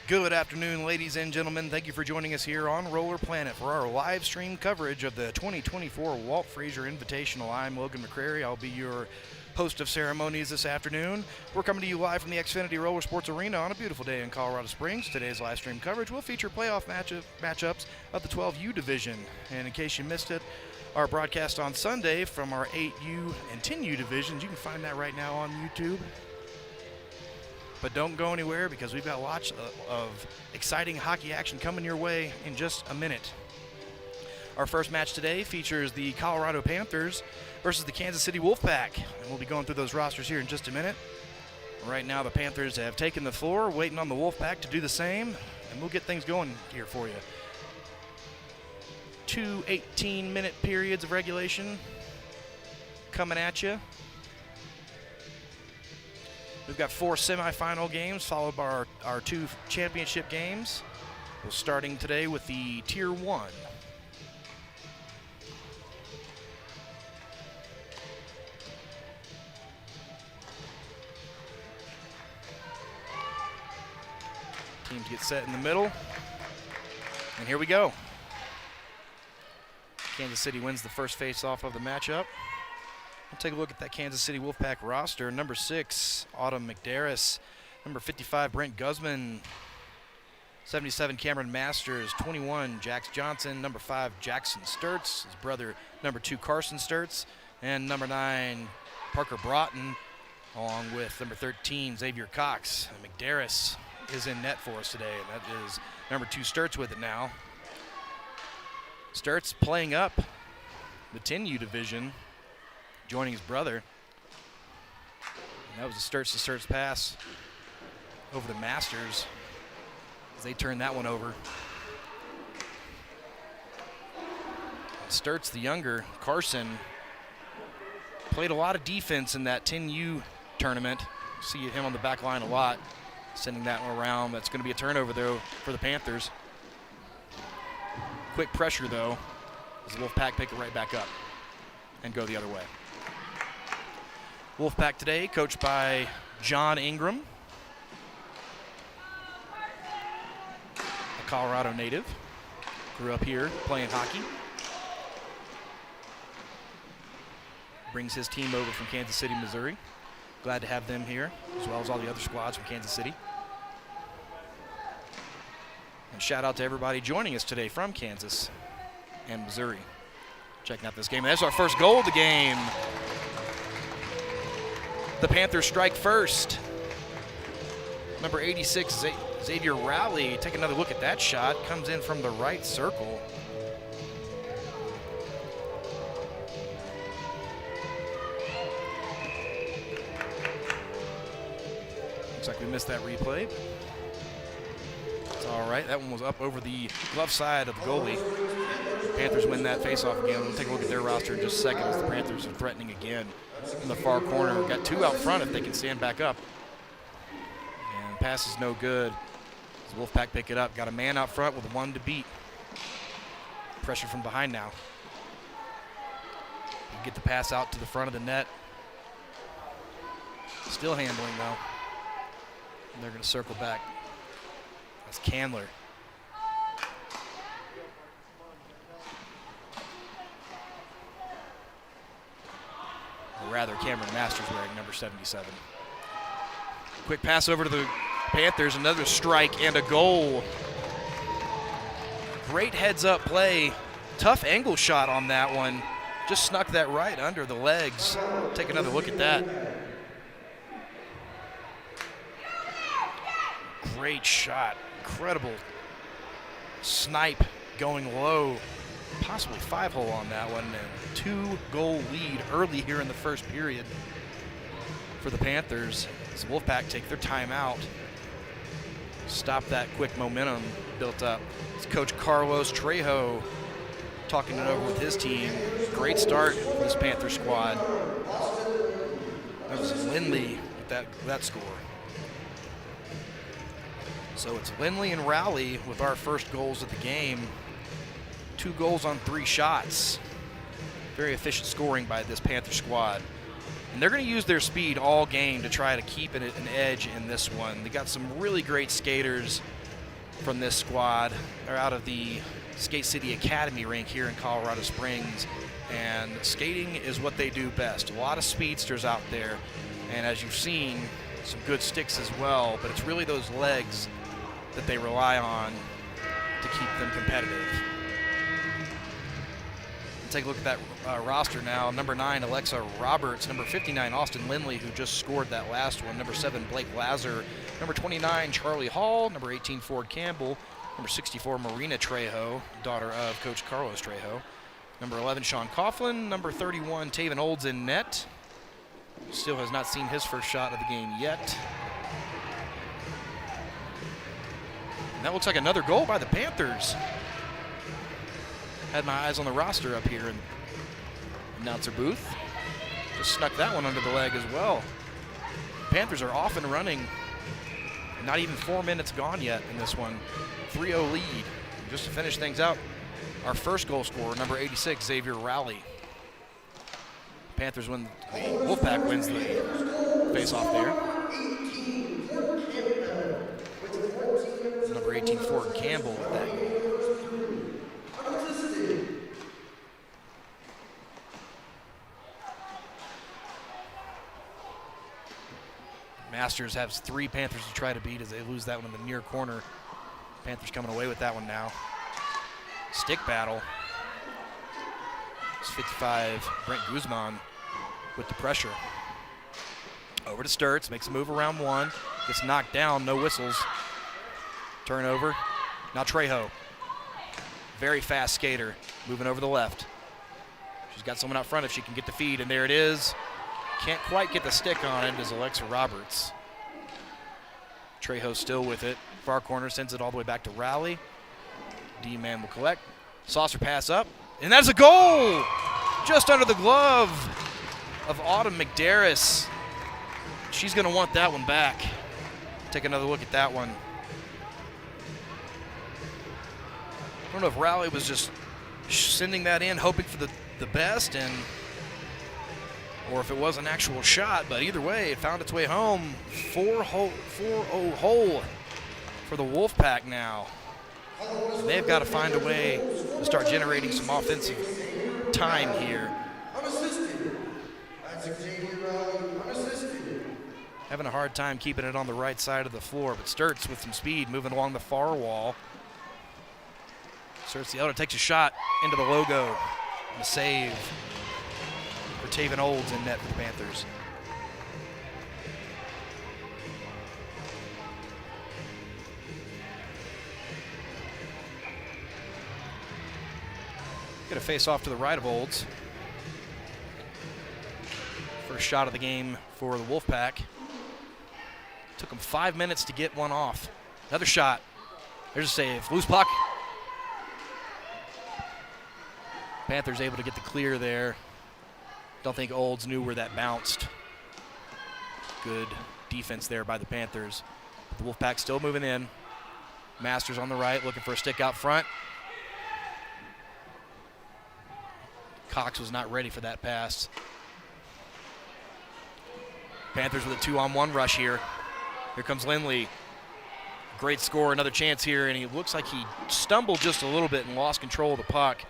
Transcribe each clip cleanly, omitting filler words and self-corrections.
Good afternoon, ladies and gentlemen. Thank you for joining us here on Roller Planet for our live stream coverage of the 2024 Walt Frazier Invitational. I'm Logan McCrary. I'll be your host of ceremonies this afternoon. We're coming to you live from the Xfinity Roller Sports Arena on a beautiful day in Colorado Springs. Today's live stream coverage will feature playoff matchups of the 12U division. And in case you missed it, our broadcast on Sunday from our 8U and 10U divisions, you can find that right now on YouTube. But don't go anywhere because we've got lots of exciting hockey action coming your way in just a minute. Our first match today features the Colorado Panthers versus the Kansas City Wolfpack. And we'll be going through those rosters here in just a minute. Right now the Panthers have taken the floor, waiting on the Wolfpack to do the same. And we'll get things going here for you. 2 18-minute periods of regulation coming at you. We've got 4 semifinal games followed by our 2 championship games. We're starting today with the Tier 1. Teams get set in the middle. And here we go. Kansas City wins the first face-off of the matchup. We'll take a look at that Kansas City Wolfpack roster. Number 6, Autumn McDarris. Number 55, Brent Guzman. 77, Cameron Masters. 21, Jax Johnson. Number 5, Jackson Sturts. His brother, number 2, Carson Sturts. And number 9, Parker Broughton, along with number 13, Xavier Cox. And McDarris is in net for us today, and that is number 2, Sturts with it now. Sturts playing up the 10U division, joining his brother. And that was a Sturts-to-Sturts pass over to Masters as they turn that one over. Sturts, the younger, Carson, played a lot of defense in that 10U tournament. See him on the back line a lot, sending that one around. That's going to be a turnover, though, for the Panthers. Quick pressure, though, as the Wolfpack pick it right back up and go the other way. Wolfpack today, coached by John Ingram, a Colorado native. Grew up here playing hockey. Brings his team over from Kansas City, Missouri. Glad to have them here, as well as all the other squads from Kansas City. And shout out to everybody joining us today from Kansas and Missouri, checking out this game. And that's our first goal of the game. The Panthers strike first. Number 86, Xavier Rowley. Take another look at that shot. Comes in from the right circle. Looks like we missed that replay. It's all right. That one was up over the glove side of the goalie. Panthers win that faceoff again. We'll take a look at their roster in just a second as the Panthers are threatening again. In the far corner, we've got 2 out front if they can stand back up. And pass is no good. As Wolfpack pick it up, got a man out front with 1 to beat. Pressure from behind now. Get the pass out to the front of the net. Still handling though. And they're going to circle back. That's Candler. Or rather, Cameron Masters wearing number 77. Quick pass over to the Panthers, another strike and a goal. Great heads-up play. Tough angle shot on that one. Just snuck that right under the legs. Take another look at that. Great shot. Incredible snipe going low. Possibly 5-hole on that one, and 2-goal lead early here in the first period for the Panthers. As Wolfpack take their timeout, stop that quick momentum built up. It's Coach Carlos Trejo talking it over with his team. Great start for this Panther squad. That was Lindley with that score. So it's Lindley and Rowley with our first goals of the game. 2 goals on 3 shots. Very efficient scoring by this Panther squad. And they're going to use their speed all game to try to keep it an edge in this one. They got some really great skaters from this squad are out of the Skate City Academy rink here in Colorado Springs, and skating is what they do best. A lot of speedsters out there, and as you've seen, some good sticks as well, but it's really those legs that they rely on to keep them competitive. Take a look at that roster now. Number 9, Alexa Roberts. Number 59, Austin Lindley, who just scored that last one. Number 7, Blake Lazar. Number 29, Charlie Hall. Number 18, Ford Campbell. Number 64, Marina Trejo, daughter of Coach Carlos Trejo. Number 11, Sean Coughlin. Number 31, Taven Olds in net. Still has not seen his first shot of the game yet. And that looks like another goal by the Panthers. Had my eyes on the roster up here in announcer booth. Just snuck that one under the leg as well. Panthers are off and running. Not even 4 minutes gone yet in this one. 3-0 lead. And just to finish things out, our first goal scorer, number 86, Xavier Rowley. Panthers win, the Wolfpack wins the face-off there. Number 18, Ford Campbell with that goal. Masters has 3 Panthers to try to beat as they lose that one in the near corner. Panthers coming away with that one now. Stick battle. It's 55, Brent Guzman with the pressure. Over to Sturts, makes a move around 1. Gets knocked down, no whistles. Turnover. Now Trejo. Very fast skater, moving over the left. She's got someone out front if she can get the feed, and there it is. Can't quite get the stick on it as Alexa Roberts. Trejo still with it. Far corner sends it all the way back to Rowley. D-man will collect. Saucer pass up, and that's a goal! Just under the glove of Autumn McDarris. She's going to want that one back. Take another look at that one. I don't know if Rowley was just sending that in, hoping for the best, or if it was an actual shot, but either way, it found its way home. 4-0 hole for the Wolfpack now. And they've got to find a way to start generating some offensive time here. Having a hard time keeping it on the right side of the floor, but Sturts with some speed moving along the far wall. Sturts the elder takes a shot into the logo. And a save for Taven Olds in net for the Panthers. Get a face off to the right of Olds. First shot of the game for the Wolfpack. Took them 5 minutes to get one off. Another shot. There's a save. Loose puck. Panthers able to get the clear there. Don't think Olds knew where that bounced. Good defense there by the Panthers. The Wolfpack still moving in. Masters on the right, looking for a stick out front. Cox was not ready for that pass. Panthers with a 2-on-1 rush here. Here comes Lindley. Great score, another chance here, and he looks like he stumbled just a little bit and lost control of the puck.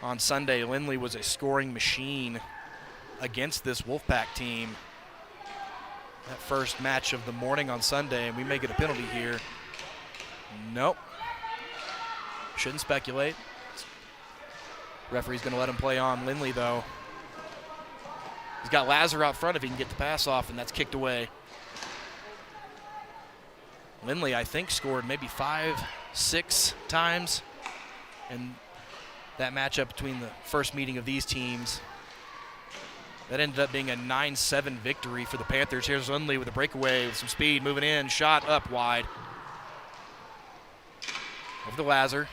On Sunday, Lindley was a scoring machine against this Wolfpack team. That first match of the morning on Sunday, and we may get a penalty here. Nope. Shouldn't speculate. Referee's going to let him play on Lindley, though. He's got Lazar out front if he can get the pass off, and that's kicked away. Lindley, I think, scored maybe 5-6 times in that matchup between the first meeting of these teams. That ended up being a 9-7 victory for the Panthers. Here's Lindley with a breakaway with some speed, moving in, shot up wide. Over to Lazar.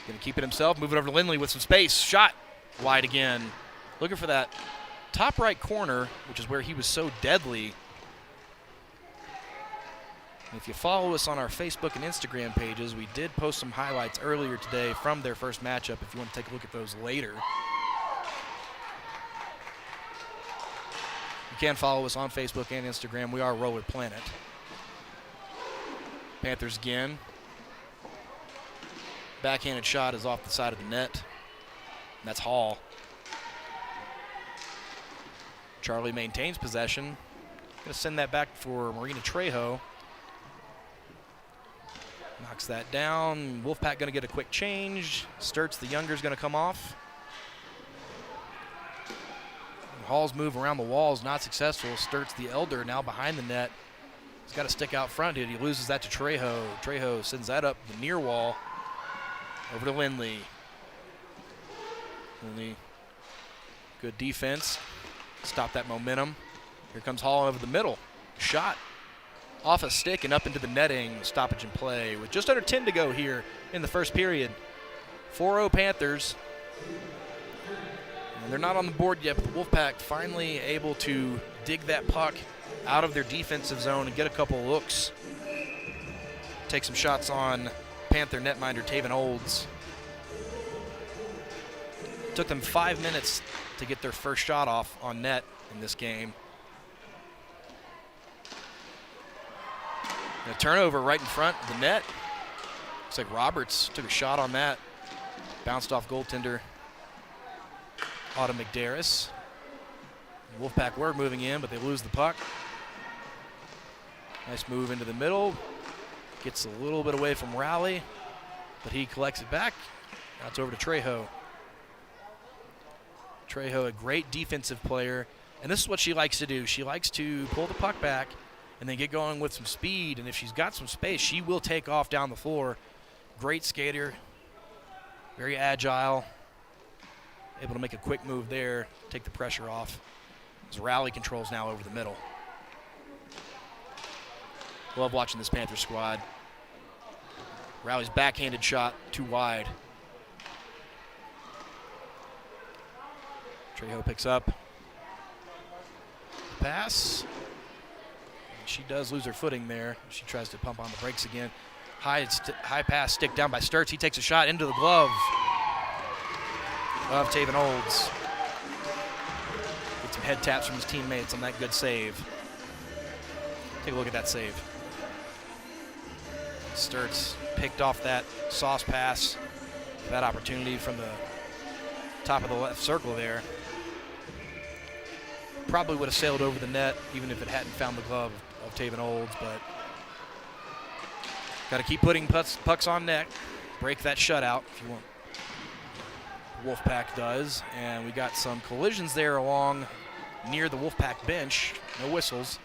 Going to keep it himself, moving over to Lindley with some space. Shot wide again. Looking for that top right corner, which is where he was so deadly. And if you follow us on our Facebook and Instagram pages, we did post some highlights earlier today from their first matchup if you want to take a look at those later. You can follow us on Facebook and Instagram. We are Roller Planet. Panthers again. Backhanded shot is off the side of the net. And that's Hall. Charlie maintains possession. Going to send that back for Marina Trejo. Knocks that down. Wolfpack going to get a quick change. Sturts, the younger, is going to come off. Hall's move around the wall is not successful. Sturts, the elder, now behind the net. He's got to stick out front. He loses that to Trejo. Trejo sends that up the near wall. Over to Lindley. Lindley, good defense. Stop that momentum. Here comes Hall over the middle. Shot off a stick and up into the netting. Stoppage in play with just under 10 to go here in the first period. 4-0 Panthers. And they're not on the board yet, but the Wolfpack finally able to dig that puck out of their defensive zone and get a couple looks. Take some shots on Panther netminder Taven Olds. Took them 5 minutes to get their first shot off on net in this game. And a turnover right in front of the net. Looks like Roberts took a shot on that. Bounced off goaltender Autumn McDarris. Wolfpack were moving in, but they lose the puck. Nice move into the middle. Gets a little bit away from Rowley, but he collects it back. Now it's over to Trejo. Trejo, a great defensive player, and this is what she likes to do. She likes to pull the puck back and then get going with some speed, and if she's got some space, she will take off down the floor. Great skater, very agile, able to make a quick move there, take the pressure off. As Rowley controls now over the middle. Love watching this Panther squad. Rowley's backhanded shot too wide. Trejo picks up. Pass. She does lose her footing there. She tries to pump on the brakes again. High pass, stick down by Sturts. He takes a shot into the glove of Taven Olds. Get some head taps from his teammates on that good save. Take a look at that save. Sturts picked off that sauce pass. That opportunity from the top of the left circle there. Probably would have sailed over the net even if it hadn't found the glove of Taven Olds, but got to keep putting pucks on net. Break that shutout if you want. Wolfpack does, and we got some collisions there along near the Wolfpack bench. No whistles.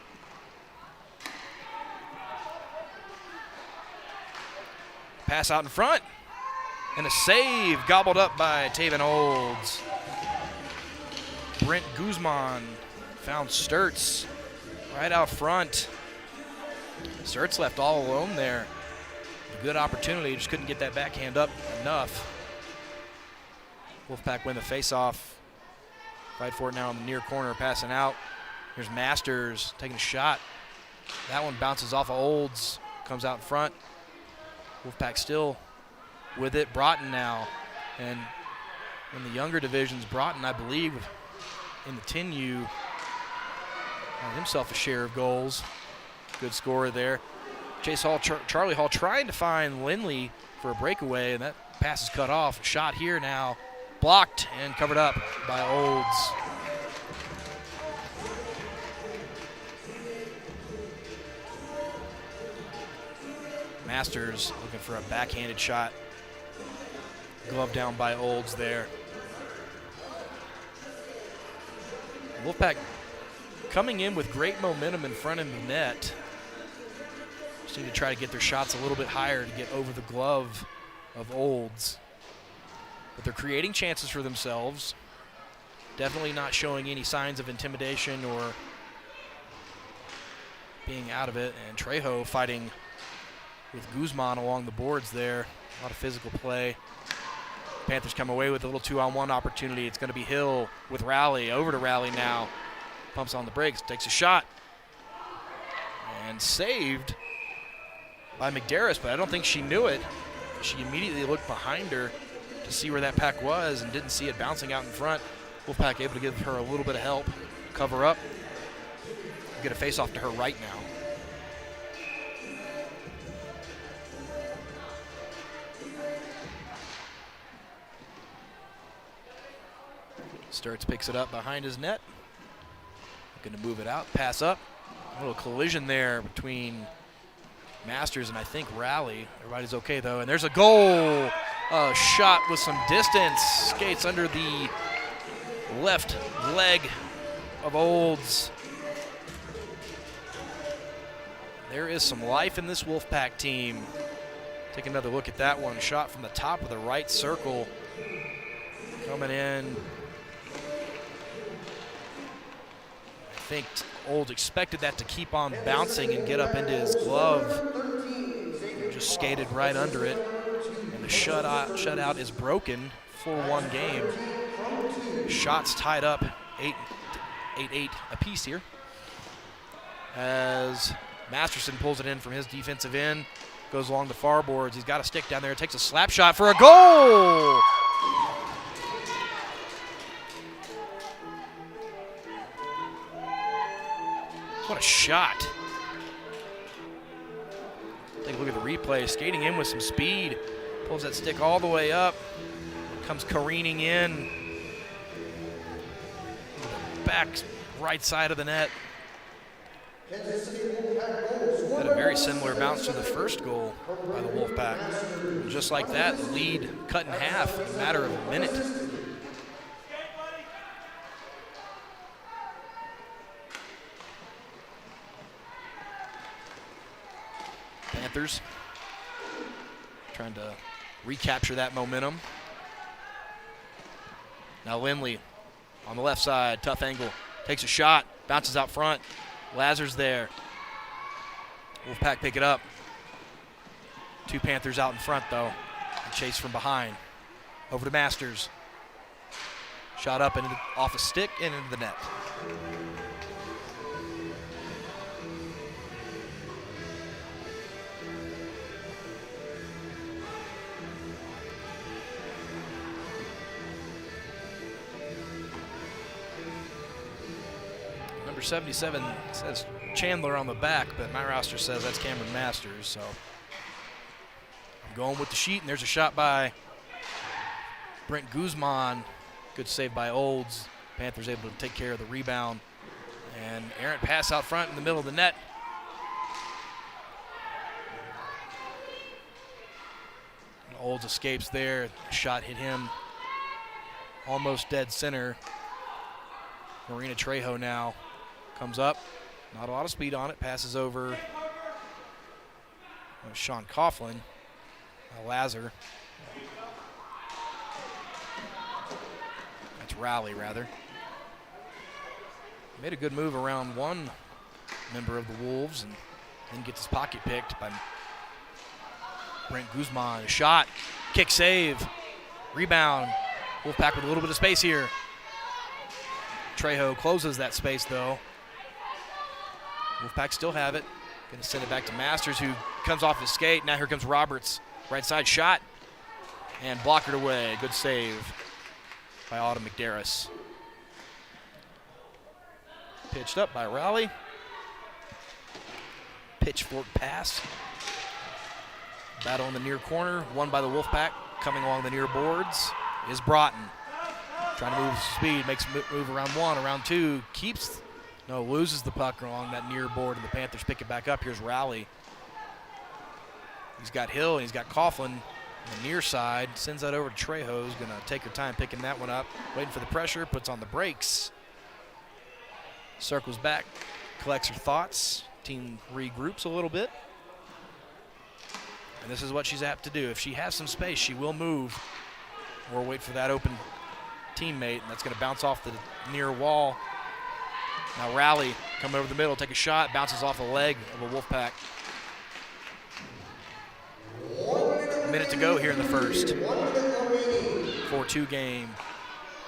Pass out in front, and a save gobbled up by Taven Olds. Brent Guzman found Sturts right out front. Sturts left all alone there. A good opportunity, just couldn't get that backhand up enough. Wolfpack win the face-off. Fight for it now in the near corner, passing out. Here's Masters taking a shot. That one bounces off of Olds, comes out in front. Wolfpack still with it. Broughton now. And in the younger divisions, Broughton, I believe, in the 10U, had himself a share of goals. Good scorer there. Chase Hall, Charlie Hall trying to find Lindley for a breakaway, and that pass is cut off. Shot here now. Blocked and covered up by Olds. Masters looking for a backhanded shot. Glove down by Olds there. Wolfpack coming in with great momentum in front of the net. Just need to try to get their shots a little bit higher to get over the glove of Olds. But they're creating chances for themselves. Definitely not showing any signs of intimidation or being out of it. And Trejo fighting with Guzman along the boards there. A lot of physical play. Panthers come away with a little 2-on-1 opportunity. It's going to be Hill with Rowley. Over to Rowley now. Pumps on the brakes, takes a shot. And saved by McDarris, but I don't think she knew it. She immediately looked behind her to see where that pack was and didn't see it bouncing out in front. Wolfpack able to give her a little bit of help, cover up. Get a face-off to her right now. Sturts picks it up behind his net. Going to move it out, pass up. A little collision there between Masters and I think Rally. Everybody's okay though, and there's a goal. A shot with some distance. Skates under the left leg of Olds. There is some life in this Wolfpack team. Take another look at that one. Shot from the top of the right circle. Coming in. I think Olds expected that to keep on bouncing and get up into his glove. Just skated right under it. And the shutout is broken. 4-1 game. Shots tied up 8-8 apiece here. As Masterson pulls it in from his defensive end. Goes along the far boards. He's got a stick down there. Takes a slap shot for a goal! What a shot. Take a look at the replay. Skating in with some speed. Pulls that stick all the way up. Comes careening in. Back right side of the net. Had a very similar bounce to the first goal by the Wolfpack. Just like that, the lead cut in half in a matter of a minute. Panthers trying to recapture that momentum. Now Lindley on the left side, tough angle, takes a shot, bounces out front. Lazar's there. Wolfpack pick it up. Two Panthers out in front though. And chase from behind. Over to Masters. Shot up and off a stick and into the net. Number 77 says Chandler on the back, but my roster says that's Cameron Masters, so I'm going with the sheet, and there's a shot by Brent Guzman. Good save by Olds. Panthers able to take care of the rebound. And errant pass out front in the middle of the net. And Olds escapes there. Shot hit him almost dead center. Marina Trejo now comes up. Not a lot of speed on it. Passes over Sean Coughlin. Lazar. That's Rowley, rather. Made a good move around one member of the Wolves and then gets his pocket picked by Brent Guzman. A shot, kick save, rebound. Wolfpack with a little bit of space here. Trejo closes that space though. Wolfpack still have it. Going to send it back to Masters, who comes off his skate. Now here comes Roberts. Right side shot. And blockered away. Good save by Autumn McDarris. Pitched up by Rowley. Pitchfork pass. Battle in the near corner. Won by the Wolfpack. Coming along the near boards is Broughton. Trying to move with speed. Makes a move around one. Around two. Loses the puck along that near board, and the Panthers pick it back up. Here's Rowley. He's got Hill, and he's got Coughlin on the near side. Sends that over to Trejo, who's going to take her time picking that one up. Waiting for the pressure, puts on the brakes. Circles back, collects her thoughts. Team regroups a little bit. And this is what she's apt to do. If she has some space, she will move or wait for that open teammate, and that's going to bounce off the near wall. Now Rowley coming over the middle, take a shot, bounces off the leg of a Wolfpack. A minute to go here in the first. 4-2 game.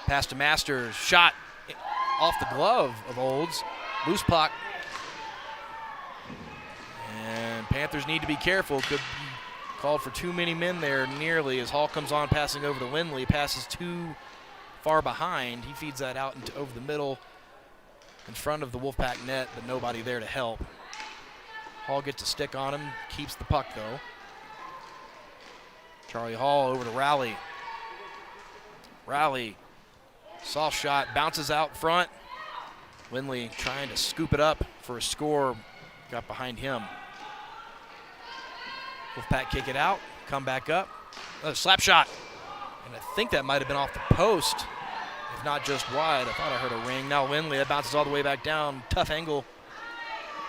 Pass to Masters, shot off the glove of Olds. Loose puck. And Panthers need to be careful. Could be called for too many men there nearly as Hall comes on passing over to Lindley. Passes too far behind. He feeds that out into over the middle. in front of the Wolfpack net, but nobody there to help. Hall gets a stick on him, keeps the puck though. Charlie Hall over to Rowley. Rowley, soft shot, bounces out front. Lindley trying to scoop it up for a score, got behind him. Wolfpack kick it out, come back up. Slap shot, and I think that might have been off the post, if not just wide. I thought I heard a ring. Now Lindley, that bounces all the way back down. Tough angle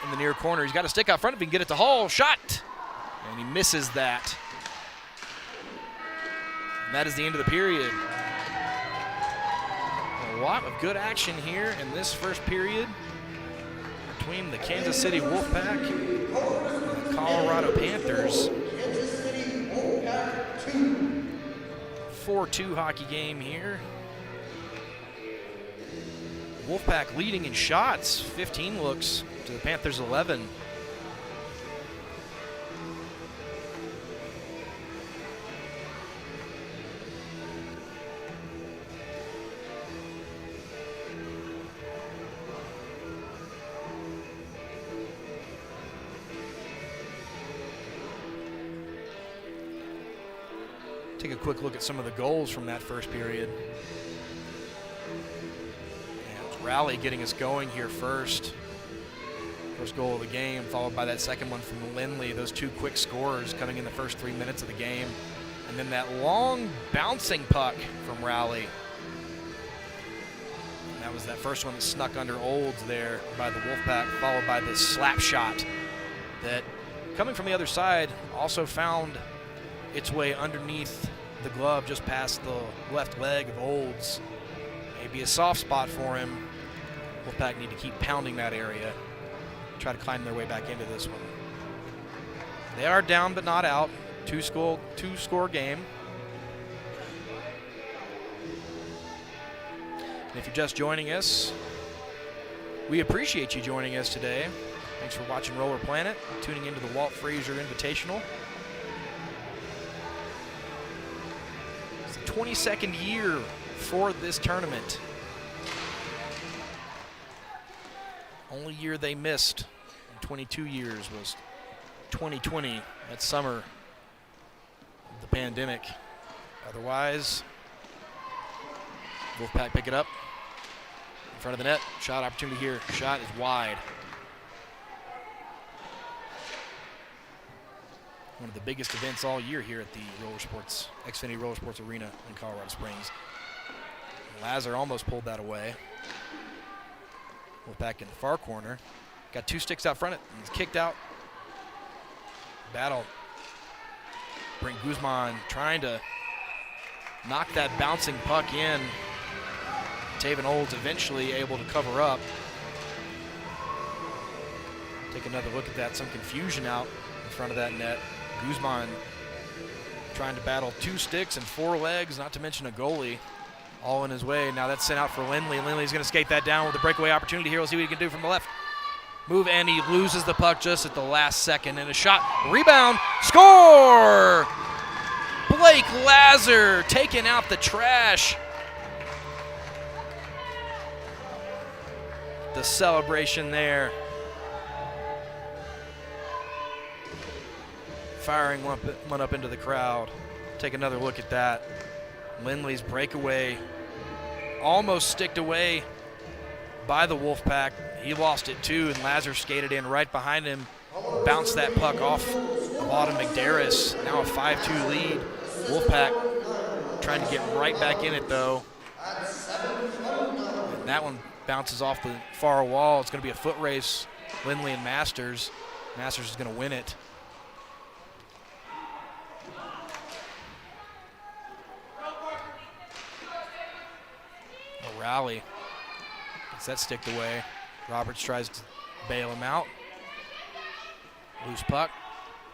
in the near corner. He's got a stick out front if he can get it to Hall. Shot, and he misses that. And that is the end of the period. A lot of good action here in this first period between the Kansas City Wolfpack and the Colorado Panthers. 4-2 hockey game here. Wolfpack leading in shots, 15 looks to the Panthers 11. Take a quick look at some of the goals from that first period. And Rowley getting us going here first. First goal of the game, followed by that second one from Lindley. Those two quick scores coming in the first 3 minutes of the game. And then that long bouncing puck from Rowley. And that was that first one that snuck under Olds there by the Wolfpack, followed by this slap shot that, coming from the other side, also found its way underneath the glove just past the left leg of Olds. Maybe a soft spot for him. Wolfpack need to keep pounding that area, try to climb their way back into this one. They are down but not out. Two-score game. And if you're just joining us, we appreciate you joining us today. Thanks for watching Roller Planet, tuning into the Walt Frazier Invitational. 22nd year for this tournament. Only year they missed in 22 years was 2020, that summer of the pandemic. Otherwise, Wolfpack pick it up in front of the net. Shot opportunity here. Shot is wide. One of the biggest events all year here at the Xfinity Roller Sports Arena in Colorado Springs. Lazar almost pulled that away. Wolfpack in the far corner. Got two sticks out front. He's kicked out. Battle. Brent Guzman trying to knock that bouncing puck in. Taven Olds eventually able to cover up. Take another look at that. Some confusion out in front of that net. Guzman trying to battle two sticks and four legs, not to mention a goalie, all in his way. Now that's sent out for Lindley. Lindley's going to skate that down with a breakaway opportunity here. We'll see what he can do from the left. Move, and he loses the puck just at the last second. And a shot, rebound, score! Blake Lazar taking out the trash. The celebration there. Firing one up into the crowd. Take another look at that. Lindley's breakaway almost sticked away by the Wolfpack. He lost it too, and Lazar skated in right behind him, bounced that puck off of Autumn McDarris. Now a 5-2 lead. Wolfpack trying to get right back in it though. And that one bounces off the far wall. It's going to be a foot race. Lindley and Masters. Masters is going to win it. Rally gets that sticked away. Roberts tries to bail him out. Loose puck.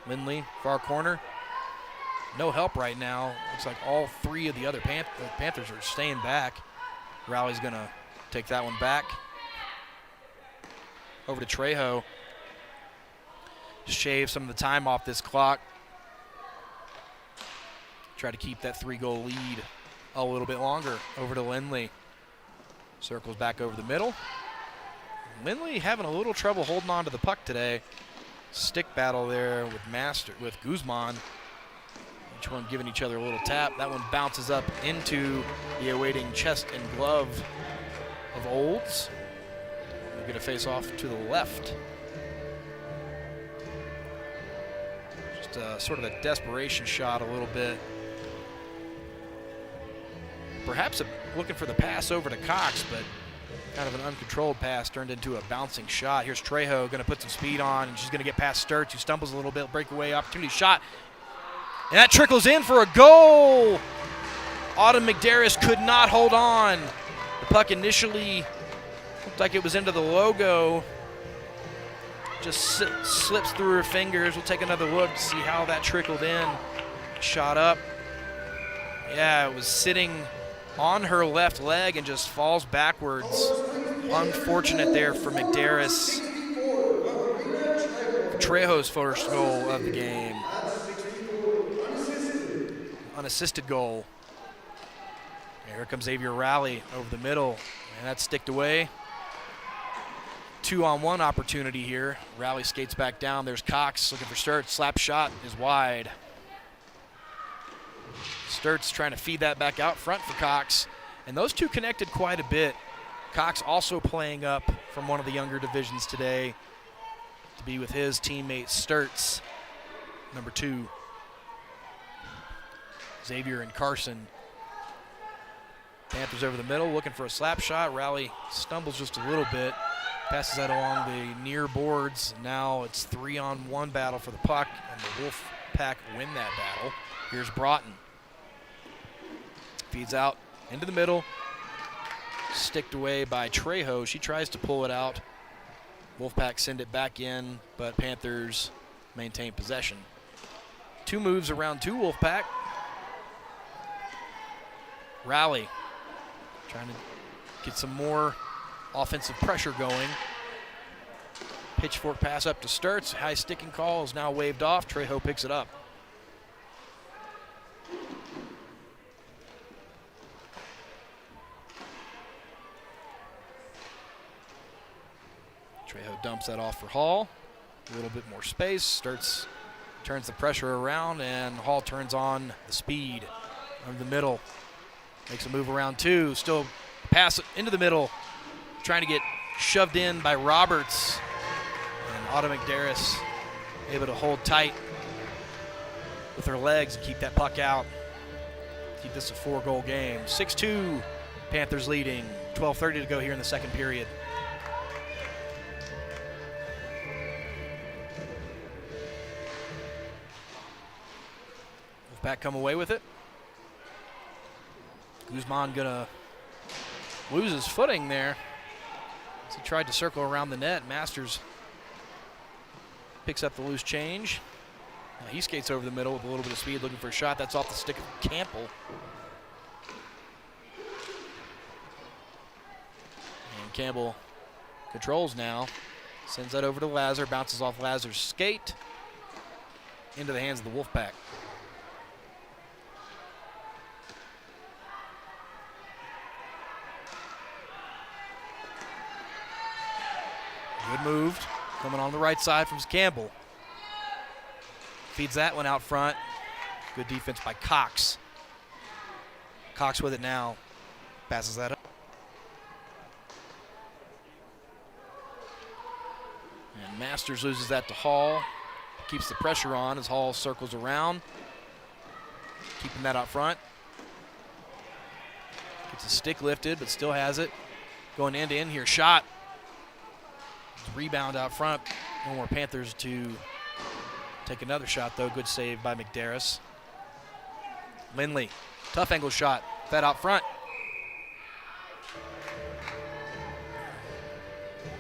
Lindley, far corner. No help right now. Looks like all three of the other Panthers are staying back. Rally's going to take that one back. Over to Trejo. Shave some of the time off this clock. Try to keep that 3-goal lead a little bit longer. Over to Lindley. Circles back over the middle. Lindley having a little trouble holding on to the puck today. Stick battle there with Guzman. Each one giving each other a little tap. That one bounces up into the awaiting chest and glove of Olds. We're going to face off to the left. Just sort of a desperation shot a little bit. Perhaps looking for the pass over to Cox, but kind of an uncontrolled pass turned into a bouncing shot. Here's Trejo going to put some speed on, and she's going to get past Sturts, who stumbles a little bit. Breakaway opportunity shot. And that trickles in for a goal. Autumn McDarris could not hold on. The puck initially looked like it was into the logo. Just slips through her fingers. We'll take another look to see how that trickled in. Shot up. Yeah, it was sitting on her left leg and just falls backwards. Unfortunate there for McDarris. Trejo's first goal of the game. Unassisted goal. And here comes Xavier Rowley over the middle, and that's sticked away. 2-on-1 opportunity here. Rowley skates back down. There's Cox looking for Sturts. Slap shot is wide. Sturts trying to feed that back out front for Cox. And those two connected quite a bit. Cox also playing up from one of the younger divisions today to be with his teammate Sturts, number 2. Xavier and Carson. Panthers over the middle looking for a slap shot. Rowley stumbles just a little bit. Passes that along the near boards. Now it's 3-on-1 battle for the puck, and the Wolfpack win that battle. Here's Broughton. Feeds out into the middle. Sticked away by Trejo. She tries to pull it out. Wolfpack send it back in, but Panthers maintain possession. 2 moves around to Wolfpack. Rowley trying to get some more offensive pressure going. Pitchfork pass up to Sturts. High sticking call is now waved off. Trejo picks it up. Trejo dumps that off for Hall. A little bit more space. Sturts turns the pressure around, and Hall turns on the speed over the middle. Makes a move around 2. Still pass into the middle. Trying to get shoved in by Roberts. And Autumn McDarris able to hold tight with her legs and keep that puck out. Keep this a 4-goal game. 6-2, Panthers leading. 12:30 to go here in the second period. Wolfpack come away with it. Guzman gonna lose his footing there as he tried to circle around the net. Masters picks up the loose change. Now he skates over the middle with a little bit of speed, looking for a shot. That's off the stick of Campbell. And Campbell controls now. Sends that over to Lazar. Bounces off Lazar's skate into the hands of the Wolfpack. Good move, coming on the right side from Campbell. Feeds that one out front. Good defense by Cox. Cox with it now. Passes that up. And Masters loses that to Hall. Keeps the pressure on as Hall circles around. Keeping that out front. Gets his stick lifted, but still has it. Going end to end here. Shot. Rebound out front. No more Panthers to take another shot, though. Good save by McDarris. Lindley, tough angle shot. Fed out front.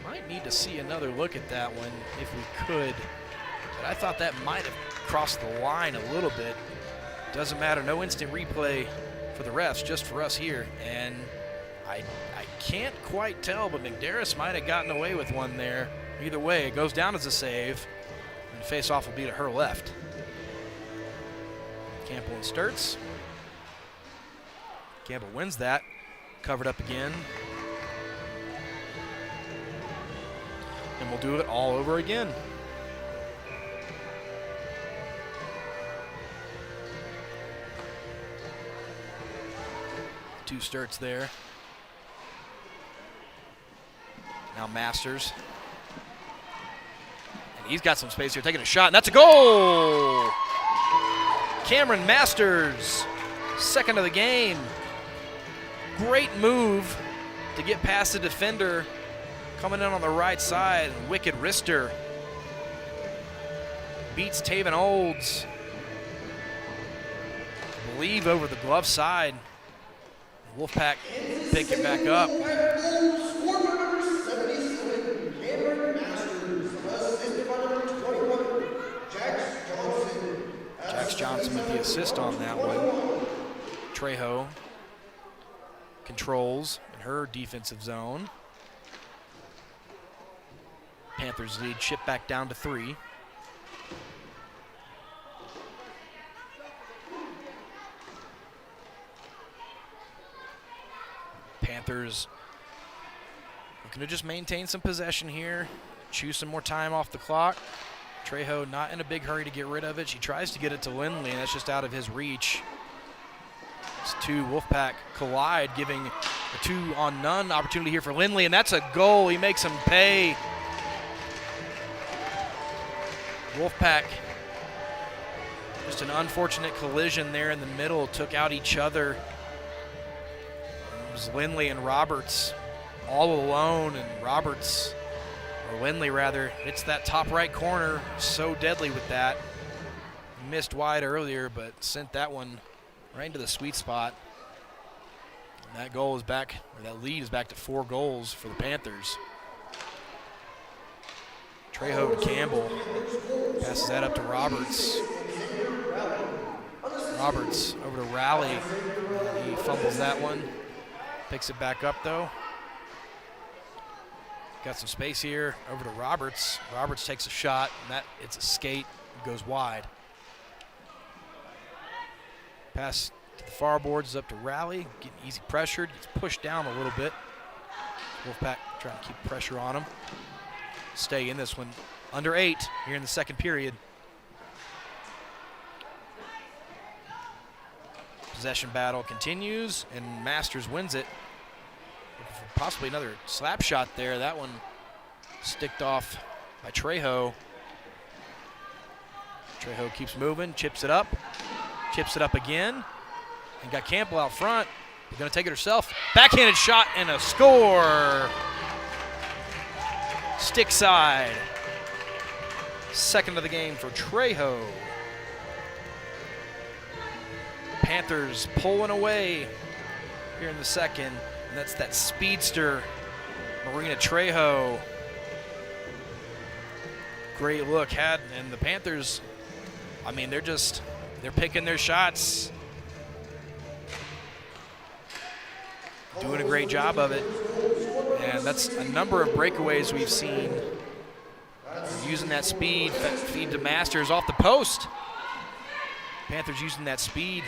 Might need to see another look at that one if we could. But I thought that might have crossed the line a little bit. Doesn't matter. No instant replay for the refs, just for us here. And I can't quite tell, but McDarris might have gotten away with one there. Either way, it goes down as a save, and face-off will be to her left. Campbell and Sturts. Campbell wins that. Covered up again. And we'll do it all over again. Two starts there. Now Masters. And he's got some space here, taking a shot, and that's a goal! Cameron Masters, second of the game. Great move to get past the defender. Coming in on the right side, wicked wrister. Beats Taven Olds. I believe over the glove side. Wolfpack pick it back up. Jax Johnson with the assist on that one. Trejo controls in her defensive zone. Panthers lead, chip back down to 3. Panthers looking to just maintain some possession here, chew some more time off the clock. Trejo not in a big hurry to get rid of it. She tries to get it to Lindley, and that's just out of his reach. It's two Wolfpack collide, giving a 2-on-none opportunity here for Lindley, and that's a goal. He makes him pay. Wolfpack, just an unfortunate collision there in the middle, took out each other. It was Lindley and Roberts all alone, and Roberts, or Lindley rather, hits that top right corner, so deadly with that. Missed wide earlier, but sent that one right into the sweet spot. And that goal is back, or that lead is back to 4 goals for the Panthers. Trejo to Campbell, passes that up to Roberts. Roberts over to Raleigh. He fumbles that one. Picks it back up though. Got some space here, over to Roberts. Roberts takes a shot, and it's a skate, goes wide. Pass to the far boards, up to Raleigh, getting easy pressured, gets pushed down a little bit. Wolfpack trying to keep pressure on him. Stay in this one, under 8 here in the second period. Possession battle continues, and Masters wins it. Possibly another slap shot there. That one sticked off by Trejo. Trejo keeps moving, chips it up again, and got Campbell out front. They're going to take it herself. Backhanded shot and a score. Stick side. Second of the game for Trejo. Panthers pulling away here in the second. And that's that speedster, Marina Trejo. Great look had, and the Panthers, I mean, they're picking their shots. Doing a great job of it. And that's a number of breakaways we've seen. Using that speed, that feed to Masters off the post. Panthers using that speed.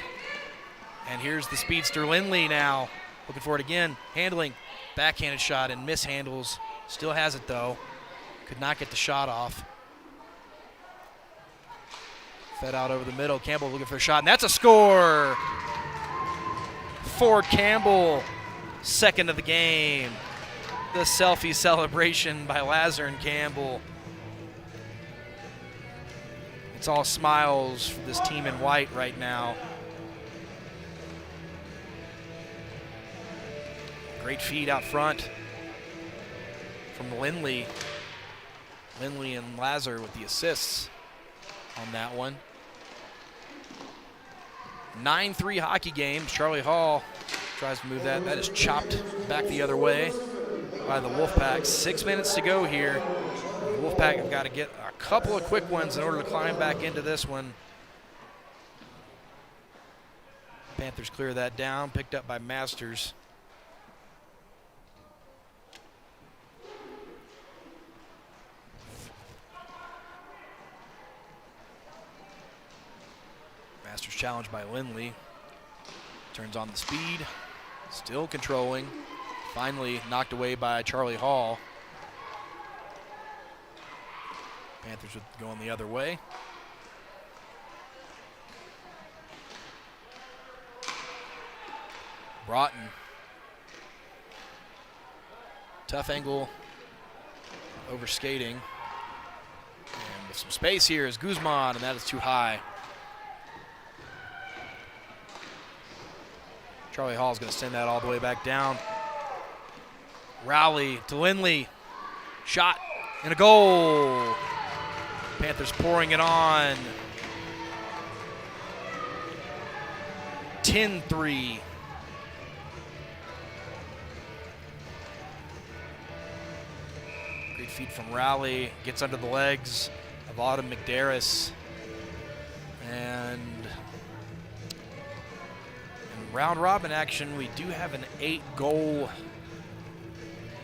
And here's the speedster Lindley now. Looking for it again. Handling. Backhanded shot and mishandles. Still has it though. Could not get the shot off. Fed out over the middle. Campbell looking for a shot, and that's a score! Ford Campbell, second of the game. The selfie celebration by Lazar and Campbell. It's all smiles for this team in white right now. Great feed out front from Lindley. Lindley and Lazar with the assists on that one. 9-3 hockey game. Charlie Hall tries to move that. That is chopped back the other way by the Wolfpack. 6 minutes to go here. The Wolfpack have got to get a couple of quick ones in order to climb back into this one. Panthers clear that down, picked up by Masters. Masters challenged by Lindley. Turns on the speed. Still controlling. Finally knocked away by Charlie Hall. Panthers going the other way. Broughton. Tough angle. Over skating. And with some space here is Guzman, and that is too high. Charlie Hall is going to send that all the way back down. Rowley to Lindley. Shot and a goal. Panthers pouring it on. 10-3. Great feet from Rowley. Gets under the legs of Autumn McDarris. And in round robin action, we do have an 8-goal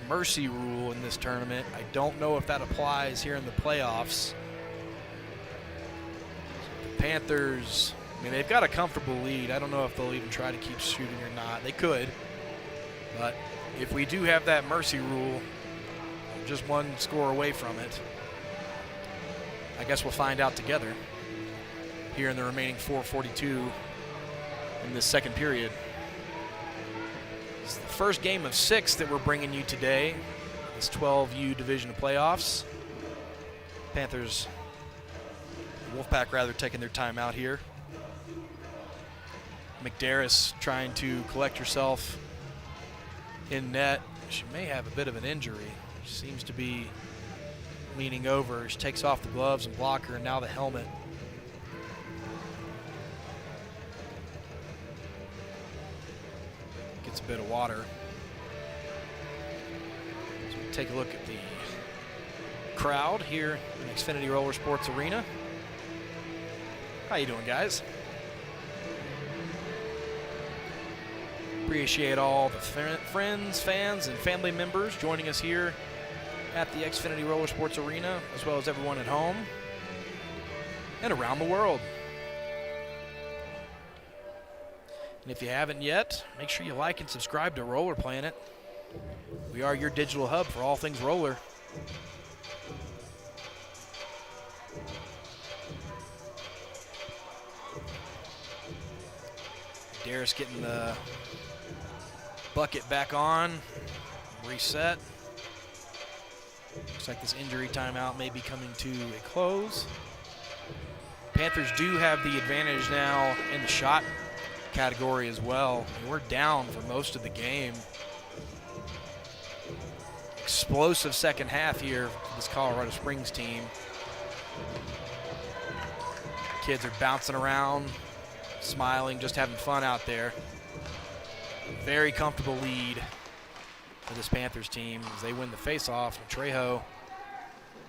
mercy rule in this tournament. I don't know if that applies here in the playoffs. The Panthers, I mean, they've got a comfortable lead. I don't know if they'll even try to keep shooting or not. They could. But if we do have that mercy rule, just one score away from it. I guess we'll find out together here in the remaining 4:42 in this second period. It's the first game of 6 that we're bringing you today. This 12U Division of Playoffs. Panthers, Wolfpack rather, taking their time out here. McDarris trying to collect herself in net. She may have a bit of an injury. She seems to be leaning over. She takes off the gloves and blocker, and now the helmet. Gets a bit of water. So we take a look at the crowd here in Xfinity Roller Sports Arena. How you doing, guys? Appreciate all the friends, fans, and family members joining us here at the Xfinity Roller Sports Arena, as well as everyone at home and around the world. And if you haven't yet, make sure you like and subscribe to Roller Planet. We are your digital hub for all things roller. Darius getting the bucket back on, reset. Looks like this injury timeout may be coming to a close. Panthers do have the advantage now in the shot category as well. We're down for most of the game. Explosive second half here for this Colorado Springs team. Kids are bouncing around, smiling, just having fun out there. Very comfortable lead for this Panthers team as they win the face-off. Trejo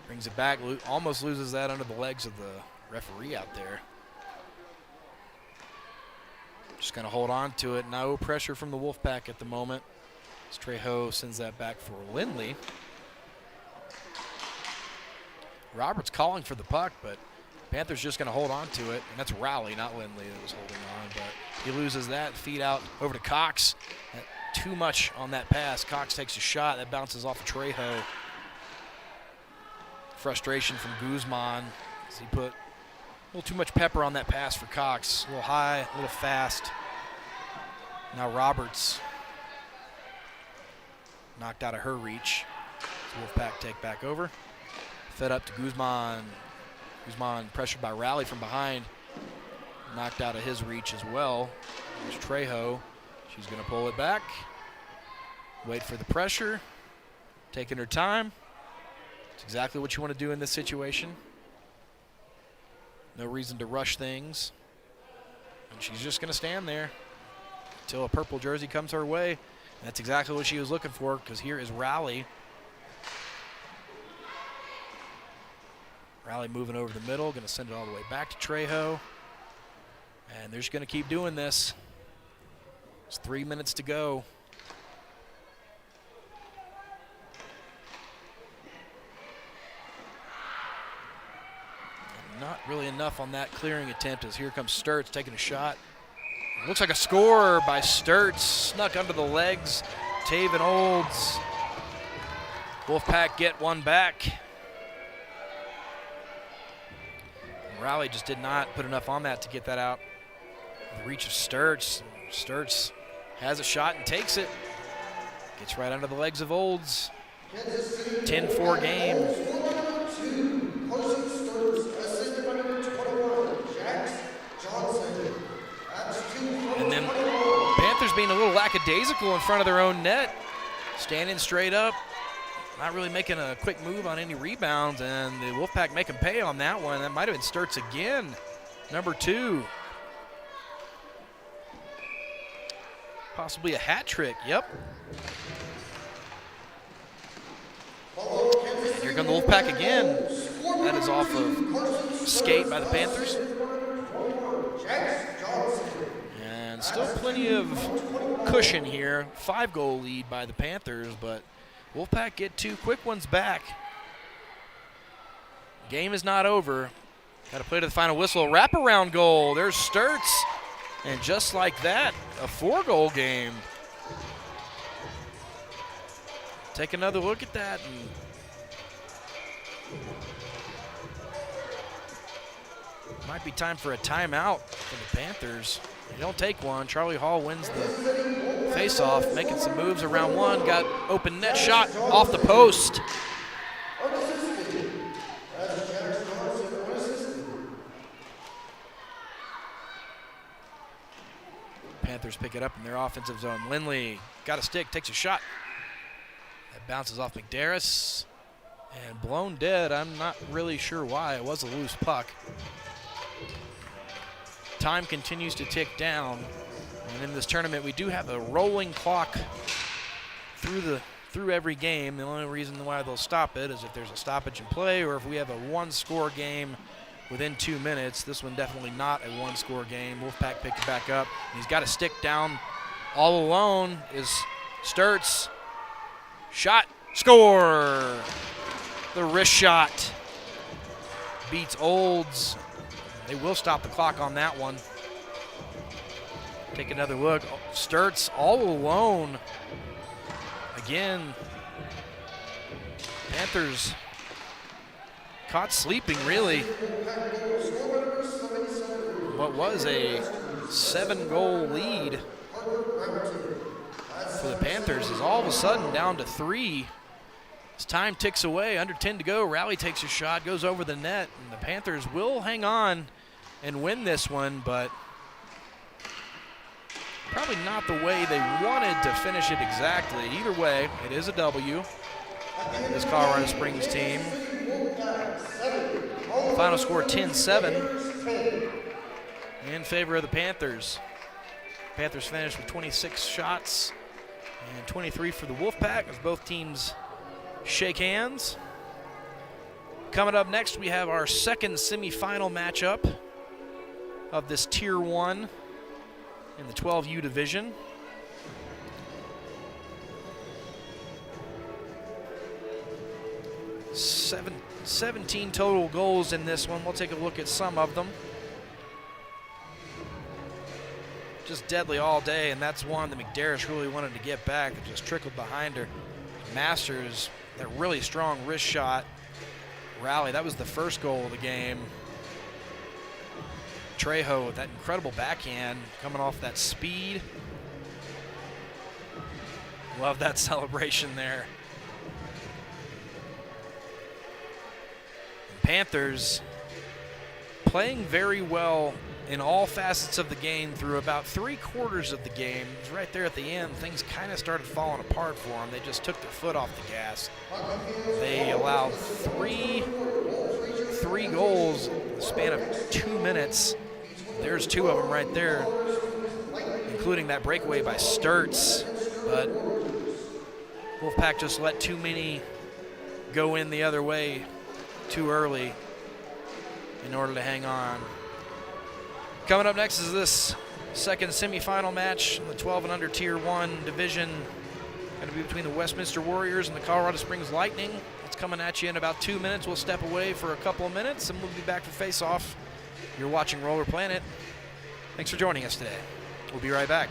brings it back, almost loses that under the legs of the referee out there. Just going to hold on to it. No pressure from the Wolfpack at the moment as Trejo sends that back for Lindley. Roberts calling for the puck, but Panthers just going to hold on to it, and that's Rowley, not Lindley, that was holding on, but he loses that. Feed out over to Cox. Too much on that pass. Cox takes a shot that bounces off of Trejo. Frustration from Guzman as he put a little too much pepper on that pass for Cox. A little high, a little fast. Now Roberts knocked out of her reach. So Wolfpack take back over. Fed up to Guzman. Guzman pressured by Rowley from behind. Knocked out of his reach as well. There's Trejo. She's going to pull it back. Wait for the pressure. Taking her time. It's exactly what you want to do in this situation. No reason to rush things. And she's just going to stand there until a purple jersey comes her way. And that's exactly what she was looking for, because here is Rowley. Rowley moving over the middle, going to send it all the way back to Trejo. And they're just going to keep doing this. It's 3 minutes to go. And not really enough on that clearing attempt as here comes Sturts taking a shot. Looks like a score by Sturts. Snuck under the legs. Taven Olds. Wolfpack get one back. Raleigh just did not put enough on that to get that out. The reach of Sturts. Sturts has a shot and takes it. Gets right under the legs of Olds. 10-4 game. And then Panthers being a little lackadaisical in front of their own net. Standing straight up. Not really making a quick move on any rebounds, and the Wolfpack make them pay on that one. That might have been Sturts again, number 2. Possibly a hat trick, yep. And here come the Wolfpack again. That is off of skate by the Panthers. And still plenty of cushion here. 5-goal lead by the Panthers, but Wolfpack get 2 quick ones back. Game is not over. Got to play to the final whistle. A wraparound goal. There's Sturts. And just like that, a 4-goal game. Take another look at that. And might be time for a timeout for the Panthers. They don't take one. Charlie Hall wins the face-off, making some moves around one. Got open net shot off the post. Panthers pick it up in their offensive zone. Lindley got a stick, takes a shot. That bounces off McDarris and blown dead. I'm not really sure why. It was a loose puck. Time continues to tick down, and in this tournament we do have a rolling clock through every game. The only reason why they'll stop it is if there's a stoppage in play or if we have a 1-score game within 2 minutes. This one definitely not a 1-score game. Wolfpack picked it back up. He's got a stick down all alone is Sturts. Shot, score! The wrist shot beats Olds. They will stop the clock on that one. Take another look. Sturts all alone. Again, Panthers caught sleeping, really. What was a 7-goal lead for the Panthers is all of a sudden down to 3. As time ticks away, under 10 to go, Raleigh takes a shot, goes over the net, and the Panthers will hang on and win this one, but probably not the way they wanted to finish it exactly. Either way, it is a W. This Colorado Springs team. Final score 10-7 in favor of the Panthers. Panthers finished with 26 shots and 23 for the Wolfpack as both teams shake hands. Coming up next, we have our second semifinal matchup of this Tier 1 in the 12U division. – 17 total goals in this one. We'll take a look at some of them. Just deadly all day, and that's one that McDarris really wanted to get back. It just trickled behind her. Masters, that really strong wrist shot. Rally, that was the first goal of the game. Trejo with that incredible backhand coming off that speed. Love that celebration there. Panthers playing very well in all facets of the game through about 3/4 of the game. It was right there at the end, things kind of started falling apart for them. They just took their foot off the gas. They allowed three goals in the span of 2 minutes. There's 2 of them right there, including that breakaway by Sturts. But Wolfpack just let too many go in the other way too early in order to hang on. Coming up next is this second semifinal match in the 12 and under Tier 1 division. Going to be between the Westminster Warriors and the Colorado Springs Lightning. It's coming at you in about 2 minutes. We'll step away for a couple of minutes and we'll be back for face-off. You're watching Roller Planet. Thanks for joining us today. We'll be right back.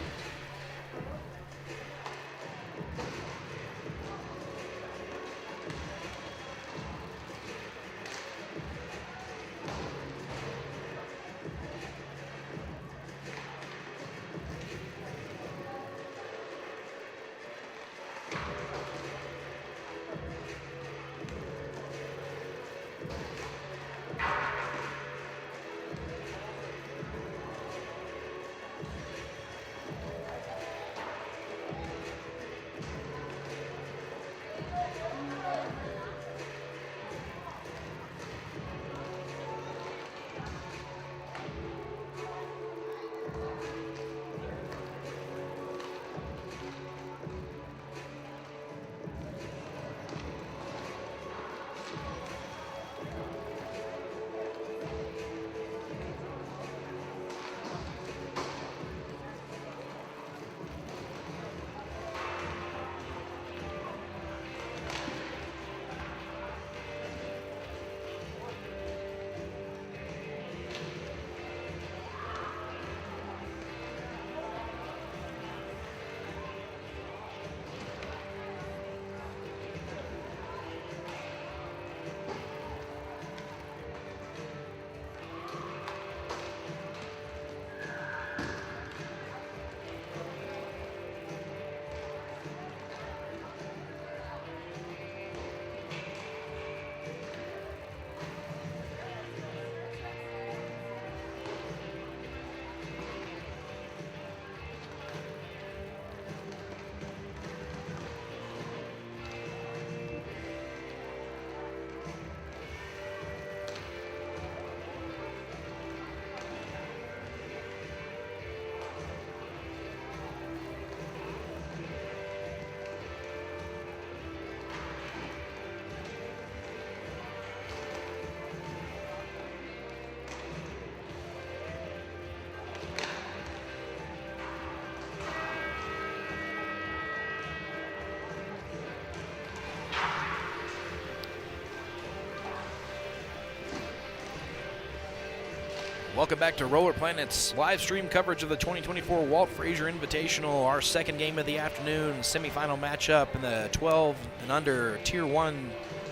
Welcome back to Roller Planet's live stream coverage of the 2024 Walt Frazier Invitational, our second game of the afternoon, semifinal matchup in the 12 and under Tier 1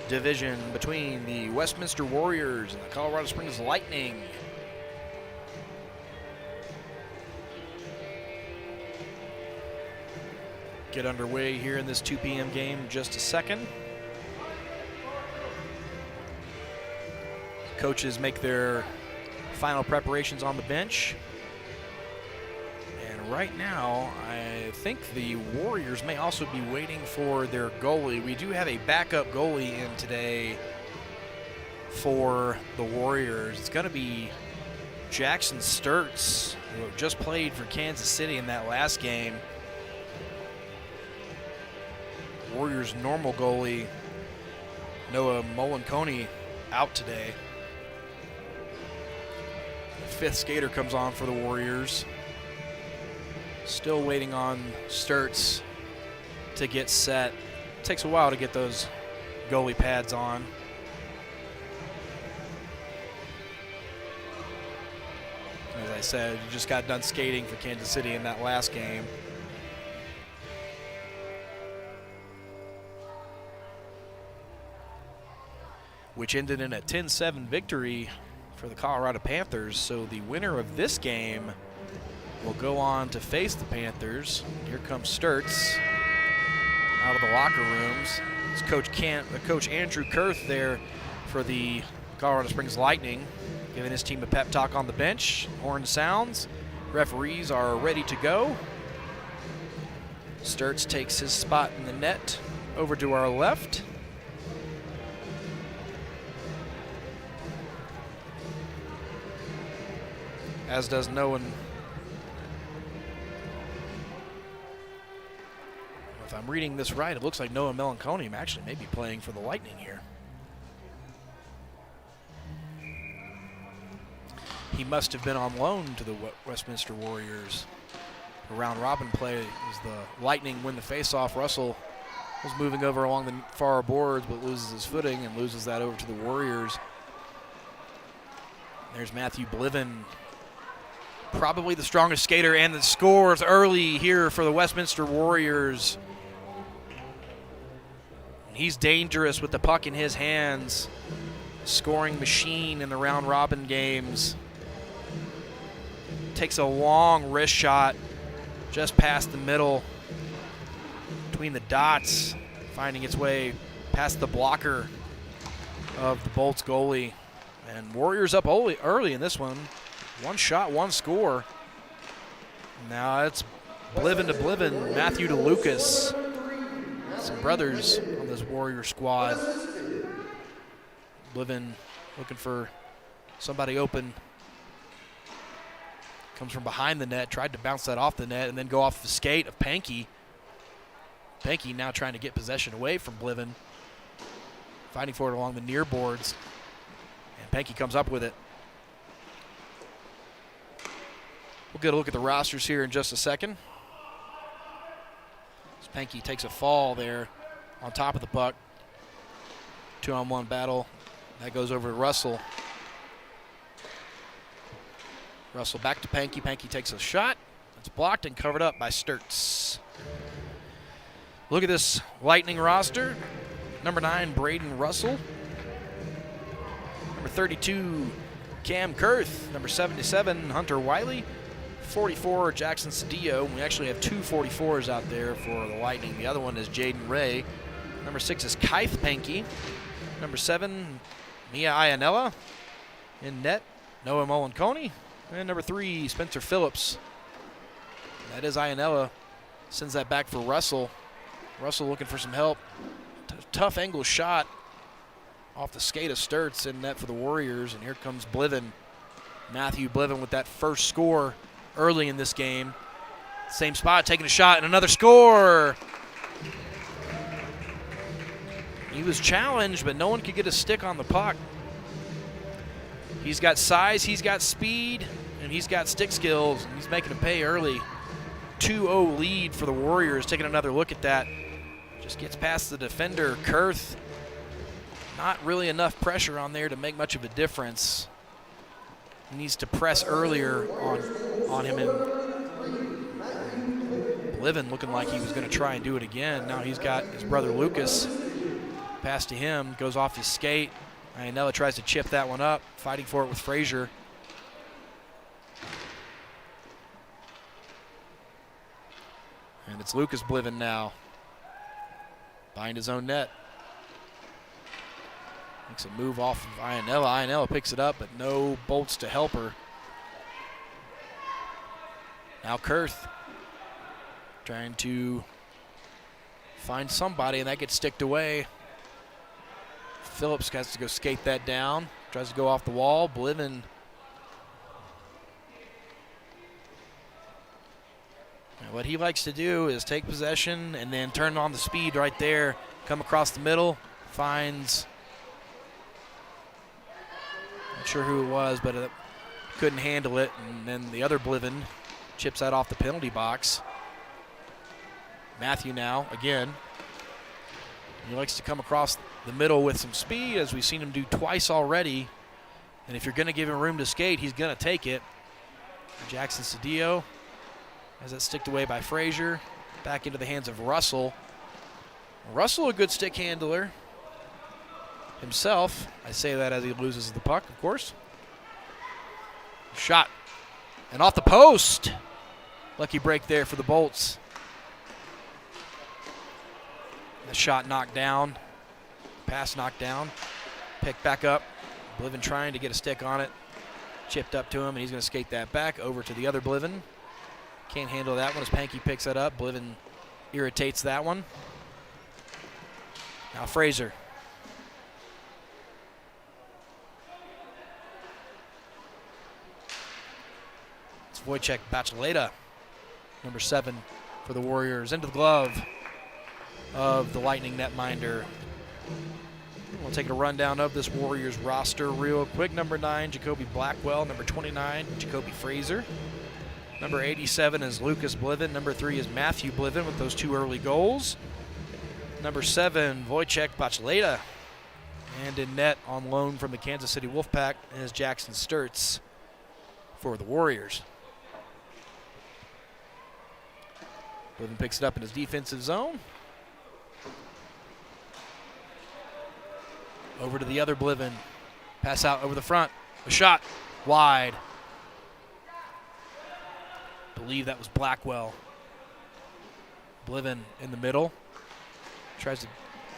division between the Westminster Warriors and the Colorado Springs Lightning. Get underway here in this 2 p.m. game in just a second. Coaches make their final preparations on the bench. And right now, I think the Warriors may also be waiting for their goalie. We do have a backup goalie in today for the Warriors. It's going to be Jackson Sturtz, who just played for Kansas City in that last game. Warriors' normal goalie, Noah Molinconi, out today. Fifth skater comes on for the Warriors. Still waiting on Sturtz to get set. Takes a while to get those goalie pads on. As I said, you just got done skating for Kansas City in that last game. Which ended in a 10-7 victory for the Colorado Panthers. So the winner of this game will go on to face the Panthers. Here comes Sturtz out of the locker rooms. It's Coach Andrew Kurth there for the Colorado Springs Lightning, giving his team a pep talk on the bench. Horn sounds. Referees are ready to go. Sturtz takes his spot in the net over to our left. As does Noah. If I'm reading this right, it looks like Noah Melinconi actually may be playing for the Lightning here. He must have been on loan to the Westminster Warriors. For round robin play as the Lightning win the faceoff. Russell was moving over along the far boards but loses his footing and loses that over to the Warriors. There's Matthew Bliven, probably the strongest skater, and the scores early here for the Westminster Warriors. He's dangerous with the puck in his hands. Scoring machine in the round robin games. Takes a long wrist shot just past the middle, between the dots, finding its way past the blocker of the Bolts goalie. And Warriors up early in this one. One shot, one score. Now it's Bliven to Bliven, Matthew to Lucas. Some brothers on this Warrior squad. Bliven looking for somebody open. Comes from behind the net, tried to bounce that off the net and then go off the skate of Pankey. Pankey now trying to get possession away from Bliven. Fighting for it along the near boards. And Pankey comes up with it. We'll get a look at the rosters here in just a second. Pankey takes a fall there on top of the puck. 2-on-1 battle. That goes over to Russell. Russell back to Pankey. Pankey takes a shot. It's blocked and covered up by Sturtz. Look at this Lightning roster. Number 9, Braden Russell. Number 32, Cam Kurth. Number 77, Hunter Wiley. 44, Jackson Cedillo. We actually have 2 44s out there for the Lightning. The other one is Jaden Ray. Number 6 is Keith Pankey. Number 7, Mia Ianella. In net, Noah Molinconi. And number 3, Spencer Phillips. That is Ianella. Sends that back for Russell. Russell looking for some help. Tough angle shot off the skate of Sturtz in net for the Warriors. And here comes Bliven. Matthew Bliven with that first score early in this game. Same spot, taking a shot, and another score. He was challenged, but no one could get a stick on the puck. He's got size, he's got speed, and he's got stick skills. He's making a pay early. 2-0 lead for the Warriors. Taking another look at that. Just gets past the defender, Kurth. Not really enough pressure on there to make much of a difference. needs to press earlier on him, and Bliven looking like he was going to try and do it again. Now he's got his brother Lucas. Pass to him, goes off his skate. Iannella tries to chip that one up, fighting for it with Frazier. And it's Lucas Bliven now, behind his own net. Makes a move off of Iannella. Iannella picks it up, but no bolts to help her. Now Kurth trying to find somebody, and that gets sticked away. Phillips has to go skate that down. Tries to go off the wall. Bliven. And what he likes to do is take possession and then turn on the speed right there. Come across the middle. Finds, not sure who it was, but couldn't handle it. And then the other Bliven chips that off the penalty box. Matthew now, again. He likes to come across the middle with some speed, as we've seen him do twice already. And if you're going to give him room to skate, he's going to take it. Jackson Cedillo has that sticked away by Frazier. Back into the hands of Russell. Russell, a good stick handler himself. I say that as he loses the puck, of course. Shot. And off the post. Lucky break there for the Bolts. The shot knocked down. Pass knocked down. Picked back up. Bliven trying to get a stick on it. Chipped up to him, and he's going to skate that back over to the other Bliven. Can't handle that one as Pankey picks that up. Bliven irritates that one. Now Frazier. It's Wojciech Bacheleta, number 7 for the Warriors. Into the glove of the Lightning netminder. We'll take a rundown of this Warriors roster real quick. Number 9, Jacoby Blackwell. Number 29, Jacoby Frazier. Number 87 is Lucas Bliven. Number 3 is Matthew Bliven with those 2 early goals. Number 7, Wojciech Bacheleta. And in net on loan from the Kansas City Wolfpack is Jackson Sturtz for the Warriors. Bliven picks it up in his defensive zone. Over to the other Bliven. Pass out over the front. A shot wide. Believe that was Blackwell. Bliven in the middle. Tries to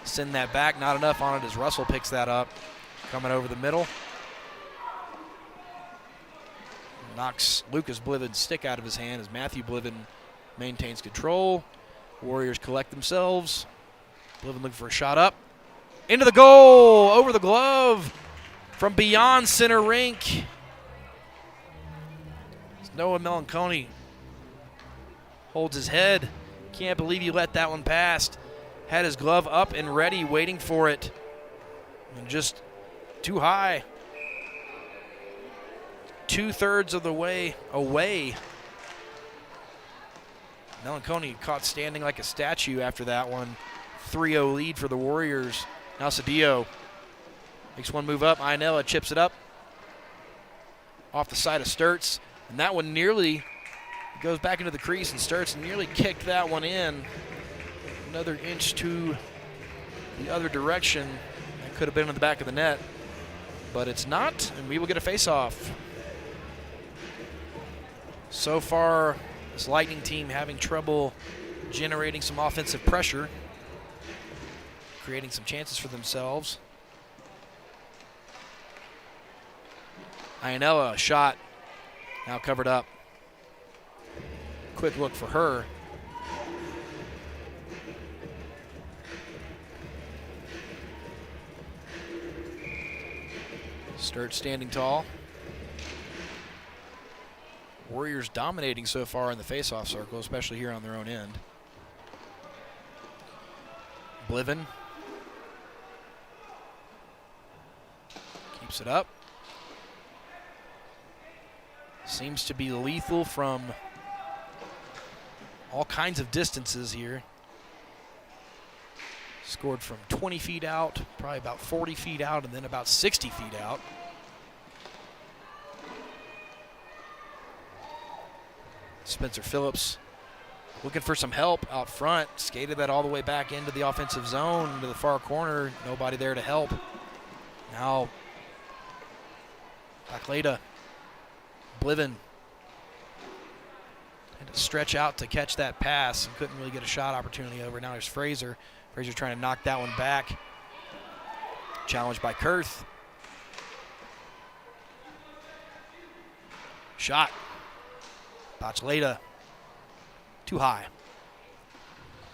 send that back. Not enough on it as Russell picks that up. Coming over the middle. Knocks Lucas Bliven's stick out of his hand as Matthew Bliven maintains control. Warriors collect themselves. Bliven looking for a shot up. Into the goal, over the glove, from beyond center rink. Noah Melanconi holds his head. Can't believe he let that one pass. Had his glove up and ready, waiting for it. And just too high. 2/3 of the way away. Melanconi caught standing like a statue after that one. 3-0 lead for the Warriors. Now Cedillo makes one move up. Iannella chips it up off the side of Sturtz. And that one nearly goes back into the crease, and Sturtz nearly kicked that one in. Another inch to the other direction. That could have been in the back of the net, but it's not, and we will get a face-off. So far, this Lightning team having trouble generating some offensive pressure, creating some chances for themselves. Iannella, shot, now covered up. Quick look for her. Sturtz standing tall. Warriors dominating so far in the face-off circle, especially here on their own end. Bliven keeps it up. Seems to be lethal from all kinds of distances here. Scored from 20 feet out, probably about 40 feet out, and then about 60 feet out. Spencer Phillips looking for some help out front. Skated that all the way back into the offensive zone, into the far corner. Nobody there to help. Now, Bacleda, Bliven had to stretch out to catch that pass and couldn't really get a shot opportunity over. Now there's Frazier. Frazier trying to knock that one back. Challenged by Kurth. Shot. Bacleda. Too high.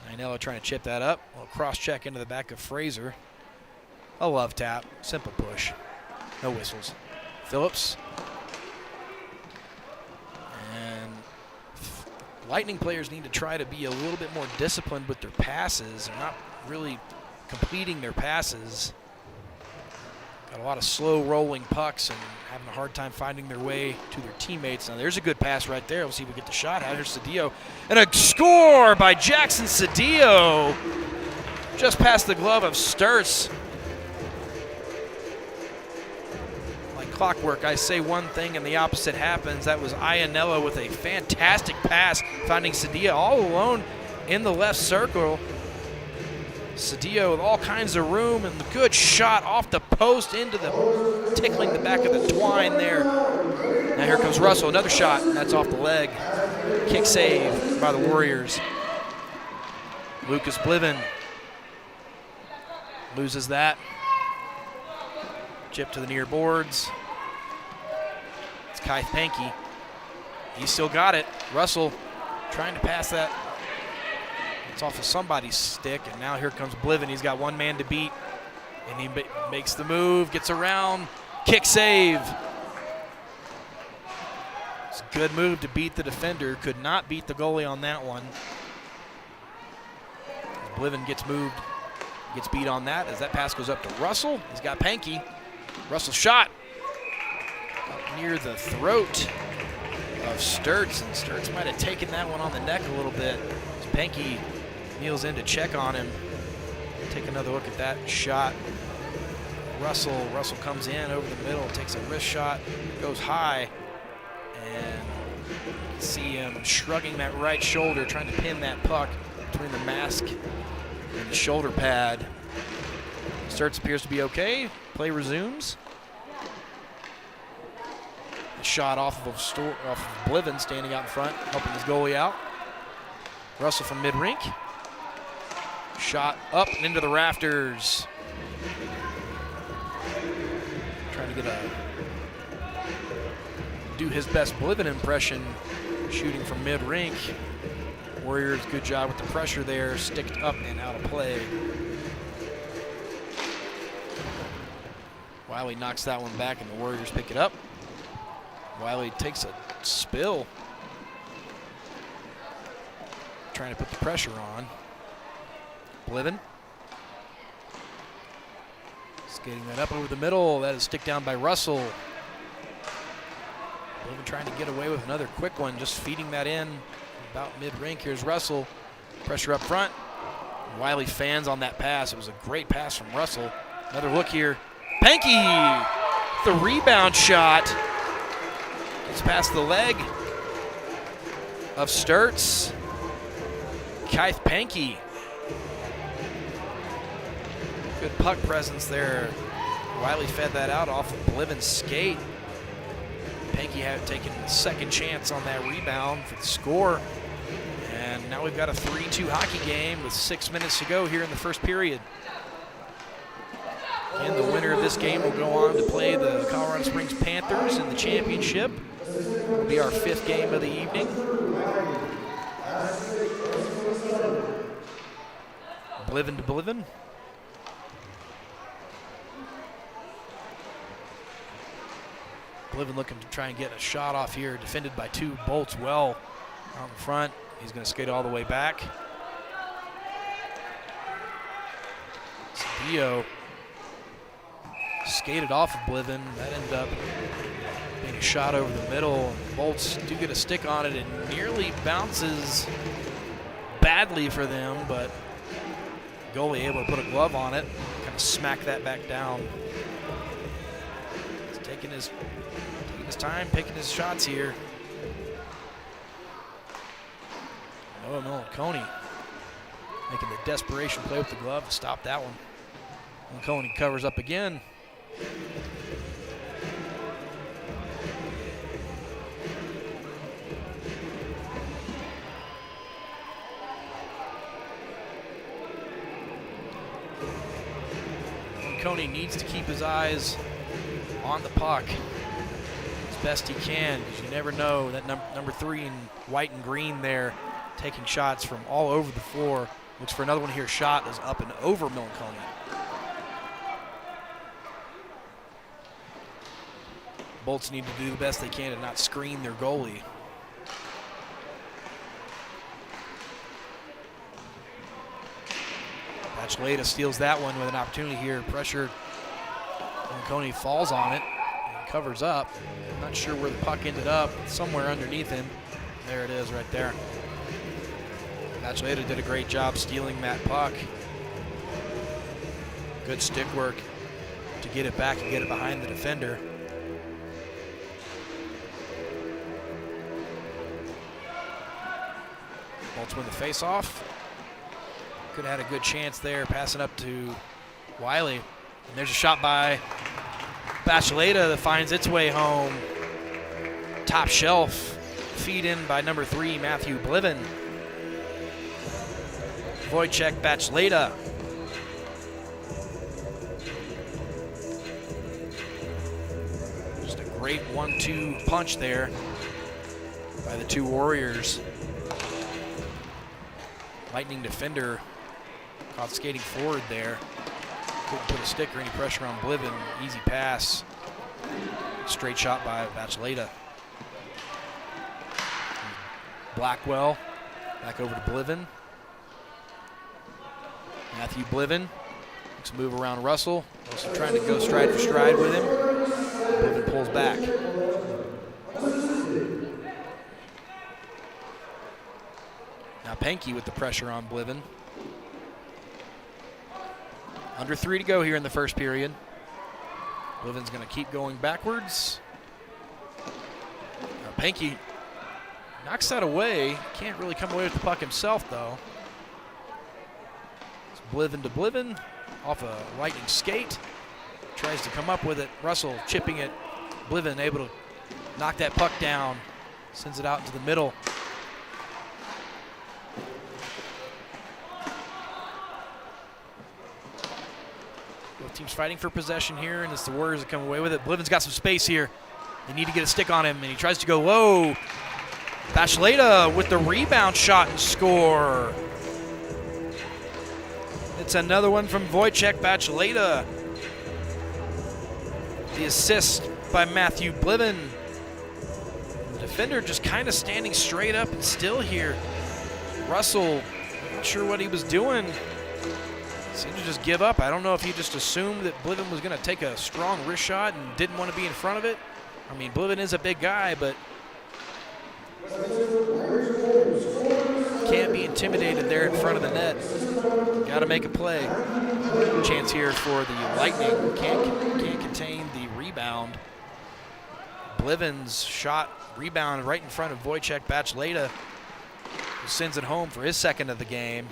Ainello trying to chip that up. A little cross check into the back of Frazier. A love tap. Simple push. No whistles. Phillips. And Lightning players need to try to be a little bit more disciplined with their passes. They're not really completing their passes. Got a lot of slow rolling pucks and having a hard time finding their way to their teammates. Now there's a good pass right there. We'll see if we get the shot out. Here's Cedillo. And a score by Jackson Cedillo. Just past the glove of Sturts. Like clockwork, I say one thing and the opposite happens. That was Ainello with a fantastic pass, finding Cedillo all alone in the left circle. Cedillo with all kinds of room and the good shot off the post into the, tickling the back of the twine there. Now here comes Russell, another shot, and that's off the leg. Kick save by the Warriors. Lucas Bliven loses that. Chip to the near boards. It's Kai Pankey. He's still got it. Russell trying to pass that. It's off of somebody's stick, and now here comes Bliven. He's got one man to beat, and he makes the move, gets around, kick save. It's a good move to beat the defender. Could not beat the goalie on that one. Bliven gets moved, gets beat on that as that pass goes up to Russell. He's got Pankey. Russell shot up near the throat of Sturts, and Sturts might have taken that one on the neck a little bit. Pankey kneels in to check on him. Take another look at that shot. Russell comes in over the middle, takes a wrist shot, goes high, and you can see him shrugging that right shoulder, trying to pin that puck between the mask and the shoulder pad. Sturts appears to be okay. Play resumes. A shot off of Bliven standing out in front, helping his goalie out. Russell from mid-rink. Shot up and into the rafters. Trying to do his best Bliven impression, shooting from mid-rink. Warriors, good job with the pressure there, sticked up and out of play. Wiley knocks that one back and the Warriors pick it up. Wiley takes a spill, trying to put the pressure on. Bliven. Skating that up over the middle. That is stick down by Russell. Bliven trying to get away with another quick one, just feeding that in about mid-rink. Here's Russell. Pressure up front. Wiley fans on that pass. It was a great pass from Russell. Another look here. Pankey! The rebound shot. Gets past the leg of Sturts. Keith Pankey. Good puck presence there. Wiley fed that out off of Bliven's skate. Pankey had taken the second chance on that rebound for the score. And now we've got a 3-2 hockey game with 6 minutes to go here in the first period. And the winner of this game will go on to play the Colorado Springs Panthers in the championship. It'll be our 5th game of the evening. Bliven to Bliven. Bliven looking to try and get a shot off here, defended by 2 Bolts well out in front. He's going to skate all the way back. Cedillo skated off of Bliven. That ended up being a shot over the middle. Bolts do get a stick on it. It nearly bounces badly for them, but goalie able to put a glove on it, kind of smack that back down. He's taking his time, picking his shots here. Oh, Coney making the desperation play with the glove to stop that one. Coney covers up again. Coney needs to keep his eyes on the puck as best he can, because you never know. That number 3 in white and green there, taking shots from all over the floor. Looks for another one here. Shot is up and over Coney. Bolts need to do the best they can to not screen their goalie. Bacheleta steals that one with an opportunity here. Pressured. Coney falls on it and covers up. Not sure where the puck ended up. Somewhere underneath him. There it is right there. Bacheleta did a great job stealing that puck. Good stick work to get it back and get it behind the defender. Bolts win the face-off. Could have had a good chance there, passing up to Wiley. And there's a shot by Bacheleta that finds its way home. Top shelf, feed in by number 3, Matthew Bliven. Wojciech Bacheleta. Just a great 1-2 punch there by the two Warriors. Lightning defender caught skating forward there. Couldn't put a stick or any pressure on Bliven. Easy pass. Straight shot by Bacheleta. Blackwell back over to Bliven. Matthew Bliven looks to move around Russell. Also trying to go stride for stride with him. Bliven pulls back. Now Pankey with the pressure on Bliven. Under 3 to go here in the first period. Bliven's going to keep going backwards. Now Pankey knocks that away. Can't really come away with the puck himself, though. It's Bliven to Bliven off a lightning skate. Tries to come up with it. Russell chipping it. Bliven able to knock that puck down. Sends it out into the middle. Both teams fighting for possession here, and it's the Warriors that come away with it. Bliven's got some space here. They need to get a stick on him, and he tries to go low. Bacheleta with the rebound shot and score. It's another one from Wojciech Bacheleta. The assist by Matthew Bliven. The defender just kind of standing straight up and still here. Russell, not sure what he was doing. Seemed to just give up. I don't know if he just assumed that Bliven was going to take a strong wrist shot and didn't want to be in front of it. I mean, Bliven is a big guy, but can't be intimidated there in front of the net. Got to make a play. Chance here for the Lightning. Can't contain the rebound. Bliven's shot rebound right in front of Wojciech Bacheleta, who sends it home for his second of the game.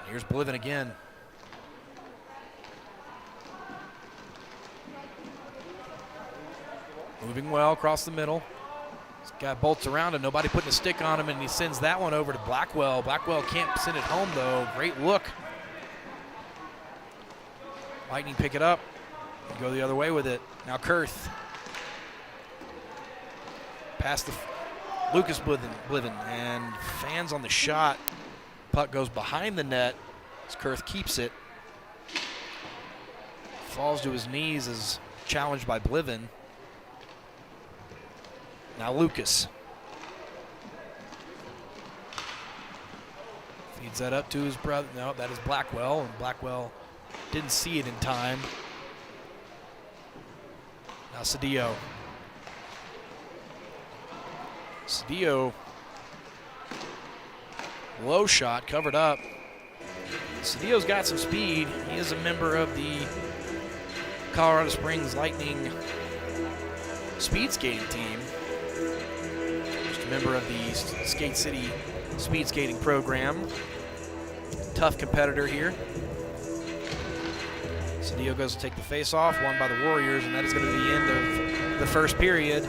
Here's Bliven again. Moving well across the middle. He's got bolts around him. Nobody putting a stick on him, and he sends that one over to Blackwell. Blackwell can't send it home, though. Great look. Lightning pick it up and go the other way with it. Now Kurth. Past the Lucas Bliven, and fans on the shot. Puck goes behind the net as Kurth keeps it. Falls to his knees as challenged by Bliven. Now Lucas. Feeds that up to his brother. No, that is Blackwell, and Blackwell didn't see it in time. Now Cedillo. Cedillo. Low shot, covered up. Cedillo's got some speed. He is a member of the Colorado Springs Lightning speed skating team. Just a member of the Skate City speed skating program. Tough competitor here. Cedillo goes to take the face-off, won by the Warriors, and that is going to be the end of the first period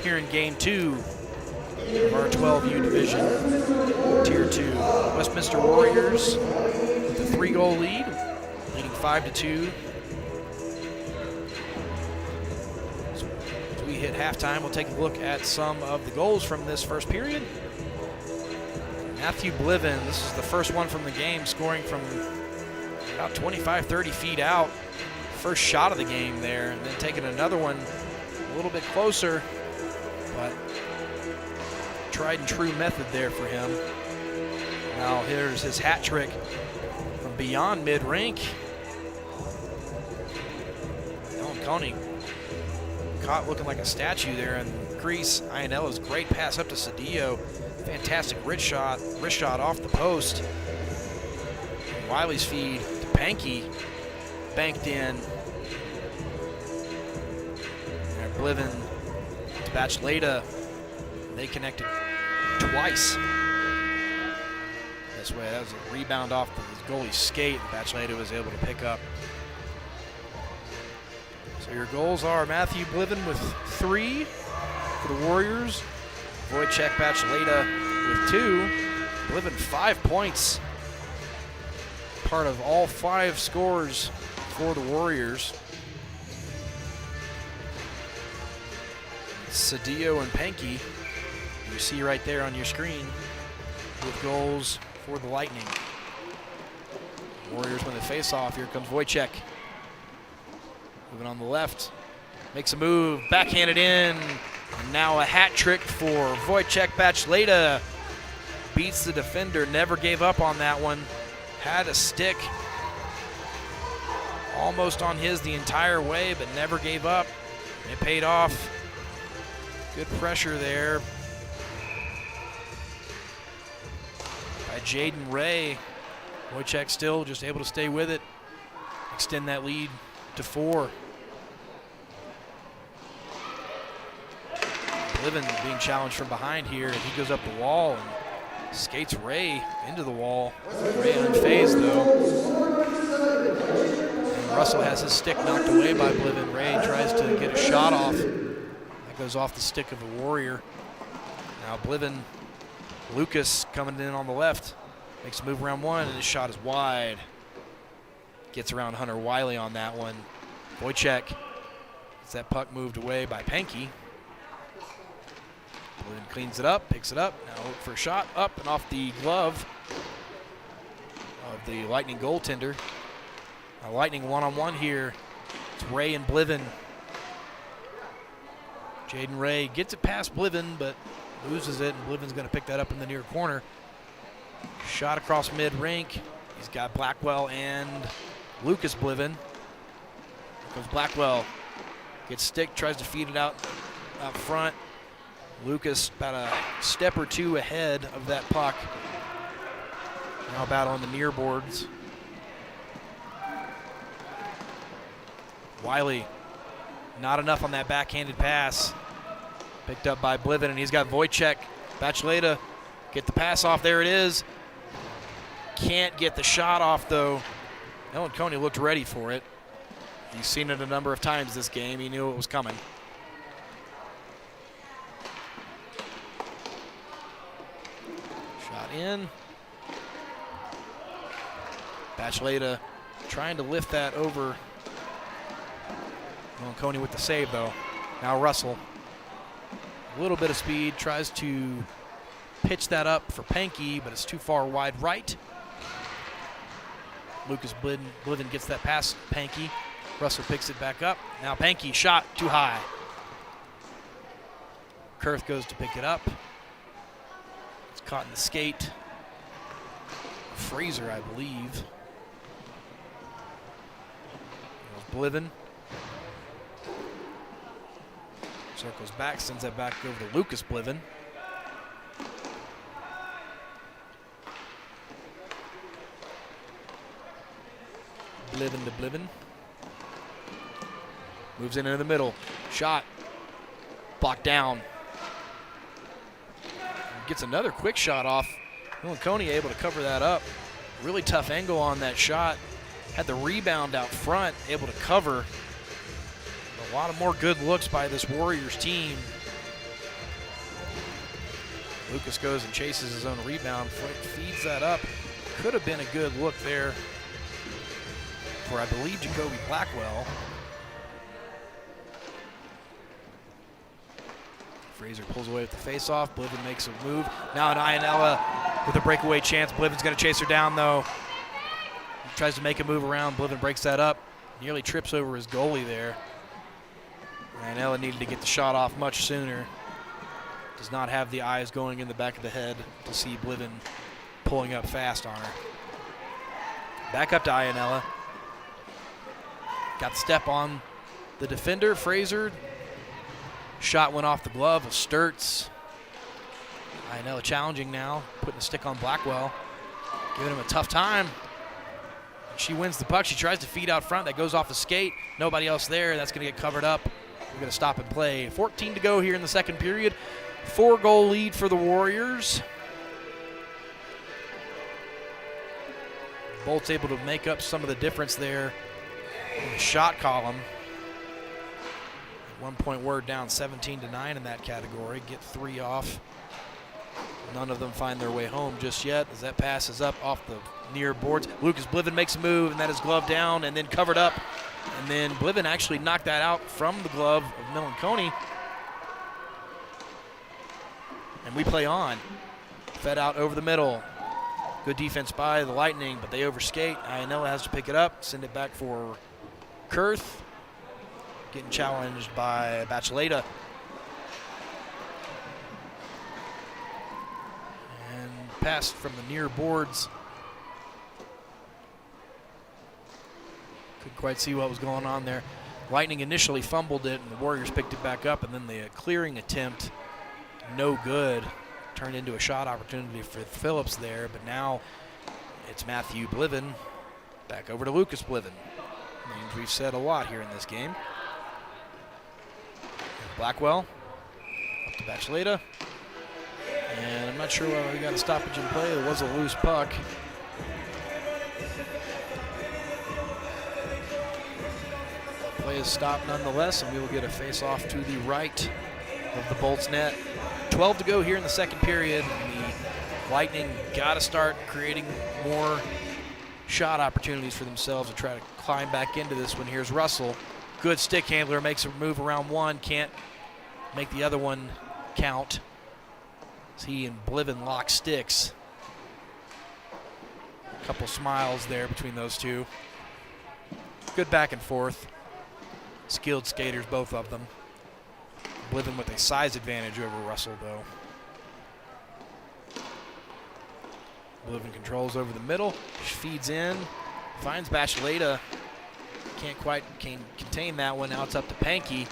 here in Game 2 of our 12U division, Tier 2. Westminster Warriors with a 3-goal lead, leading 5-2. As we hit halftime, we'll take a look at some of the goals from this first period. Matthew Bliven, this is the first one from the game, scoring from about 25, 30 feet out. First shot of the game there, and then taking another one a little bit closer, but tried and true method there for him. Now here's his hat trick from beyond mid-rink. Ellen Coney caught looking like a statue there in the crease. Ionella's great pass up to Cedillo. Fantastic wrist shot off the post. And Wiley's feed to Pankey, banked in. And Bliven to Bacheleta. They connected twice. This way, that was a rebound off the goalie's skate. Bacheleta was able to pick up. So your goals are Matthew Bliven with 3 for the Warriors. Wojciech Bacheleta with 2. Bliven 5 points. Part of all 5 scores for the Warriors. Cedillo and Pankey, you see right there on your screen, with goals for the Lightning. Warriors win the face-off. Here comes Wojciech. Moving on the left. Makes a move, backhanded in. And now a hat trick for Wojciech Bacheleta. Beats the defender, never gave up on that one. Had a stick almost on his the entire way, but never gave up. It paid off. Good pressure there by Jaden Ray. Wojciech still just able to stay with it, extend that lead to 4. Bliven being challenged from behind here, and he goes up the wall and skates Ray into the wall. Ray unfazed though. And Russell has his stick knocked away by Bliven. Ray tries to get a shot off. That goes off the stick of the Warrior. Now Bliven, Lucas coming in on the left. Makes a move around one, and his shot is wide. Gets around Hunter Wiley on that one. Wojciech gets that puck moved away by Pankey. Bliven cleans it up, picks it up. Now look for a shot up and off the glove of the Lightning goaltender. Now Lightning one-on-one here. It's Ray and Bliven. Jaden Ray gets it past Bliven, but loses it, and Bliven's going to pick that up in the near corner. Shot across mid-rink. He's got Blackwell and Lucas Bliven. Here comes Blackwell. Gets stick, tries to feed it out front. Lucas about a step or two ahead of that puck. Now about on the near boards. Wiley, not enough on that backhanded pass. Picked up by Bliven, and he's got Wojciech Bacheleta. Get the pass off, there it is. Can't get the shot off though. Ellen Coney looked ready for it. He's seen it a number of times this game. He knew it was coming. Shot in. Bacheleta trying to lift that over. Ellen Coney with the save though. Now Russell. A little bit of speed, tries to pitch that up for Pankey, but it's too far wide right. Lucas Bliven gets that past Pankey. Russell picks it back up. Now Pankey, shot too high. Kurth goes to pick it up. It's caught in the skate. Frazier, I believe. Bliven. Circles back, sends that back over to Lucas Bliven. Bliven to Bliven. Moves in into the middle. Shot. Blocked down. Gets another quick shot off. Melanconi able to cover that up. Really tough angle on that shot. Had the rebound out front, able to cover. A lot of more good looks by this Warriors team. Lucas goes and chases his own rebound, feeds that up. Could have been a good look there for, I believe, Jacoby Blackwell. Frazier pulls away with the face-off. Bliven makes a move. Now an Ionella with a breakaway chance. Bliven's going to chase her down, though. He tries to make a move around. Bliven breaks that up. Nearly trips over his goalie there. Ionella needed to get the shot off much sooner. Does not have the eyes going in the back of the head to see Bliven pulling up fast on her. Back up to Ionella. Got the step on the defender, Frazier. Shot went off the glove of Sturts. Ionella challenging now, putting a stick on Blackwell, giving him a tough time. She wins the puck. She tries to feed out front. That goes off the skate. Nobody else there. That's going to get covered up. We're going to stop and play. 14 to go here in the second period. 4-goal lead for the Warriors. Bolt's able to make up some of the difference there in the shot column. At one point, we're down 17-9 in that category. Get 3 off. None of them find their way home just yet as that pass is up off the near boards. Lucas Bliven makes a move, and that is gloved down and then covered up. And then Bliven actually knocked that out from the glove of Melanconi. And we play on. Fed out over the middle. Good defense by the Lightning, but they overskate. Ionella has to pick it up, send it back for Kurth. Getting challenged by Bacheleta. And passed from the near boards. Couldn't quite see what was going on there. Lightning initially fumbled it, and the Warriors picked it back up, and then the clearing attempt, no good. Turned into a shot opportunity for Phillips there, but now it's Matthew Bliven. Back over to Lucas Bliven. Names we've said a lot here in this game. Blackwell, up to Bacheleta. And I'm not sure why we got a stoppage in play. It was a loose puck. Play is stopped nonetheless, and we will get a face-off to the right of the Bolts net. 12 to go here in the second period. The Lightning got to start creating more shot opportunities for themselves to try to climb back into this one. Here's Russell. Good stick handler, makes a move around one, can't make the other one count. As he and Bliven lock sticks. A couple smiles there between those two. Good back and forth. Skilled skaters, both of them. Bliven with a size advantage over Russell, though. Bliven controls over the middle, feeds in, finds Bacheleta. Can't quite contain that one. Now it's up to Pankey.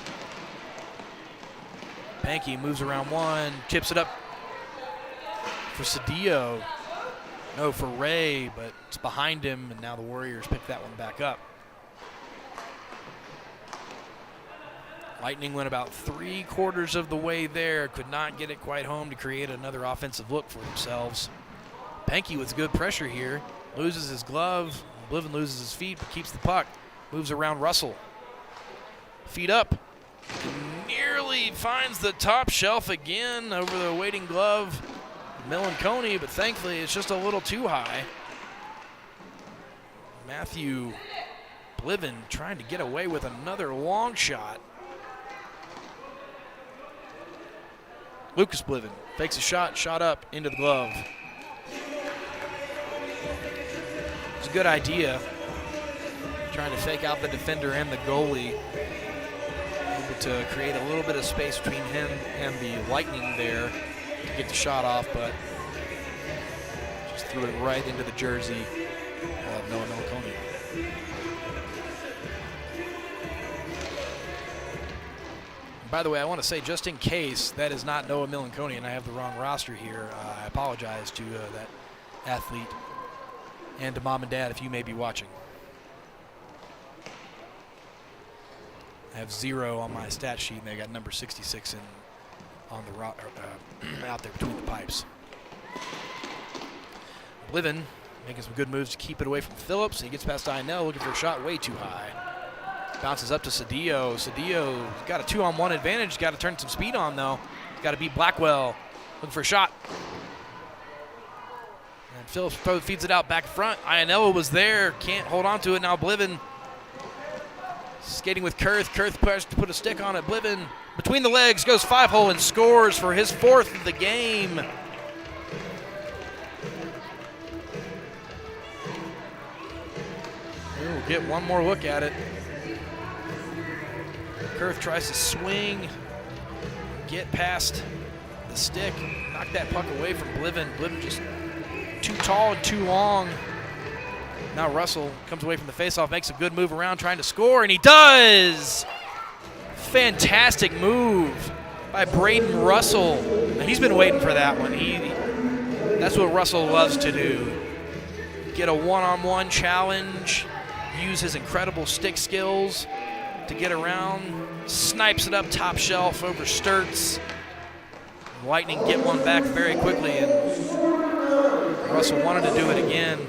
Pankey moves around one, chips it up for Cedillo. No, for Ray, but it's behind him, and now the Warriors pick that one back up. Lightning went about 3/4 of the way there, could not get it quite home to create another offensive look for themselves. Pankey with good pressure here, loses his glove. Bliven loses his feet, but keeps the puck. Moves around Russell. Feet up. Nearly finds the top shelf again over the waiting glove. Melanconi, but thankfully it's just a little too high. Matthew Bliven trying to get away with another long shot. Lucas Bliven fakes a shot up into the glove. It's a good idea. Trying to fake out the defender and the goalie. Able to create a little bit of space between him and the Lightning there to get the shot off, but just threw it right into the jersey of Noah Melanconi. By the way, I want to say, just in case that is not Noah Melanconi and I have the wrong roster here, I apologize to that athlete and to mom and dad if you may be watching. I have 0 on my stat sheet, and they got number 66 in on the out there between the pipes. Bliven making some good moves to keep it away from Phillips. He gets past Ionel, looking for a shot way too high. Bounces up to Cedillo. Cedillo's got a 2-on-1 advantage. Got to turn some speed on, though. Got to beat Blackwell. Looking for a shot. And Phillips feeds it out back front. Ionel was there. Can't hold on to it. Now Bliven skating with Kurth. Kurth pushes to put a stick on it. Bliven between the legs goes 5-hole and scores for his 4th of the game. We'll get one more look at it. Kurth tries to swing, get past the stick, knock that puck away from Bliven. Bliven just too tall and too long. Now Russell comes away from the faceoff, makes a good move around trying to score, and he does! Fantastic move by Braden Russell. Now, he's been waiting for that one. That's what Russell loves to do. Get a one-on-one challenge, use his incredible stick skills to get around, snipes it up top shelf over Sturts. Lightning get one back very quickly, and Russell wanted to do it again.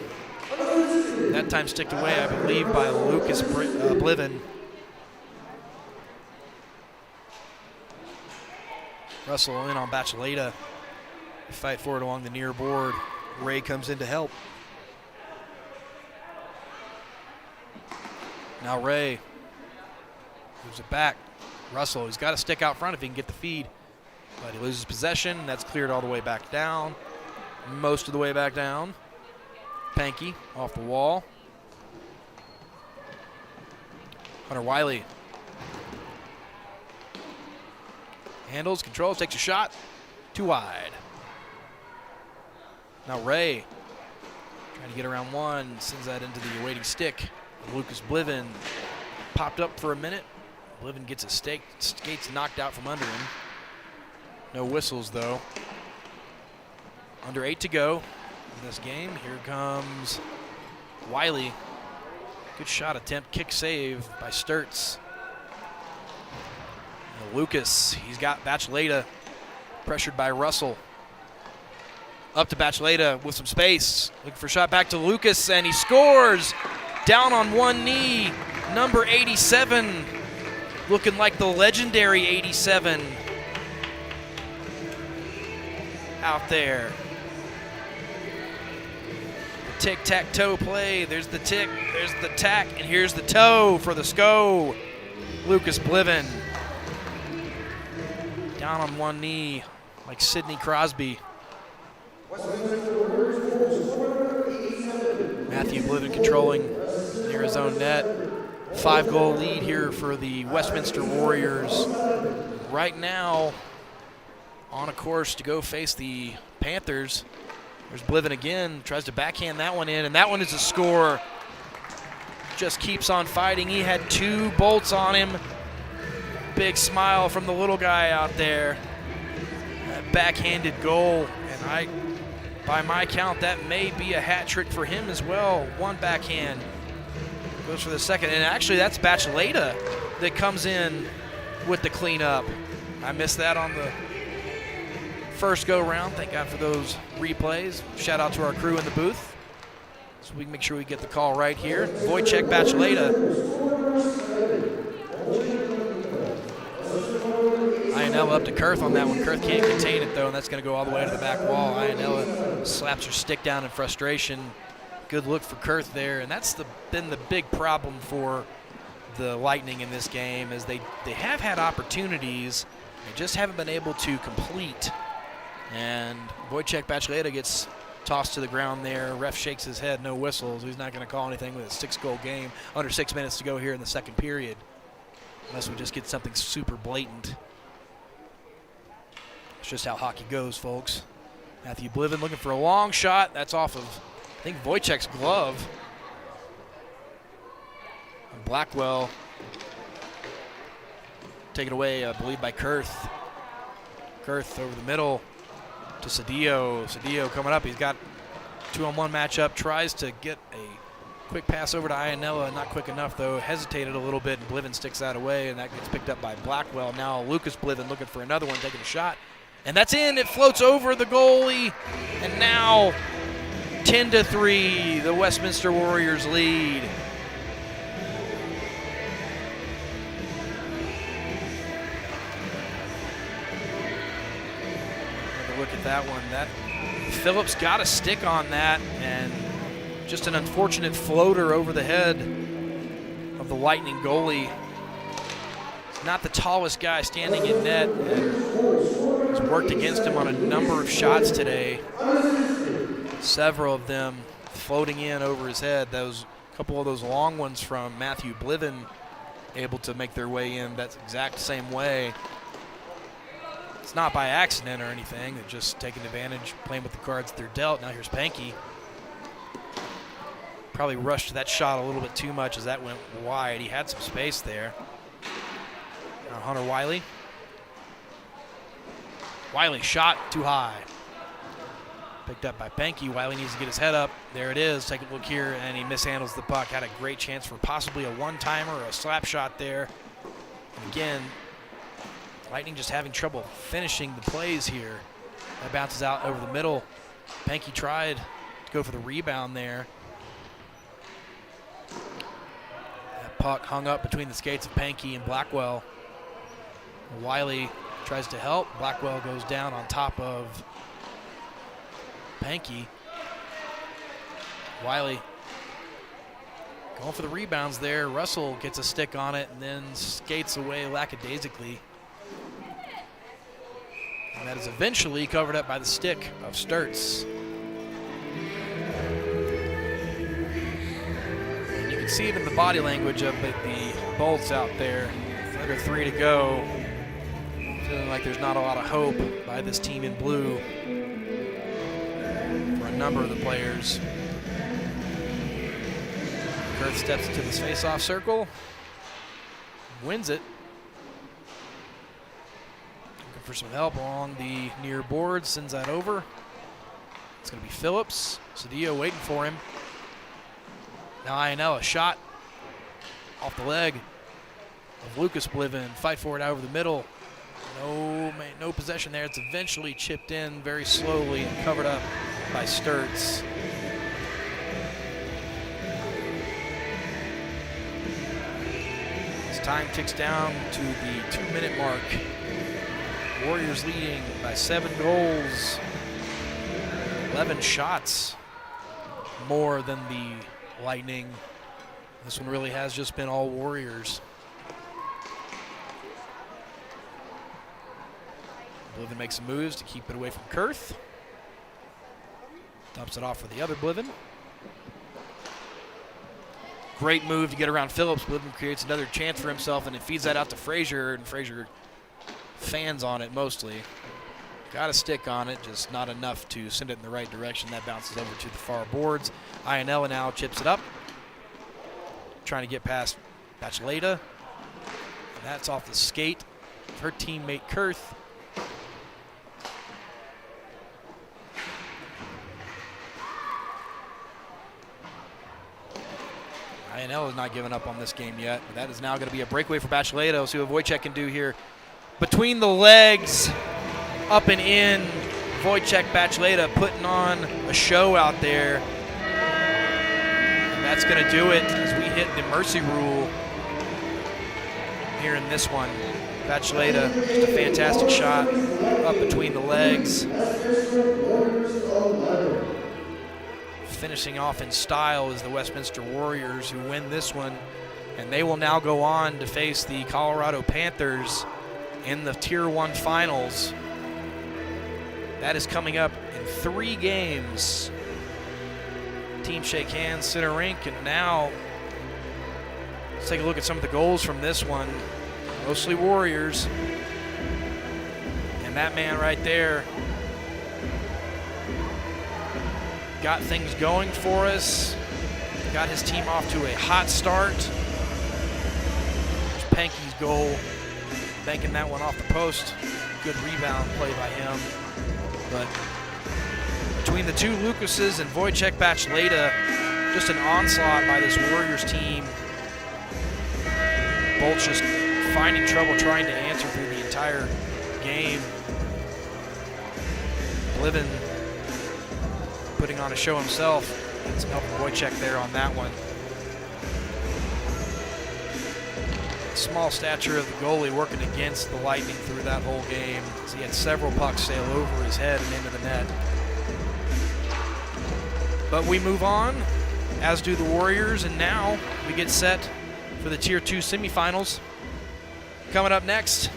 That time sticked away, I believe, by Lucas Bliven. Russell in on Bacheleta. Fight for it along the near board. Ray comes in to help. Now Ray moves it back. Russell, he's got to stick out front if he can get the feed. But he loses possession. That's cleared all the way back down. Most of the way back down. Pankey off the wall. Hunter Wiley. Handles, controls, takes a shot. Too wide. Now Ray trying to get around one. Sends that into the awaiting stick. Lucas Bliven popped up for a minute. Bliven gets a stake. Skates knocked out from under him. No whistles, though. Under 8 to go in this game. Here comes Wiley. Good shot attempt. Kick save by Sturts. Now Lucas, he's got Bacheleta pressured by Russell. Up to Bacheleta with some space. Looking for a shot back to Lucas, and he scores. Down on one knee, number 87. Looking like the legendary 87. Out there. The tic-tac-toe play. There's the tick, there's the tack, and here's the toe for the SCO. Lucas Bliven. Down on one knee like Sidney Crosby. Matthew Bliven controlling near his own net. 5-goal lead here for the Westminster Warriors. Right now, on a course to go face the Panthers. There's Bliven again, tries to backhand that one in, and that one is a score. Just keeps on fighting. He had 2 bolts on him. Big smile from the little guy out there. That backhanded goal, and by my count, that may be a hat trick for him as well. 1 backhand. Goes for the second, and actually that's Bacheleta that comes in with the cleanup. I missed that on the first go-round. Thank God for those replays. Shout out to our crew in the booth. So we can make sure we get the call right here. Wojciech Bacheleta. Ionella up to Kurth on that one. Kurth can't contain it, though, and that's going to go all the way to the back wall. Ionella slaps her stick down in frustration. Good look for Kurth there, and that's been the big problem for the Lightning in this game, is they have had opportunities, they just haven't been able to complete. And Wojciech Bacheleta gets tossed to the ground there. Ref shakes his head, no whistles. He's not going to call anything with a 6-goal game. Under 6 minutes to go here in the second period, unless we just get something super blatant. It's just how hockey goes, folks. Matthew Bliven looking for a long shot. That's off of, I think, Wojciech's glove. And Blackwell taken away, I believe, by Kurth. Kurth over the middle to Cedillo. Cedillo coming up. He's got 2-on-1 matchup. Tries to get a Quick pass over to Iannella, not quick enough though. Hesitated a little bit, and Bliven sticks that away, and that gets picked up by Blackwell. Now Lucas Bliven looking for another one, taking a shot. And that's in. It floats over the goalie. And now 10-3, the Westminster Warriors lead. Look at that one. That Phillips got a stick on that, and just an unfortunate floater over the head of the Lightning goalie. He's not the tallest guy standing in net, and has worked against him on a number of shots today. Several of them floating in over his head. Those couple of those long ones from Matthew Bliven able to make their way in that exact same way. It's not by accident or anything. They're just taking advantage, playing with the cards they're dealt. Now here's Pankey. Probably rushed that shot a little bit too much as that went wide. He had some space there. Now Hunter Wiley. Wiley shot too high. Picked up by Pankey. Wiley needs to get his head up. There it is. Take a look here, and he mishandles the puck. Had a great chance for possibly a one-timer or a slap shot there. And again, Lightning just having trouble finishing the plays here. That bounces out over the middle. Pankey tried to go for the rebound there. That puck hung up between the skates of Pankey and Blackwell. Wiley tries to help. Blackwell goes down on top of Pankey. Wiley going for the rebounds there. Russell gets a stick on it and then skates away lackadaisically. And that is eventually covered up by the stick of Sturts. And you can see it in the body language of the Bolts out there. Under 3 to go. Feeling like there's not a lot of hope by this team in blue for a number of the players. Kurth steps into this face-off circle. Wins it. For some help along the near board, sends that over. It's going to be Phillips. Cedillo waiting for him. Now Iannella, shot off the leg of Lucas Bliven. Fight for it out over the middle. No possession there. It's eventually chipped in very slowly and covered up by Sturts. As time ticks down to the 2-minute mark. Warriors leading by 7 goals, 11 shots more than the Lightning. This one really has just been all Warriors. Bliven makes some moves to keep it away from Kurth. Dumps it off for the other Bliven. Great move to get around Phillips. Bliven creates another chance for himself, and it feeds that out to Frazier, and Frazier fans on it mostly. Got a stick on it, just not enough to send it in the right direction. That bounces over to the far boards. Iannella now chips it up, trying to get past Bacheleta. And that's off the skate of her teammate Kurth. Iannella's not giving up on this game yet, but that is now going to be a breakaway for Bacheleta. We'll see what Wojciech can do here. Between the legs, up and in, Wojciech Bacheleta putting on a show out there. And that's going to do it as we hit the mercy rule here in this one. Bacheleta, just a fantastic shot up between the legs. Finishing off in style is the Westminster Warriors, who win this one. And they will now go on to face the Colorado Panthers in the Tier 1 finals. That is coming up in 3 games. Teams shake hands, center rink, and now let's take a look at some of the goals from this one. Mostly Warriors. And that man right there got things going for us. Got his team off to a hot start. There's Pankey's goal. Banking that one off the post. Good rebound play by him. But between the two Lucases and Wojciech Bacheleta, Just an onslaught by this Warriors team. Bolt's just finding trouble trying to answer through the entire game. Bliven putting on a show himself. Getting some help from Wojciech there on that one. Small stature of the goalie working against the Lightning through that whole game, as he had several pucks sail over his head and into the net. But we move on, as do the Warriors, and now we get set for the Tier 2 semifinals. Coming up next,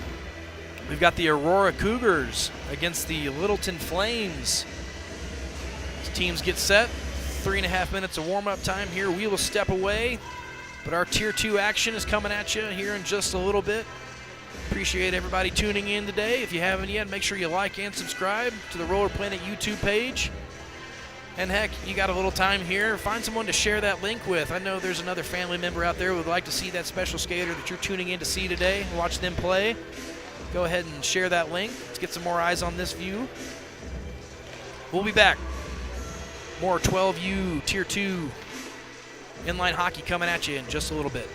we've got the Aurora Cougars against the Littleton Flames. As teams get set, 3.5 minutes of warm-up time here. We will step away. But our Tier 2 action is coming at you here in just a little bit. Appreciate everybody tuning in today. If you haven't yet, make sure you like and subscribe to the Roller Planet YouTube page. And heck, you got a little time here, find someone to share that link with. I know there's another family member out there who would like to see that special skater that you're tuning in to see today, watch them play. Go ahead and share that link. Let's get some more eyes on this view. We'll be back. More 12U Tier 2 inline hockey coming at you in just a little bit.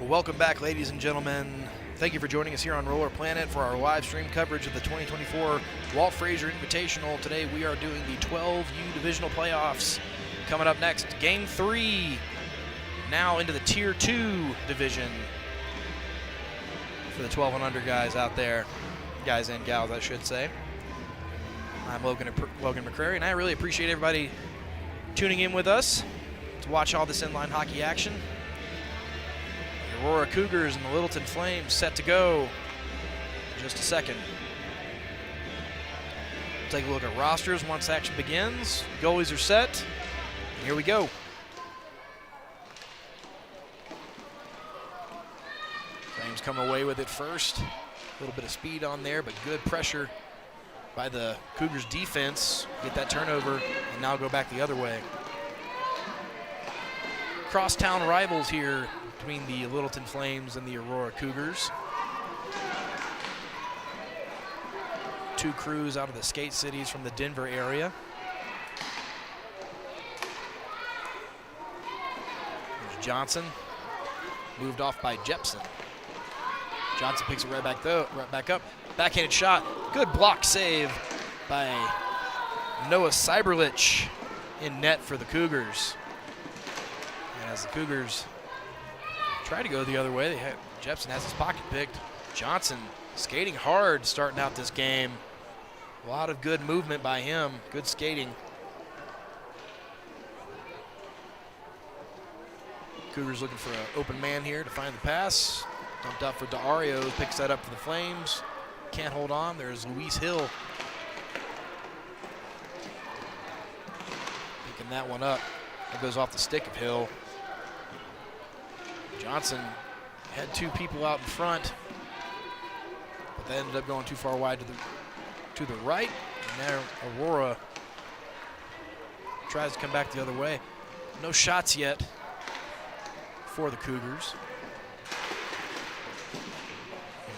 Welcome back, ladies and gentlemen. Thank you for joining us here on Roller Planet for our live stream coverage of the 2024 Walt Frazier Invitational. Today we are doing the 12U Divisional Playoffs. Coming up next, Game 3, now into the Tier 2 division for the 12 and under guys out there. Guys and gals, I should say. I'm Logan McCrary, and I really appreciate everybody tuning in with us to watch all this inline hockey action. The Aurora Cougars and the Littleton Flames set to go in just a second. We'll take a look at rosters once action begins. Goalies are set. Here we go. Flames come away with it first. A little bit of speed on there, but good pressure by the Cougars defense. Get that turnover and now go back the other way. Crosstown rivals here between the Littleton Flames and the Aurora Cougars. Two crews out of the skate cities from the Denver area. There's Johnson, moved off by Jepson. Johnson picks it right back up. Backhanded shot, good block save by Noah Cyberlich in net for the Cougars. And as the Cougars try to go the other way, Jepson has his pocket picked. Johnson skating hard starting out this game. A lot of good movement by him, good skating. Cougars looking for an open man here to find the pass. Dumped up for Dario, picks that up for the Flames. Can't hold on, there's Luis Hill. Picking that one up. That goes off the stick of Hill. Johnson had two people out in front, but they ended up going too far wide to the right. And there Aurora tries to come back the other way. No shots yet for the Cougars.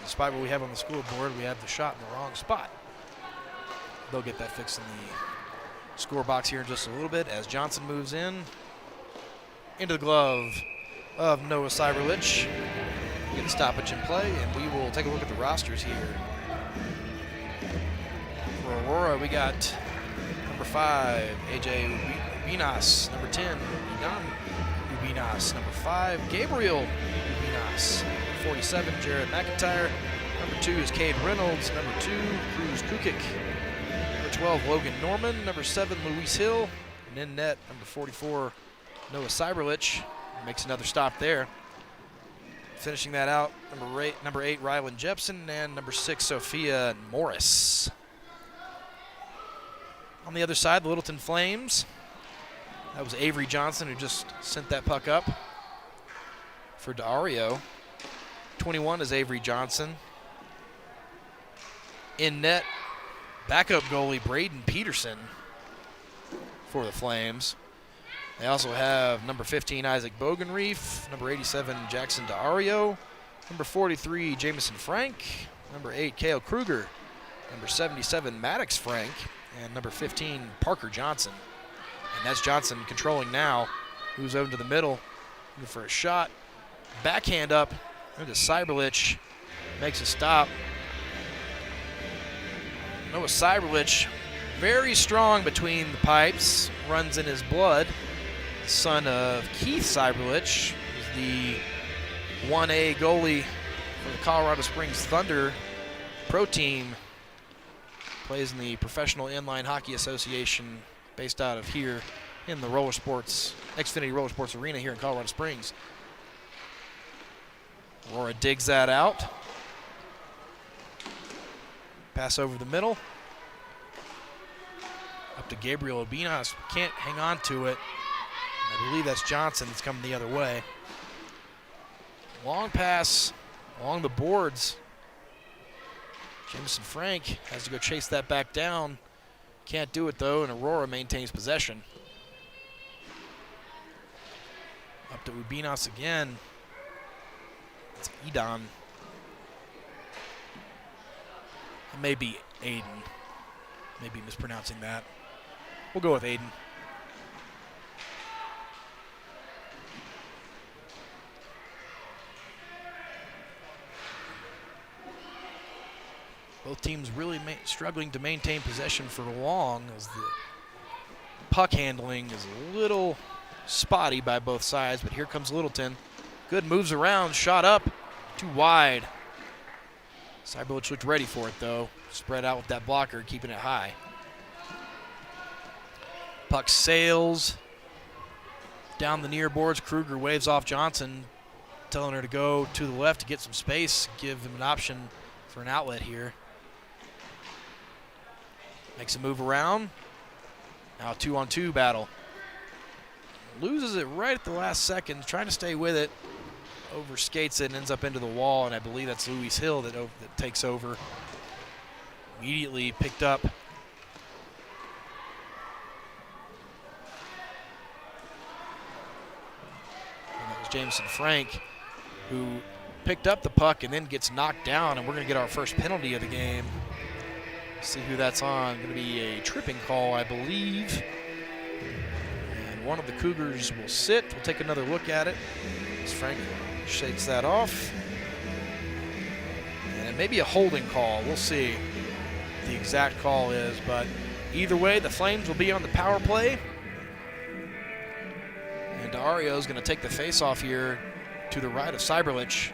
Despite what we have on the scoreboard, we have the shot in the wrong spot. They'll get that fixed in the score box here in just a little bit as Johnson moves in. Into the glove of Noah Cyberlich. Get a stoppage in play, and we will take a look at the rosters here. For Aurora, we got number 5, AJ Ubinas. Number 10, Idan Ubinas. Number 5, Gabriel Ubinas. 47, Jared McIntyre. Number 2 is Cade Reynolds. Number 2, Cruz Kukic. Number 12, Logan Norman. Number 7, Luis Hill. And in net, number 44, Noah Cyberlich. Makes another stop there. Finishing that out, number 8, Rylan Jepson, and number 6, Sophia Morris. On the other side, the Littleton Flames. That was Avery Johnson who just sent that puck up for Dario. 21 is Avery Johnson. In net, backup goalie Braden Peterson for the Flames. They also have number 15, Isaac Bogenreef, number 87, Jackson Dario, number 43, Jamison Frank, number 8, Cale Kruger, number 77, Maddox Frank, and number 15, Parker Johnson. And that's Johnson controlling now, moves over to the middle, looking for a shot. Backhand up into Cyberlich, makes a stop. Noah Cyberlich, very strong between the pipes, runs in his blood. Son of Keith Cyberlich, is the 1A goalie for the Colorado Springs Thunder pro team. Plays in the Professional Inline Hockey Association based out of here in the Xfinity Roller Sports Arena here in Colorado Springs. Aurora digs that out. Pass over the middle. Up to Gabriel Ubinas. Can't hang on to it. I believe that's Johnson that's coming the other way. Long pass along the boards. Jamison Frank has to go chase that back down. Can't do it though, and Aurora maintains possession. Up to Ubinas again. It's Edon. It may be Aiden. Maybe mispronouncing that. We'll go with Aiden. Both teams really struggling to maintain possession for long, as the puck handling is a little spotty by both sides, but here comes Littleton. Good moves around, shot up, too wide. Cyberlich looked ready for it though. Spread out with that blocker, keeping it high. Puck sails down the near boards. Kruger waves off Johnson, telling her to go to the left to get some space, give him an option for an outlet here. Makes a move around. Now a 2-on-2 battle. Loses it right at the last second, trying to stay with it. Overskates it and ends up into the wall, and I believe that's Louis Hill that takes over. Immediately picked up. And that was Jameson Frank, who picked up the puck and then gets knocked down, and we're going to get our first penalty of the game. See who that's on. Going to be a tripping call, I believe. And one of the Cougars will sit. We'll take another look at it as Frank shakes that off. And it may be a holding call. We'll see what the exact call is. But either way, the Flames will be on the power play. And Dario is going to take the face-off here to the right of Cyberlich.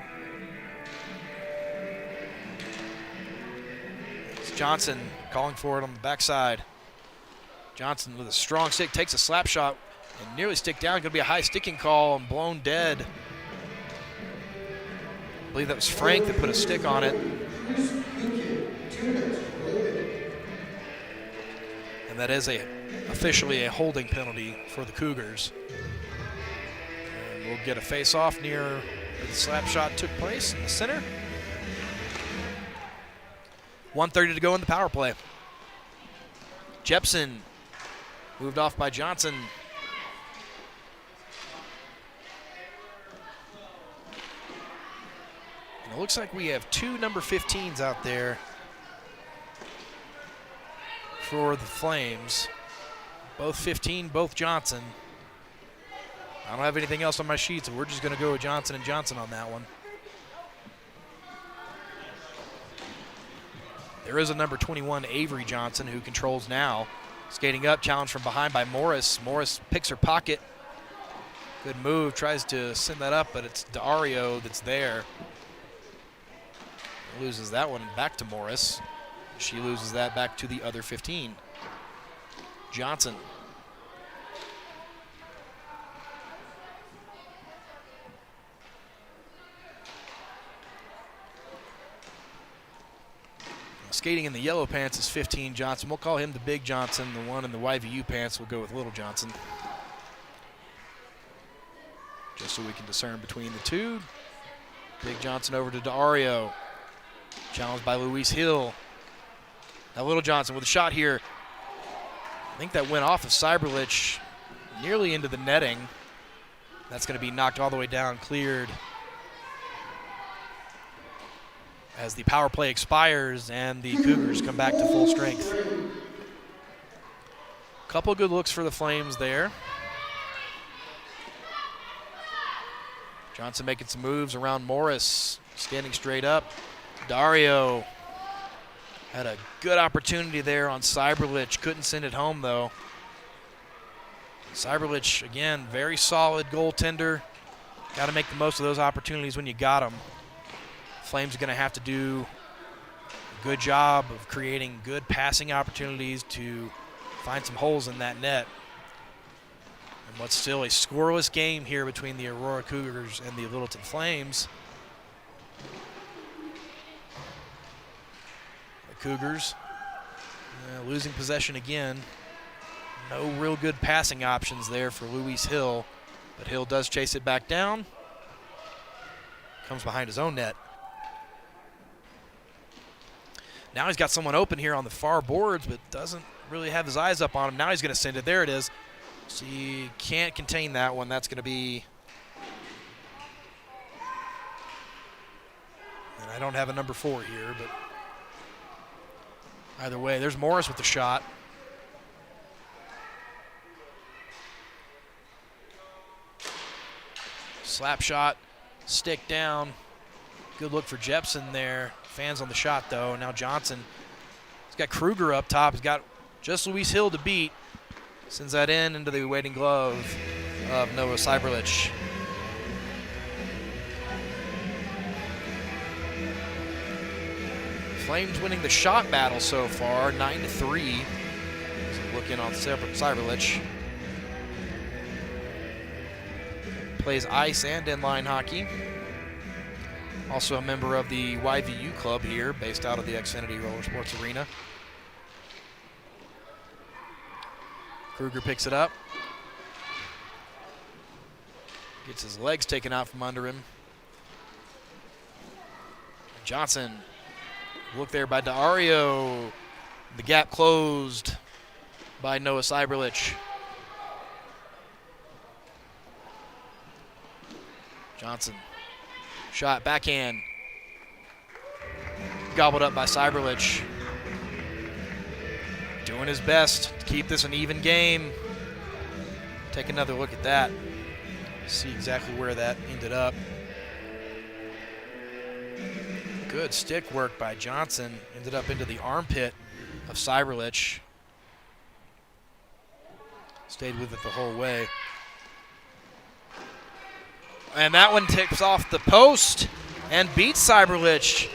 Johnson calling for it on the backside. Johnson with a strong stick takes a slap shot and nearly stick down. Going to be a high sticking call and blown dead. I believe that was Frank that put a stick on it. And that is officially a holding penalty for the Cougars. And we'll get a face-off near where the slap shot took place in the center. 1:30 to go in the power play. Jepson moved off by Johnson. And it looks like we have two number 15s out there for the Flames. Both 15, both Johnson. I don't have anything else on my sheet, so we're just going to go with Johnson and Johnson on that one. There is a number 21, Avery Johnson, who controls now. Skating up, challenged from behind by Morris. Morris picks her pocket. Good move, tries to send that up, but it's Dario that's there. Loses that one back to Morris. She loses that back to the other 15. Johnson. Skating in the yellow pants is 15 Johnson. We'll call him the big Johnson. The one in the YVU pants will go with little Johnson. Just so we can discern between the two. Big Johnson over to Dario. Challenged by Luis Hill. Now little Johnson with a shot here. I think that went off of Cyberlich nearly into the netting. That's going to be knocked all the way down, cleared. As the power play expires and the Cougars come back to full strength. Couple good looks for the Flames there. Johnson making some moves around Morris, standing straight up. Dario had a good opportunity there on Cyberlich, couldn't send it home though. Cyberlich, again, very solid goaltender. Got to make the most of those opportunities when you got them. Flames are going to have to do a good job of creating good passing opportunities to find some holes in that net. And what's still a scoreless game here between the Aurora Cougars and the Littleton Flames. The Cougars losing possession again. No real good passing options there for Luis Hill, but Hill does chase it back down. Comes behind his own net. Now he's got someone open here on the far boards, but doesn't really have his eyes up on him. Now he's going to send it. There it is. So he can't contain that one. That's going to be... And I don't have a number 4 here, but either way, there's Morris with the shot. Slap shot, stick down. Good look for Jepson there. Fans on the shot, though. Now Johnson. He's got Kruger up top. He's got just Luis Hill to beat. Sends that into the waiting glove of Noah Cyberlich. Flames winning the shot battle so far, 9-3. So look in on Cyberlich. Plays ice and inline hockey. Also a member of the YVU club here, based out of the Xfinity Roller Sports Arena. Kruger picks it up. Gets his legs taken out from under him. Johnson. Look there by Dario. The gap closed by Noah Cyberlich. Johnson. Shot, backhand. Gobbled up by Cyberlich. Doing his best to keep this an even game. Take another look at that. See exactly where that ended up. Good stick work by Johnson. Ended up into the armpit of Cyberlich. Stayed with it the whole way. And that one tips off the post and beats Cyberlich.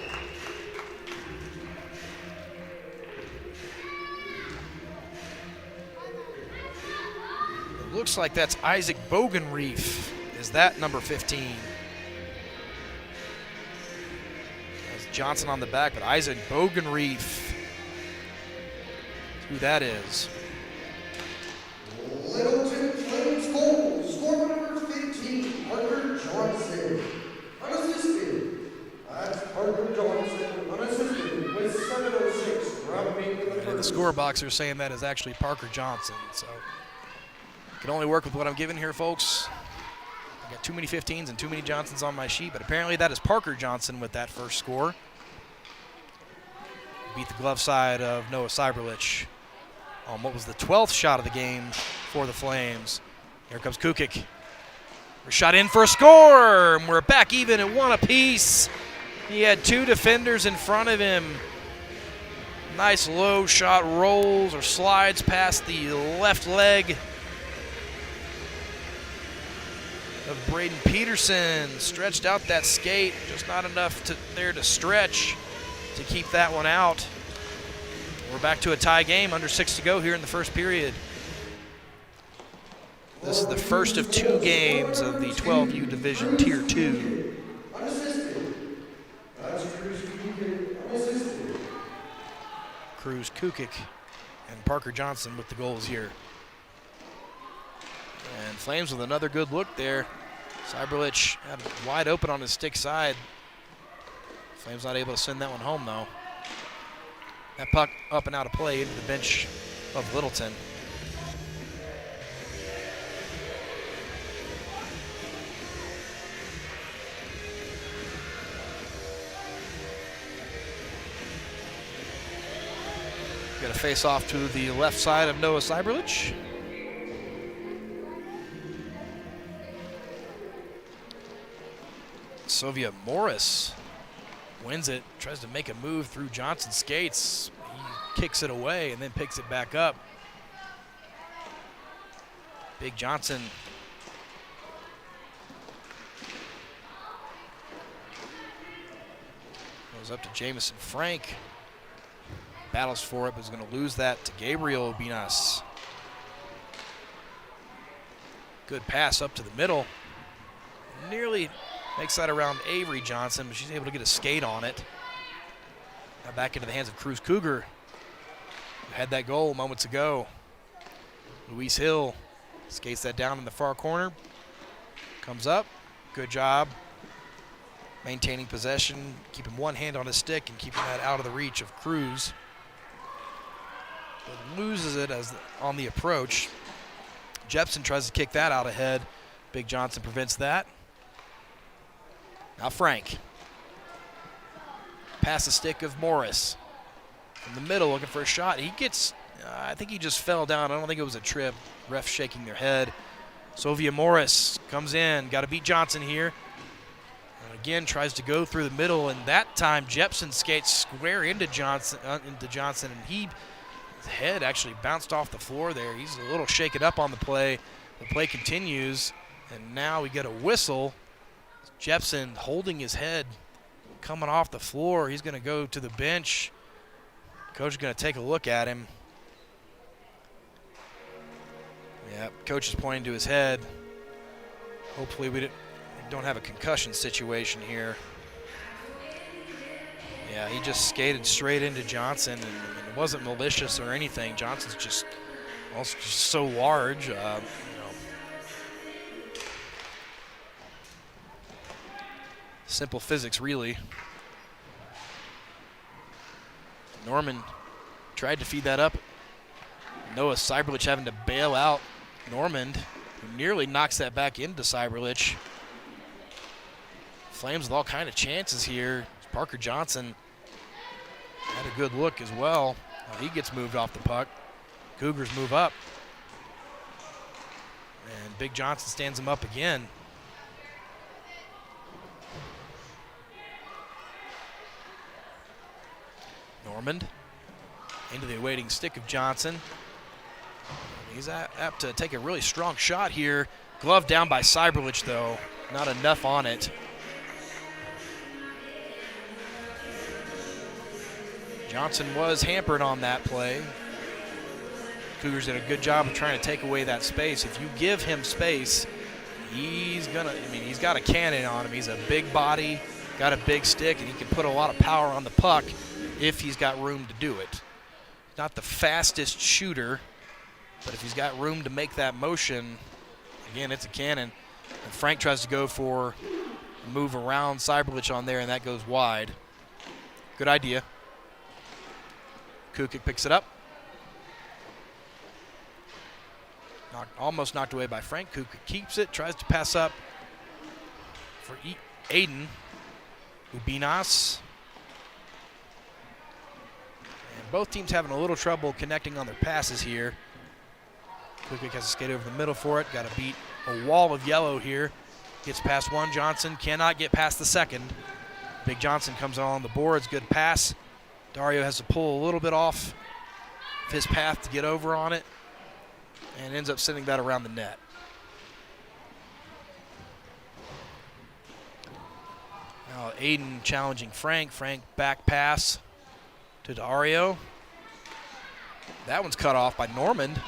It looks like that's Isaac Bogenreef. Is that number 15? That's Johnson on the back, but Isaac Bogenreef. Who that is. Littleton Flames goal, score number 15, Parker Johnson. Unassisted. That's Parker Johnson, unassisted, with 7:06 remaining in the first. And the score boxer saying that is actually Parker Johnson. So I can only work with what I'm given here, folks. I got too many 15s and too many Johnsons on my sheet, but apparently that is Parker Johnson with that first score. Beat the glove side of Noah Cyberlich on what was the 12th shot of the game for the Flames. Here comes Kukic. We're shot in for a score, and we're back even at one apiece. He had two defenders in front of him. Nice low shot rolls or slides past the left leg of Braden Peterson. Stretched out that skate, just not enough there to stretch to keep that one out. We're back to a tie game, under 6 to go here in the first period. This is the first of 2 games of the 12U Division Tier 2. Cruz Kukic and Parker Johnson with the goals here. And Flames with another good look there. Cyberlich had it wide open on his stick side. Flames not able to send that one home, though. That puck up and out of play into the bench of Littleton. Got to face off to the left side of Noah Cyberlich. Sylvia Morris wins it, tries to make a move through Johnson's skates. He kicks it away and then picks it back up. Big Johnson. Goes up to Jamison Frank. Battles for it, but is going to lose that to Gabriel Binas. Good pass up to the middle. Nearly makes that around Avery Johnson, but she's able to get a skate on it. Now back into the hands of Cruz Cougar, who had that goal moments ago. Luis Hill skates that down in the far corner. Comes up. Good job maintaining possession, keeping one hand on his stick and keeping that out of the reach of Cruz. But loses it on the approach. Jepson tries to kick that out ahead. Big Johnson prevents that. Now Frank. Past the stick of Morris. In the middle, looking for a shot. He gets, I think he just fell down. I don't think it was a trip. Ref shaking their head. Sylvia Morris comes in. Got to beat Johnson here. again, tries to go through the middle, and that time Jepson skates square into Johnson, and his head actually bounced off the floor there. He's a little shaken up on the play. The play continues, and now we get a whistle. Jepson holding his head, coming off the floor. He's going to go to the bench. Coach is going to take a look at him. Yeah, coach is pointing to his head. Hopefully we don't have a concussion situation here. Yeah, he just skated straight into Johnson, and it wasn't malicious or anything. Johnson's just so large. Simple physics, really. Norman tried to feed that up. Noah Cyberlich having to bail out Normand, who nearly knocks that back into Cyberlich. Flames with all kind of chances here. Parker Johnson had a good look as well. He gets moved off the puck. Cougars move up. And Big Johnson stands him up again. Normand into the awaiting stick of Johnson. He's apt to take a really strong shot here. Glove down by Cyberlich, though. Not enough on it. Johnson was hampered on that play. Cougars did a good job of trying to take away that space. If you give him space, he's got a cannon on him. He's a big body, got a big stick, and he can put a lot of power on the puck if he's got room to do it. Not the fastest shooter, but if he's got room to make that motion, again, it's a cannon. And Frank tries to go for a move around Cyberlich on there, and that goes wide. Good idea. Kukic picks it up. Almost knocked away by Frank. Kukic keeps it, tries to pass up for Aiden Ubinas. And both teams having a little trouble connecting on their passes here. Kukic has to skate over the middle for it. Got to beat a wall of yellow here. Gets past one. Johnson cannot get past the second. Big Johnson comes on the boards. Good pass. Dario has to pull a little bit off of his path to get over on it, and ends up sending that around the net. Now Aiden challenging Frank. Frank back pass to Dario. That one's cut off by Normand.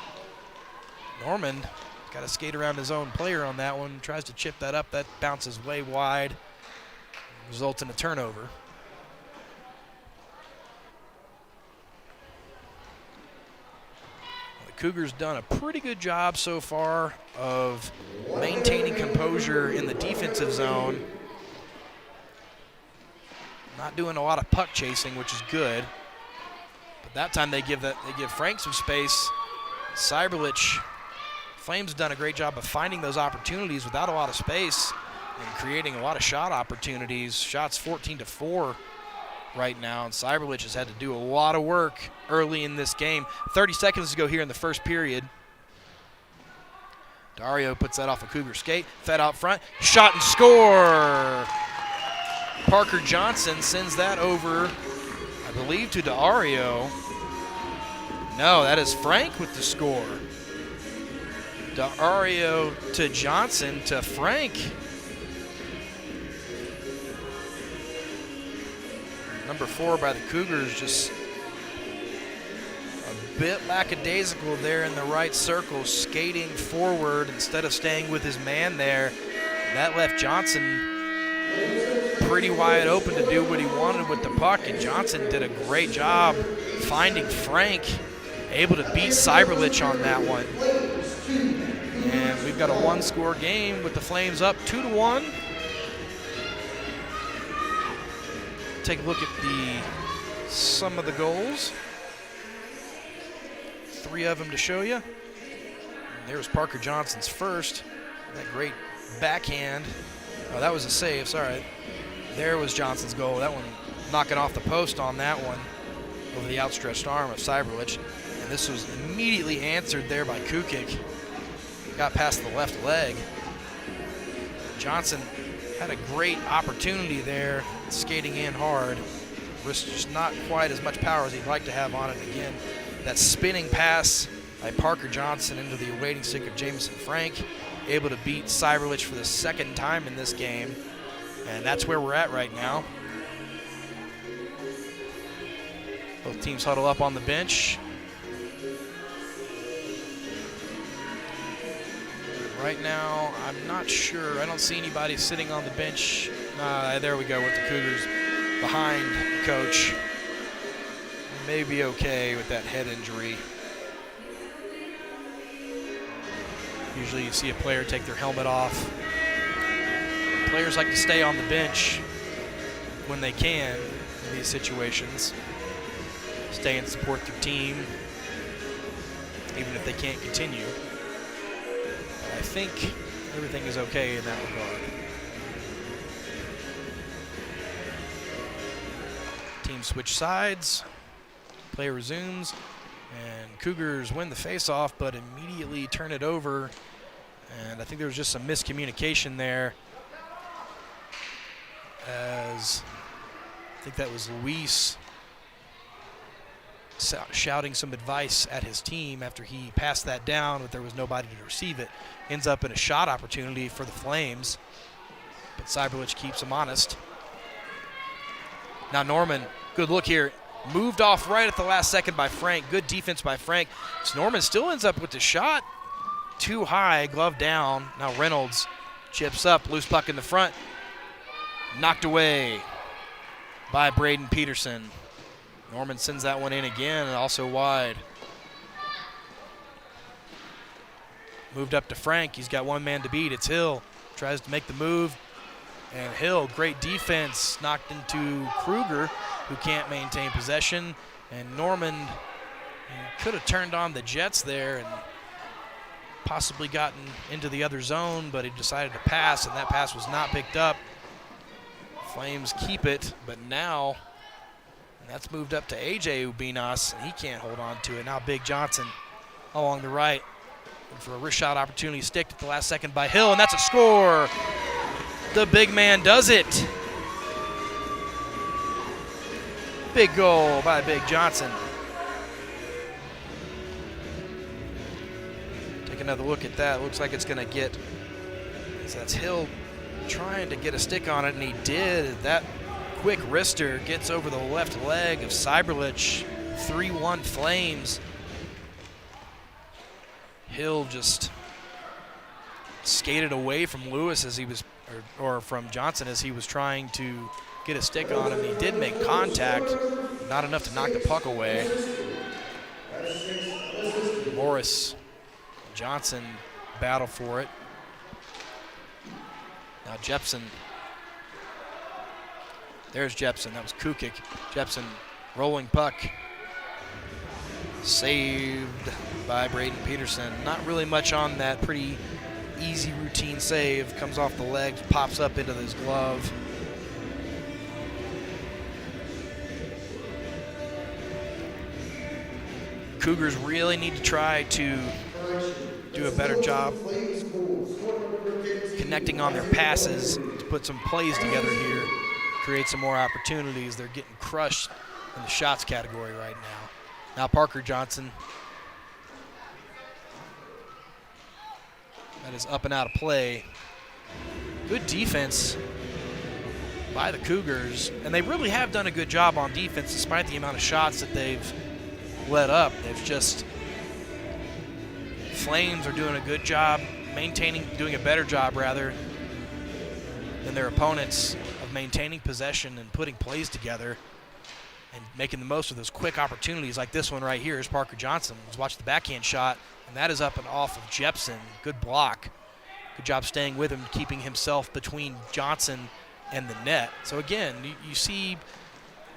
Normand got to skate around his own player on that one. Tries to chip that up. That bounces way wide. Results in a turnover. Cougars done a pretty good job so far of maintaining composure in the defensive zone. Not doing a lot of puck chasing, which is good. But that time they give Frank some space. Cyberlich, Flames have done a great job of finding those opportunities without a lot of space and creating a lot of shot opportunities. Shots 14-4 right now, and Cyberlich has had to do a lot of work early in this game. 30 seconds to go here in the first period. Dario puts that off a Cougar skate, fed out front, shot and score! Parker Johnson sends that over, I believe, to Dario. No, that is Frank with the score. Dario to Johnson to Frank. Number 4 by the Cougars, just a bit lackadaisical there in the right circle, skating forward instead of staying with his man there. That left Johnson pretty wide open to do what he wanted with the puck, and Johnson did a great job finding Frank, able to beat Cyberlich on that one. And we've got a one-score game with the Flames up 2-1. Take a look at some of the goals. 3 of them to show you. And there's Parker Johnson's first. That great backhand. Oh, that was a save, sorry. There was Johnson's goal. That one knocking off the post on that one over the outstretched arm of Cyberlich. And this was immediately answered there by Kukic. Got past the left leg. Johnson had a great opportunity there, skating in hard. Wrist just not quite as much power as he'd like to have on it. Again, that spinning pass by Parker Johnson into the awaiting stick of Jamison Frank, able to beat Cyberlich for the second time in this game. And that's where we're at right now. Both teams huddle up on the bench. Right now, I'm not sure. I don't see anybody sitting on the bench. There we go with the Cougars behind the coach. May be okay with that head injury. Usually you see a player take their helmet off. Players like to stay on the bench when they can in these situations. Stay and support their team, even if they can't continue. I think everything is okay in that regard. Team switch sides, play resumes, and Cougars win the face-off, but immediately turn it over. And I think there was just some miscommunication there, as I think that was Luis shouting some advice at his team after he passed that down, but there was nobody to receive it. Ends up in a shot opportunity for the Flames, but Cyberlich keeps him honest. Now Norman, good look here. Moved off right at the last second by Frank. Good defense by Frank. So Norman still ends up with the shot. Too high, glove down. Now Reynolds chips up, loose puck in the front. Knocked away by Braden Peterson. Norman sends that one in again and also wide. Moved up to Frank. He's got one man to beat. It's Hill. Tries to make the move. And Hill, great defense, knocked into Kruger, who can't maintain possession. And Norman could have turned on the Jets there and possibly gotten into the other zone, but he decided to pass, and that pass was not picked up. Flames keep it, but now that's moved up to AJ Ubinas, and he can't hold on to it. Now Big Johnson along the right for a wrist shot opportunity, sticked at the last second by Hill, and that's a score. The big man does it. Big goal by Big Johnson. Take another look at that. Looks like it's going to get, so that's Hill trying to get a stick on it, and he did. That quick wrister gets over the left leg of Cyberlich. 3-1 Flames. Hill just skated away from Lewis as he was, or from Johnson as he was trying to get a stick on him. He did make contact, not enough to knock the puck away. Morris, Johnson battle for it. Now Jepson. There's Jepson. That was Kukic. Jepson rolling puck. Saved by Braden Peterson. Not really much on that. Pretty easy routine save. Comes off the legs, pops up into his glove. Cougars really need to try to do a better job connecting on their passes to put some plays together here, create some more opportunities. They're getting crushed in the shots category right now. Now Parker Johnson. That is up and out of play. Good defense by the Cougars, and they really have done a good job on defense despite the amount of shots that they've let up. They've just, Flames are doing a good job doing a better job rather than their opponents of maintaining possession and putting plays together and making the most of those quick opportunities like this one right here is Parker Johnson. Let's watch the backhand shot, and that is up and off of Jepson. Good block. Good job staying with him, keeping himself between Johnson and the net. So again, you see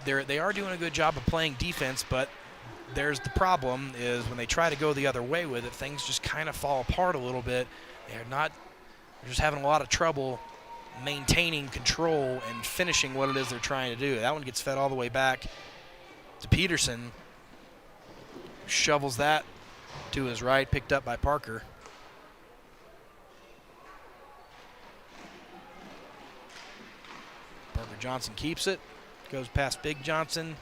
they are doing a good job of playing defense, but there's the problem is when they try to go the other way with it, things just kind of fall apart a little bit. They're just having a lot of trouble maintaining control and finishing what it is they're trying to do. That one gets fed all the way back to Peterson. Shovels that to his right, picked up by Parker. Johnson keeps it. Goes past Big Johnson.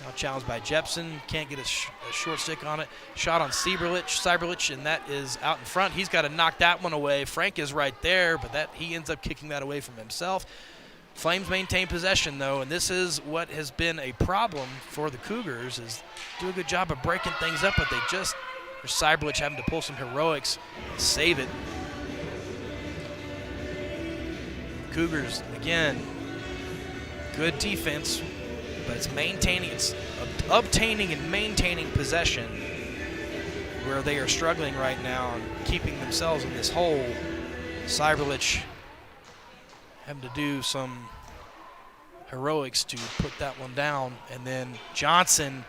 Now challenged by Jepson. Can't get a short stick on it. Shot on Cyberlich, and that is out in front. He's got to knock that one away. Frank is right there, but he ends up kicking that away from himself. Flames maintain possession, though, and this is what has been a problem for the Cougars, is do a good job of breaking things up, but they just, or Cyberlich having to pull some heroics and save it. Cougars, again, good defense, but it's obtaining and maintaining possession where they are struggling right now and keeping themselves in this hole. Cyberlich having to do some heroics to put that one down, and then Johnson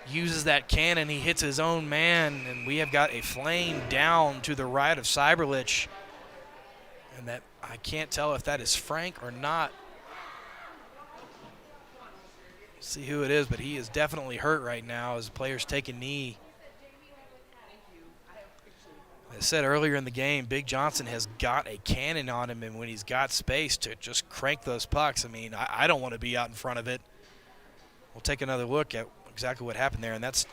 uses that cannon. He hits his own man, and we have got a flame down to the right of Cyberlich, and that I can't tell if that is Frank or not. See who it is, but he is definitely hurt right now as the players take a knee. As I said earlier in the game, Big Johnson has got a cannon on him, and when he's got space to just crank those pucks, I mean, I don't want to be out in front of it. We'll take another look at exactly what happened there, and that's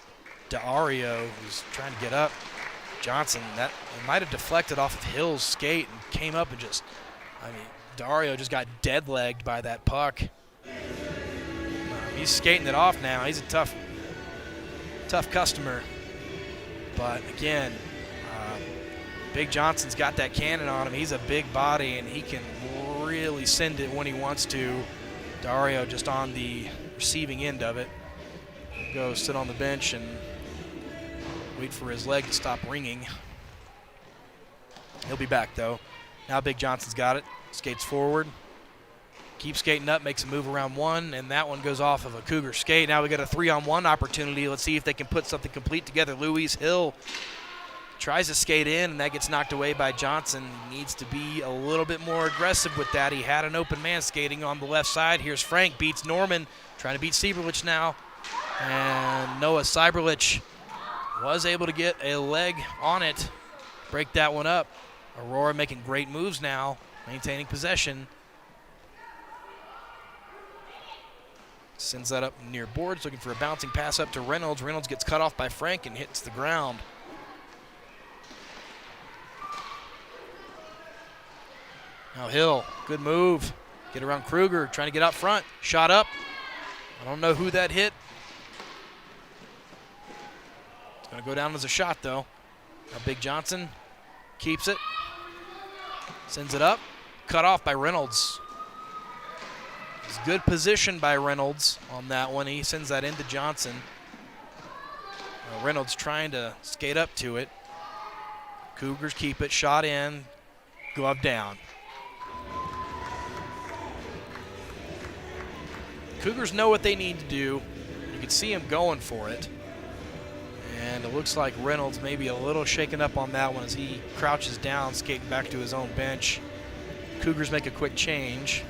Dario who's trying to get up. Johnson, that might have deflected off of Hill's skate and came up and just, I mean, Dario just got dead-legged by that puck. He's skating it off now. He's a tough customer. But again, Big Johnson's got that cannon on him. He's a big body, and he can really send it when he wants to. Dario just on the receiving end of it. Go sit on the bench and wait for his leg to stop ringing. He'll be back, though. Now Big Johnson's got it. Skates forward. Keeps skating up, makes a move around one, and that one goes off of a Cougar skate. Now we got a 3-on-1 opportunity. Let's see if they can put something complete together. Luis Hill tries to skate in, and that gets knocked away by Johnson. He needs to be a little bit more aggressive with that. He had an open man skating on the left side. Here's Frank, beats Norman, trying to beat Cyberlich now. And Noah Cyberlich was able to get a leg on it, break that one up. Aurora making great moves now, maintaining possession. Sends that up near boards, looking for a bouncing pass up to Reynolds. Reynolds gets cut off by Frank and hits the ground. Now Hill, good move. Get around Kruger, trying to get out front. Shot up. I don't know who that hit. It's going to go down as a shot, though. Now Big Johnson keeps it. Sends it up. Cut off by Reynolds. It's good position by Reynolds on that one. He sends that into Johnson. Reynolds trying to skate up to it. Cougars keep it. Shot in. Glove down. Cougars know what they need to do. You can see him going for it. And it looks like Reynolds may be a little shaken up on that one as he crouches down, skating back to his own bench. Cougars make a quick change.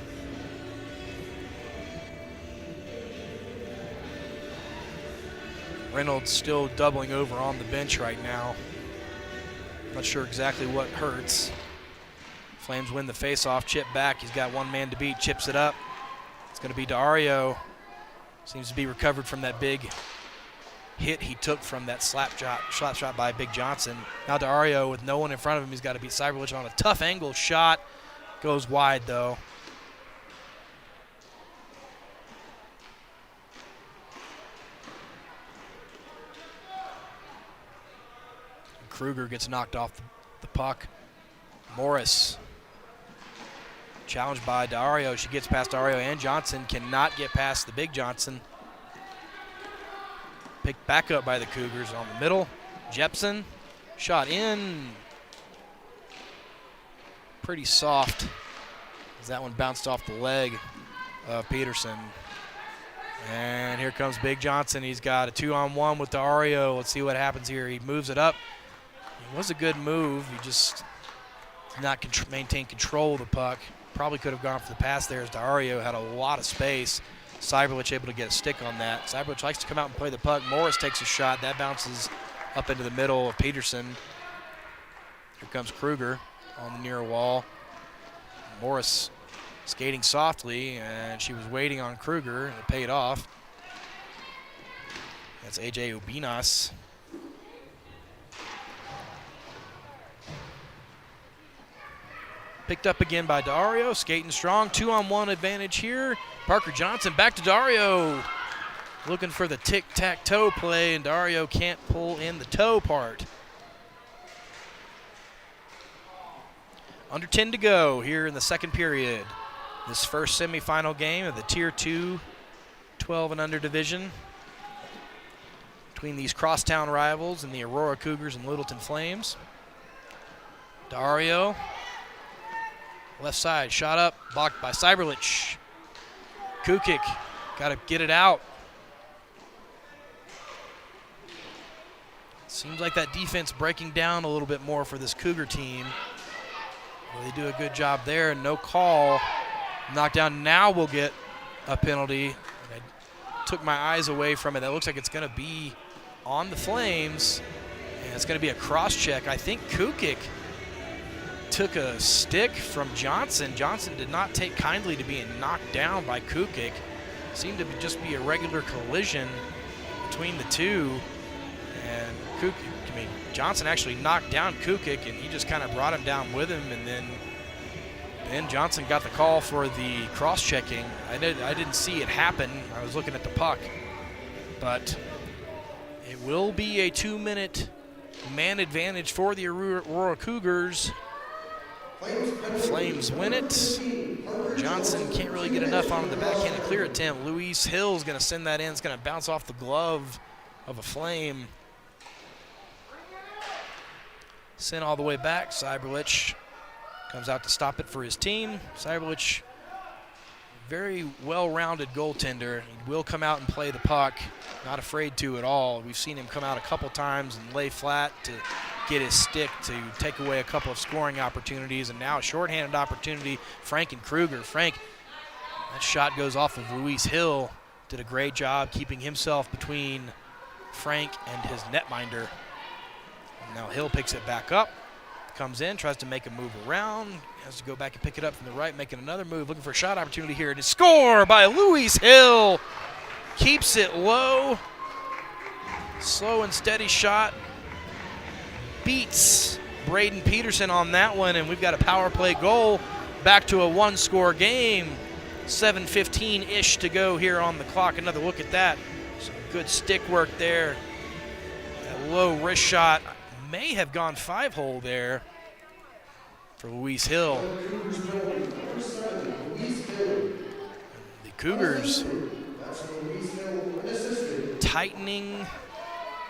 Reynolds still doubling over on the bench right now. Not sure exactly what hurts. Flames win the face-off, chip back. He's got one man to beat, chips it up. It's going to be Dario. Seems to be recovered from that big hit he took from that slap shot by Big Johnson. Now Dario with no one in front of him. He's got to beat Cyberlich on a tough angle shot. Goes wide, though. Kruger gets knocked off the puck. Morris challenged by Dario. She gets past Dario, and Johnson cannot get past the Big Johnson. Picked back up by the Cougars on the middle. Jepson, shot in. Pretty soft as that one bounced off the leg of Peterson. And here comes Big Johnson. He's got a 2-on-1 with Dario. Let's see what happens here. He moves it up. It was a good move. He just did not maintain control of the puck. Probably could have gone for the pass there as Dario had a lot of space. Cyberlich able to get a stick on that. Cyberlich likes to come out and play the puck. Morris takes a shot. That bounces up into the middle of Peterson. Here comes Kruger on the near wall. Morris skating softly, and she was waiting on Kruger, and it paid off. That's AJ Ubinas. Picked up again by Dario, skating strong, 2-on-1 advantage here. Parker Johnson back to Dario. Looking for the tic-tac-toe play, and Dario can't pull in the toe part. Under 10 to go here in the second period. This first semifinal game of the Tier 2 12 and under division between these crosstown rivals and the Aurora Cougars and Littleton Flames. Dario, left side, shot up, blocked by Cyberlich. Kukic, got to get it out. Seems like that defense breaking down a little bit more for this Cougar team. Well, they do a good job there. No call. Knockdown now will get a penalty. I took my eyes away from it. That looks like it's going to be on the Flames, and it's going to be a cross check. I think Kukic took a stick from Johnson. Johnson did not take kindly to being knocked down by Kukic. Seemed to just be a regular collision between the two. And Johnson actually knocked down Kukic, and he just kind of brought him down with him, and then Johnson got the call for the cross-checking. I didn't see it happen. I was looking at the puck. But it will be a 2-minute man advantage for the Aurora Cougars. Flames win it. Johnson can't really get enough on the backhanded clear attempt. Luis Hill's going to send that in. It's going to bounce off the glove of a Flame. Sent all the way back. Cyberlich comes out to stop it for his team. Cyberlich, very well-rounded goaltender. He will come out and play the puck. Not afraid to at all. We've seen him come out a couple times and lay flat to get his stick to take away a couple of scoring opportunities, and now a shorthanded opportunity. Frank and Kruger. Frank, that shot goes off of Luis Hill. Did a great job keeping himself between Frank and his netminder. Now Hill picks it back up, comes in, tries to make a move around, has to go back and pick it up from the right, making another move, looking for a shot opportunity here, and a score by Luis Hill. Keeps it low. Slow and steady shot. Beats Braden Peterson on that one, and we've got a power play goal. Back to a one-score game. 7:15-ish to go here on the clock. Another look at that. Some good stick work there. That low wrist shot may have gone 5-hole there for Luis Hill. The Cougars tightening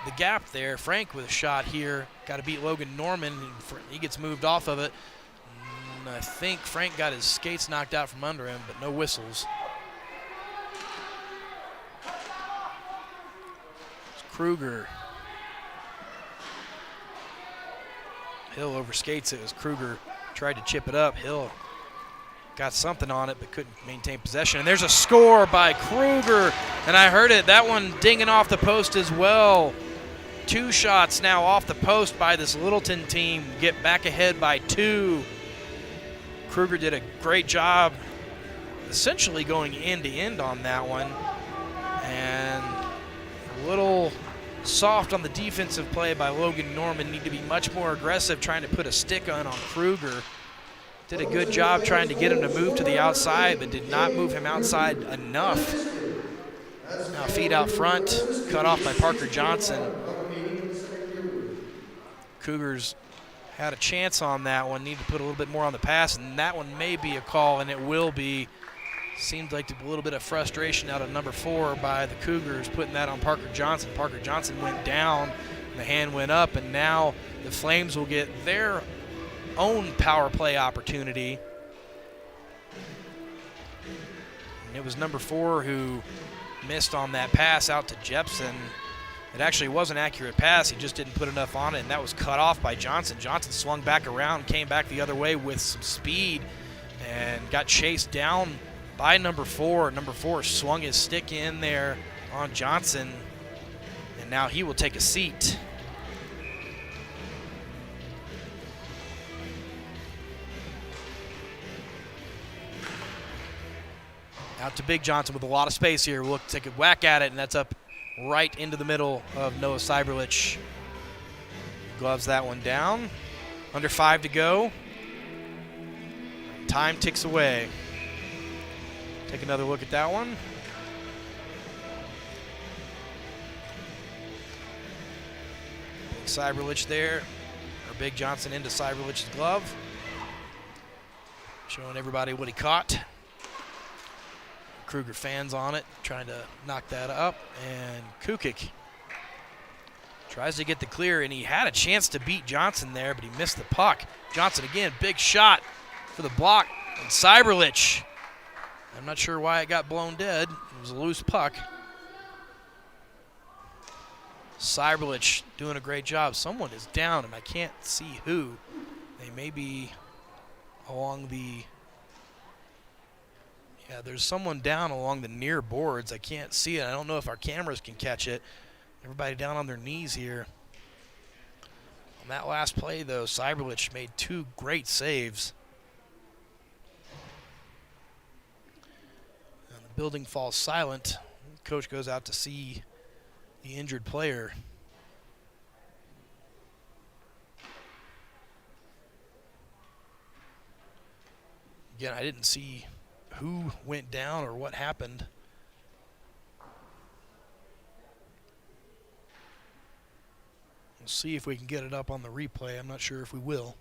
the gap there. Frank with a shot here. Got to beat Logan Norman. He gets moved off of it. And I think Frank got his skates knocked out from under him, but no whistles. It's Kruger. Hill overskates it as Kruger tried to chip it up. Hill got something on it but couldn't maintain possession. And there's a score by Kruger. And I heard it. That one dinging off the post as well. 2 shots now off the post by this Littleton team. Get back ahead by 2. Kruger did a great job essentially going end-to-end on that one. And a little soft on the defensive play by Logan Norman. Need to be much more aggressive trying to put a stick on Kruger. Did a good job trying to get him to move to the outside, but did not move him outside enough. Now feed out front, cut off by Parker Johnson. Cougars had a chance on that one. Need to put a little bit more on the pass, and that one may be a call, and it will be. Seemed like a little bit of frustration out of number 4 by the Cougars, putting that on Parker Johnson. Parker Johnson went down, and the hand went up, and now the Flames will get their own power play opportunity. And it was number 4 who missed on that pass out to Jepson. It actually was an accurate pass. He just didn't put enough on it, and that was cut off by Johnson. Johnson swung back around, came back the other way with some speed, and got chased down by number 4. Number 4 swung his stick in there on Johnson, and now he will take a seat. Out to Big Johnson with a lot of space here. We'll take a whack at it, and that's up right into the middle of Noah Cyberlich. Gloves that one down. Under 5 to go. Time ticks away. Take another look at that one. Big Cyberlich there. Or Big Johnson into Cyberlich's glove. Showing everybody what he caught. Cougar fans on it, trying to knock that up. And Kukic tries to get the clear, and he had a chance to beat Johnson there, but he missed the puck. Johnson again, big shot for the block. And Cyberlich, I'm not sure why it got blown dead. It was a loose puck. Cyberlich doing a great job. Someone is down, and I can't see who. They may be along the... Yeah, there's someone down along the near boards. I can't see it. I don't know if our cameras can catch it. Everybody down on their knees here. On that last play, though, Cyberlich made 2 great saves. And the building falls silent. Coach goes out to see the injured player. Again, I didn't see who went down or what happened. We'll see if we can get it up on the replay. I'm not sure if we will.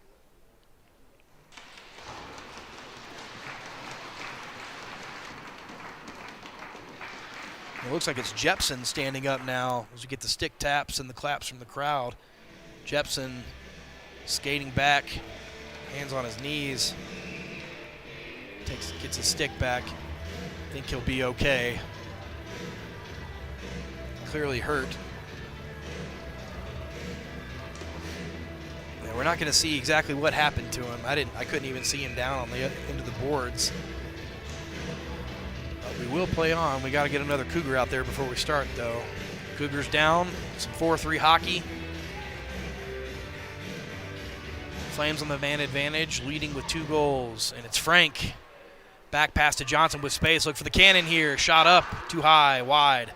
It looks like it's Jepson standing up now as we get the stick taps and the claps from the crowd. Jepson skating back, hands on his knees. Gets his stick back. I think he'll be okay. Clearly hurt. Yeah, we're not going to see exactly what happened to him. I couldn't even see him down on the end of the boards. But we will play on. We got to get another Cougar out there before we start, though. Cougars down. Some 4-3 hockey. Flames on the man advantage, leading with 2 goals, and it's Frank. Back pass to Johnson with space. Look for the cannon here. Shot up, too high, wide.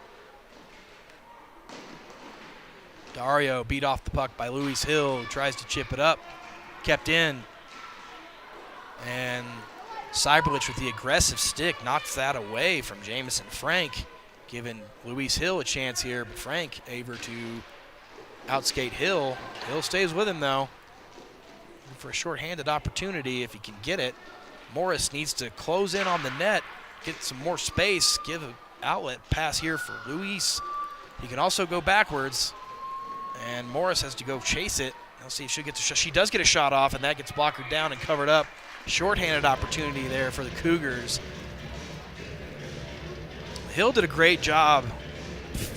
Dario beat off the puck by Luis Hill. Tries to chip it up. Kept in. And Cyberlich with the aggressive stick knocks that away from Jamison Frank, giving Luis Hill a chance here. But Frank able to outskate Hill. Hill stays with him, though. For a shorthanded opportunity, if he can get it. Morris needs to close in on the net, get some more space, give an outlet pass here for Luis. He can also go backwards, and Morris has to go chase it. Let's see if she gets a shot. She does get a shot off, and that gets blocked down and covered up. Shorthanded opportunity there for the Cougars. Hill did a great job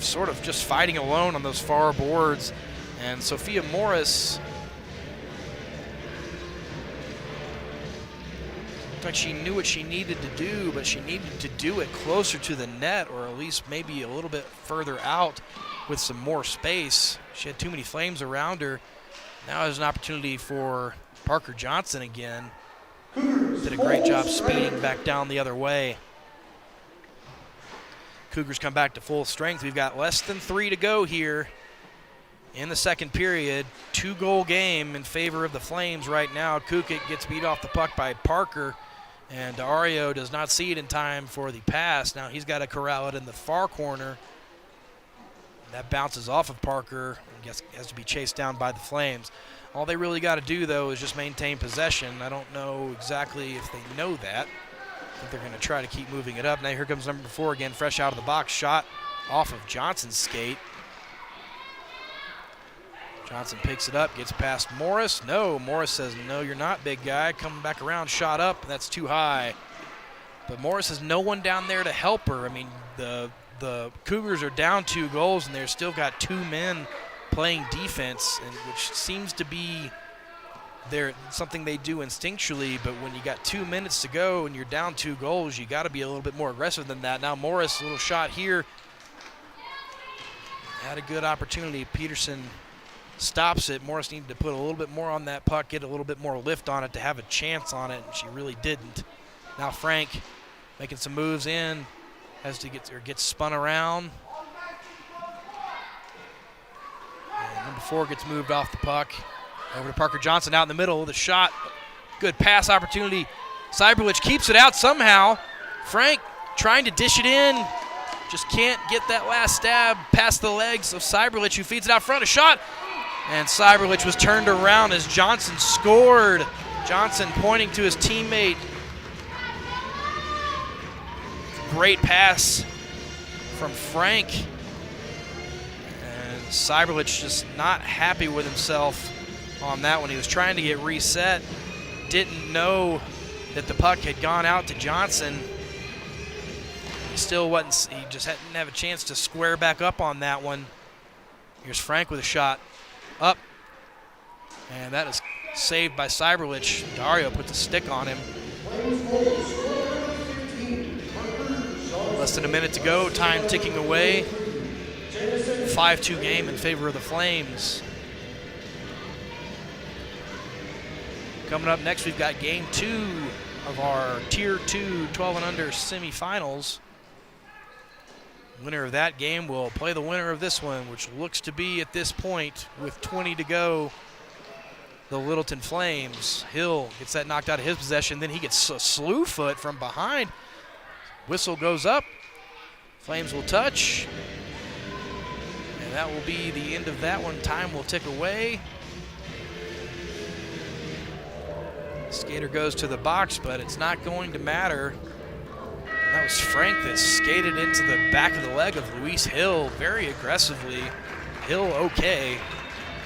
sort of just fighting alone on those far boards, and Sophia Morris, like she knew what she needed to do, but she needed to do it closer to the net, or at least maybe a little bit further out with some more space. She had too many Flames around her. Now there's an opportunity for Parker Johnson again. Did a great job speeding back down the other way. Cougars come back to full strength. We've got less than 3 to go here in the second period. 2-goal game in favor of the Flames right now. Kukic gets beat off the puck by Parker, and Dario does not see it in time for the pass. Now he's got to corral it in the far corner. That bounces off of Parker and has to be chased down by the Flames. All they really got to do, though, is just maintain possession. I don't know exactly if they know that. I think they're going to try to keep moving it up. Now here comes number 4 again, fresh out of the box. Shot off of Johnson's skate. Johnson picks it up, gets past Morris. No, Morris says, no, you're not, big guy. Coming back around, shot up, that's too high. But Morris has no one down there to help her. I mean, the Cougars are down 2 goals, and they've still got 2 men playing defense, and which seems to be something they do instinctually. But when you got 2 minutes to go and you're down 2 goals, you got to be a little bit more aggressive than that. Now Morris, a little shot here. Had a good opportunity. Peterson stops it. Morris needed to put a little bit more on that puck, get a little bit more lift on it to have a chance on it, and she really didn't. Now Frank making some moves in, has to get spun around. And number 4 gets moved off the puck. Over to Parker Johnson out in the middle with a shot. Good pass opportunity. Cyberlich keeps it out somehow. Frank trying to dish it in. Just can't get that last stab past the legs of Cyberlich, who feeds it out front. A shot. And Cyberlich was turned around as Johnson scored. Johnson pointing to his teammate. Great pass from Frank. And Cyberlich just not happy with himself on that one. He was trying to get reset. Didn't know that the puck had gone out to Johnson. He still wasn't, he just didn't have a chance to square back up on that one. Here's Frank with a shot up. And that is saved by Cyberlich. Dario puts a stick on him. Less than a minute to go, time ticking away. 5-2 game in favor of the Flames. Coming up next, we've got game 2 of our Tier 2 12 and under semifinals. Winner of that game will play the winner of this one, which looks to be, at this point, with 20 to go, the Littleton Flames. Hill gets that knocked out of his possession. Then he gets a slew foot from behind. Whistle goes up. Flames will touch. And that will be the end of that one. Time will tick away. Skater goes to the box, but it's not going to matter. That was Frank that skated into the back of the leg of Luis Hill very aggressively. Hill okay.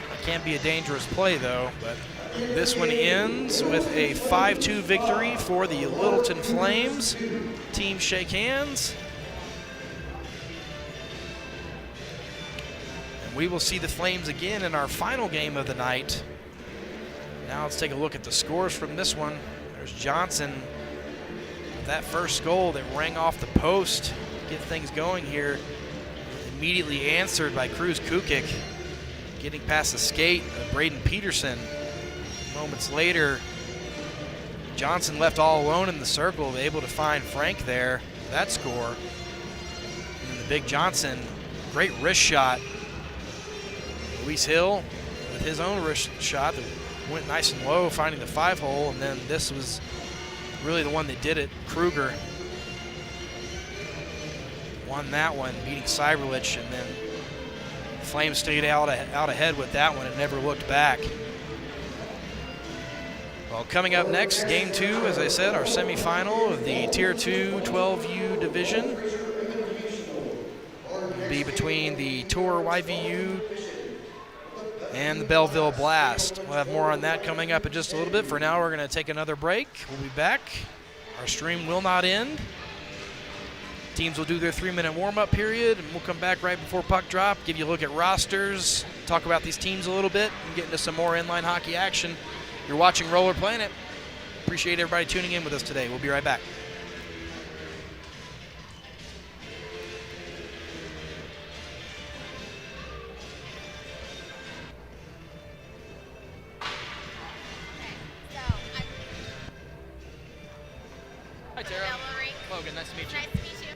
That can't be a dangerous play though, but this one ends with a 5-2 victory for the Littleton Flames. Teams shake hands. And we will see the Flames again in our final game of the night. Now let's take a look at the scores from this one. There's Johnson. That first goal that rang off the post to get things going here, immediately answered by Cruz Kukic, getting past the skate of Braden Peterson. Moments later, Johnson left all alone in the circle, able to find Frank there, that score. And the big Johnson, great wrist shot. Luis Hill with his own wrist shot that went nice and low, finding the 5-hole, and then this was really the one that did it. Kruger won that one, beating Cyberlich, and then Flames stayed out ahead with that one and never looked back. Well, coming up next, game 2, as I said, our semifinal of the Tier 2 12U division will be between the Tour YVU and the Belleville Blast. We'll have more on that coming up in just a little bit. For now, we're going to take another break. We'll be back. Our stream will not end. Teams will do their 3-minute warm-up period, and we'll come back right before puck drop, give you a look at rosters, talk about these teams a little bit, and get into some more inline hockey action. You're watching Roller Planet. Appreciate everybody tuning in with us today. We'll be right back. Hi, Tara. Logan, nice to meet you. Nice to meet you.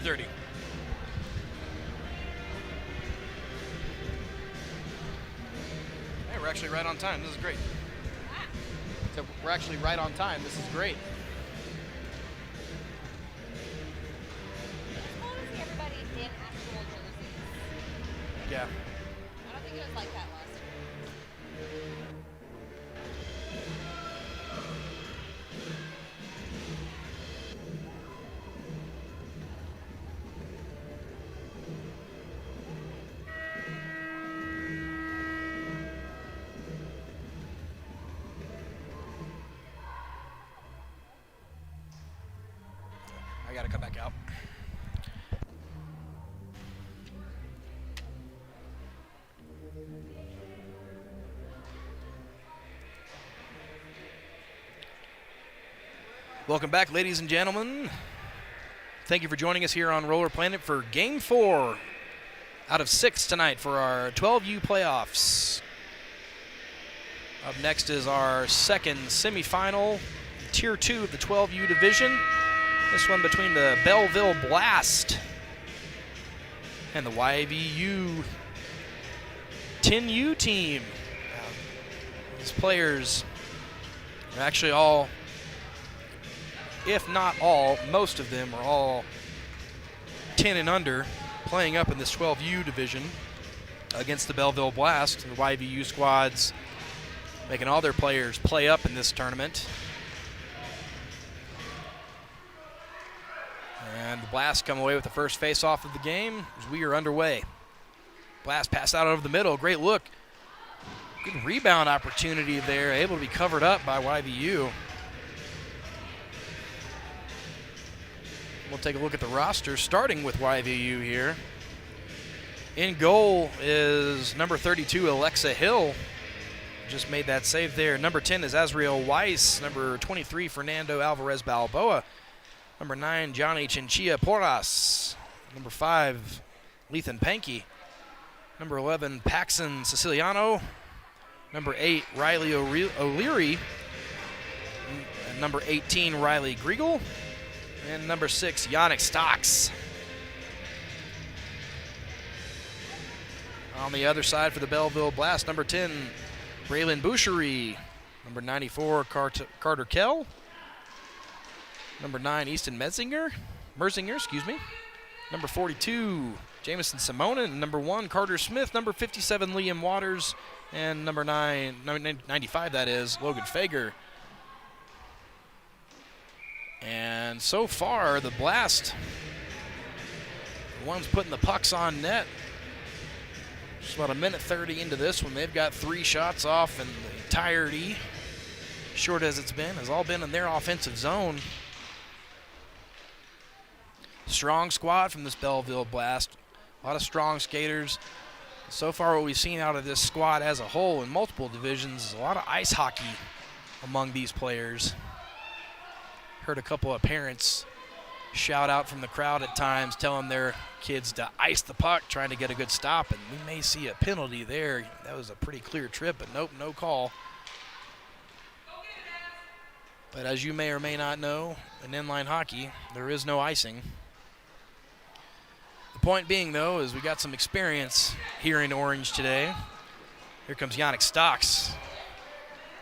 3:30. Hey, we're actually right on time. This is great. So we're actually right on time. This is great. It's cool to see everybody in actual jerseys. Yeah. I don't think it was like that last year. I gotta come back out. Welcome back, ladies and gentlemen. Thank you for joining us here on Roller Planet for Game 4 out of 6 tonight for our 12U playoffs. Up next is our second semifinal, Tier 2 of the 12U division. This one between the Belleville Blast and the YVU 10U team. These players are actually all, if not all, most of them are all 10 and under, playing up in this 12U division against the Belleville Blast. The YVU squads making all their players play up in this tournament. And the Blast come away with the first face-off of the game as we are underway. Blast pass out over the middle. Great look. Good rebound opportunity there, able to be covered up by YVU. We'll take a look at the roster, starting with YVU here. In goal is number 32, Alexa Hill. Just made that save there. Number 10 is Azriel Weiss. Number 23, Fernando Alvarez Balboa. Number 9, Johnny Chinchilla Porras. Number 5, Lethan Pankey. Number 11, Paxson Siciliano. Number 8, Riley O'Leary. And number 18, Riley Griegel. And number 6, Yannick Stocks. On the other side for the Belleville Blast, number 10, Braylon Boucherie. Number 94, Carter Kell. Number 9, Easton Merzinger, Number 42, Jamison Simonin. Number 1, Carter Smith. Number 57, Liam Waters. And number 95, that is, Logan Fager. And so far, the Blast, the ones putting the pucks on net. Just about a minute 30 into this one. They've got 3 shots off, and the entirety, short as it's been, has all been in their offensive zone. Strong squad from this Belleville Blast. A lot of strong skaters. So far, what we've seen out of this squad as a whole in multiple divisions is a lot of ice hockey among these players. Heard a couple of parents shout out from the crowd at times, telling their kids to ice the puck, trying to get a good stop, and we may see a penalty there. That was a pretty clear trip, but nope, no call. But as you may or may not know, in inline hockey, there is no icing. The point being, though, is we got some experience here in Orange today. Here comes Yannick Stocks.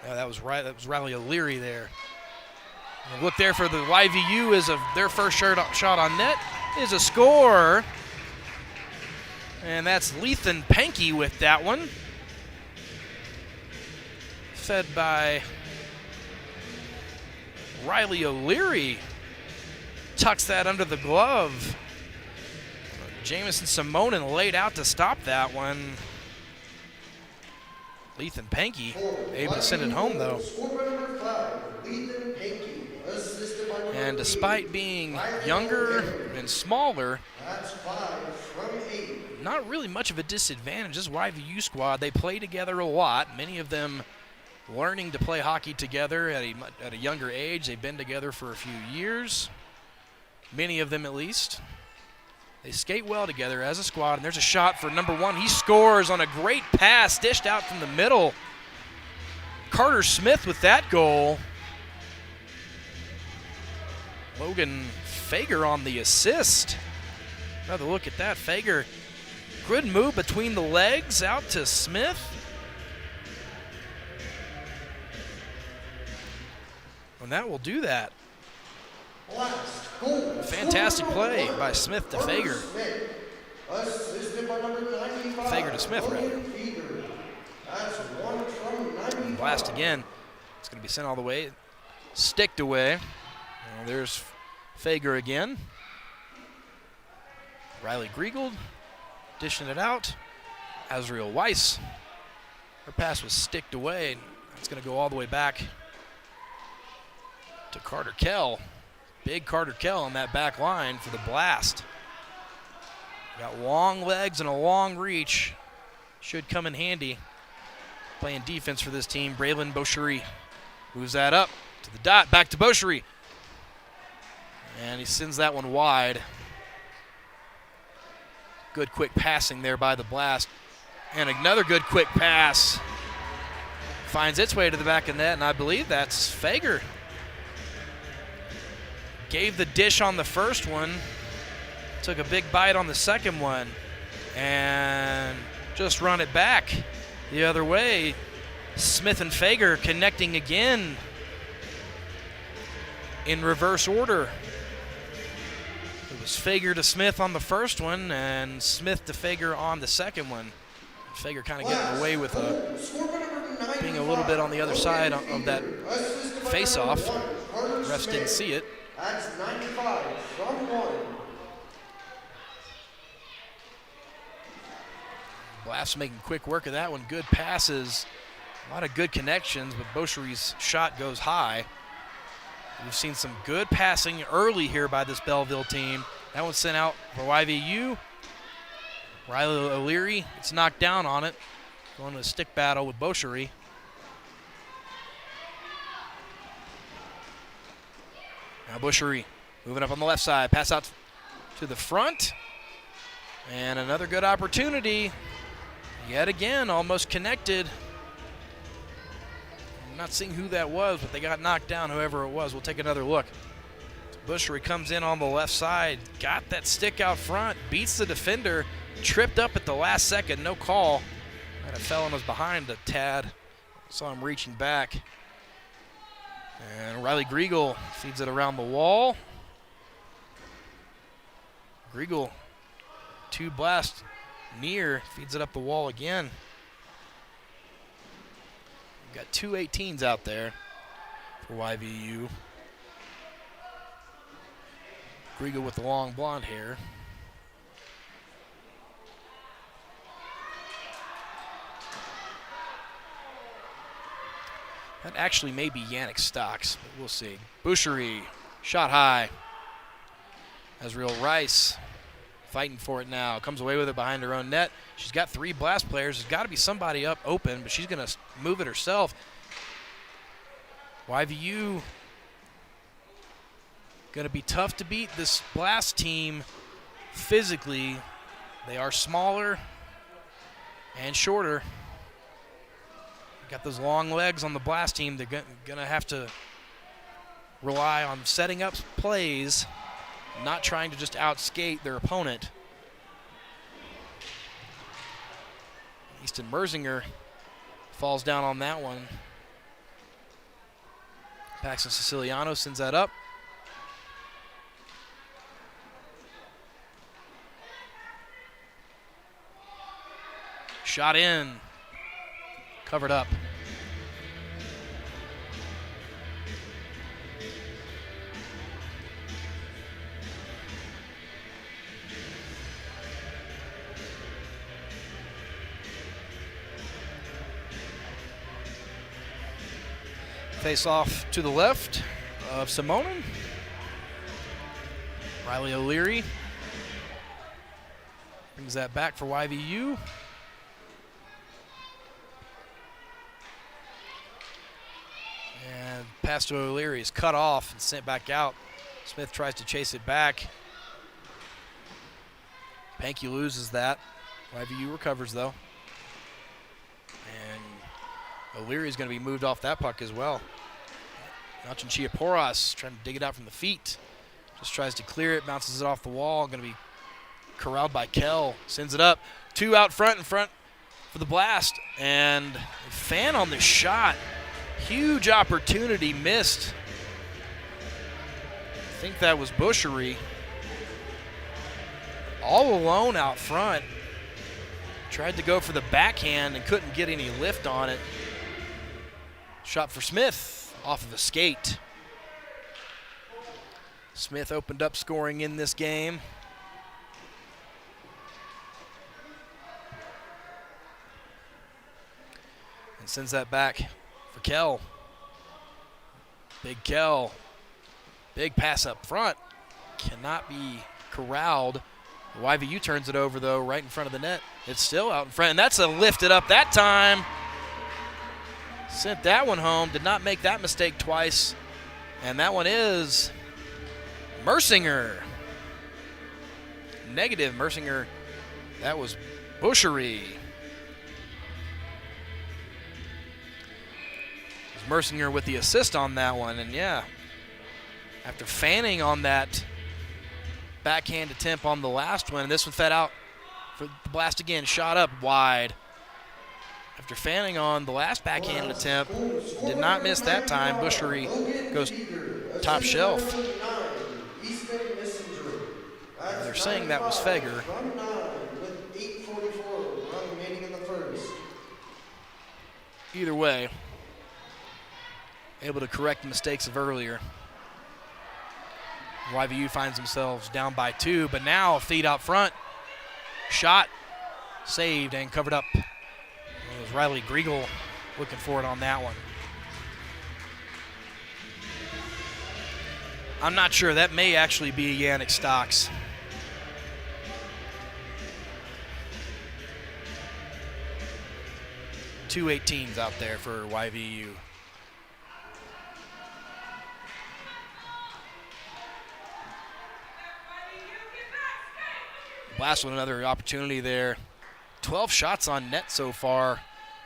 That was Riley O'Leary there. And look there for the YVU is their first shot on net is a score. And that's Lethan Pankey with that one. Fed by Riley O'Leary. Tucks that under the glove. Jamison Simonin laid out to stop that one. Lethan Pankey able to send it home, though. And despite being younger and smaller, not really much of a disadvantage. This YVU squad, they play together a lot. Many of them learning to play hockey together at a younger age. They've been together for a few years, many of them at least. They skate well together as a squad, and there's a shot for number 1. He scores on a great pass, dished out from the middle. Carter Smith with that goal. Logan Fager on the assist. Another look at that. Fager, good move between the legs out to Smith. And that will do that. Last goal. Fantastic play by Smith to Fager. Assisted by number 95. Fager to Smith, rather. That's one from 95. Blast again. It's going to be sent all the way. Sticked away. Well, there's Fager again. Riley Griegel dishing it out. Azriel Weiss. Her pass was sticked away. It's going to go all the way back to Carter Kell. Big Carter Kell on that back line for the blast. Got long legs and a long reach. Should come in handy. Playing defense for this team. Braylon Boucherie moves that up to the dot. Back to Boucherie. And he sends that one wide. Good quick passing there by the blast. And another good quick pass. Finds its way to the back of net, and I believe that's Fager. Gave the dish on the first one. Took a big bite on the second one. And just run it back the other way. Smith and Fager connecting again in reverse order. It was Fager to Smith on the first one and Smith to Fager on the second one. Fager kind of getting away with being a little bit on the other side of that face-off. Refs didn't see it. That's 95 from 1. Blast making quick work of that one. Good passes. A lot of good connections, but Boucherie's shot goes high. We've seen some good passing early here by this Belleville team. That one's sent out for YVU. Riley O'Leary gets knocked down on it. Going to a stick battle with Boucherie. Now Boucherie moving up on the left side. Pass out to the front. And another good opportunity. Yet again, almost connected. I'm not seeing who that was, but they got knocked down, whoever it was. We'll take another look. Boucherie comes in on the left side. Got that stick out front. Beats the defender. Tripped up at the last second. No call. Might have fell and was behind a tad. Saw him reaching back. And Riley Griegel feeds it around the wall. Griegel, 2 blast near, feeds it up the wall again. We've got 2 18s out there for YVU. Griegel with the long blonde hair. That actually may be Yannick Stocks, but we'll see. Boucherie, shot high. Azriel Rice fighting for it now. Comes away with it behind her own net. She's got 3 blast players. There's got to be somebody up open, but she's going to move it herself. YVU going to be tough to beat this blast team physically. They are smaller and shorter. Got those long legs on the blast team. They're going to have to rely on setting up plays, not trying to just outskate their opponent. Easton Merzinger falls down on that one. Paxton Siciliano sends that up. Shot in. Covered up. Face off to the left of Simonin. Riley O'Leary brings that back for YVU. And pass to O'Leary is cut off and sent back out. Smith tries to chase it back. Pankey loses that. YVU recovers though. And O'Leary is going to be moved off that puck as well. Nachan Chiaporas trying to dig it out from the feet. Just tries to clear it, bounces it off the wall. Going to be corralled by Kell. Sends it up. 2 out front for the Blast. And Fan on the shot. Huge opportunity missed. I think that was Bushery. All alone out front. Tried to go for the backhand and couldn't get any lift on it. Shot for Smith off of a skate. Smith opened up scoring in this game. And sends that back for Kell. Big Kell. Big pass up front. Cannot be corralled. YVU turns it over, though, right in front of the net. It's still out in front, and that's a lifted up that time. Sent that one home. Did not make that mistake twice. And that one is Mersinger. Negative Mersinger. That was Bushery. It was Mersinger with the assist on that one, and yeah, after fanning on that backhand attempt on the last one, and this one fed out for the Blast again, shot up wide. After fanning on the last backhanded attempt, did not miss that time. Bushery goes top shelf. They're saying that was Fager. Either way, able to correct the mistakes of earlier. YVU finds themselves down by 2, but now a feed out front. Shot, saved, and covered up. It was Riley Griegel looking for it on that one. I'm not sure. That may actually be Yannick Stocks. Two 18s out there for YVU. Blast with another opportunity there. 12 shots on net so far.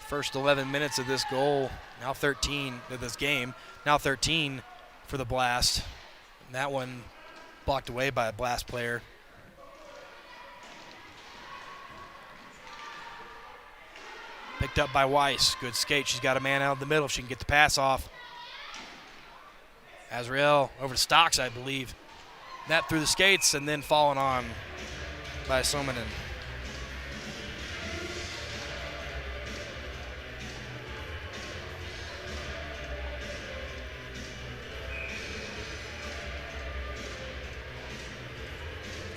First 11 minutes of this goal. Now 13 of this game. Now 13 for the Blast. And that one blocked away by a Blast player. Picked up by Weiss. Good skate. She's got a man out in the middle. She can get the pass off. Azrael over to Stocks, I believe. That through the skates and then falling on by Somanen.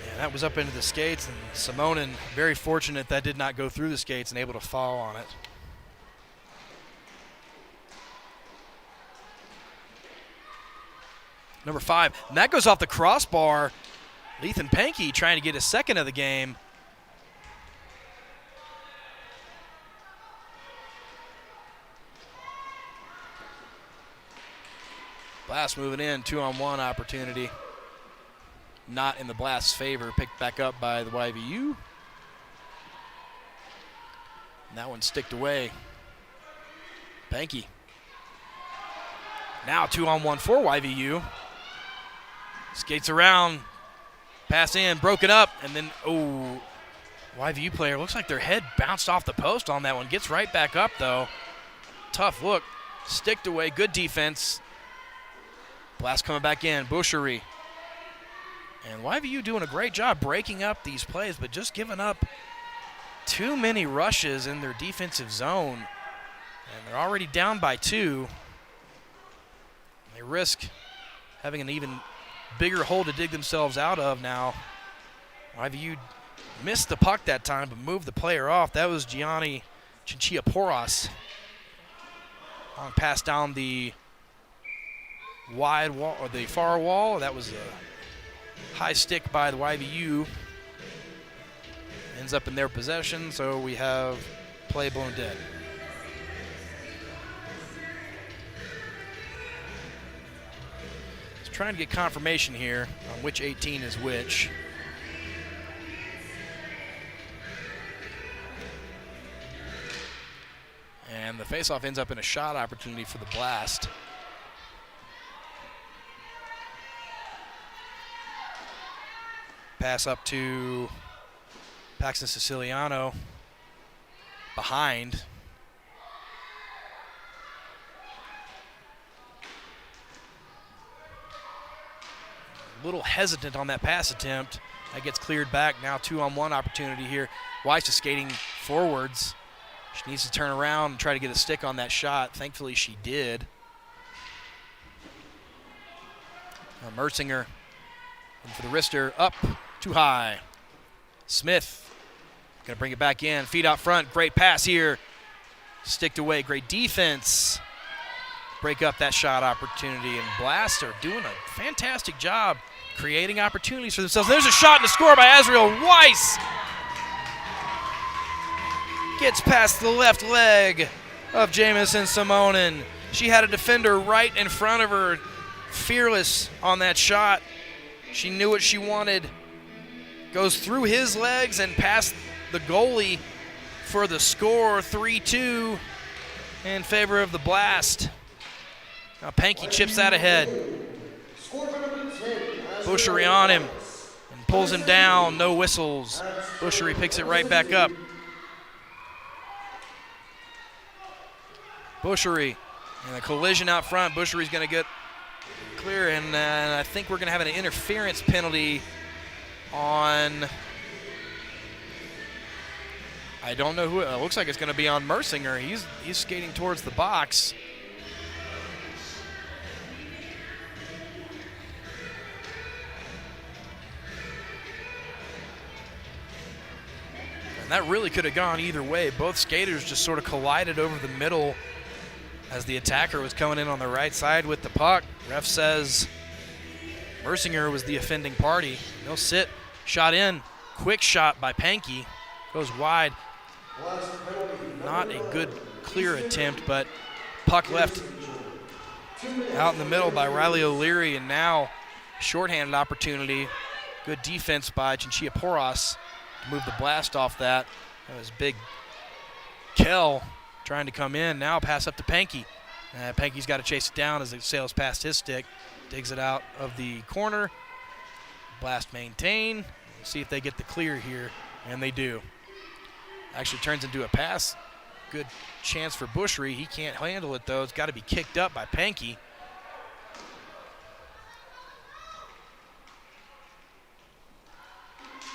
Yeah, that was up into the skates, and Simonin very fortunate that did not go through the skates and able to fall on it. Number 5, and that goes off the crossbar. Ethan Pankey trying to get his second of the game. Blast moving in, 2-on-1 opportunity. Not in the Blast's favor, picked back up by the YVU. And that one sticked away. Pankey. Now 2-on-1 for YVU. Skates around. Pass in, broken up, and then, oh, YVU player, looks like their head bounced off the post on that one. Gets right back up, though. Tough look. Sticked away, good defense. Blast coming back in, Bushery. And YVU doing a great job breaking up these plays, but just giving up too many rushes in their defensive zone. And they're already down by 2. They risk having an even bigger hole to dig themselves out of now. YVU missed the puck that time, but moved the player off. That was Gianni Chinchilla-Porras. Long pass down the wide wall, or the far wall. That was a high stick by the YVU. Ends up in their possession, so we have play blown dead. Trying to get confirmation here on which 18 is which. And the faceoff ends up in a shot opportunity for the Blast. Pass up to Paxton Siciliano behind. A little hesitant on that pass attempt. That gets cleared back. Now 2-on-1 opportunity here. Weiss is skating forwards. She needs to turn around and try to get a stick on that shot. Thankfully, she did. Now Mersinger in for the wrister. Up, too high. Smith going to bring it back in. Feet out front. Great pass here. Sticked away. Great defense. Break up that shot opportunity. And Blast are doing a fantastic job creating opportunities for themselves. There's a shot and a score by Azriel Weiss. Gets past the left leg of Jamison Simonin. She had a defender right in front of her, fearless on that shot. She knew what she wanted. Goes through his legs and past the goalie for the score. 3-2 in favor of the Blast. Now Pankey chips that ahead. Boucherie on him and pulls him down. No whistles. Boucherie picks it right back up. Boucherie and a collision out front. Boucherie's going to get clear, and I think we're going to have an interference penalty on, I don't know who. It looks like it's going to be on Mersinger. He's skating towards the box. And that really could have gone either way. Both skaters just sort of collided over the middle as the attacker was coming in on the right side with the puck. Ref says Mersinger was the offending party. No sit. Shot in. Quick shot by Pankey. Goes wide. Not a good clear attempt, but puck left out in the middle by Riley O'Leary, and now shorthanded opportunity. Good defense by Chinchilla Porras to move the Blast off that. That was big. Kell trying to come in. Now pass up to Pankey. Pankey's got to chase it down as it sails past his stick. Digs it out of the corner. Blast maintain. See if they get the clear here, and they do. Actually turns into a pass. Good chance for Boucherie. He can't handle it, though. It's got to be kicked up by Pankey.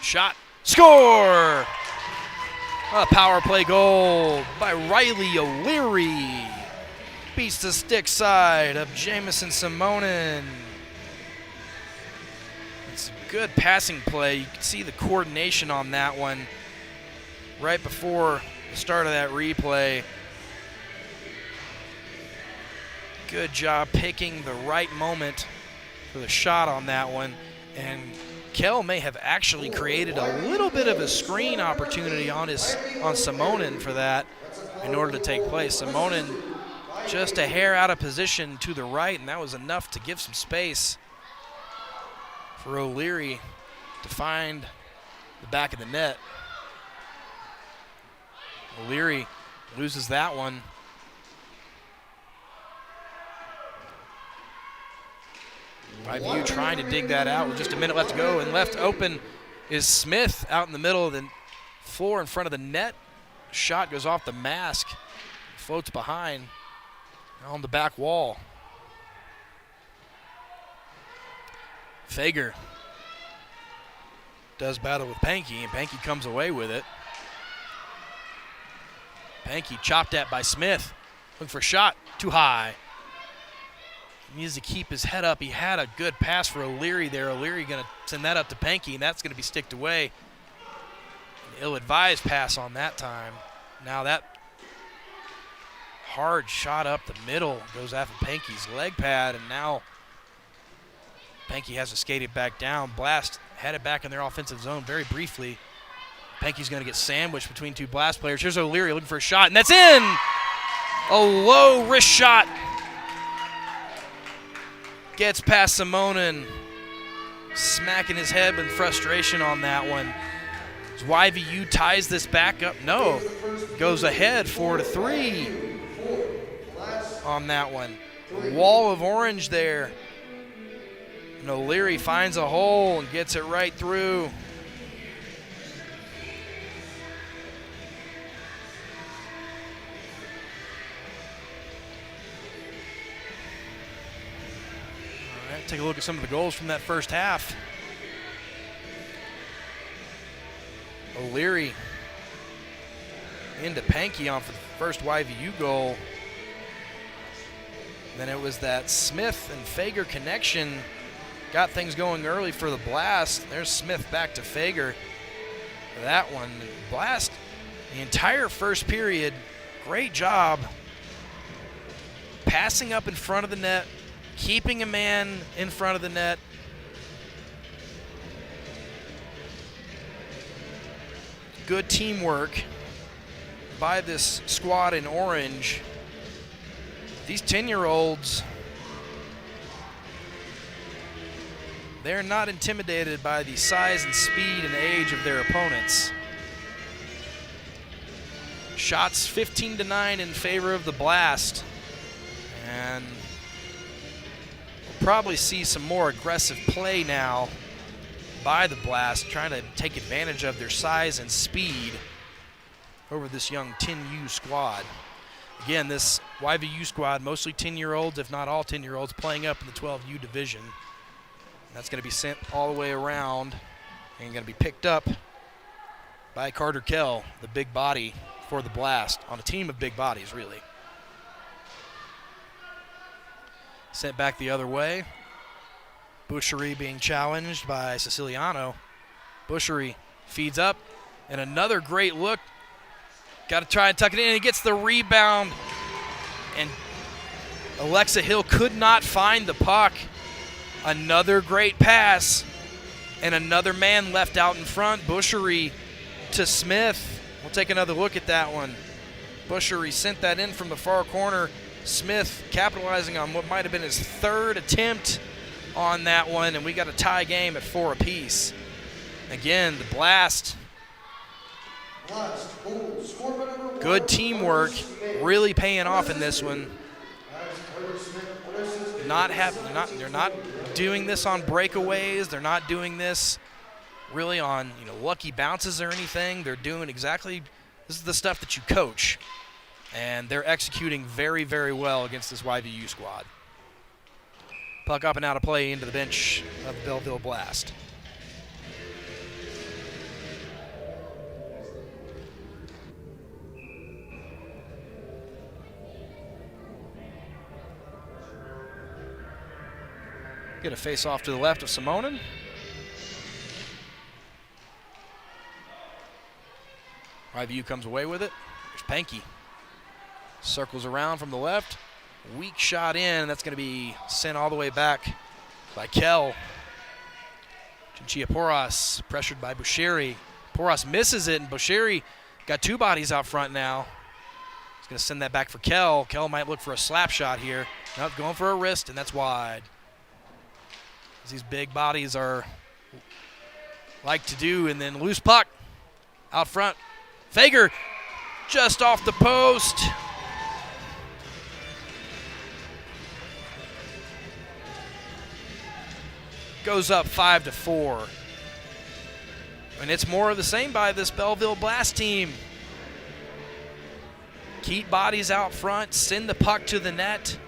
Shot. Score! A power play goal by Riley O'Leary. Beats the stick side of Jamison Simonin. It's a good passing play. You can see the coordination on that one right before the start of that replay. Good job picking the right moment for the shot on that one. And Kell may have actually created a little bit of a screen opportunity on Simonin for that in order to take place. Simonin just a hair out of position to the right, and that was enough to give some space for O'Leary to find the back of the net. O'Leary loses that one. View trying to dig that out with just a minute left to go, and left open is Smith out in the middle of the floor in front of the net. Shot goes off the mask, floats behind on the back wall. Fager does battle with Pankey, and Pankey comes away with it. Pankey chopped at by Smith. Looking for a shot, too high. He needs to keep his head up. He had a good pass for O'Leary there. O'Leary going to send that up to Pankey, and that's going to be sticked away. An ill-advised pass on that time. Now that hard shot up the middle goes after Pankey's leg pad, and now Pankey has to skate it back down. Blast had it back in their offensive zone very briefly. Pankey's going to get sandwiched between two Blast players. Here's O'Leary looking for a shot, and that's in! A low wrist shot. Gets past Simonin, smacking his head with frustration on that one. As YVU ties this back up. No, goes ahead 4-3 on that one. Wall of orange there. And O'Leary finds a hole and gets it right through. take a look at some of the goals from that first half. O'Leary into Pankey on for the first YVU goal. Then it was that Smith and Fager connection got things going early for the Blast. There's Smith back to Fager for that one. Blast, the entire first period, great job passing up in front of the net, keeping a man in front of the net. Good teamwork by this squad in orange. These 10-year-olds, they're not intimidated by the size and speed and age of their opponents. Shots 15-9 in favor of the Blast. And we'll probably see some more aggressive play now by the Blast, trying to take advantage of their size and speed over this young 10U squad. Again, this YVU squad, mostly 10-year-olds, if not all 10-year-olds, playing up in the 12U division. That's going to be sent all the way around and going to be picked up by Carter Kell, the big body for the Blast, on a team of big bodies, really. Sent back the other way. Boucherie being challenged by Siciliano. Boucherie feeds up, and another great look. Got to try and tuck it in, and he gets the rebound. And Alexa Hill could not find the puck. Another great pass, and another man left out in front. Boucherie to Smith. We'll take another look at that one. Boucherie sent that in from the far corner. Smith capitalizing on what might have been his third attempt on that one, and we got a tie game at 4 apiece. Again, the Blast. Good teamwork, really paying off in this one. They're not doing this on breakaways. They're not doing this really on lucky bounces or anything. They're doing exactly, this is the stuff that you coach, and they're executing very, very well against this YVU squad. Puck up and out of play into the bench of the Belleville Blast. Get a face off to the left of Simonin. YVU comes away with it. There's Pankey. Circles around from the left. Weak shot in. That's going to be sent all the way back by Kell. Chinchilla Porras pressured by Boucherie. Porras misses it, and Boucherie got two bodies out front now. He's going to send that back for Kell. Kell might look for a slap shot here. Nope, going for a wrist, and that's wide. As these big bodies are like to do, and then loose puck out front. Fager just off the post. Goes up 5-4. And it's more of the same by this Belleville Blast team. Keep bodies out front, send the puck to the net.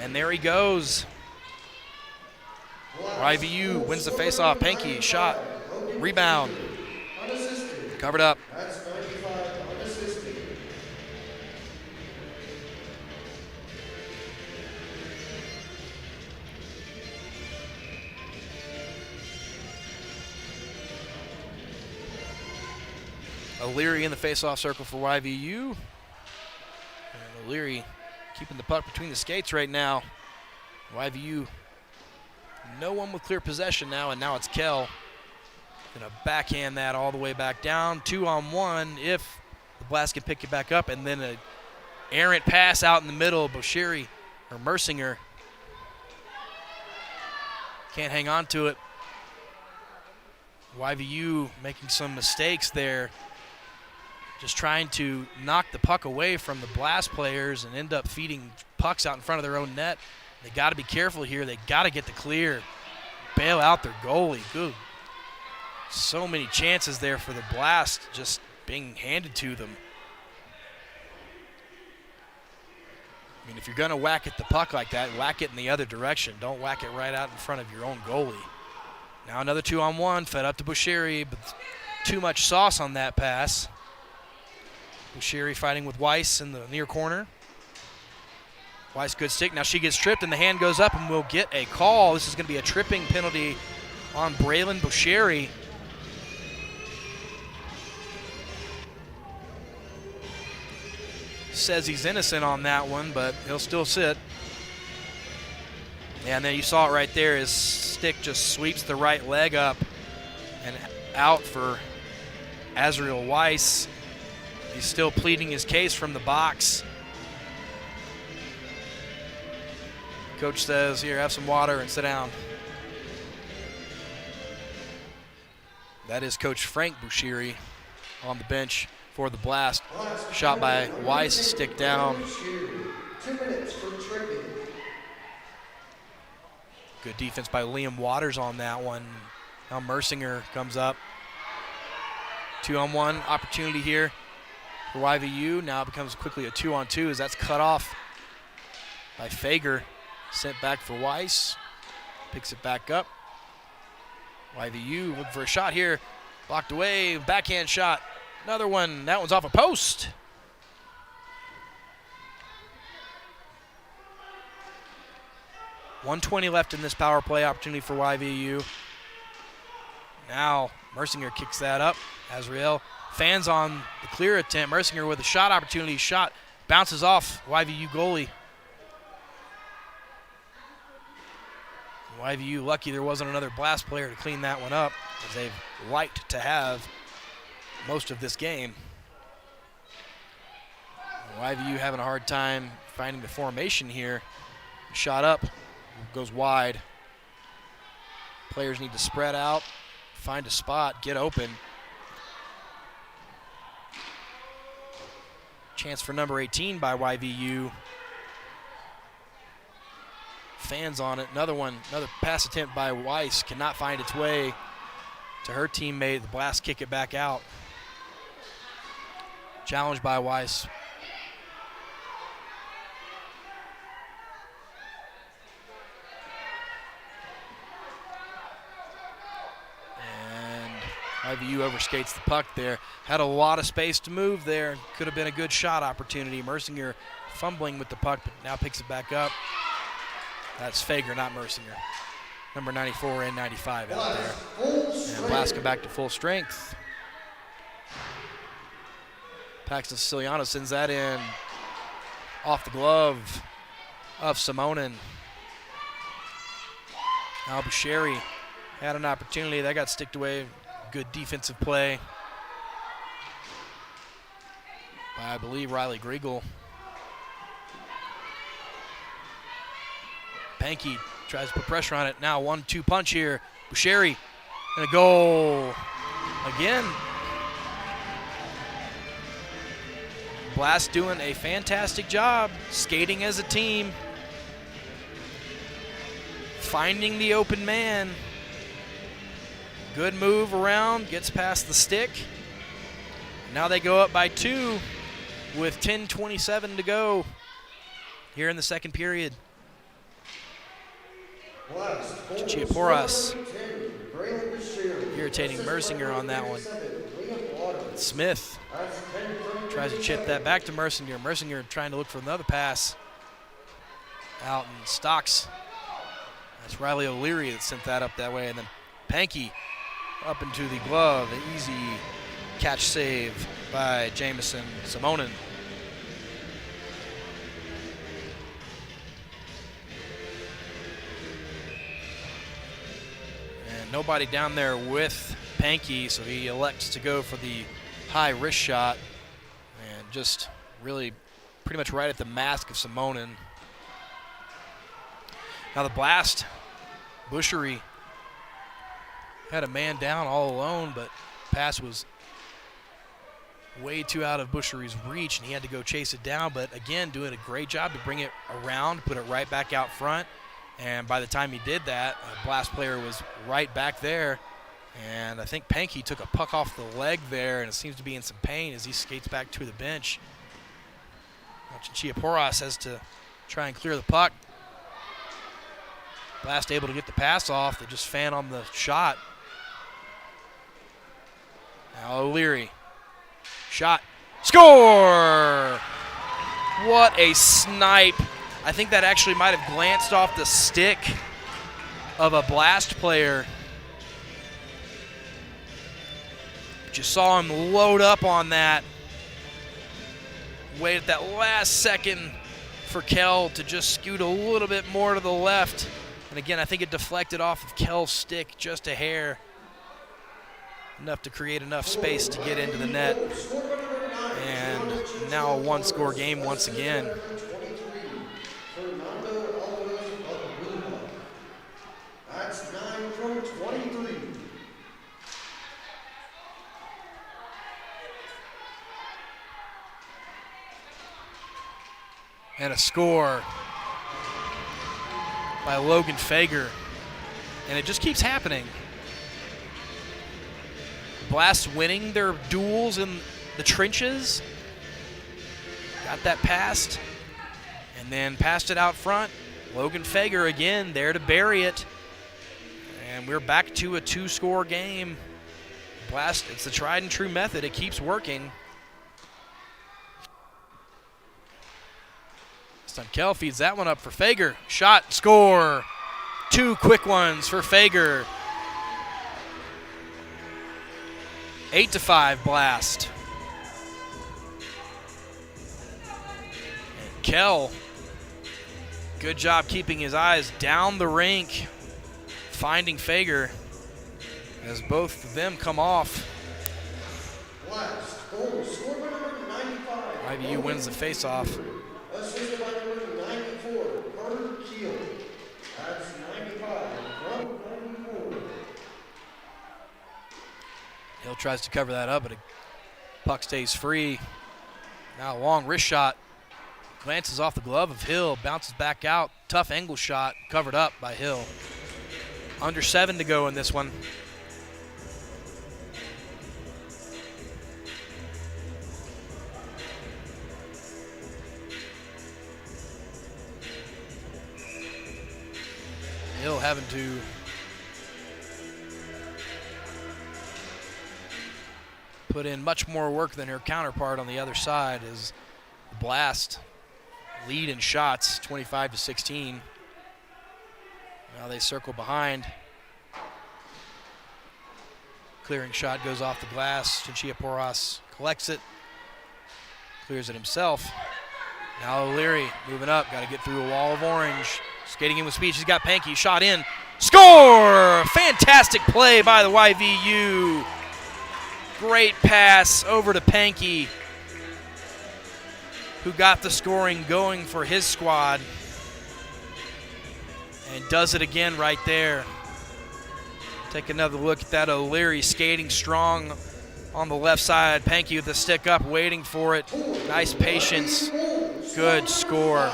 And there he goes. YVU wins the faceoff. Pankey, shot, rebound. Covered up. O'Leary in the faceoff circle for YVU. And O'Leary keeping the puck between the skates right now. YVU, no one with clear possession now, and now it's Kell. Gonna backhand that all the way back down. 2-on-1 if the Blast can pick it back up, and then an errant pass out in the middle. Boucherie or Mersinger can't hang on to it. YVU making some mistakes there, just trying to knock the puck away from the Blast players and end up feeding pucks out in front of their own net. They got to be careful here. They got to get the clear, bail out their goalie. Good. So many chances there for the Blast just being handed to them. I mean, if you're going to whack at the puck like that, whack it in the other direction. Don't whack it right out in front of your own goalie. Now another 2-on-1, fed up to Bushiri, but too much sauce on that pass. Bushiri fighting with Weiss in the near corner. Weiss, good stick. Now she gets tripped, and the hand goes up, and we'll get a call. This is going to be a tripping penalty on Braylon Bushiri. Says he's innocent on that one, but he'll still sit. And then you saw it right there. His stick just sweeps the right leg up and out for Azriel Weiss. He's still pleading his case from the box. Coach says, here, have some water and sit down. That is Coach Frank Bushiri on the bench for the Blast. Shot by Weiss, stick down. 2 minutes for tripping. Good defense by Liam Waters on that one. Now Mersinger comes up. 2-on-1 opportunity here for YVU. Now it becomes quickly a 2-on-2 as that's cut off by Fager. Sent back for Weiss. Picks it back up. YVU looking for a shot here. Blocked away. Backhand shot. Another one. That one's off a post. .120 left in this power play opportunity for YVU. Now Mersinger kicks that up. Azriel fans on the clear attempt. Mersinger with a shot opportunity. Shot bounces off YVU goalie. YVU lucky there wasn't another Blast player to clean that one up, as they've liked to have most of this game. YVU having a hard time finding the formation here. Shot up, goes wide. Players need to spread out, find a spot, get open. Chance for number 18 by YVU. Fans on it. Another one, another pass attempt by Weiss. Cannot find its way to her teammate. The Blast kick it back out. Challenged by Weiss. And YVU overskates the puck there. Had a lot of space to move there. Could have been a good shot opportunity. Mersinger fumbling with the puck, but now picks it back up. That's Fager, not Mersinger. Number 94 and 95 out there. And Blast come back to full strength. Paxton Siciliano sends that in off the glove of Simonin. Now Bushiri had an opportunity. That got sticked away. Good defensive play by, I believe, Riley Griegel. Pankey tries to put pressure on it. Now 1-2 punch here. Bushiri and a goal again. Blast doing a fantastic job skating as a team, finding the open man. Good move around, gets past the stick. Now they go up by 2 with 10:27 to go here in the second period. Chiaporas irritating Mersinger on that one. Smith tries to chip that back to Mersinger. Mersinger trying to look for another pass out and stocks. That's Riley O'Leary that sent that up that way. And then Pankey up into the glove. An easy catch save by Jamison Simonin. And nobody down there with Pankey, so he elects to go for the high wrist shot and just really pretty much right at the mask of Simonin. Now the Blast, Bushiri had a man down all alone, but pass was way too out of Bushiri's reach, and he had to go chase it down. But again, doing a great job to bring it around, put it right back out front. And by the time he did that, a Blast player was right back there. And I think Pankey took a puck off the leg there, and it seems to be in some pain as he skates back to the bench. Chiaporas has to try and clear the puck. Blast able to get the pass off. They just fan on the shot. Now O'Leary. Shot. Score! What a snipe. I think that actually might have glanced off the stick of a Blast player. Just saw him load up on that. Wait at that last second for Kell to just scoot a little bit more to the left. And again, I think it deflected off of Kell's stick just a hair. Enough to create enough space to get into the net. And now a one-score game once again. That's 9 from 23. And a score by Logan Fager. And it just keeps happening. Blast winning their duels in the trenches. Got that passed. And then passed it out front. Logan Fager again there to bury it. And we're back to a two-score game. Blast, it's the tried and true method. It keeps working. This time Kell feeds that one up for Fager. Shot, score. Two quick ones for Fager. 8-5 Blast. And Kell, good job keeping his eyes down the rink, finding Fager as both of them come off. Blast, goal, score by number 95. IVU wins the faceoff. Assisted by number 94, Carter Keel. That's 95 from 94. Hill tries to cover that up, but the puck stays free. Now a long wrist shot. Glances off the glove of Hill, bounces back out. Tough angle shot, covered up by Hill. Under 7 to go in this one. Hill having to put in much more work than her counterpart on the other side as the Blast lead in shots, 25-16. Now they circle behind. Clearing shot goes off the glass. Chinchilla Porras collects it, clears it himself. Now O'Leary moving up, got to get through a wall of orange. Skating in with speed, she's got Pankey, shot in. Score! Fantastic play by the YVU. Great pass over to Pankey, who got the scoring going for his squad. And does it again right there. Take another look at that O'Leary skating strong on the left side. Pankey with the stick up, waiting for it. Nice patience. Good score.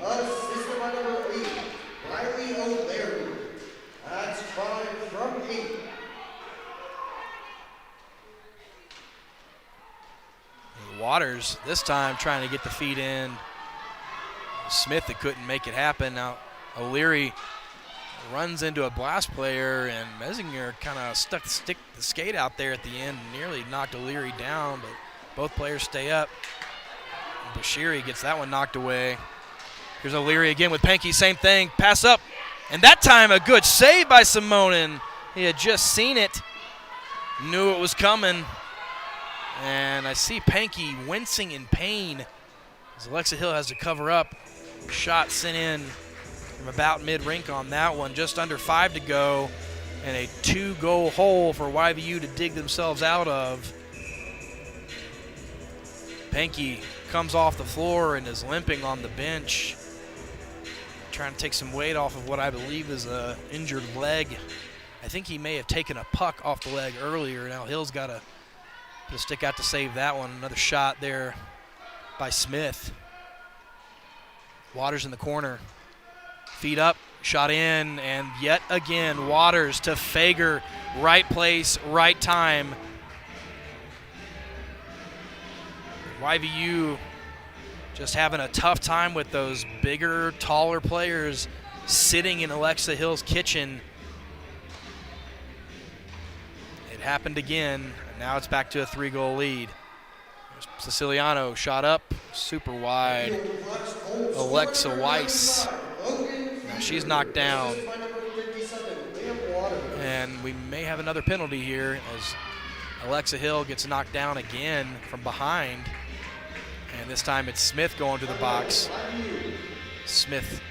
Assisted by number 8, Riley O'Leary. That's 5 from 8. Waters this time trying to get the feed in. Smith that couldn't make it happen. Now O'Leary runs into a Blast player, and Messinger kind of stuck the skate out there at the end, nearly knocked O'Leary down, but both players stay up. Bashiri gets that one knocked away. Here's O'Leary again with Pankey, same thing, pass up, and that time a good save by Simonin. He had just seen it, knew it was coming, and I see Pankey wincing in pain as Alexa Hill has to cover up. Shot sent in from about mid-rink on that one, just under 5 to go, and a 2-goal hole for YVU to dig themselves out of. Pankey comes off the floor and is limping on the bench, trying to take some weight off of what I believe is a injured leg. I think he may have taken a puck off the leg earlier. Now Hill's got to stick out to save that one. Another shot there by Smith. Waters in the corner. Feet up, shot in, and yet again Waters to Fager. Right place, right time. YVU just having a tough time with those bigger, taller players sitting in Alexa Hill's kitchen. It happened again, and now it's back to a 3-goal lead. There's Siciliano shot up, super wide. Alexa Weiss, now she's knocked down. And we may have another penalty here as Alexa Hill gets knocked down again from behind. And this time it's Smith going to the box. Smith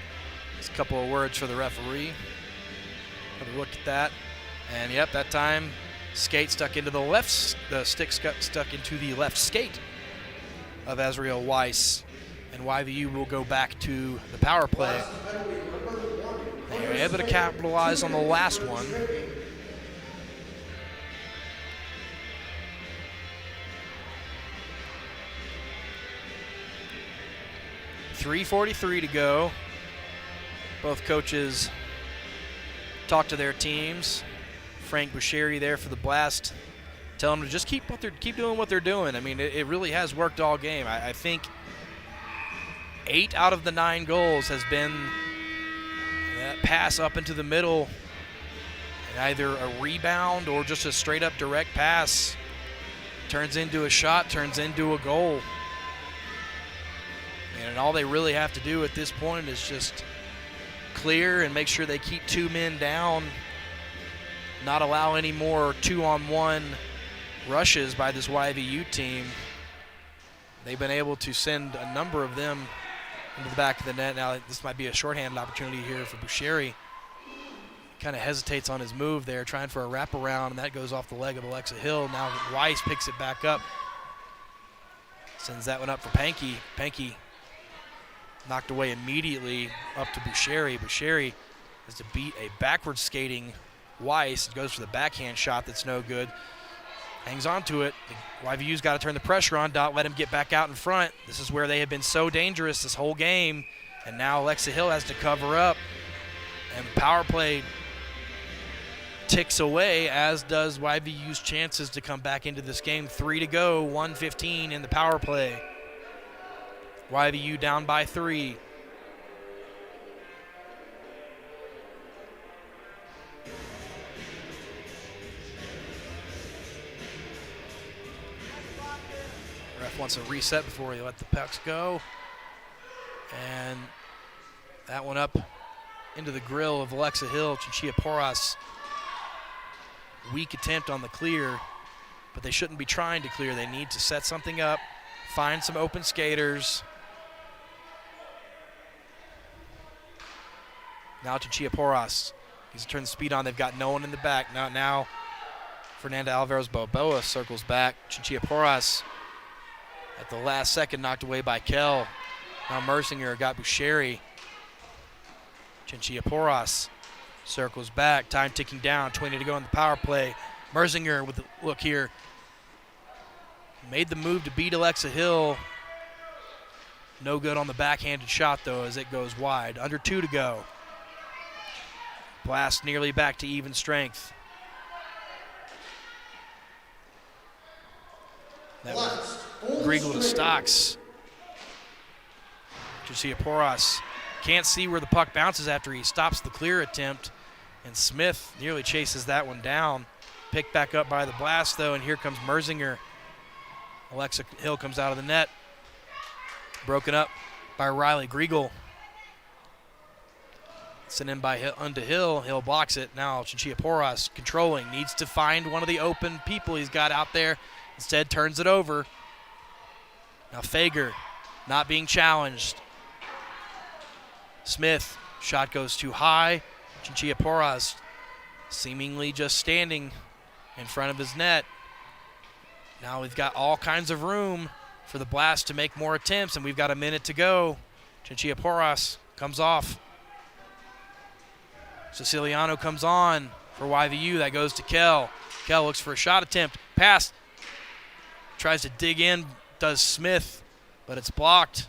has a couple of words for the referee. Have a look at that. And yep, that time skate stuck into the stick stuck into the left skate of Azriel Weiss. And YVU will go back to the power play. They were able to capitalize on the last one. .343 to go. Both coaches talk to their teams. Frank Boucheri there for the Blast, telling them to just keep doing what they're doing. I mean, it really has worked all game. I think 8 out of the 9 goals has been that pass up into the middle, and either a rebound or just a straight up direct pass turns into a shot, turns into a goal. And all they really have to do at this point is just clear and make sure they keep 2 men down, not allow any more 2-on-1 rushes by this YVU team. They've been able to send a number of them into the back of the net. Now this might be a shorthanded opportunity here for Boucheri. Kind of hesitates on his move there, trying for a wraparound, and that goes off the leg of Alexa Hill. Now Weiss picks it back up, sends that one up for Pankey. Pankey knocked away immediately up to Boucheri. Boucheri has to beat a backward skating Weiss. It goes for the backhand shot that's no good. Hangs on to it. YVU's got to turn the pressure on, not let him get back out in front. This is where they have been so dangerous this whole game, and now Alexa Hill has to cover up. And power play ticks away, as does YVU's chances to come back into this game. 3 to go, 1:15 in the power play. YVU down by 3. Ref wants a reset before he let the pucks go. And that one up into the grill of Alexa Hill. Chinchilla Porras, weak attempt on the clear, but they shouldn't be trying to clear. They need to set something up, find some open skaters. Now Chinchilla Porras. He's turned the speed on. They've got no one in the back. Now Fernanda Alvarez-Balboa circles back. Chinchilla Porras at the last second knocked away by Kell. Now Mersinger got Boucheri. Chinchilla Porras circles back. Time ticking down. 20 to go in the power play. Mersinger with the look here. Made the move to beat Alexa Hill. No good on the backhanded shot, though, as it goes wide. Under 2 to go. Blast nearly back to even strength. That was Griegel to Stocks. Chinchilla Porras can't see where the puck bounces after he stops the clear attempt, and Smith nearly chases that one down. Picked back up by the Blast, though, and here comes Mersinger. Alexa Hill comes out of the net. Broken up by Riley Griegel. Sent in by unto Hill. Hill blocks it. Now Chinchilla Porras controlling. Needs to find one of the open people he's got out there. Instead turns it over. Now Fager not being challenged. Smith, shot goes too high. Chinchilla Porras seemingly just standing in front of his net. Now we've got all kinds of room for the Blast to make more attempts, and we've got a minute to go. Chinchilla Porras comes off. Siciliano comes on for YVU. That goes to Kell. Kell looks for a shot attempt. Pass. Tries to dig in, does Smith, but it's blocked.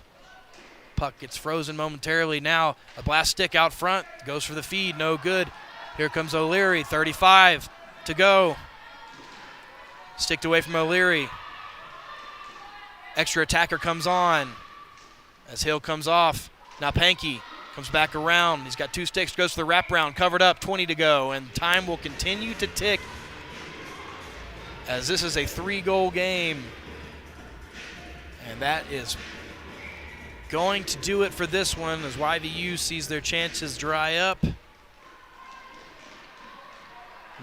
Puck gets frozen momentarily. Now a Blast stick out front. Goes for the feed. No good. Here comes O'Leary. 35 to go. Sticked away from O'Leary. Extra attacker comes on. As Hill comes off, now Pankey comes back around. He's got 2 sticks, goes to the wraparound, covered up, 20 to go, and time will continue to tick as this is a 3-goal game. And that is going to do it for this one as YVU sees their chances dry up. And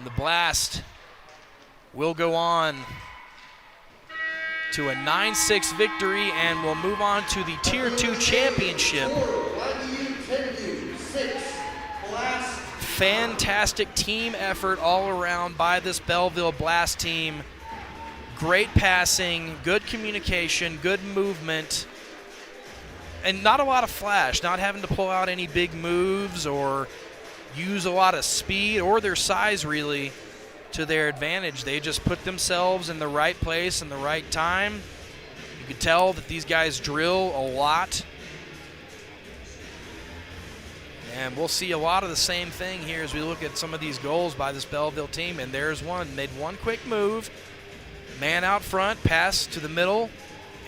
the Blast will go on to a 9-6 victory and will move on to the Tier 2 championship. Fantastic team effort all around by this Belleville Blast team. Great passing, good communication, good movement, and not a lot of flash, not having to pull out any big moves or use a lot of speed or their size really to their advantage. They just put themselves in the right place and the right time. You could tell that these guys drill a lot. And we'll see a lot of the same thing here as we look at some of these goals by this Belleville team. And there's one. Made one quick move. Man out front, pass to the middle,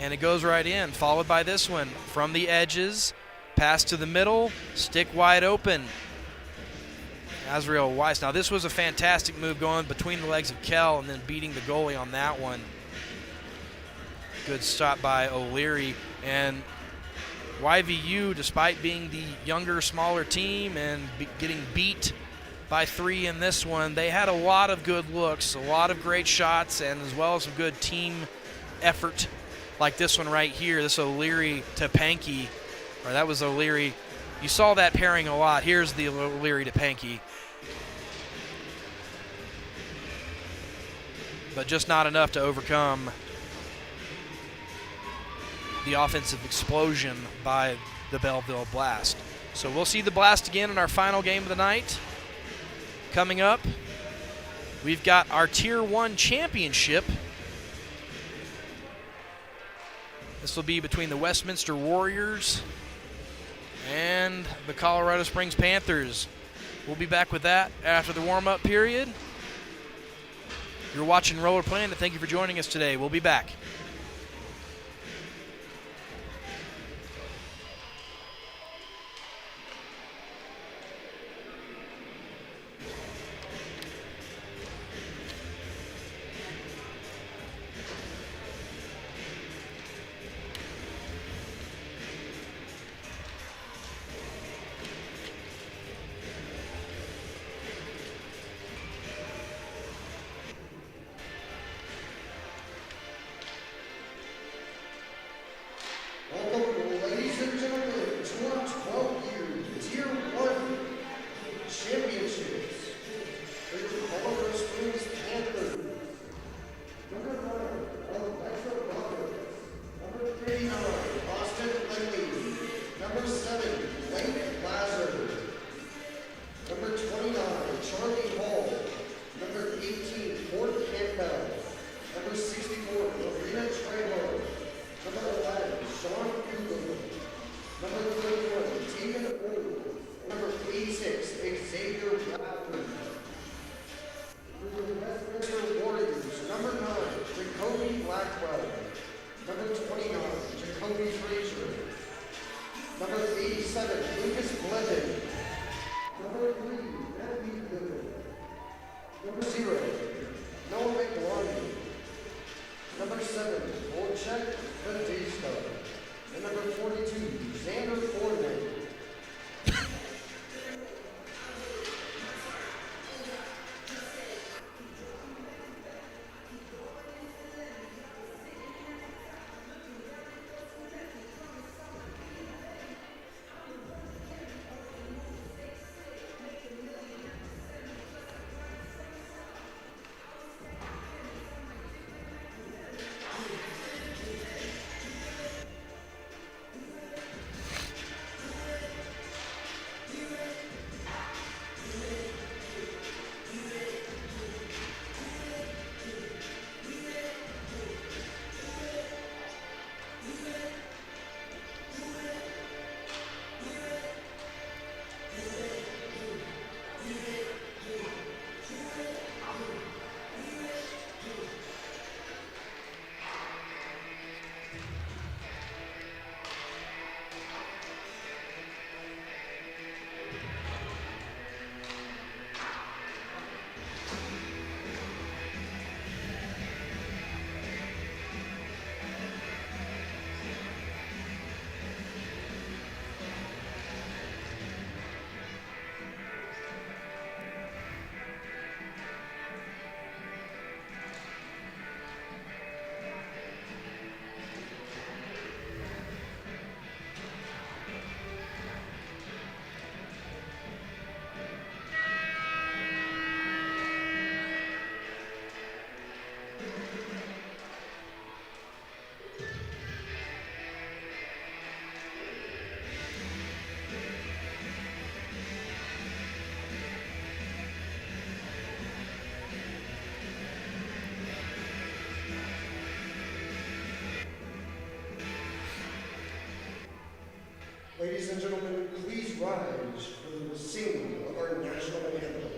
and it goes right in. Followed by this one. From the edges, pass to the middle, stick wide open. Azrael Weiss. Now this was a fantastic move going between the legs of Kell and then beating the goalie on that one. Good stop by O'Leary. And YVU, despite being the younger, smaller team and getting beat by 3 in this one, they had a lot of good looks, a lot of great shots, and as well as some good team effort like this one right here, this O'Leary to Pankey, or that was O'Leary. You saw that pairing a lot. Here's the O'Leary to Pankey. But just not enough to overcome the offensive explosion by the Belleville Blast. So we'll see the Blast again in our final game of the night. Coming up, we've got our Tier 1 championship. This will be between the Westminster Warriors and the Colorado Springs Panthers. We'll be back with that after the warm-up period. You're watching Roller Planet. Thank you for joining us today. We'll be back. Anthem Prelude. Number 87, Lucas Blendon. Number 3, Matthew Goodman. Number 0, Noah McLaughlin. Number 7, Wojciech Batista. And number 42, Xander Foreman. Ladies and gentlemen, please rise for the singing of our national anthem.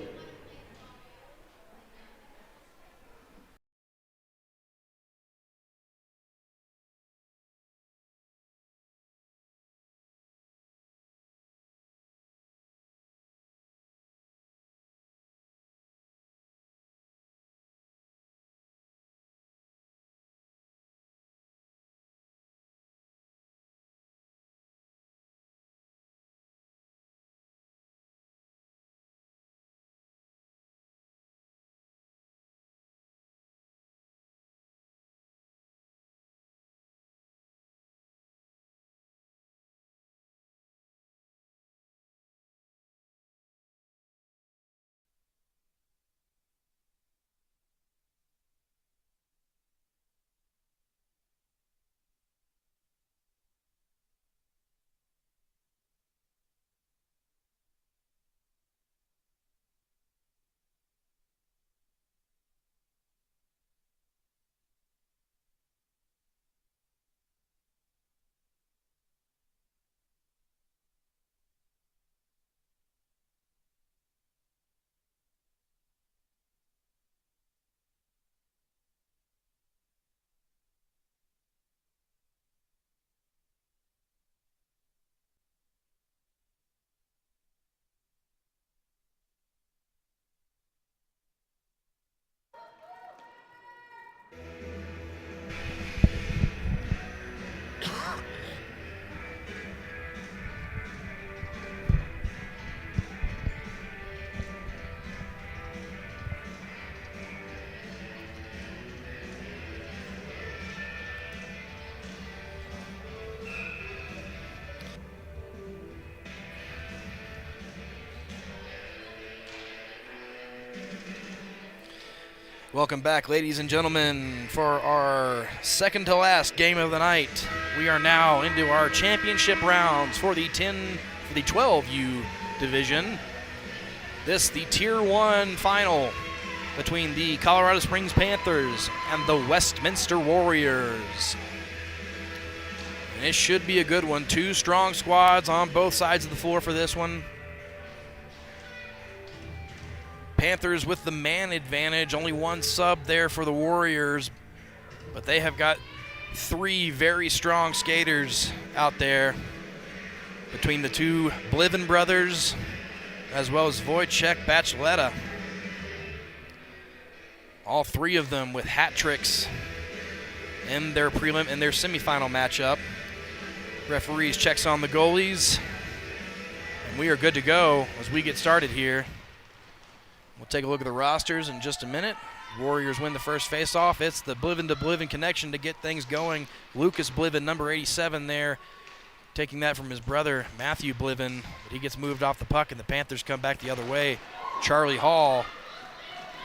Welcome back, ladies and gentlemen, for our second to last game of the night. We are now into our championship rounds for the 12U division. This the Tier 1 final between the Colorado Springs Panthers and the Westminster Warriors. And it should be a good one. Two strong squads on both sides of the floor for this one. Panthers with the man advantage, only one sub there for the Warriors, but they have got three very strong skaters out there between the two Bliven brothers as well as Wojciech Bacheleta. All three of them with hat tricks in their semifinal matchup. Referees checks on the goalies, and we are good to go as we get started here. We'll take a look at the rosters in just a minute. Warriors win the first face-off. It's the Bliven to Bliven connection to get things going. Lucas Bliven, number 87 there, taking that from his brother, Matthew Bliven. But he gets moved off the puck, and the Panthers come back the other way. Charlie Hall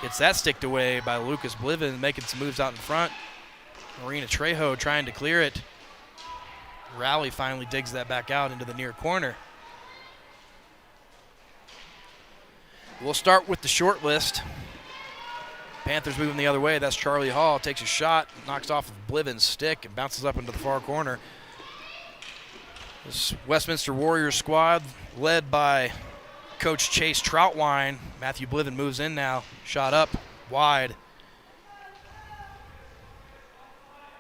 gets that sticked away by Lucas Bliven, making some moves out in front. Marina Trejo trying to clear it. Rowley finally digs that back out into the near corner. We'll start with the short list. Panthers moving the other way. That's Charlie Hall. Takes a shot, knocks off of Bliven's stick, and bounces up into the far corner. This Westminster Warriors squad, led by Coach Chase Troutwine. Matthew Bliven moves in now. Shot up, wide.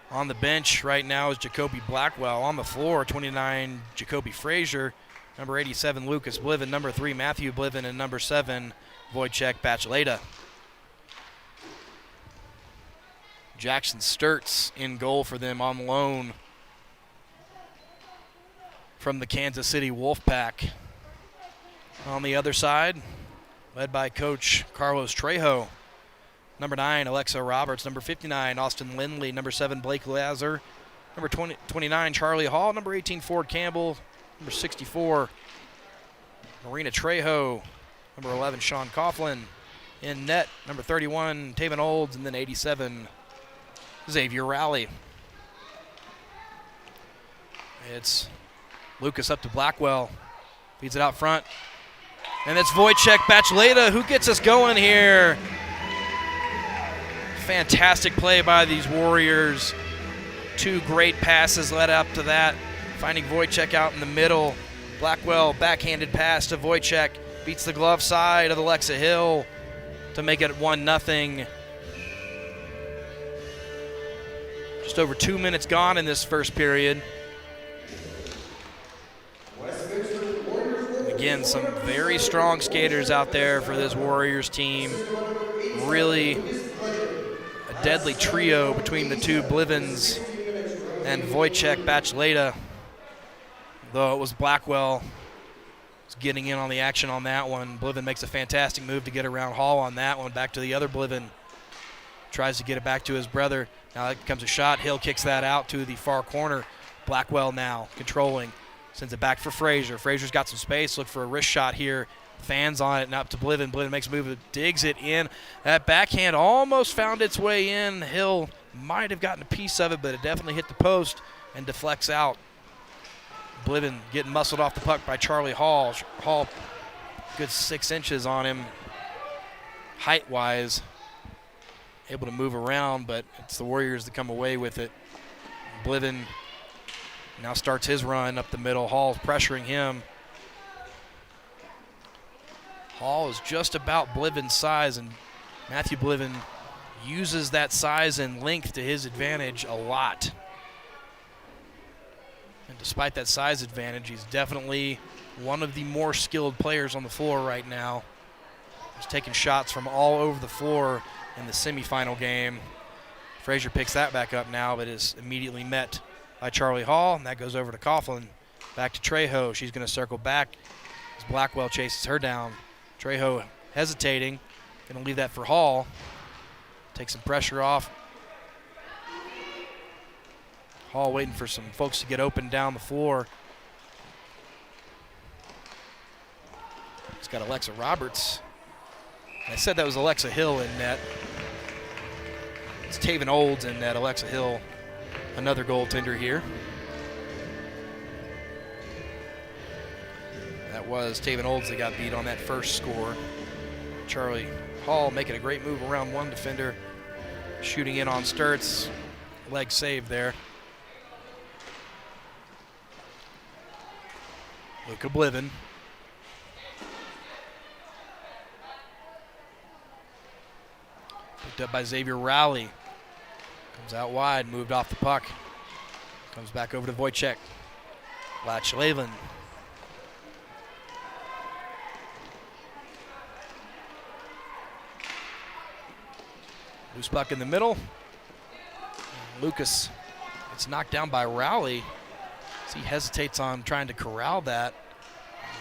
On the bench right now is Jacoby Blackwell. On the floor, 29, Jacoby Frazier. Number 87, Lucas Bliven. Number 3, Matthew Bliven. And number 7, Wojciech Bacheleta. Jackson Sturts in goal for them on loan from the Kansas City Wolfpack. On the other side, led by Coach Carlos Trejo. Number 9, Alexa Roberts. Number 59, Austin Lindley. Number 7, Blake Lazar. Number 29, Charlie Hall. Number 18, Ford Campbell. Number 64, Marina Trejo. Number 11, Sean Coughlin. In net, number 31, Taven Olds. And then 87, Xavier Rowley. It's Lucas up to Blackwell. Feeds it out front. And it's Wojciech Bacheleta who gets us going here. Fantastic play by these Warriors. Two great passes led up to that. finding Wojciech out in the middle. Blackwell backhanded pass to Wojciech. Beats the glove side of Alexa Hill to make it 1-0. Just over 2 minutes gone in this first period. Again, some very strong skaters out there for this Warriors team. Really a deadly trio between the two, Blivens and Wojciech Bachleda. Though it was Blackwell getting in on the action on that one. Bliven makes a fantastic move to get around Hall on that one. Back to the other Bliven. Tries to get it back to his brother. Now that becomes a shot. Hill kicks that out to the far corner. Blackwell now controlling. Sends it back for Frazier. Frazier's got some space. Look for a wrist shot here. Fans on it and up to Bliven. Bliven makes a move, digs it in. That backhand almost found its way in. Hill might have gotten a piece of it, but it definitely hit the post and deflects out. Bliven getting muscled off the puck by Charlie Hall. Hall, good 6 inches on him, height-wise. Able to move around, but it's the Warriors that come away with it. Bliven now starts his run up the middle. Hall's pressuring him. Hall is just about Bliven's size, and Matthew Bliven uses that size and length to his advantage a lot. And despite that size advantage, he's definitely one of the more skilled players on the floor right now. He's taking shots from all over the floor in the semifinal game. Frazier picks that back up now, but is immediately met by Charlie Hall, and that goes over to Coughlin. Back to Trejo. She's going to circle back as Blackwell chases her down. Trejo hesitating, going to leave that for Hall. Take some pressure off. Hall waiting for some folks to get open down the floor. He's got Alexa Roberts. I said that was Alexa Hill in net. It's Taven Olds in net. Alexa Hill, another goaltender here. That was Taven Olds that got beat on that first score. Charlie Hall making a great move around one defender, shooting in on Sturts. Leg save there. Luka Bliven. Picked up by Xavier Rowley. Comes out wide, moved off the puck. Comes back over to Wojciech. Bachleda. Loose puck in the middle. Lucas, it's knocked down by Rowley. He hesitates on trying to corral that.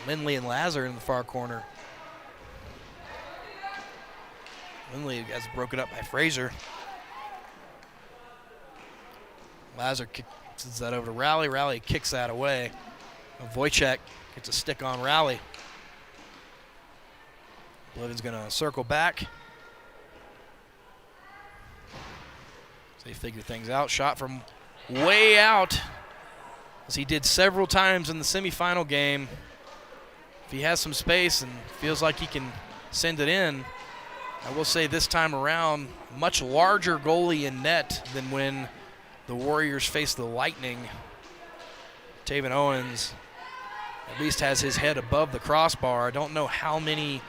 Lindley and Lazar in the far corner. Lindley has broken up by Frazier. Lazar sends that over to Rowley. Rowley kicks that away. Wojciech gets a stick on Rowley. Bliven's going to circle back. So they figure things out. Shot from way out, as he did several times in the semifinal game. If he has some space and feels like he can send it in, I will say this time around, much larger goalie in net than when the Warriors faced the Lightning. Taven Owens at least has his head above the crossbar. I don't know how many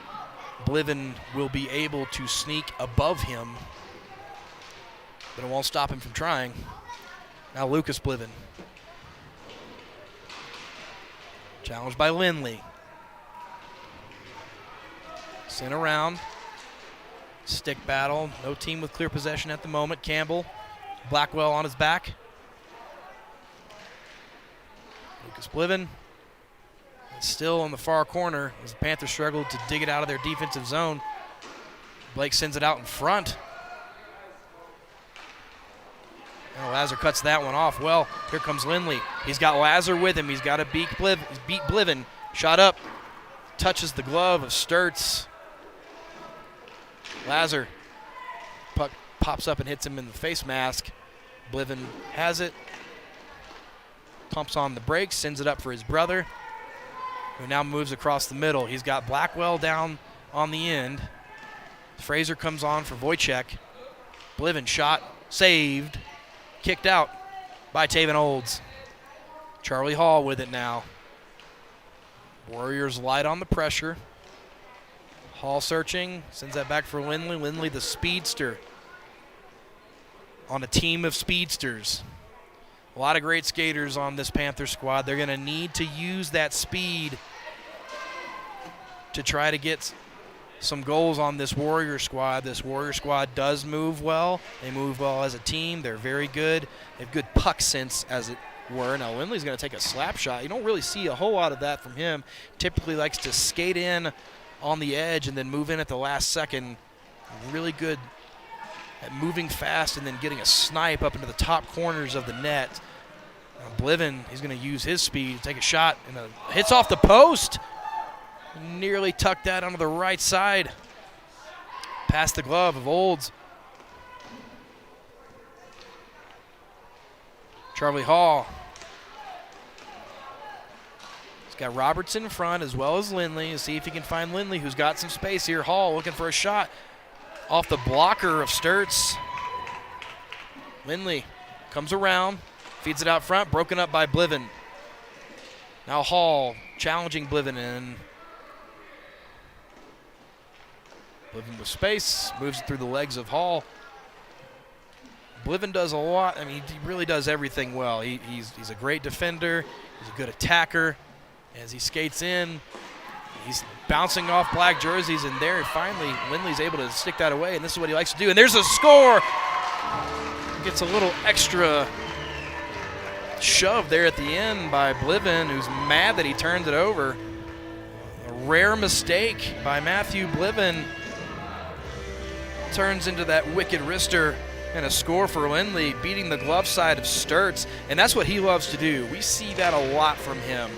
Bliven will be able to sneak above him, but it won't stop him from trying. Now Lucas Bliven. Challenged by Lindley. Sent around. Stick battle. No team with clear possession at the moment. Campbell. Blackwell on his back. Lucas Bliven. Still in the far corner as the Panthers struggled to dig it out of their defensive zone. Blake sends it out in front. Oh, Lazar cuts that one off. Well, here comes Lindley. He's got Lazar with him. He's got to beat Bliven. Shot up. Touches the glove of Sturts. Lazar. Puck pops up and hits him in the face mask. Bliven has it. Pumps on the brakes. Sends it up for his brother, who now moves across the middle. He's got Blackwell down on the end. Frazier comes on for Wojciech. Bliven shot. Saved. Kicked out by Taven Olds. Charlie Hall with it now. Warriors light on the pressure. Hall searching, sends that back for Lindley. Lindley, the speedster, on a team of speedsters. A lot of great skaters on this Panther squad. They're going to need to use that speed to try to get some goals on this Warrior squad. This Warrior squad does move well. They move well as a team. They're very good. They have good puck sense, as it were. Now Lindley's going to take a slap shot. You don't really see a whole lot of that from him. Typically likes to skate in on the edge and then move in at the last second. Really good at moving fast and then getting a snipe up into the top corners of the net. Bliven, he's going to use his speed to take a shot, and hits off the post. Nearly tucked that onto the right side. Past the glove of Olds. Charlie Hall. He's got Roberts in front as well as Lindley. Let's see if he can find Lindley, who's got some space here. Hall looking for a shot off the blocker of Sturts. Lindley comes around, feeds it out front, broken up by Bliven. Now Hall challenging Bliven in. Bliven with space, moves it through the legs of Hall. Bliven does a lot. I mean, he really does everything well. He's a great defender. He's a good attacker. As he skates in, he's bouncing off black jerseys, and there finally Lindley's able to stick that away, and this is what he likes to do. And there's a score. Gets a little extra shove there at the end by Bliven, who's mad that he turned it over. A rare mistake by Matthew Bliven turns into that wicked wrister, and a score for Lindley, beating the glove side of Sturts, and that's what he loves to do. We see that a lot from him.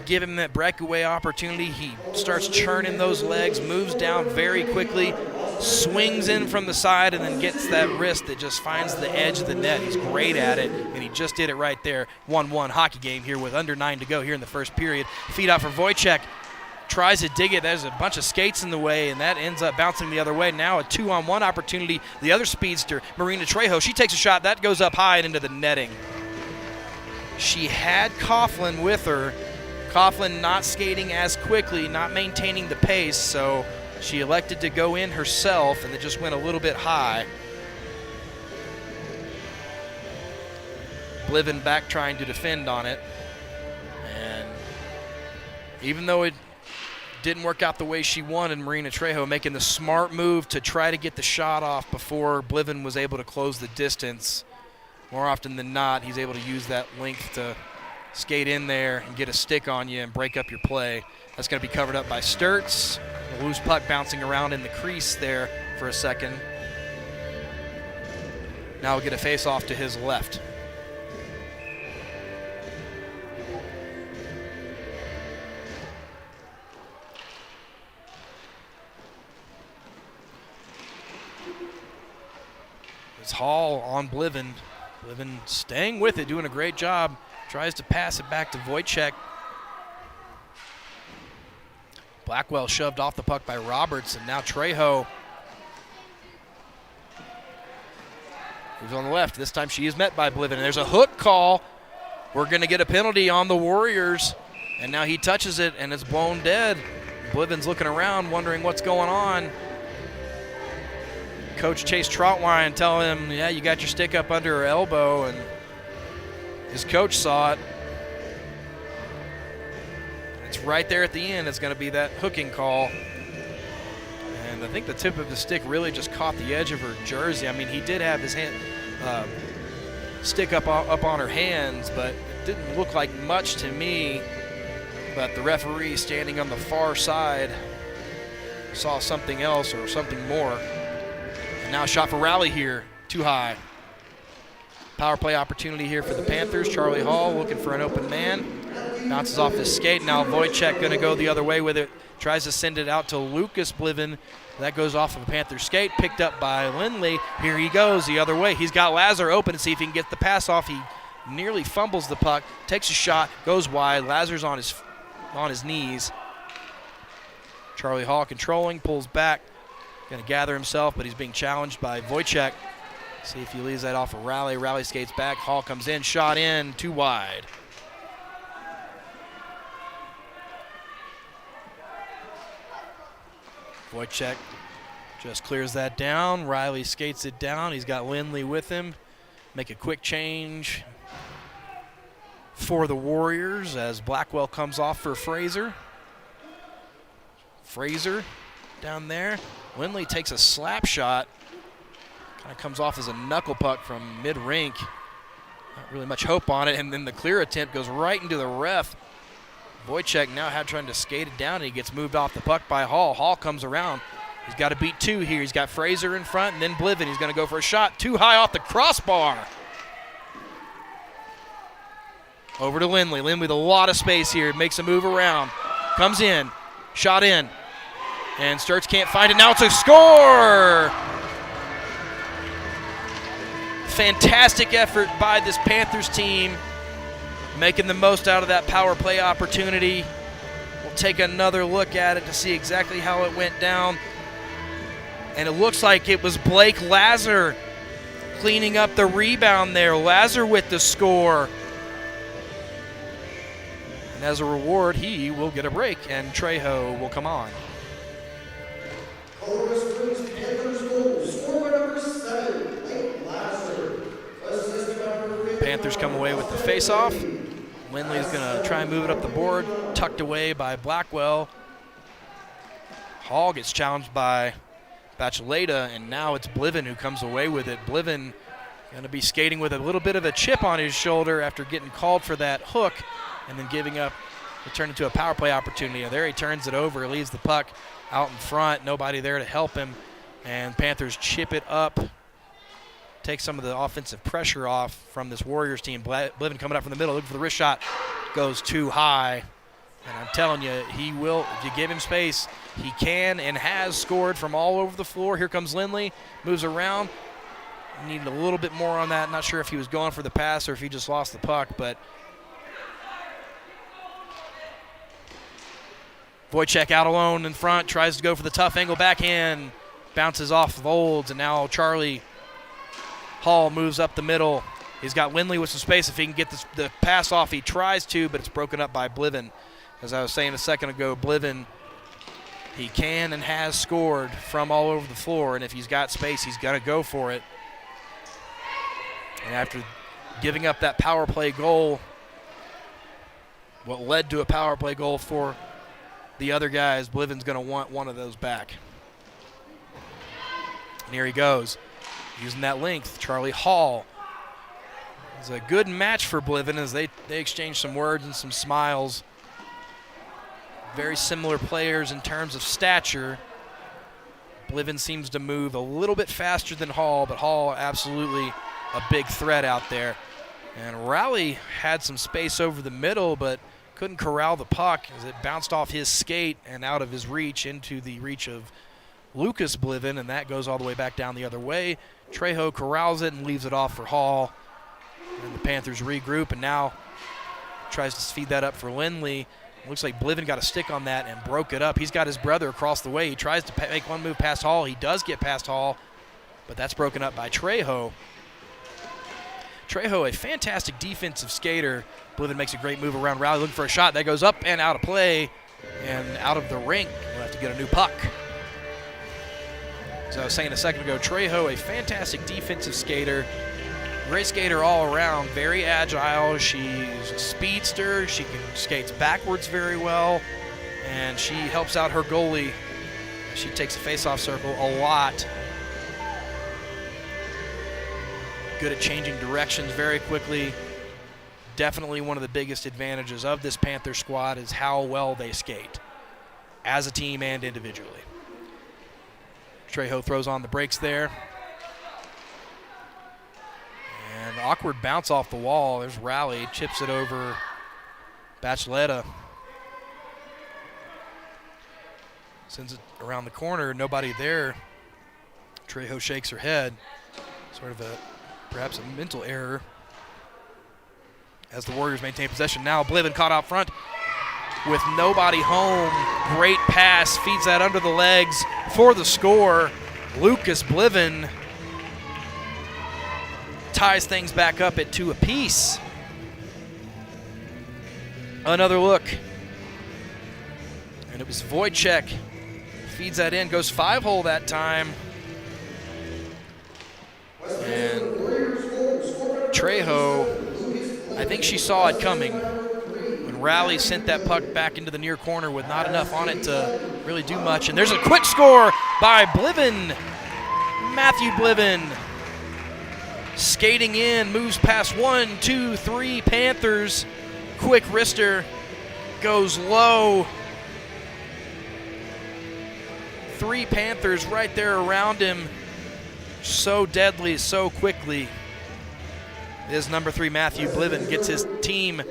Give him that breakaway opportunity, he starts churning those legs, moves down very quickly, swings in from the side, and then gets that wrist that just finds the edge of the net. He's great at it, and he just did it right there. 1-1 hockey game here with under 9 to go here in the first period. Feed out for Wojciech. Tries to dig it. There's a bunch of skates in the way, and that ends up bouncing the other way. Now a 2-on-1 opportunity. The other speedster, Marina Trejo, she takes a shot. That goes up high and into the netting. She had Coughlin with her. Coughlin not skating as quickly, not maintaining the pace, so she elected to go in herself, and it just went a little bit high. Bliven back trying to defend on it. And even though it didn't work out the way she wanted, Marina Trejo making the smart move to try to get the shot off before Bliven was able to close the distance. More often than not, he's able to use that length to skate in there and get a stick on you and break up your play. That's going to be covered up by Sturts. A loose puck bouncing around in the crease there for a second. Now we'll get a face-off to his left. It's Hall on Bliven. Bliven staying with it, doing a great job. Tries to pass it back to Wojciech. Blackwell shoved off the puck by Roberts, and now Trejo, who's on the left. This time she is met by Bliven. And there's a hook call. We're going to get a penalty on the Warriors. And now he touches it, and it's blown dead. Bliven's looking around, wondering what's going on. Coach Chase Trotwine telling him, yeah, you got your stick up under her elbow, and his coach saw it. It's right there at the end. It's going to be that hooking call. And I think the tip of the stick really just caught the edge of her jersey. I mean, he did have his hand stick up on her hands, but it didn't look like much to me. But the referee standing on the far side saw something else or something more. And now a shot for Raleigh here, too high. Power play opportunity here for the Panthers. Charlie Hall looking for an open man. Bounces off his skate. Now Wojciech going to go the other way with it. Tries to send it out to Lucas Bliven. That goes off of a Panther skate. Picked up by Lindley. Here he goes the other way. He's got Lazar open to see if he can get the pass off. He nearly fumbles the puck. Takes a shot. Goes wide. Lazar's on his knees. Charlie Hall controlling. Pulls back. Going to gather himself, but he's being challenged by Wojciech. See if he leaves that off of Raleigh. Raleigh skates back. Hall comes in. Shot in. Too wide. Wojciech just clears that down. Riley skates it down. He's got Lindley with him. Make a quick change for the Warriors as Blackwell comes off for Frazier. Frazier down there. Lindley takes a slap shot. Kind of comes off as a knuckle puck from mid-rink. Not really much hope on it, and then the clear attempt goes right into the ref. Wojciech now trying to skate it down, and he gets moved off the puck by Hall. Hall comes around. He's got to beat two here. He's got Frazier in front, and then Bliven. He's going to go for a shot. Too high off the crossbar. Over to Lindley. Lindley with a lot of space here. Makes a move around. Comes in. Shot in. And Sturts can't find it. Now it's a score! Fantastic effort by this Panthers team. Making the most out of that power play opportunity. We'll take another look at it to see exactly how it went down. And it looks like it was Blake Lazar cleaning up the rebound there. Lazar with the score. And as a reward, he will get a break, and Trejo will come on. Columbus brings Panthers goal. Scorer number 7, Blake Lazar. Assist number 50. Panthers come away with the face-off. Lindley's going to try and move it up the board, tucked away by Blackwell. Hall gets challenged by Bacheleta, and now it's Bliven who comes away with it. Bliven going to be skating with a little bit of a chip on his shoulder after getting called for that hook and then giving up. It turned into a power play opportunity. There he turns it over, leaves the puck out in front. Nobody there to help him, and Panthers chip it up. Take some of the offensive pressure off from this Warriors team. Bliven coming up from the middle, looking for the wrist shot. Goes too high. And I'm telling you, he will, if you give him space, he can and has scored from all over the floor. Here comes Lindley, moves around. Needed a little bit more on that. Not sure if he was going for the pass or if he just lost the puck, but Wojciech out alone in front, tries to go for the tough angle backhand, bounces off of Olds, and now Charlie Hall moves up the middle. He's got Lindley with some space. If he can get the pass off, he tries to, but it's broken up by Bliven. As I was saying a second ago, Bliven, he can and has scored from all over the floor, and if he's got space, he's going to go for it. And after giving up that power play goal, what led to a power play goal for the other guys, Bliven's going to want one of those back. And here he goes, using that length. Charlie Hall. It's a good match for Bliven as they exchange some words and some smiles. Very similar players in terms of stature. Bliven seems to move a little bit faster than Hall, but Hall absolutely a big threat out there. And Rowley had some space over the middle, but couldn't corral the puck as it bounced off his skate and out of his reach into the reach of Lucas Bliven, and that goes all the way back down the other way. Trejo corrals it and leaves it off for Hall. And the Panthers regroup and now tries to feed that up for Lindley. Looks like Bliven got a stick on that and broke it up. He's got his brother across the way. He tries to make one move past Hall. He does get past Hall, but that's broken up by Trejo. Trejo, a fantastic defensive skater. Bliven makes a great move around Rowley, looking for a shot. That goes up and out of play and out of the rink. We'll have to get a new puck. As I was saying a second ago, Trejo, a fantastic defensive skater. Great skater all around, very agile. She's a speedster. She skates backwards very well, and she helps out her goalie. She takes the face-off circle a lot. Good at changing directions very quickly. Definitely one of the biggest advantages of this Panther squad is how well they skate, as a team and individually. Trejo throws on the brakes there. And awkward bounce off the wall. There's Rowley, chips it over Bacheleta. Sends it around the corner, nobody there. Trejo shakes her head. Sort of perhaps a mental error. As the Warriors maintain possession now, Bliven caught out front with nobody home. Great pass, feeds that under the legs for the score. Lucas Bliven ties things back up at 2 apiece. Another look. And it was Wojciech feeds that in, goes 5-hole that time. And Trejo, I think she saw it coming when Raleigh sent that puck back into the near corner with not enough on it to really do much. And there's a quick score by Bliven. Matthew Bliven skating in, moves past 1, 2, 3 Panthers. Quick wrister, goes low. 3 Panthers right there around him. So deadly, so quickly. Is number 3 Matthew Bliven gets his team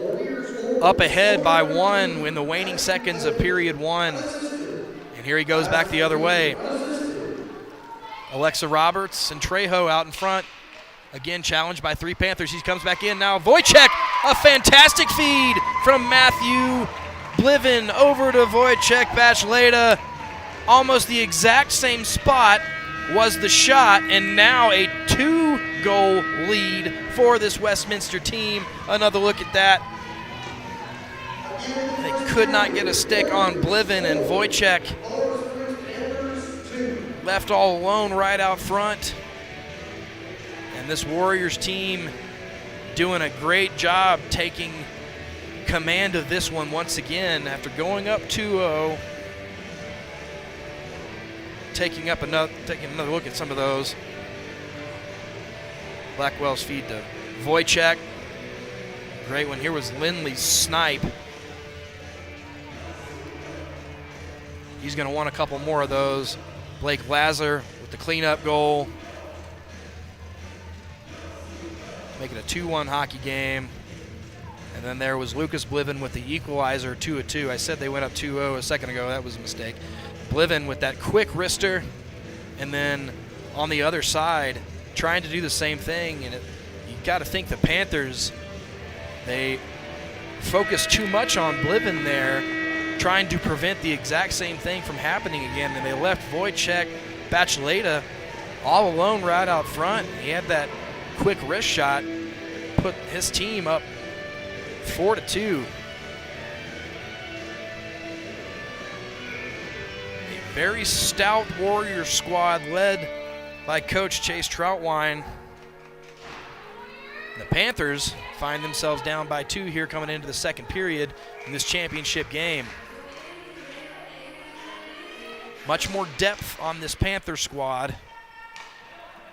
up ahead by 1 in the waning seconds of period 1. And here he goes back the other way. Alexa Roberts and Trejo out in front. Again, challenged by 3 Panthers. He comes back in now. Wojciech, a fantastic feed from Matthew Bliven over to Wojciech Bachleda. Almost the exact same spot was the shot, and now a 2-goal lead for this Westminster team. Another look at that. They could not get a stick on Bliven, and Wojciech left all alone right out front. And this Warriors team doing a great job taking command of this one once again after going up 2-0. Taking another look at some of those. Blackwell's feed to Wojciech. Great one. Here was Lindley's snipe. He's going to want a couple more of those. Blake Lazar with the cleanup goal. Make it a 2-1 hockey game. And then there was Lucas Bliven with the equalizer, 2-2. I said they went up 2-0 a second ago. That was a mistake. Bliven with that quick wrister. And then on the other side, trying to do the same thing. And you got to think the Panthers, they focused too much on Bliven there, trying to prevent the exact same thing from happening again. And they left Wojciech Bachleda all alone right out front. He had that quick wrist shot, put his team up 4-2. A very stout Warrior squad led by Coach Chase Troutwine. The Panthers find themselves down by 2 here coming into the second period in this championship game. Much more depth on this Panther squad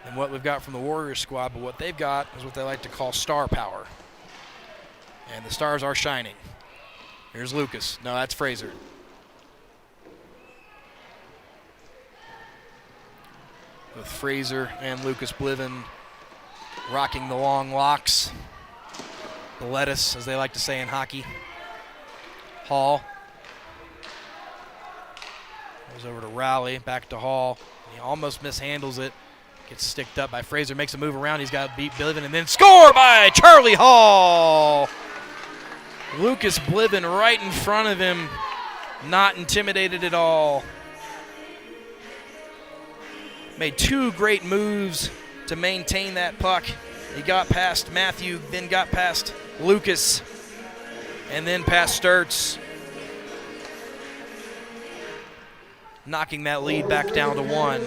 than what we've got from the Warriors squad, but what they've got is what they like to call star power. And the stars are shining. Here's Lucas. No, that's Frazier. With Frazier and Lucas Bliven rocking the long locks. The lettuce, as they like to say in hockey. Hall. Goes over to Rowley, back to Hall. He almost mishandles it. Gets sticked up by Frazier, makes a move around. He's got to beat Bliven, and then score by Charlie Hall. Lucas Bliven right in front of him, not intimidated at all. Made 2 great moves to maintain that puck. He got past Matthew, then got past Lucas, and then past Sturts. Knocking that lead back down to 1.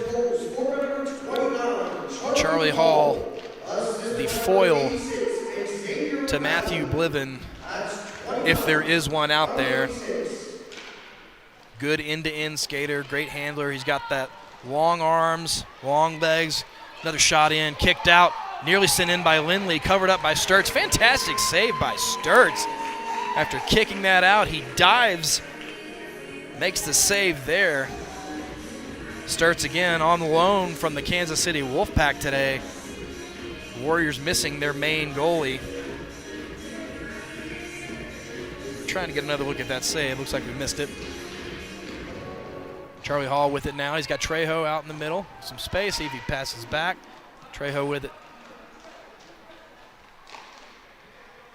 Charlie Hall, the foil to Matthew Bliven, if there is one out there. Good end-to-end skater, great handler. He's got that long arms, long legs. Another shot in, kicked out, nearly sent in by Lindley, covered up by Sturts. Fantastic save by Sturts. After kicking that out, he dives, makes the save there. Sturts again on loan from the Kansas City Wolfpack today. Warriors missing their main goalie. Trying to get another look at that save. Looks like we missed it. Charlie Hall with it now. He's got Trejo out in the middle. Some space. See if he passes back. Trejo with it.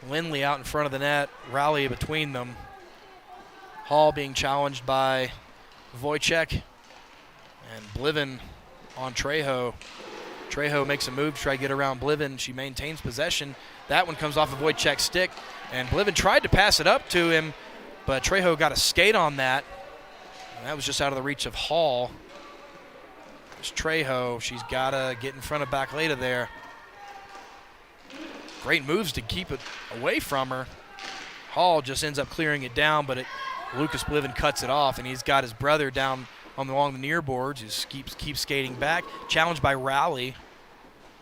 Lindley out in front of the net. Rowley between them. Hall being challenged by Wojciech. And Bliven on Trejo. Trejo makes a move to try to get around Bliven. She maintains possession. That one comes off of Wojciech's stick. And Bliven tried to pass it up to him, but Trejo got a skate on that. And that was just out of the reach of Hall. There's Trejo. She's got to get in front of Bacleta there. Great moves to keep it away from her. Hall just ends up clearing it down, but Lucas Bliven cuts it off, and he's got his brother down along the near boards. Just keeps skating back. Challenged by Rowley.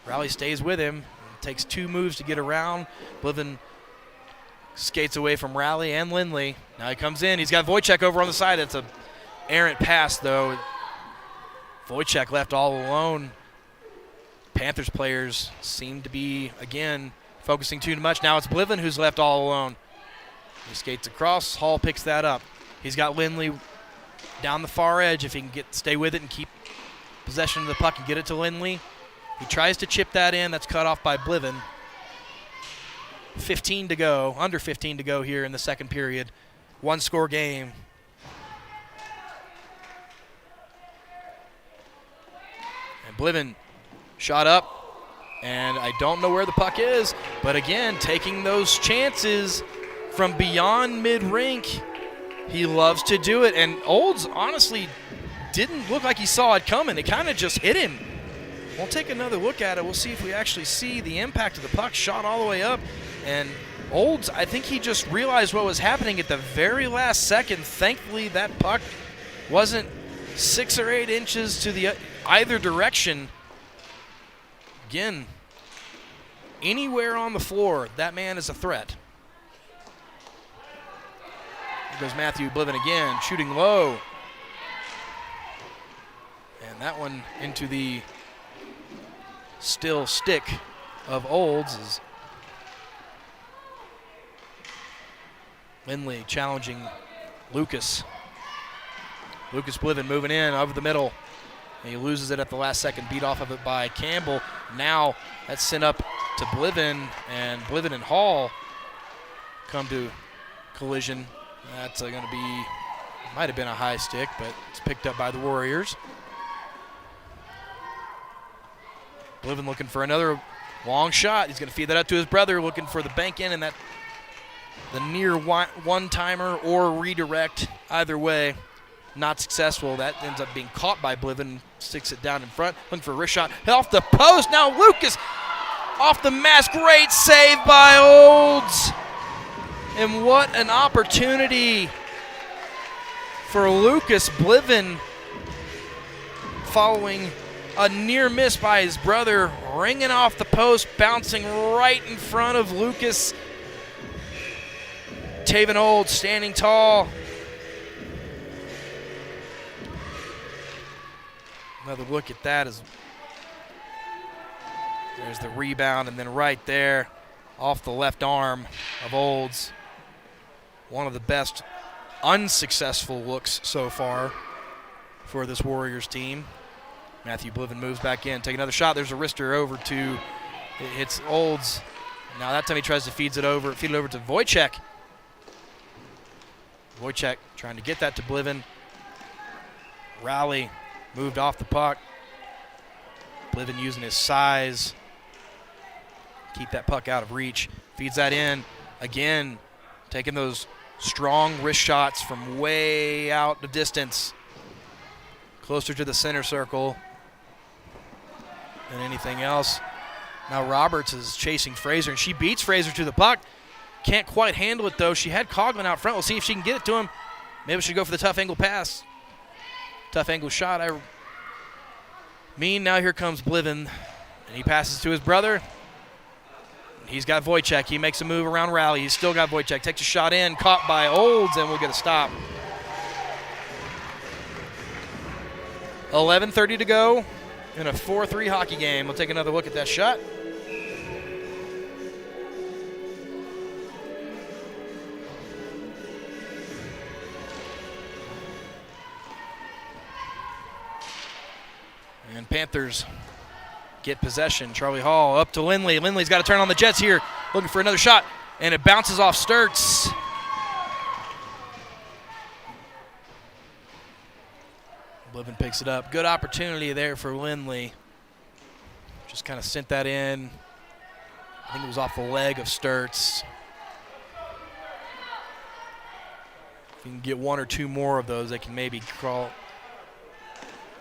Rowley stays with him. Takes 2 moves to get around. Bliven skates away from Rowley and Lindley. Now he comes in. He's got Wojciech over on the side. That's a errant pass, though. Wojciech left all alone. Panthers players seem to be, again, focusing too much. Now it's Bliven who's left all alone. He skates across. Hall picks that up. He's got Lindley down the far edge if he can stay with it and keep possession of the puck and get it to Lindley. He tries to chip that in. That's cut off by Bliven. 15 to go, under 15 to go here in the second period. 1-score game. And Bliven shot up, and I don't know where the puck is, but again, taking those chances from beyond mid-rink. He loves to do it, and Olds honestly didn't look like he saw it coming. It kind of just hit him. We'll take another look at it. We'll see if we actually see the impact of the puck shot all the way up. And Olds, I think he just realized what was happening at the very last second. Thankfully, that puck wasn't 6 or 8 inches to the either direction. Again, anywhere on the floor, that man is a threat. Here goes Matthew Bliven again, shooting low. And that one into the still stick of Olds is Lindley challenging Lucas. Lucas Bliven moving in over the middle. And he loses it at the last second, beat off of it by Campbell. Now that's sent up to Bliven, and Bliven and Hall come to collision. That's going to be, might have been a high stick, but it's picked up by the Warriors. Bliven looking for another long shot. He's going to feed that up to his brother, looking for the bank in and that the near one-timer or redirect. Either way, not successful. That ends up being caught by Bliven, sticks it down in front, looking for a wrist shot. Off the post, now Lucas off the mask. Great save by Olds. And what an opportunity for Lucas Bliven following a near miss by his brother, ringing off the post, bouncing right in front of Lucas. Taven Olds standing tall. Another look at that as there's the rebound, and then right there off the left arm of Olds. One of the best unsuccessful looks so far for this Warriors team. Matthew Bliven moves back in, take another shot. There's a wrister over to, it hits Olds. Now that time he tries to feed it over to Wojciech. Wojciech trying to get that to Bliven. Rowley moved off the puck. Bliven using his size, keep that puck out of reach. Feeds that in again, taking those strong wrist shots from way out the distance, closer to the center circle than anything else. Now Roberts is chasing Frazier, and she beats Frazier to the puck. Can't quite handle it, though. She had Coughlin out front. We'll see if she can get it to him. Maybe she should go for the tough angle pass. Tough angle shot. Now here comes Bliven, and he passes to his brother. He's got Wojciech. He makes a move around Rowley. He's still got Wojciech. Takes a shot in, caught by Olds, and we'll get a stop. 11:30 to go in a 4-3 hockey game. We'll take another look at that shot. And Panthers get possession. Charlie Hall up to Lindley. Lindley's got to turn on the Jets here, looking for another shot, and it bounces off Sturts. Bliven picks it up. Good opportunity there for Lindley. Just kind of sent that in. I think it was off the leg of Sturts. If you can get one or two more of those, they can maybe crawl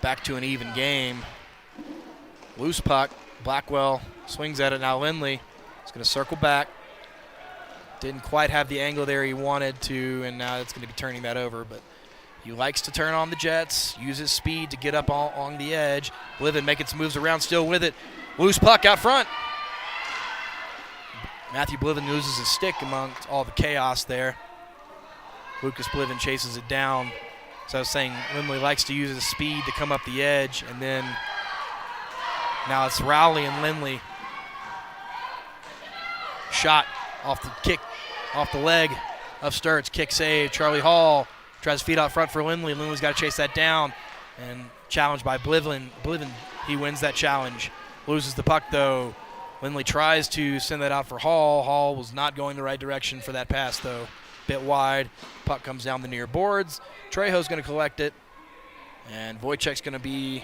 back to an even game. Loose puck. Blackwell swings at it. Now Lindley is going to circle back. Didn't quite have the angle there he wanted to, and now it's going to be turning that over. But he likes to turn on the jets, use his speed to get up on the edge. Bliven making some moves around, still with it. Loose puck out front. Matthew Bliven loses his stick amongst all the chaos there. Lucas Bliven chases it down. So I was saying Lindley likes to use his speed to come up the edge, and then now it's Rowley and Lindley. Shot off the kick, off the leg of Sturts. Kick save. Charlie Hall tries to feed out front for Lindley. Lindley's got to chase that down, and challenged by Bliven. Bliven, he wins that challenge. Loses the puck, though. Lindley tries to send that out for Hall. Hall was not going the right direction for that pass, though. Bit wide. Puck comes down the near boards. Trejo's going to collect it, and Wojciech's going to be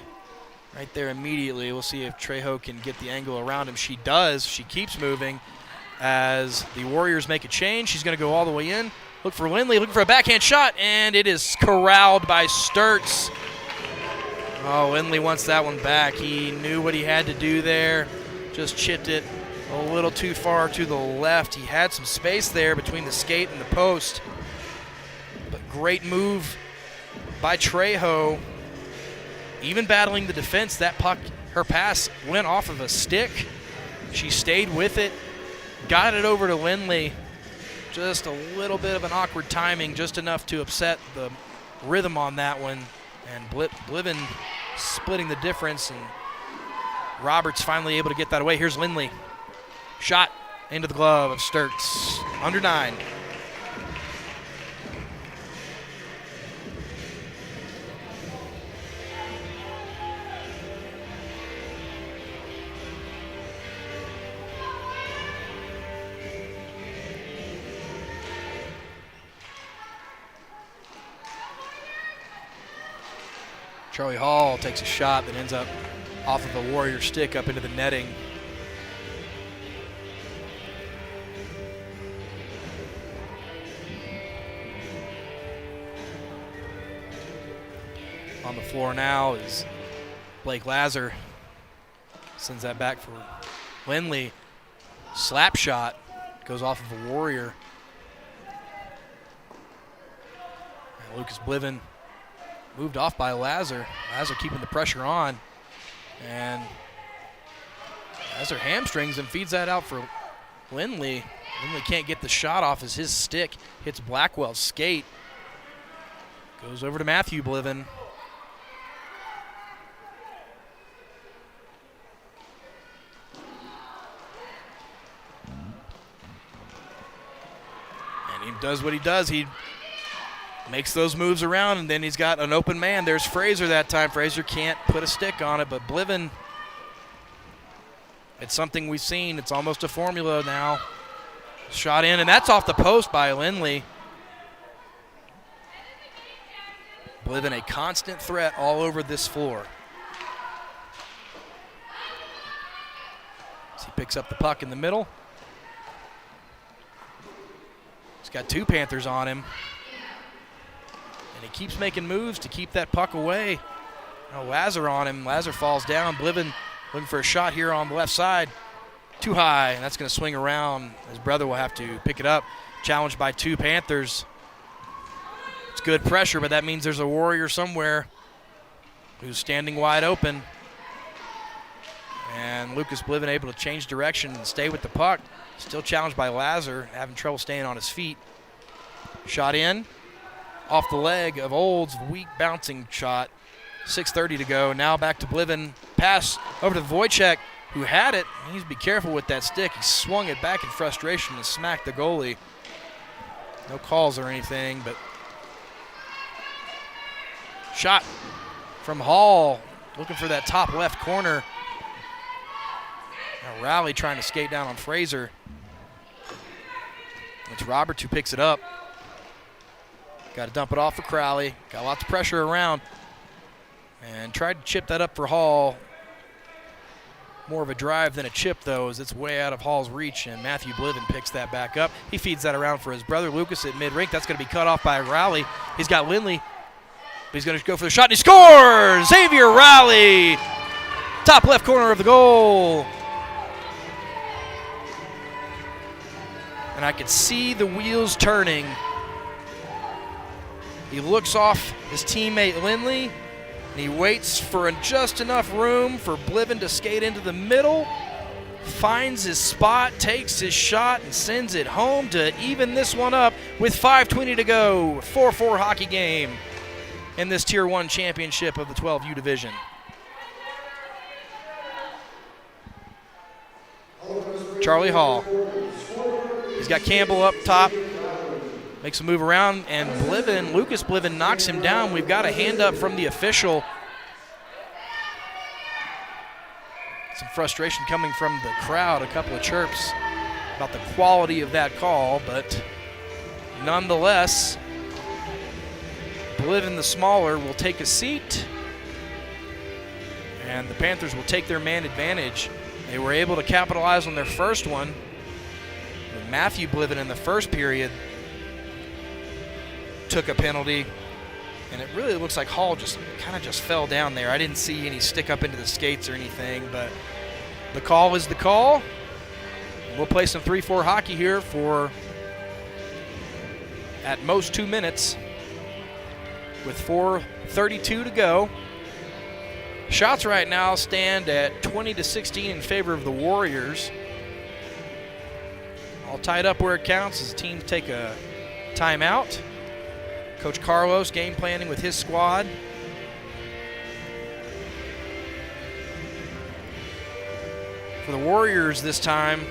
right there immediately. We'll see if Trejo can get the angle around him. She does. She keeps moving as the Warriors make a change. She's going to go all the way in. Look for Lindley, looking for a backhand shot, and it is corralled by Sturts. Oh, Lindley wants that one back. He knew what he had to do there. Just chipped it a little too far to the left. He had some space there between the skate and the post. But great move by Trejo. Even battling the defense, that puck, her pass went off of a stick. She stayed with it, got it over to Lindley. Just a little bit of an awkward timing, just enough to upset the rhythm on that one. And Bliven splitting the difference, and Roberts finally able to get that away. Here's Lindley. Shot into the glove of Sturts. Under 9. Charlie Hall takes a shot that ends up off of a Warrior stick up into the netting. On the floor now is Blake Lazar. Sends that back for Lindley. Slap shot goes off of a Warrior. And Lucas Bliven moved off by Lazar. Lazar keeping the pressure on. And Lazar hamstrings and feeds that out for Lindley. Lindley can't get the shot off as his stick hits Blackwell's skate. Goes over to Matthew Bliven. And he does what he does. He makes those moves around, and then he's got an open man. There's Frazier that time. Frazier can't put a stick on it, but Bliven, it's something we've seen. It's almost a formula now. Shot in, and that's off the post by Lindley. Bliven, a constant threat all over this floor. As he picks up the puck in the middle. He's got 2 Panthers on him. And he keeps making moves to keep that puck away. Now Lazar on him. Lazar falls down. Bliven looking for a shot here on the left side. Too high, and that's going to swing around. His brother will have to pick it up. Challenged by 2 Panthers. It's good pressure, but that means there's a Warrior somewhere who's standing wide open. And Lucas Bliven able to change direction and stay with the puck. Still challenged by Lazar, having trouble staying on his feet. Shot in. Off the leg of Olds, weak bouncing shot. 6:30 to go. Now back to Bliven. Pass over to Wojciech, who had it. He needs to be careful with that stick. He swung it back in frustration and smacked the goalie. No calls or anything, but shot from Hall, looking for that top left corner. Now Rowley trying to skate down on Frazier. It's Roberts who picks it up. Got to dump it off for Crowley. Got lots of pressure around. And tried to chip that up for Hall. More of a drive than a chip, though, as it's way out of Hall's reach, and Matthew Bliven picks that back up. He feeds that around for his brother Lucas at mid-rink. That's going to be cut off by Rowley. He's got Lindley, but he's going to go for the shot, and he scores! Xavier Rowley, top left corner of the goal. And I could see the wheels turning. He looks off his teammate Lindley, and he waits for just enough room for Bliven to skate into the middle, finds his spot, takes his shot, and sends it home to even this one up with 5:20 to go. 4-4 hockey game in this Tier 1 championship of the 12U division. Charlie Hall. He's got Campbell up top. Makes a move around, and Bliven, Lucas Bliven knocks him down. We've got a hand up from the official. Some frustration coming from the crowd, a couple of chirps about the quality of that call, but nonetheless, Bliven the smaller will take a seat, and the Panthers will take their man advantage. They were able to capitalize on their first one. With Matthew Bliven in the first period took a penalty, and it really looks like Hall just kind of fell down there. I didn't see any stick up into the skates or anything, but the call is the call. We'll play some 3-4 hockey here for at most 2 minutes with 4:32 to go. Shots right now stand at 20-16 in favor of the Warriors. All tied up where it counts as the teams take a timeout. Coach Carlos game planning with his squad. For the Warriors this time,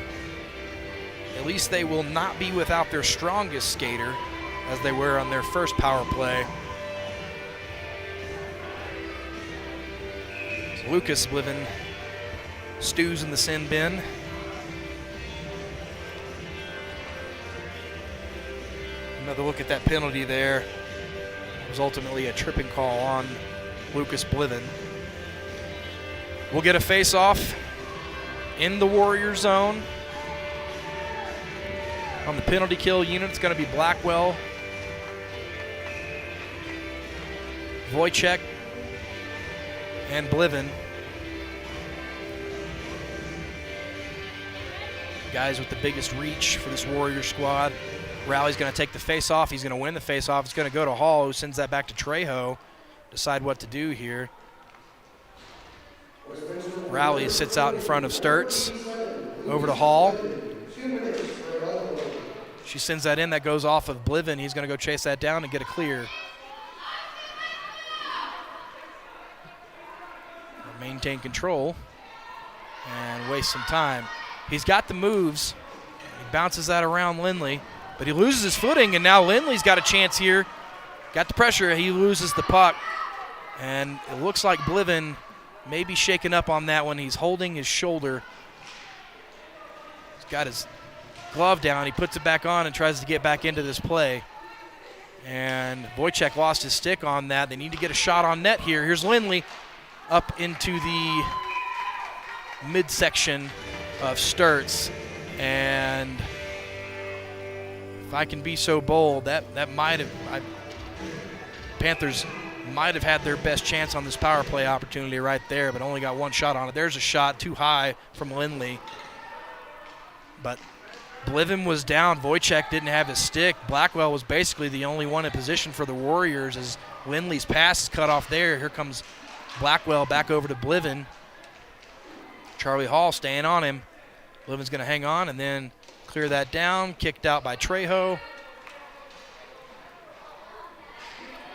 at least they will not be without their strongest skater as they were on their first power play. So Lucas Bliven stews in the sin bin. Another look at that penalty there. It was ultimately a tripping call on Lucas Bliven. We'll get a face-off in the Warrior zone. On the penalty kill unit, it's going to be Blackwell, Wojciech, and Bliven. Guys with the biggest reach for this Warrior squad. Rowley's going to take the face-off. He's going to win the face-off. It's going to go to Hall, who sends that back to Trejo. Decide what to do here. Rowley sits out in front of Sturts. Over to Hall. She sends that in. That goes off of Bliven. He's going to go chase that down and get a clear. Maintain control and waste some time. He's got the moves. He bounces that around Lindley. But he loses his footing, and now Lindley's got a chance here. Got the pressure. He loses the puck. And it looks like Bliven may be shaken up on that one. He's holding his shoulder. He's got his glove down. He puts it back on and tries to get back into this play. And Wojciech lost his stick on that. They need to get a shot on net here. Here's Lindley up into the midsection of Sturts. And if I can be so bold, that might have Panthers might have had their best chance on this power play opportunity right there, but only got one shot on it. There's a shot too high from Lindley. But Bliven was down. Wojciech didn't have his stick. Blackwell was basically the only one in position for the Warriors as Lindley's pass is cut off there. Here comes Blackwell back over to Bliven. Charlie Hall staying on him. Bliven's going to hang on and then clear that down. Kicked out by Trejo.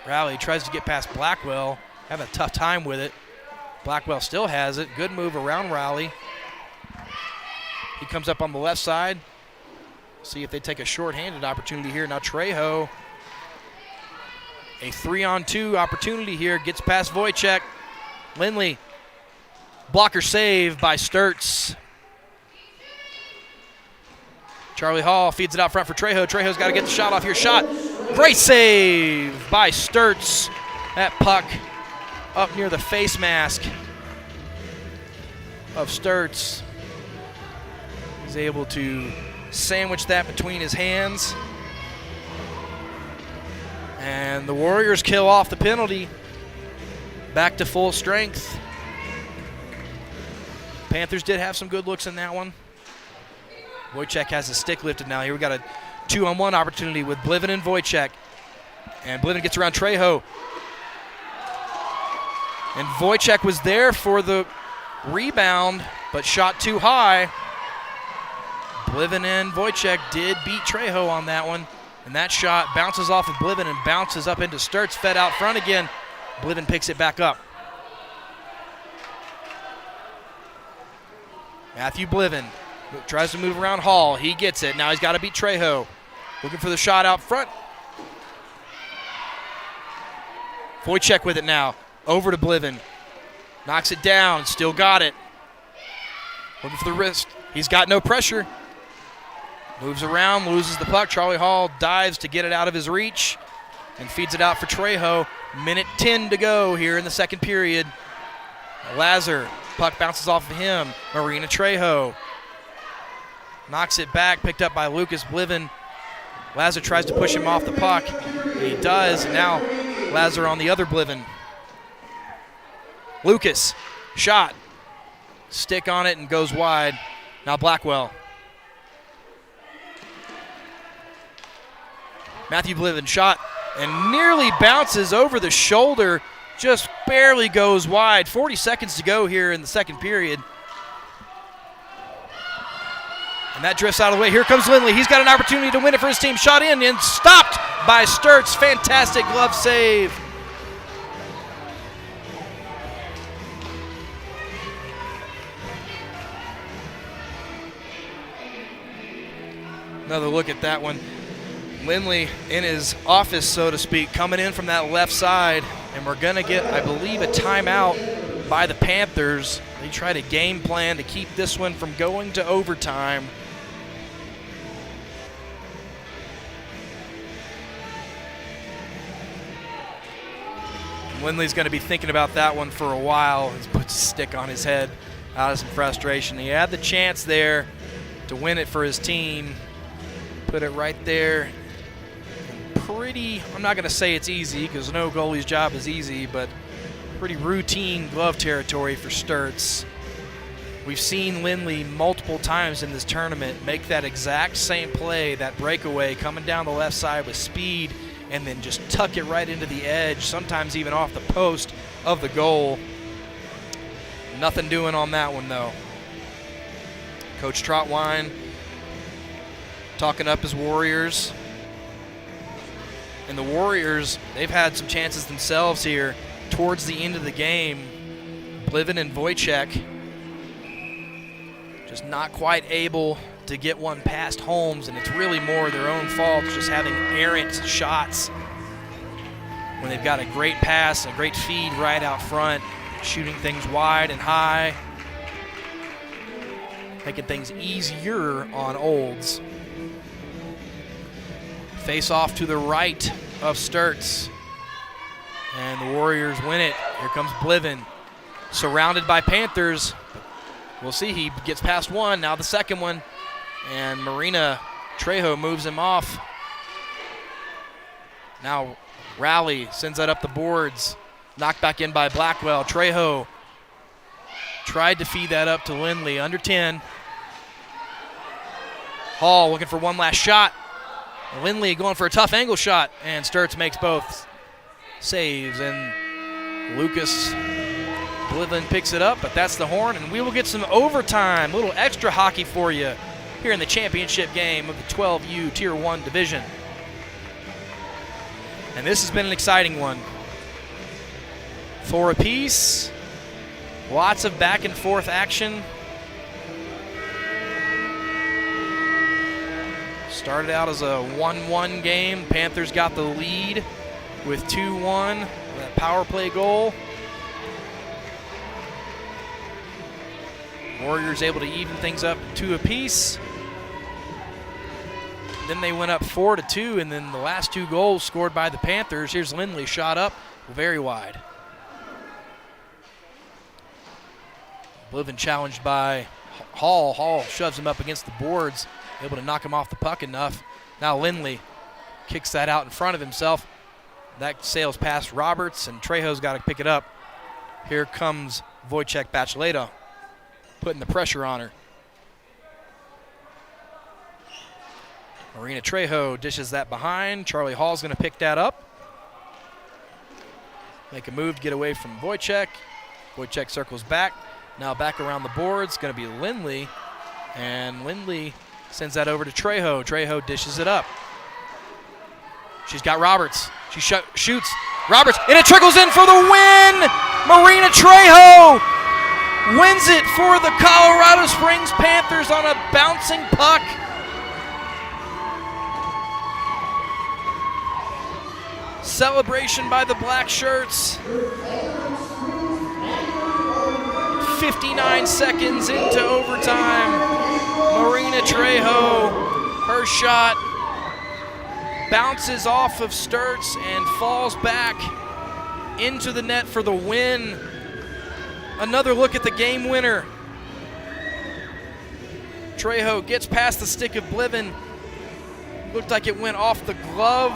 Rowley tries to get past Blackwell. Having a tough time with it. Blackwell still has it. Good move around Rowley. He comes up on the left side. See if they take a shorthanded opportunity here. Now Trejo, a 3-on-2 opportunity here. Gets past Wojciech. Lindley, blocker save by Sturts. Charlie Hall feeds it out front for Trejo. Trejo's got to get the shot off here. Shot. Great save by Sturts. That puck up near the face mask of Sturts. He's able to sandwich that between his hands. And the Warriors kill off the penalty. Back to full strength. Panthers did have some good looks in that one. Wojciech has his stick lifted now. Here we got a 2-on-1 opportunity with Bliven and Wojciech. And Bliven gets around Trejo. And Wojciech was there for the rebound, but shot too high. Bliven and Wojciech did beat Trejo on that one. And that shot bounces off of Bliven and bounces up into Sturts, fed out front again. Bliven picks it back up. Matthew Bliven tries to move around Hall. He gets it. Now he's got to beat Trejo. Looking for the shot out front. Wojciech with it now. Over to Bliven. Knocks it down. Still got it. Looking for the wrist. He's got no pressure. Moves around, loses the puck. Charlie Hall dives to get it out of his reach and feeds it out for Trejo. Minute 10 to go here in the second period. Lazar, puck bounces off of him. Marina Trejo knocks it back, picked up by Lucas Bliven. Lazar tries to push him off the puck. He does. Now Lazar on the other Bliven. Lucas, shot. Stick on it and goes wide. Now Blackwell. Matthew Bliven shot and nearly bounces over the shoulder. Just barely goes wide. 40 seconds to go here in the second period. And that drifts out of the way. Here comes Lindley. He's got an opportunity to win it for his team. Shot in and stopped by Sturts. Fantastic glove save. Another look at that one. Lindley in his office, so to speak, coming in from that left side. And we're going to get, I believe, a timeout by the Panthers. They try to game plan to keep this one from going to overtime. Lindley's going to be thinking about that one for a while. He puts a stick on his head out of some frustration. He had the chance there to win it for his team. Put it right there. Pretty, I'm not going to say it's easy because no goalie's job is easy, but pretty routine glove territory for Sturts. We've seen Lindley multiple times in this tournament make that exact same play, that breakaway, coming down the left side with speed and then just tuck it right into the edge, sometimes even off the post of the goal. Nothing doing on that one, though. Coach Trotwine talking up his Warriors. And the Warriors, they've had some chances themselves here towards the end of the game. Bliven and Wojciech just not quite able to get one past Holmes, and it's really more their own fault, just having errant shots when they've got a great pass, a great feed right out front, shooting things wide and high, making things easier on Olds. Face off to the right of Sturts, and the Warriors win it. Here comes Bliven, surrounded by Panthers. We'll see, he gets past one, now the second one, and Marina Trejo moves him off. Now Rowley sends that up the boards, knocked back in by Blackwell. Trejo tried to feed that up to Lindley, under 10. Hall looking for one last shot. Lindley going for a tough angle shot, and Sturts makes both saves, and Lucas Bliven picks it up, but that's the horn, and we will get some overtime, a little extra hockey for you here in the championship game of the 12U Tier 1 division. And this has been an exciting one. 4 apiece, lots of back and forth action. Started out as a 1-1 game. Panthers got the lead with 2-1, that power play goal. Warriors able to even things up 2 apiece. Then they went up 4-2, and then the last 2 goals scored by the Panthers. Here's Lindley, shot up, very wide. Bliven challenged by Hall. Hall shoves him up against the boards, able to knock him off the puck enough. Now Lindley kicks that out in front of himself. That sails past Roberts, and Trejo's got to pick it up. Here comes Wojciech Bacheleta, putting the pressure on her. Marina Trejo dishes that behind. Charlie Hall's going to pick that up. Make a move to get away from Wojciech. Wojciech circles back. Now back around the boards. Going to be Lindley. And Lindley sends that over to Trejo. Trejo dishes it up. She's got Roberts. She shoots. Roberts, and it trickles in for the win! Marina Trejo wins it for the Colorado Springs Panthers on a bouncing puck. Celebration by the black shirts. 59 seconds into overtime. Marina Trejo, her shot bounces off of Sturts and falls back into the net for the win. Another look at the game winner. Trejo gets past the stick of Bliven. Looked like it went off the glove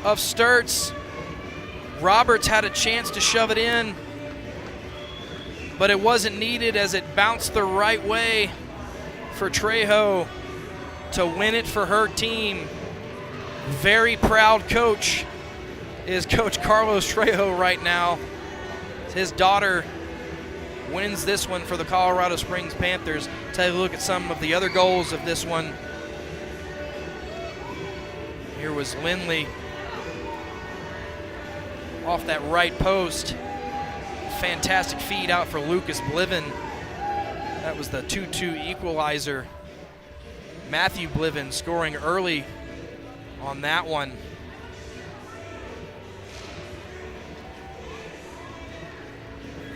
of Sturts. Roberts had a chance to shove it in, but it wasn't needed as it bounced the right way for Trejo to win it for her team. Very proud coach is Coach Carlos Trejo right now. His daughter wins this one for the Colorado Springs Panthers. Take a look at some of the other goals of this one. Here was Lindley off that right post. Fantastic feed out for Lucas Bliven. That was the 2-2 equalizer. Matthew Bliven scoring early on that one.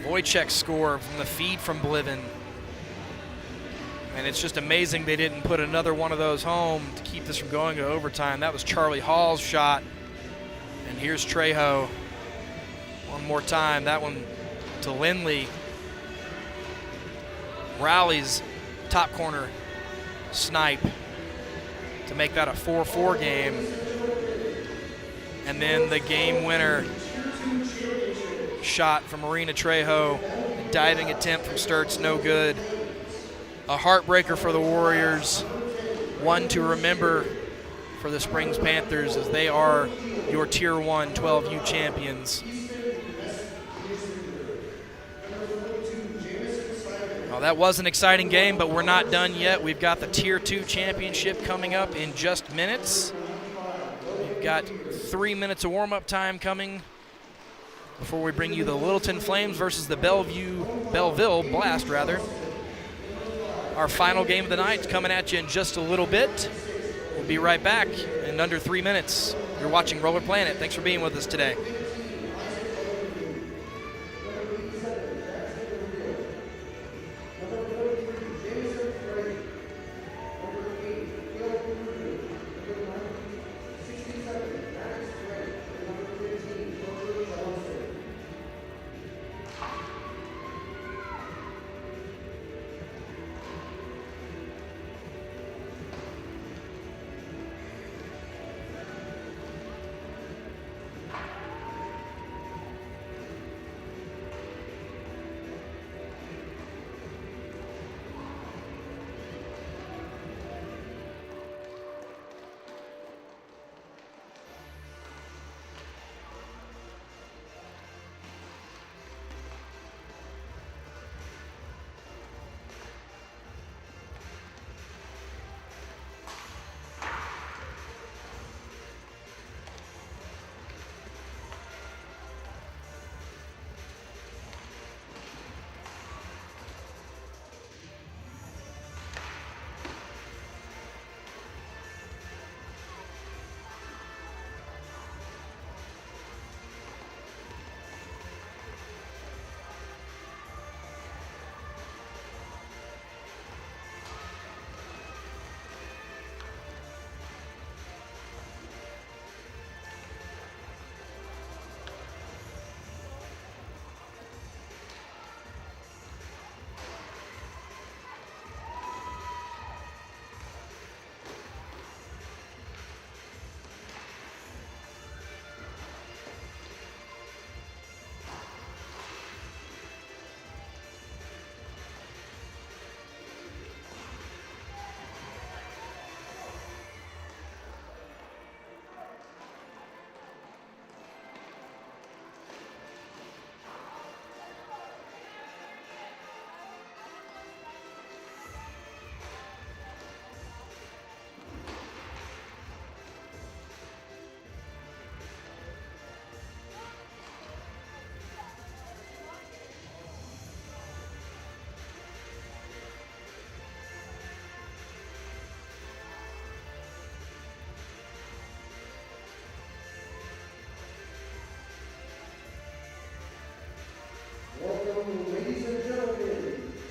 Wojciech score from the feed from Bliven. And it's just amazing they didn't put another one of those home to keep this from going to overtime. That was Charlie Hall's shot. And here's Trejo one more time. That one to Lindley. Rallies top corner snipe to make that a 4-4 game. And then the game winner shot from Marina Trejo. A diving attempt from Sturts, no good. A heartbreaker for the Warriors. One to remember for the Springs Panthers, as they are your Tier 1 12U champions. Well, that was an exciting game, but we're not done yet. We've got the Tier 2 championship coming up in just minutes. We've got 3 minutes of warm-up time coming before we bring you the Littleton Flames versus the Belleville Blast, rather. Our final game of the night coming at you in just a little bit. We'll be right back in under 3 minutes. You're watching Roller Planet. Thanks for being with us today.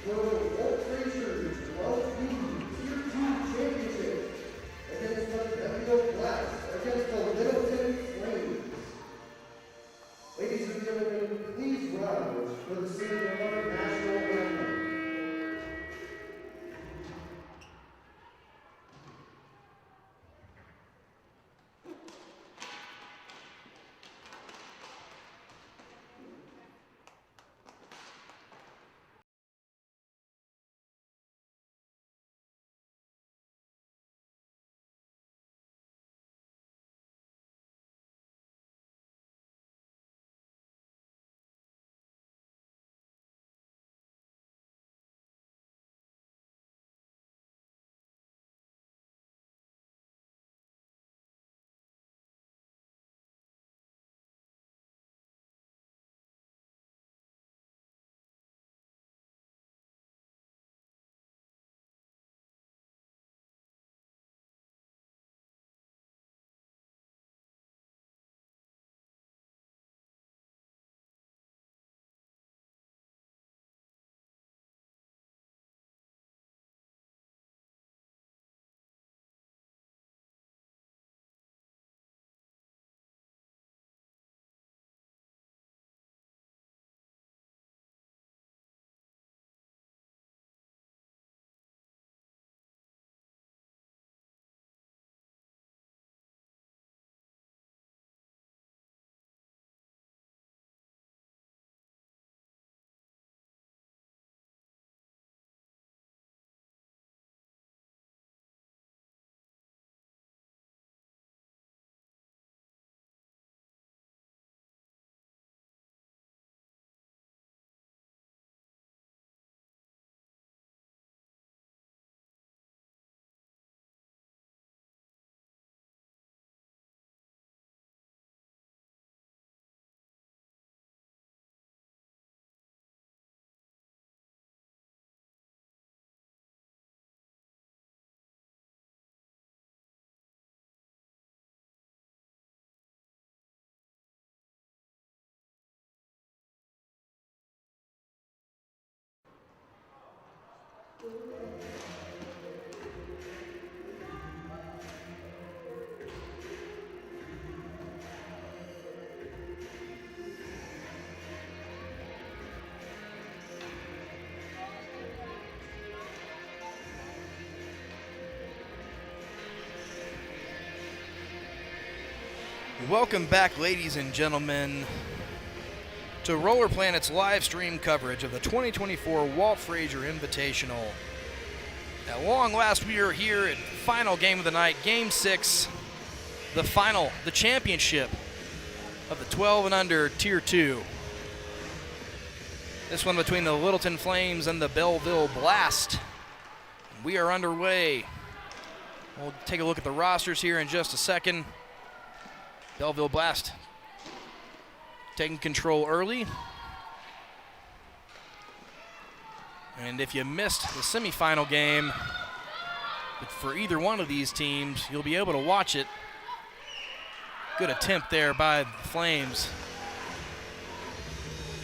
for Walt Frazier's 12B Tier 2 Championship against the Belleville Blacks against the Littleton Flames. Ladies and gentlemen, please rise for the singing of our national anthem. Welcome back, ladies and gentlemen, to Roller Planet's live stream coverage of the 2024 Walt Frazier Invitational. At long last, we are here at the final game of the night, Game 6, the championship of the 12 and under Tier 2. This one between the Littleton Flames and the Belleville Blast. We are underway. We'll take a look at the rosters here in just a second. Belleville Blast taking control early. And if you missed the semifinal game for either one of these teams, you'll be able to watch it. Good attempt there by the Flames.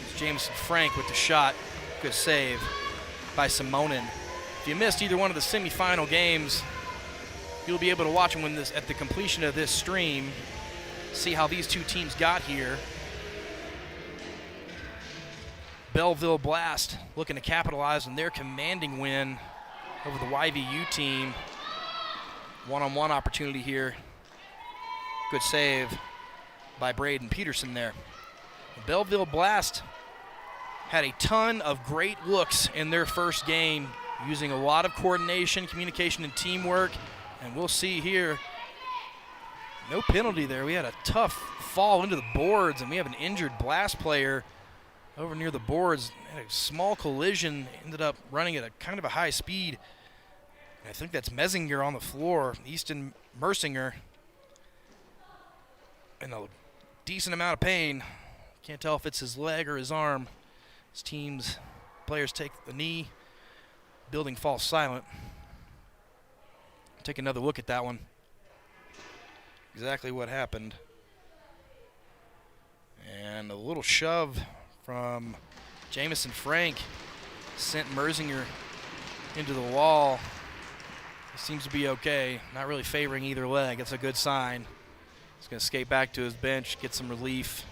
It's Jameson Frank with the shot. Good save by Simonin. If you missed either one of the semifinal games, you'll be able to watch them at the completion of this stream. See how these two teams got here. Belleville Blast looking to capitalize on their commanding win over the YVU team. One-on-one opportunity here. Good save by Braden Peterson there. The Belleville Blast had a ton of great looks in their first game, using a lot of coordination, communication, and teamwork. And we'll see here, no penalty there. We had a tough fall into the boards, and we have an injured Blast player over near the boards. Had a small collision, ended up running at a kind of a high speed. And I think that's Messinger on the floor, Easton Mersinger, in a decent amount of pain. Can't tell if it's his leg or his arm. His team's players take the knee. Building falls silent. Take another look at that one. Exactly what happened. And a little shove from Jameson Frank. sent Merzinger into the wall. He seems to be okay, not really favoring either leg. That's a good sign. He's going to skate back to his bench, get some relief,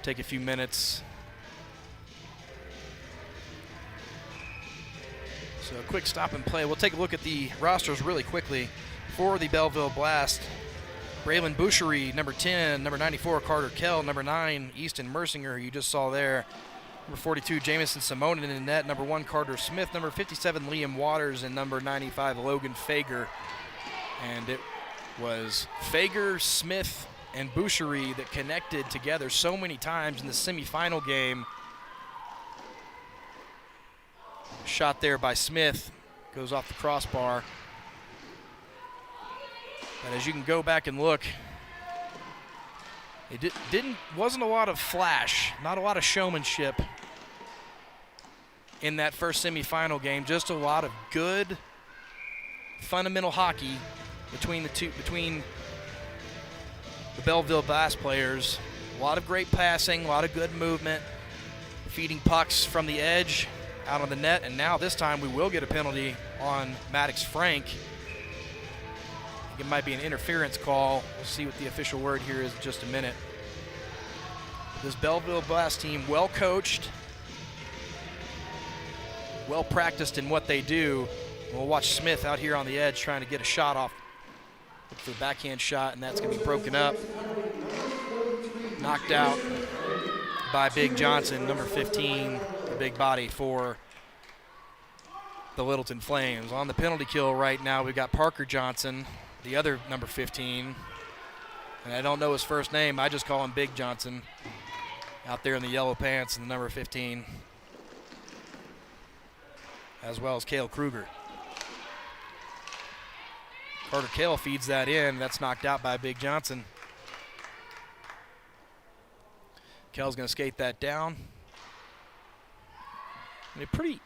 take a few minutes. So a quick stop and play. We'll take a look at the rosters really quickly. For the Belleville Blast, Braylon Boucherie, number 10, number 94, Carter Kell, number 9, Easton Merzinger, who you just saw there. Number 42, Jamison Simonin in net. Number 1, Carter Smith. Number 57, Liam Waters. And number 95, Logan Fager. And it was Fager, Smith, and Boucherie that connected together so many times in the semifinal game. Shot there by Smith. Goes off the crossbar. But as you can go back and look, it wasn't a lot of flash, not a lot of showmanship in that first semifinal game. Just a lot of good, fundamental hockey between the Belleville Blast players. A lot of great passing, a lot of good movement, feeding pucks from the edge out on the net, and now this time we will get a penalty on Maddox Frank. I think it might be an interference call. We'll see what the official word here is in just a minute. This Belleville Blast team, well coached, well practiced in what they do. We'll watch Smith out here on the edge trying to get a shot off. Look for the backhand shot, and that's going to be broken up. Knocked out by Big Johnson, number 15, the big body for the Littleton Flames. On the penalty kill right now, we've got Parker Johnson, the other number 15. And I don't know his first name. I just call him Big Johnson, out there in the yellow pants and the number 15, as well as Cale Kruger. Carter Cale feeds that in. That's knocked out by Big Johnson. Cale's going to skate that down. A pretty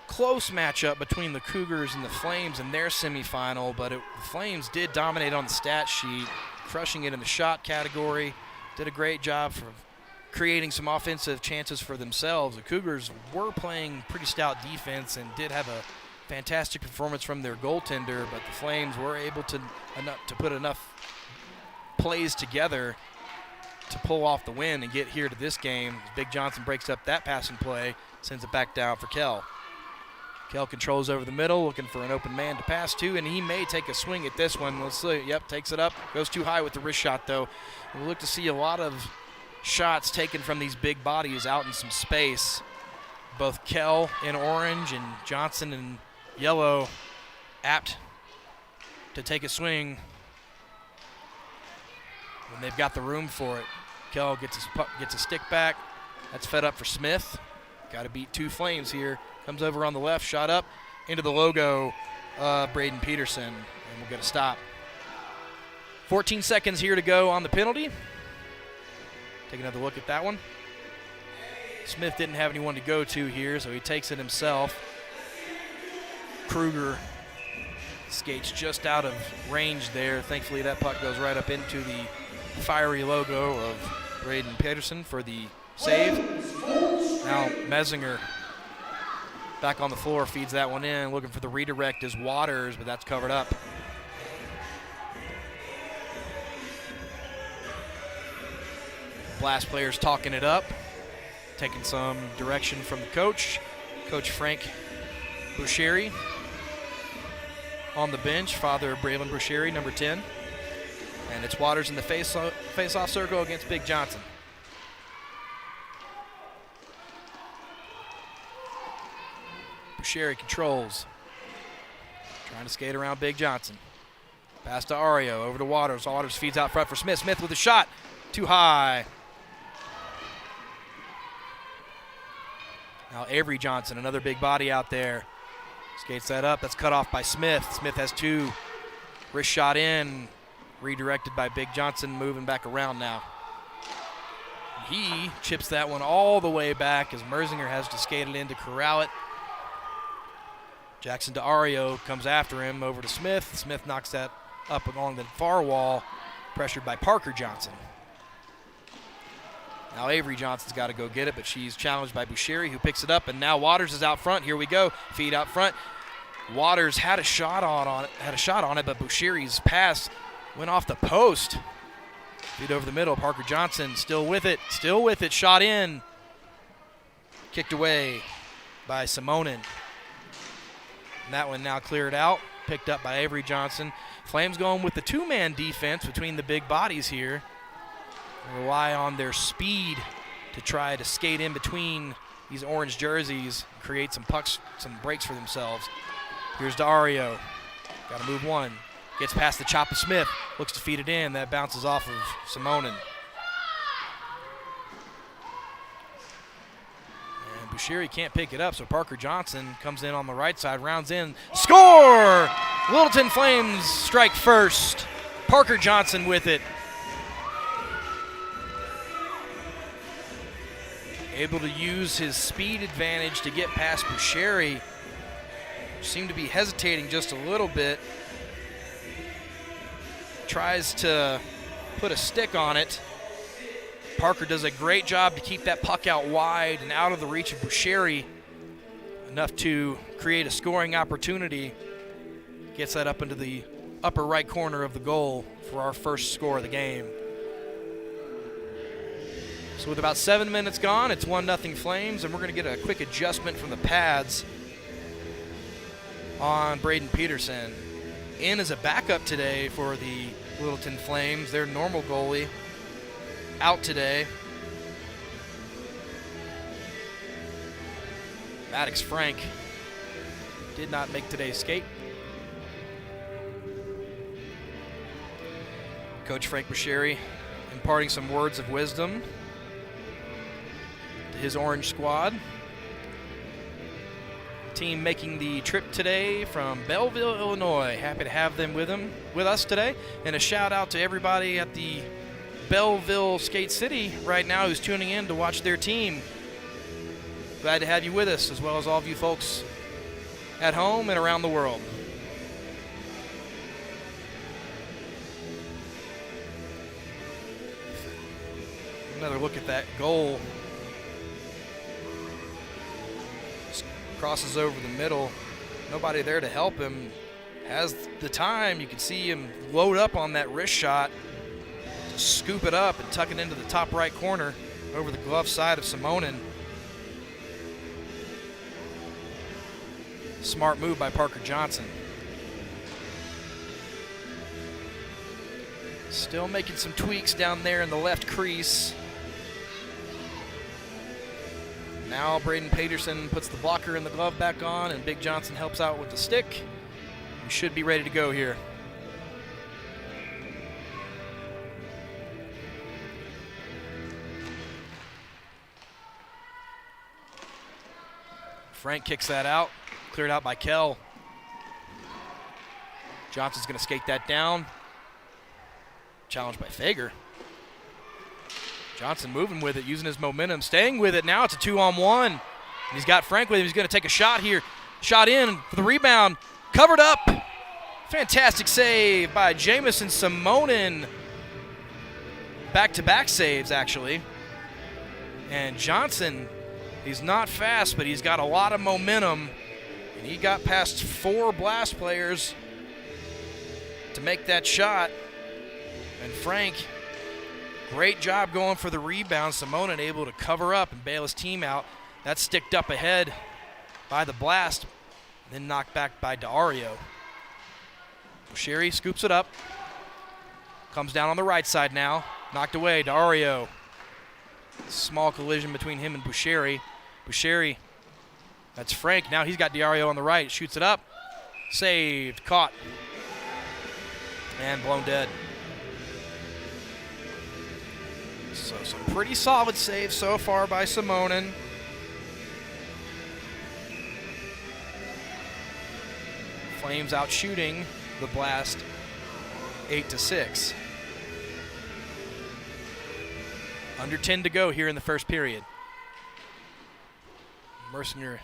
close matchup between the Cougars and the Flames in their semifinal, but the Flames did dominate on the stat sheet, crushing it in the shot category. Did a great job for creating some offensive chances for themselves. The Cougars were playing pretty stout defense and did have a fantastic performance from their goaltender, but the Flames were able to put enough plays together to pull off the win and get here to this game. Big Johnson breaks up that passing play, sends it back down for Kell. Kell controls over the middle, looking for an open man to pass to, and he may take a swing at this one. Let's see. Yep, takes it up. Goes too high with the wrist shot, though. We'll look to see a lot of shots taken from these big bodies out in some space. Both Kell in orange and Johnson in yellow apt to take a swing when they've got the room for it. Kell gets a stick back. That's fed up for Smith. Got to beat two Flames here. Comes over on the left, shot up into the logo, Braden Peterson, and we'll get a stop. 14 seconds here to go on the penalty. Take another look at that one. Smith didn't have anyone to go to here, so he takes it himself. Kruger skates just out of range there. Thankfully, that puck goes right up into the fiery logo of Braden Peterson for the save. Now Merzinger back on the floor, feeds that one in. Looking for the redirect is Waters, but that's covered up. Blast players talking it up, taking some direction from the coach. Coach Frank Boucherie on the bench, father of Braylon Boucherie, number 10. And it's Waters in the face-off circle against Big Johnson. Boucherie controls. Trying to skate around Big Johnson. Pass to Ario, over to Waters. Waters feeds out front for Smith. Smith with a shot. Too high. Now Avery Johnson, another big body out there. Skates that up. That's cut off by Smith. Smith has two. Wrist shot in. Redirected by Big Johnson, moving back around now. He chips that one all the way back as Merzinger has to skate it in to corral it. Jackson DeArio comes after him, over to Smith. Smith knocks that up along the far wall, pressured by Parker Johnson. Now Avery Johnson's got to go get it, but she's challenged by Bushiri, who picks it up, and now Waters is out front. Here we go, feed out front. Waters had a shot on it, but Bushiri's pass went off the post. Feed over the middle. Parker Johnson still with it, shot in. Kicked away by Simonin. And that one now cleared out, picked up by Avery Johnson. Flames going with the two-man defense between the big bodies here. Rely on their speed to try to skate in between these orange jerseys, create some pucks, some breaks for themselves. Here's Dario. Got to move one. Gets past the chop of Smith. Looks to feed it in. That bounces off of Simonin. And Bushiri can't pick it up, so Parker Johnson comes in on the right side, rounds in. Score! Littleton Flames strike first. Parker Johnson with it. Able to use his speed advantage to get past Bushiri. Seemed to be hesitating just a little bit. Tries to put a stick on it. Parker does a great job to keep that puck out wide and out of the reach of Bushiri. Enough to create a scoring opportunity. Gets that up into the upper right corner of the goal for our first score of the game. So with about 7 minutes gone, it's 1-0 Flames, and we're going to get a quick adjustment from the pads on Braden Peterson. In as a backup today for the Littleton Flames, their normal goalie, out today. Maddox Frank did not make today's skate. Coach Frank Bushiri imparting some words of wisdom to his orange squad. Team making the trip today from Belleville, Illinois. Happy to have them with us today. And a shout out to everybody at the Belleville Skate City right now who's tuning in to watch their team. Glad to have you with us, as well as all of you folks at home and around the world. Another look at that goal. Just crosses over the middle. Nobody there to help him. Has the time. You can see him load up on that wrist shot. Scoop it up and tuck it into the top right corner over the glove side of Simonin. Smart move by Parker Johnson. Still making some tweaks down there in the left crease. Now Braden Peterson puts the blocker and the glove back on, and Big Johnson helps out with the stick. We should be ready to go here. Frank kicks that out, cleared out by Kell. Johnson's going to skate that down. Challenged by Fager. Johnson moving with it, using his momentum, staying with it. Now it's a 2-on-1. He's got Frank with him. He's going to take a shot here. Shot in for the rebound. Covered up. Fantastic save by Jamison Simonin. Back-to-back saves, actually. And Johnson, he's not fast, but he's got a lot of momentum. And he got past 4 Blast players to make that shot. And Frank, great job going for the rebound. Simonin able to cover up and bail his team out. That's sticked up ahead by the Blast, then knocked back by Dario. Bushiri scoops it up. Comes down on the right side now. Knocked away, Dario. Small collision between him and Bushiri. Bushiri, that's Frank. Now he's got Dario on the right. Shoots it up. Saved, caught, and blown dead. So some pretty solid saves so far by Simonin. Flames out shooting the Blast 8-6. Under 10 to go here in the first period. Mercier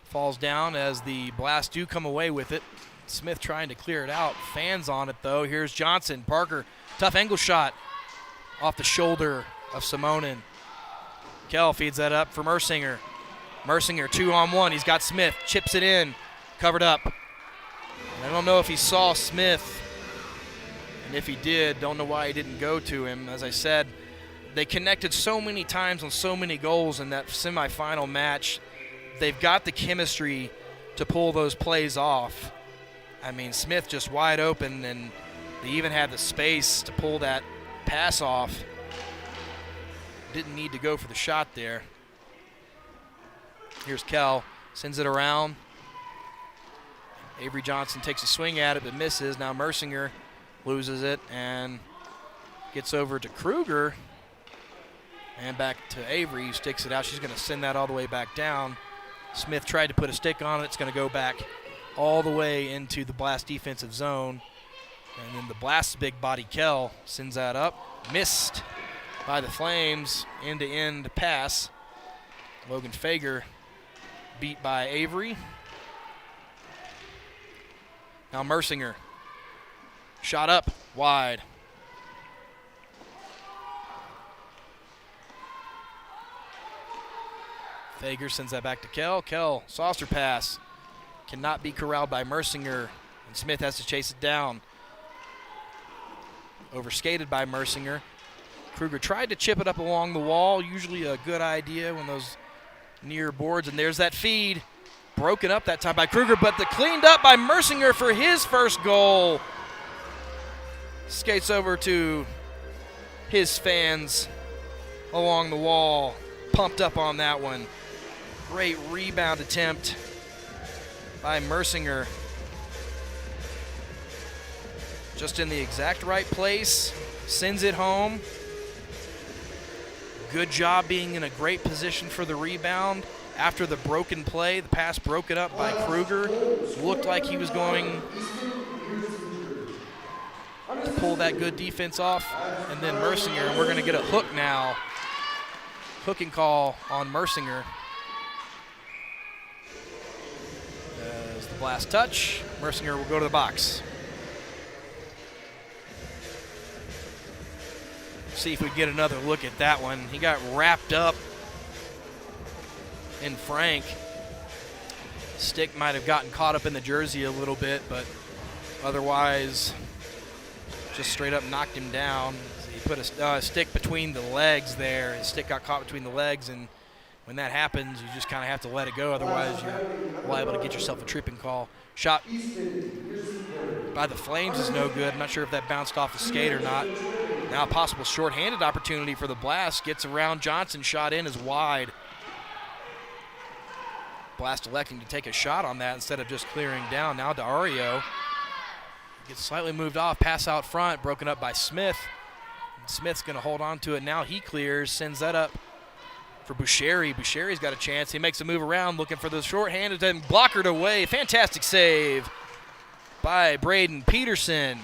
falls down as the Blast do come away with it. Smith trying to clear it out. Fans on it though. Here's Johnson. Parker, tough angle shot. Off the shoulder of Simonin. Kell feeds that up for Mersinger. Mersinger 2-on-1. He's got Smith. Chips it in. Covered up. And I don't know if he saw Smith. And if he did, don't know why he didn't go to him. As I said, they connected so many times on so many goals in that semifinal match. They've got the chemistry to pull those plays off. I mean, Smith just wide open, and they even had the space to pull that pass off. Didn't need to go for the shot there. Here's Kell, sends it around. Avery Johnson takes a swing at it but misses. Now Mersinger loses it and gets over to Kruger. And back to Avery, who sticks it out. She's going to send that all the way back down. Smith tried to put a stick on it. It's going to go back all the way into the Blast defensive zone. And then the Blast's big body Kell sends that up. Missed by the Flames. End-to-end pass. Logan Fager beat by Avery. Now Mersinger. Shot up, wide. Fager sends that back to Kell. Kell, saucer pass. Cannot be corralled by Mersinger. And Smith has to chase it down. Overskated by Mersinger. Kruger tried to chip it up along the wall. Usually a good idea when those near boards. And there's that feed. Broken up that time by Kruger, but cleaned up by Mersinger for his first goal. Skates over to his fans along the wall. Pumped up on that one. Great rebound attempt by Mersinger. Just in the exact right place. Sends it home. Good job being in a great position for the rebound. After the broken play, the pass broken up by Kruger. Looked like he was going to pull that good defense off. And then Mersinger, and we're going to get a hook now. Hooking call on Mersinger. As the Blast touch, Mersinger will go to the box. See if we get another look at that one. He got wrapped up in Frank. Stick might have gotten caught up in the jersey a little bit, but otherwise just straight up knocked him down. He put a stick between the legs there. His stick got caught between the legs, and when that happens, you just kind of have to let it go. Otherwise, you're liable to get yourself a tripping call. Shot by the Flames is no good. I'm not sure if that bounced off the skate or not. Now a possible shorthanded opportunity for the Blast. Gets around Johnson. Shot in is wide. Blast electing to take a shot on that instead of just clearing down. Now to Ario. Gets slightly moved off. Pass out front. Broken up by Smith. And Smith's going to hold on to it. Now he clears. Sends that up for Boucheri. Boucheri's got a chance. He makes a move around looking for the shorthanded and blockered away. Fantastic save by Braden Peterson.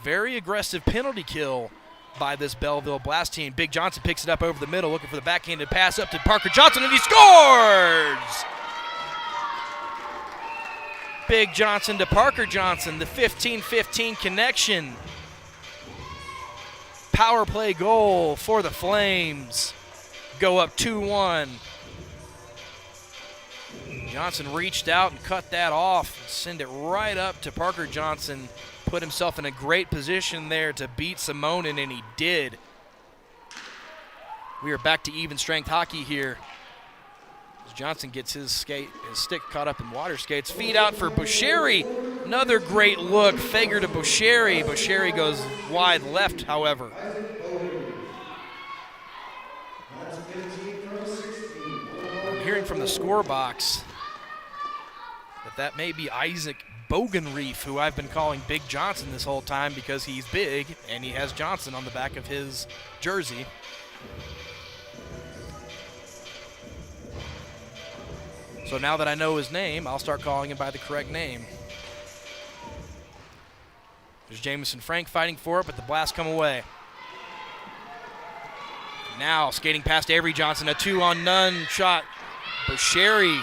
Very aggressive penalty kill by this Belleville Blast team. Big Johnson picks it up over the middle, looking for the backhanded pass up to Parker Johnson, and he scores! Big Johnson to Parker Johnson, the 15-15 connection. Power play goal for the Flames. Go up 2-1. Johnson reached out and cut that off. Send it right up to Parker Johnson. Put himself in a great position there to beat Simonin, and he did. We are back to even strength hockey here. As Johnson gets his stick caught up in water skates. Feed out for Boucheri. Another great look. Fager to Boucheri. Boucheri goes wide left, however. I'm hearing from the score box that may be Isaac Bogenreef, who I've been calling Big Johnson this whole time because he's big and he has Johnson on the back of his jersey. So now that I know his name, I'll start calling him by the correct name. There's Jamison Frank fighting for it, but the Blast come away. Now skating past Avery Johnson, a 2-on-none shot. Boucheri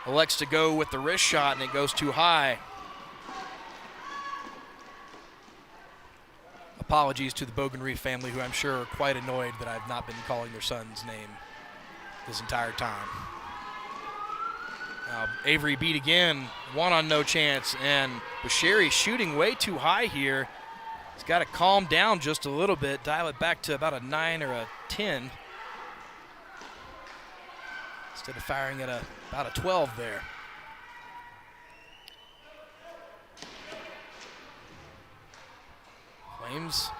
elects to go with the wrist shot, and it goes too high. A Apologies to the Bogenreef family, who I'm sure are quite annoyed that I've not been calling their son's name this entire time. Now, Avery beat again, one on no chance, and Busheri shooting way too high here. He's got to calm down just a little bit, dial it back to about a 9 or a 10, instead of firing at about a 12 there. Flames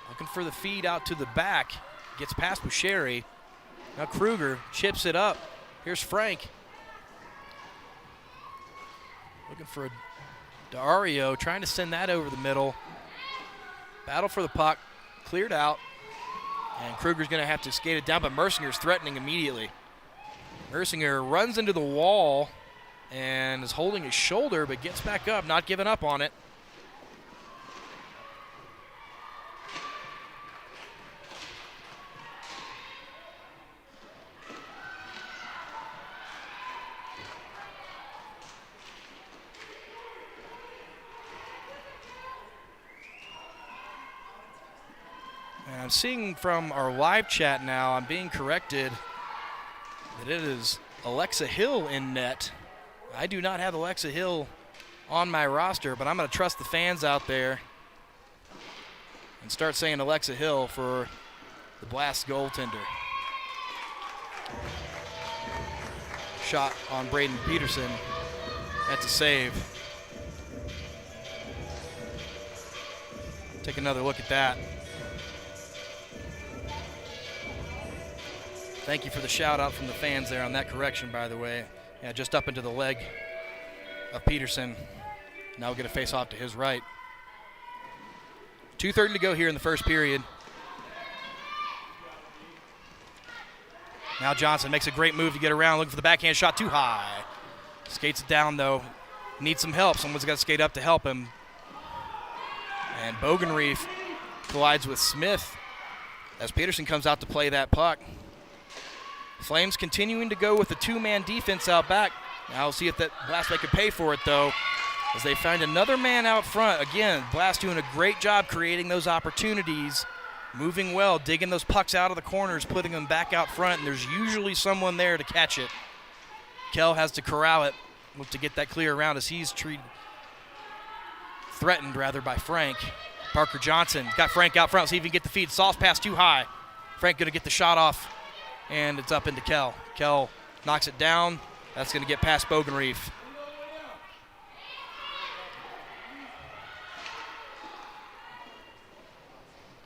looking for the feed out to the back. Gets past Busheri. Now Kruger chips it up. Here's Frank. Looking for Dario, trying to send that over the middle. Battle for the puck. Cleared out. And Kruger's going to have to skate it down, but Mercinger's threatening immediately. Mercinger runs into the wall and is holding his shoulder, but gets back up, not giving up on it. And I'm seeing from our live chat now, I'm being corrected that it is Alexa Hill in net. I do not have Alexa Hill on my roster, but I'm going to trust the fans out there and start saying Alexa Hill for the Blast goaltender. Shot on Braden Peterson. That's a save. Take another look at that. Thank you for the shout out from the fans there on that correction, by the way. Yeah, just up into the leg of Peterson. Now we'll get a face off to his right. 2:30 to go here in the first period. Now Johnson makes a great move to get around, looking for the backhand shot too high. Skates it down though. Needs some help. Someone's got to skate up to help him. And Bogenreef collides with Smith as Peterson comes out to play that puck. Flames continuing to go with the two-man defense out back. Now we'll see if that Blast can pay for it, though, as they find another man out front. Again, Blast doing a great job creating those opportunities, moving well, digging those pucks out of the corners, putting them back out front, and there's usually someone there to catch it. Kell has to corral it, look to get that clear around as he's threatened by Frank. Parker Johnson got Frank out front, see if he can get the feed. Sauce pass too high. Frank going to get the shot off. And it's up into Kell. Kell knocks it down. That's going to get past Bogenreef.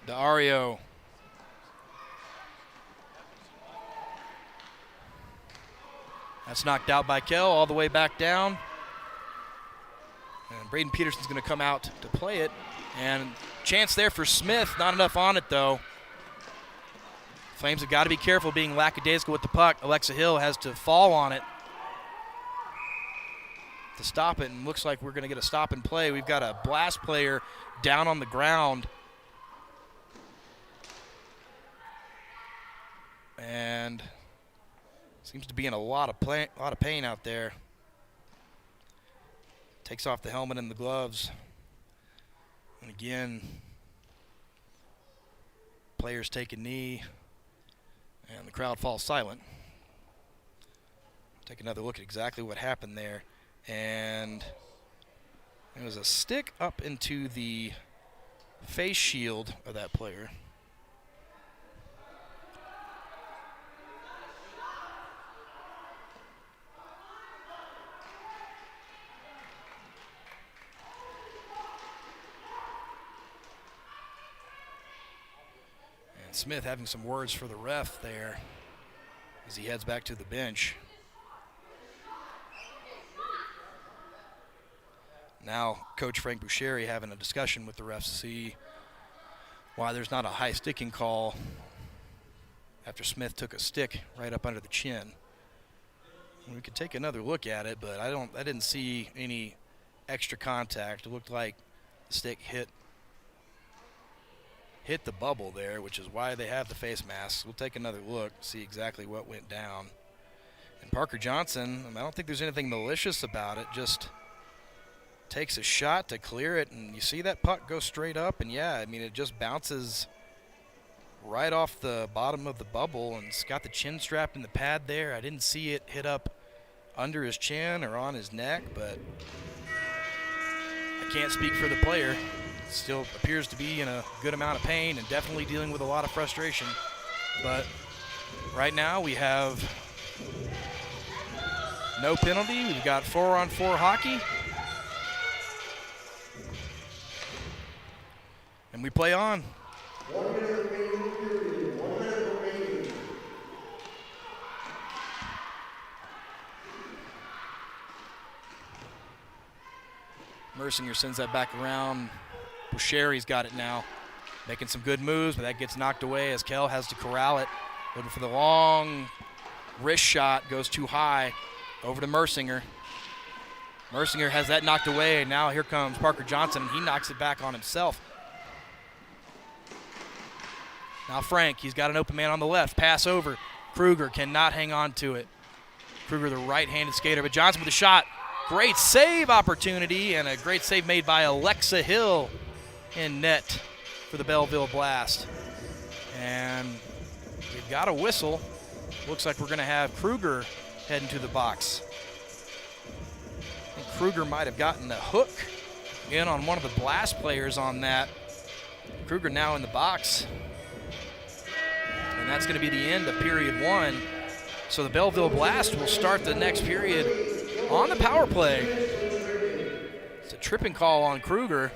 Dario. That's knocked out by Kell all the way back down. And Braden Peterson's going to come out to play it. And chance there for Smith. Not enough on it, though. Flames have got to be careful being lackadaisical with the puck. Alexa Hill has to fall on it to stop it, and looks like we're going to get a stop and play. We've got a Blast player down on the ground. And seems to be in a lot of pain out there. Takes off the helmet and the gloves. And again, players take a knee. And the crowd falls silent. Take another look at exactly what happened there. And it was a stick up into the face shield of that player. Smith having some words for the ref there as he heads back to the bench. Now Coach Frank Busheri having a discussion with the refs to see why there's not a high sticking call after Smith took a stick right up under the chin. We could take another look at it, but I didn't see any extra contact. It looked like the stick hit the bubble there, which is why they have the face masks. We'll take another look, see exactly what went down. And Parker Johnson, I don't think there's anything malicious about it, just takes a shot to clear it, and you see that puck go straight up, and yeah, I mean, it just bounces right off the bottom of the bubble, and it's got the chin strap in the pad there. I didn't see it hit up under his chin or on his neck, but I can't speak for the player. Still appears to be in a good amount of pain and definitely dealing with a lot of frustration. But right now we have no penalty. We've got 4-on-4 hockey. And we play on. 1 minute remaining period. 1 minute remaining. Mercinger sends that back around. Boucherie's got it now. Making some good moves, but that gets knocked away as Kell has to corral it. Looking for the long wrist shot. Goes too high. Over to Mercinger. Mercinger has that knocked away, and now here comes Parker Johnson. He knocks it back on himself. Now Frank, he's got an open man on the left. Pass over. Kruger cannot hang on to it. Kruger, the right-handed skater, but Johnson with a shot. Great save opportunity, and a great save made by Alexa Hill in net for the Belleville Blast. And we've got a whistle. Looks like we're going to have Kruger heading to the box. I think Kruger might have gotten the hook in on one of the Blast players on that. Kruger now in the box. And that's going to be the end of period 1. So the Belleville Blast will start the next period on the power play. It's a tripping call on Kruger.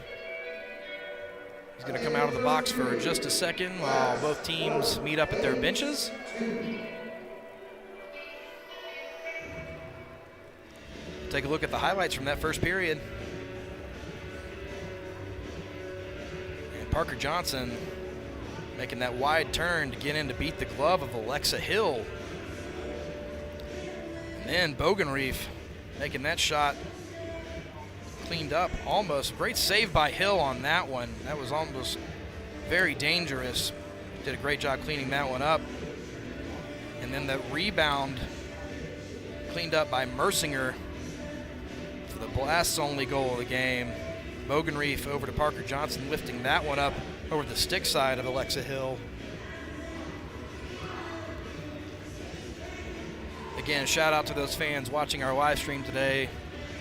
He's going to come out of the box for just a second while both teams meet up at their benches. Take a look at the highlights from that first period. And Parker Johnson making that wide turn to get in to beat the glove of Alexa Hill. And then Bogenreef making that shot cleaned up almost. Great save by Hill on that one. That was almost very dangerous. Did a great job cleaning that one up. And then the rebound cleaned up by Mercinger for the Blast's only goal of the game. Bogenreef over to Parker Johnson, lifting that one up over the stick side of Alexa Hill. Again, shout out to those fans watching our live stream today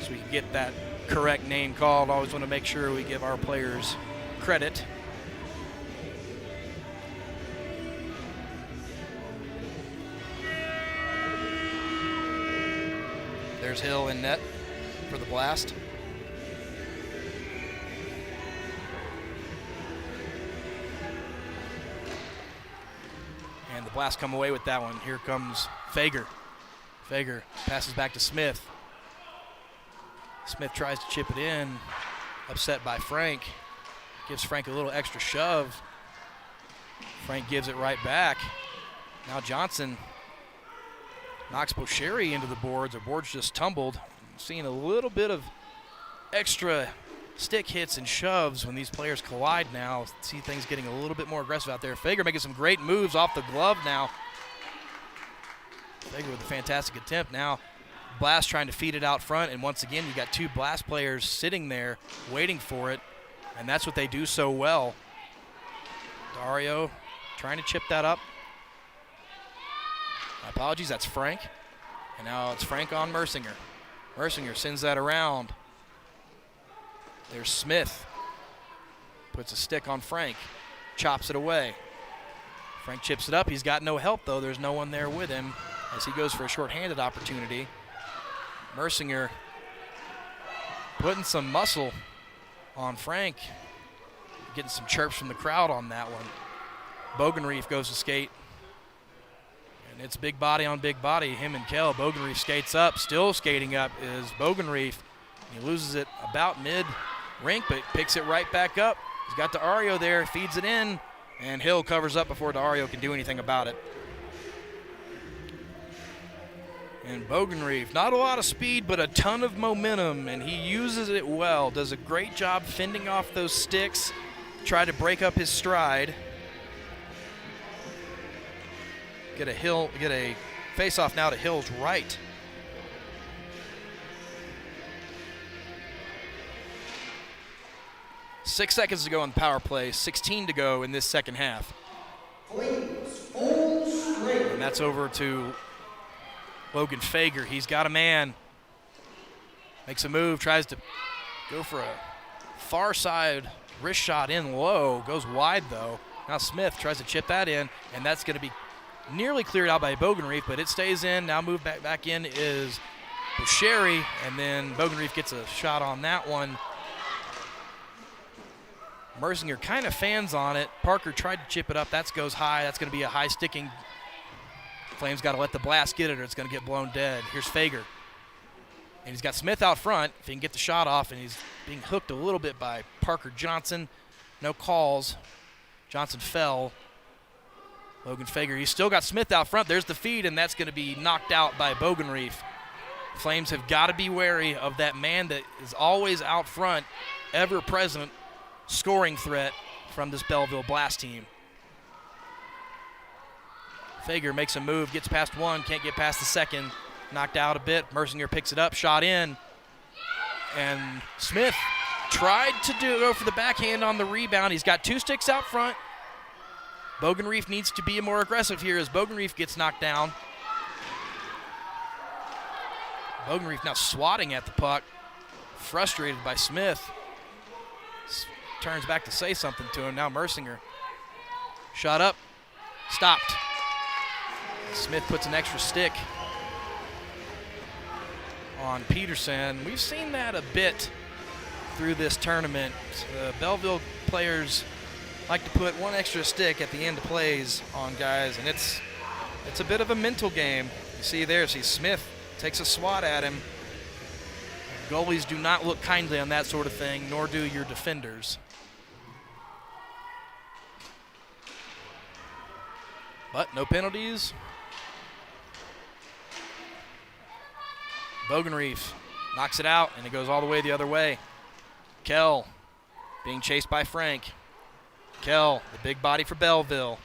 so we can get that correct name called. Always want to make sure we give our players credit. There's Hill in net for the Blast. And the Blast come away with that one. Here comes Fager. Fager passes back to Smith. Smith tries to chip it in. Upset by Frank. Gives Frank a little extra shove. Frank gives it right back. Now Johnson knocks Boucherie into the boards. The boards just tumbled. I'm seeing a little bit of extra stick hits and shoves when these players collide now. See things getting a little bit more aggressive out there. Fager making some great moves off the glove now. Fager with a fantastic attempt. Now Blast trying to feed it out front, and once again you got two Blast players sitting there waiting for it, and that's what they do so well. Dario trying to chip that up. My apologies, that's Frank. And now it's Frank on Mercinger. Mercinger sends that around. There's Smith. Puts a stick on Frank. Chops it away. Frank chips it up. He's got no help, though. There's no one there with him as he goes for a shorthanded opportunity. Mercinger putting some muscle on Frank. Getting some chirps from the crowd on that one. Bogenreef goes to skate. And it's big body on big body. Him and Kell. Bogenreef skates up. Still skating up is Bogenreef. He loses it about mid-rink, but picks it right back up. He's got Dario there, feeds it in, and Hill covers up before Dario can do anything about it. And Bogenreef, not a lot of speed, but a ton of momentum, and he uses it well. Does a great job fending off those sticks, try to break up his stride. Get a face-off now to Hill's right. 6 seconds to go on the power play, 16 to go in this second half. Flames, full strength. And that's over to Logan Fager. He's got a man. Makes a move, tries to go for a far side wrist shot in low. Goes wide, though. Now Smith tries to chip that in, and that's going to be nearly cleared out by Bogenreef, but it stays in. Now moved back in is Busheri, and then Bogenreef gets a shot on that one. Mersinger kind of fans on it. Parker tried to chip it up. That goes high. That's going to be a high sticking. Flames got to let the blast get it or it's going to get blown dead. Here's Fager. And he's got Smith out front if he can get the shot off, and he's being hooked a little bit by Parker Johnson. No calls. Johnson fell. Logan Fager, he's still got Smith out front. There's the feed, and that's going to be knocked out by Bogenreef. Flames have got to be wary of that man that is always out front, ever-present scoring threat from this Belleville Blast team. Fager makes a move, gets past one, can't get past the second. Knocked out a bit. Mersinger picks it up, shot in. And Smith tried to go for the backhand on the rebound. He's got 2 sticks out front. Bogenreef needs to be more aggressive here as Bogenreef gets knocked down. Bogenreef now swatting at the puck, frustrated by Smith. Turns back to say something to him. Now Mersinger. Shot up, stopped. Smith puts an extra stick on Peterson. We've seen that a bit through this tournament. Belleville players like to put one extra stick at the end of plays on guys, and it's a bit of a mental game. You see there, Smith takes a swat at him. Goalies do not look kindly on that sort of thing, nor do your defenders. But no penalties. Bogenreef knocks it out, and it goes all the way the other way. Kell being chased by Frank. Kell, the big body for Belleville.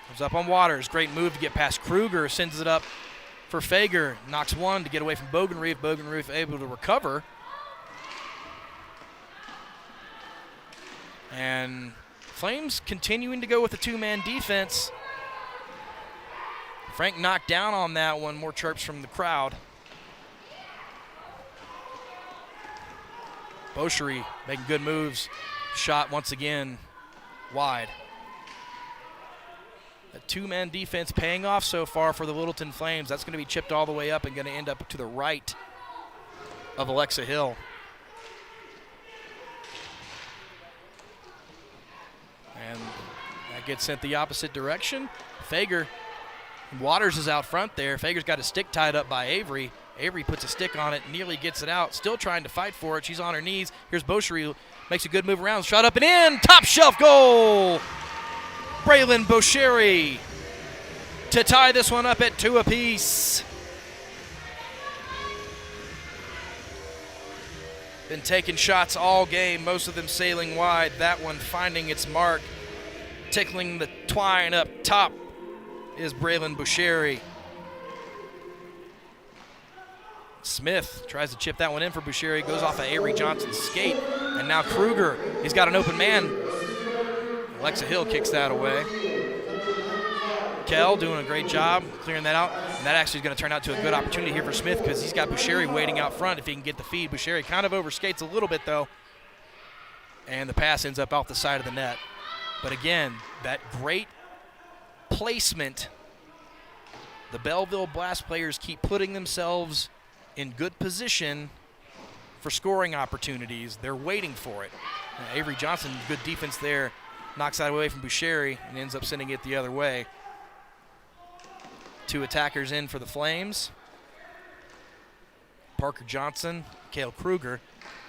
Comes up on Waters. Great move to get past Kruger. Sends it up for Fager. Knocks one to get away from Bogenreef. Bogenreef able to recover. And Flames continuing to go with the 2-man defense. Frank knocked down on that one. More chirps from the crowd. Bosheri making good moves. Shot once again wide. A 2-man defense paying off so far for the Littleton Flames. That's going to be chipped all the way up and going to end up to the right of Alexa Hill. And that gets sent the opposite direction. Fager, Waters is out front there. Fager's got a stick tied up by Avery. Avery puts a stick on it, nearly gets it out, still trying to fight for it. She's on her knees. Here's Bosheri, makes a good move around, shot up and in, top shelf goal! Braylon Bosheri to tie this one up at 2 apiece. Been taking shots all game, most of them sailing wide. That one finding its mark, tickling the twine up top is Braylon Bosheri. Smith tries to chip that one in for Busheri. Goes off of Avery Johnson's skate. And now Kruger, he's got an open man. Alexa Hill kicks that away. Kell doing a great job clearing that out. And that actually is going to turn out to a good opportunity here for Smith because he's got Busheri waiting out front if he can get the feed. Busheri kind of overskates a little bit though. And the pass ends up off the side of the net. But again, that great placement. The Belleville Blast players keep putting themselves in good position for scoring opportunities. They're waiting for it. Avery Johnson, good defense there, knocks that away from Busheri and ends up sending it the other way. 2 attackers in for the Flames. Parker Johnson, Cale Kruger.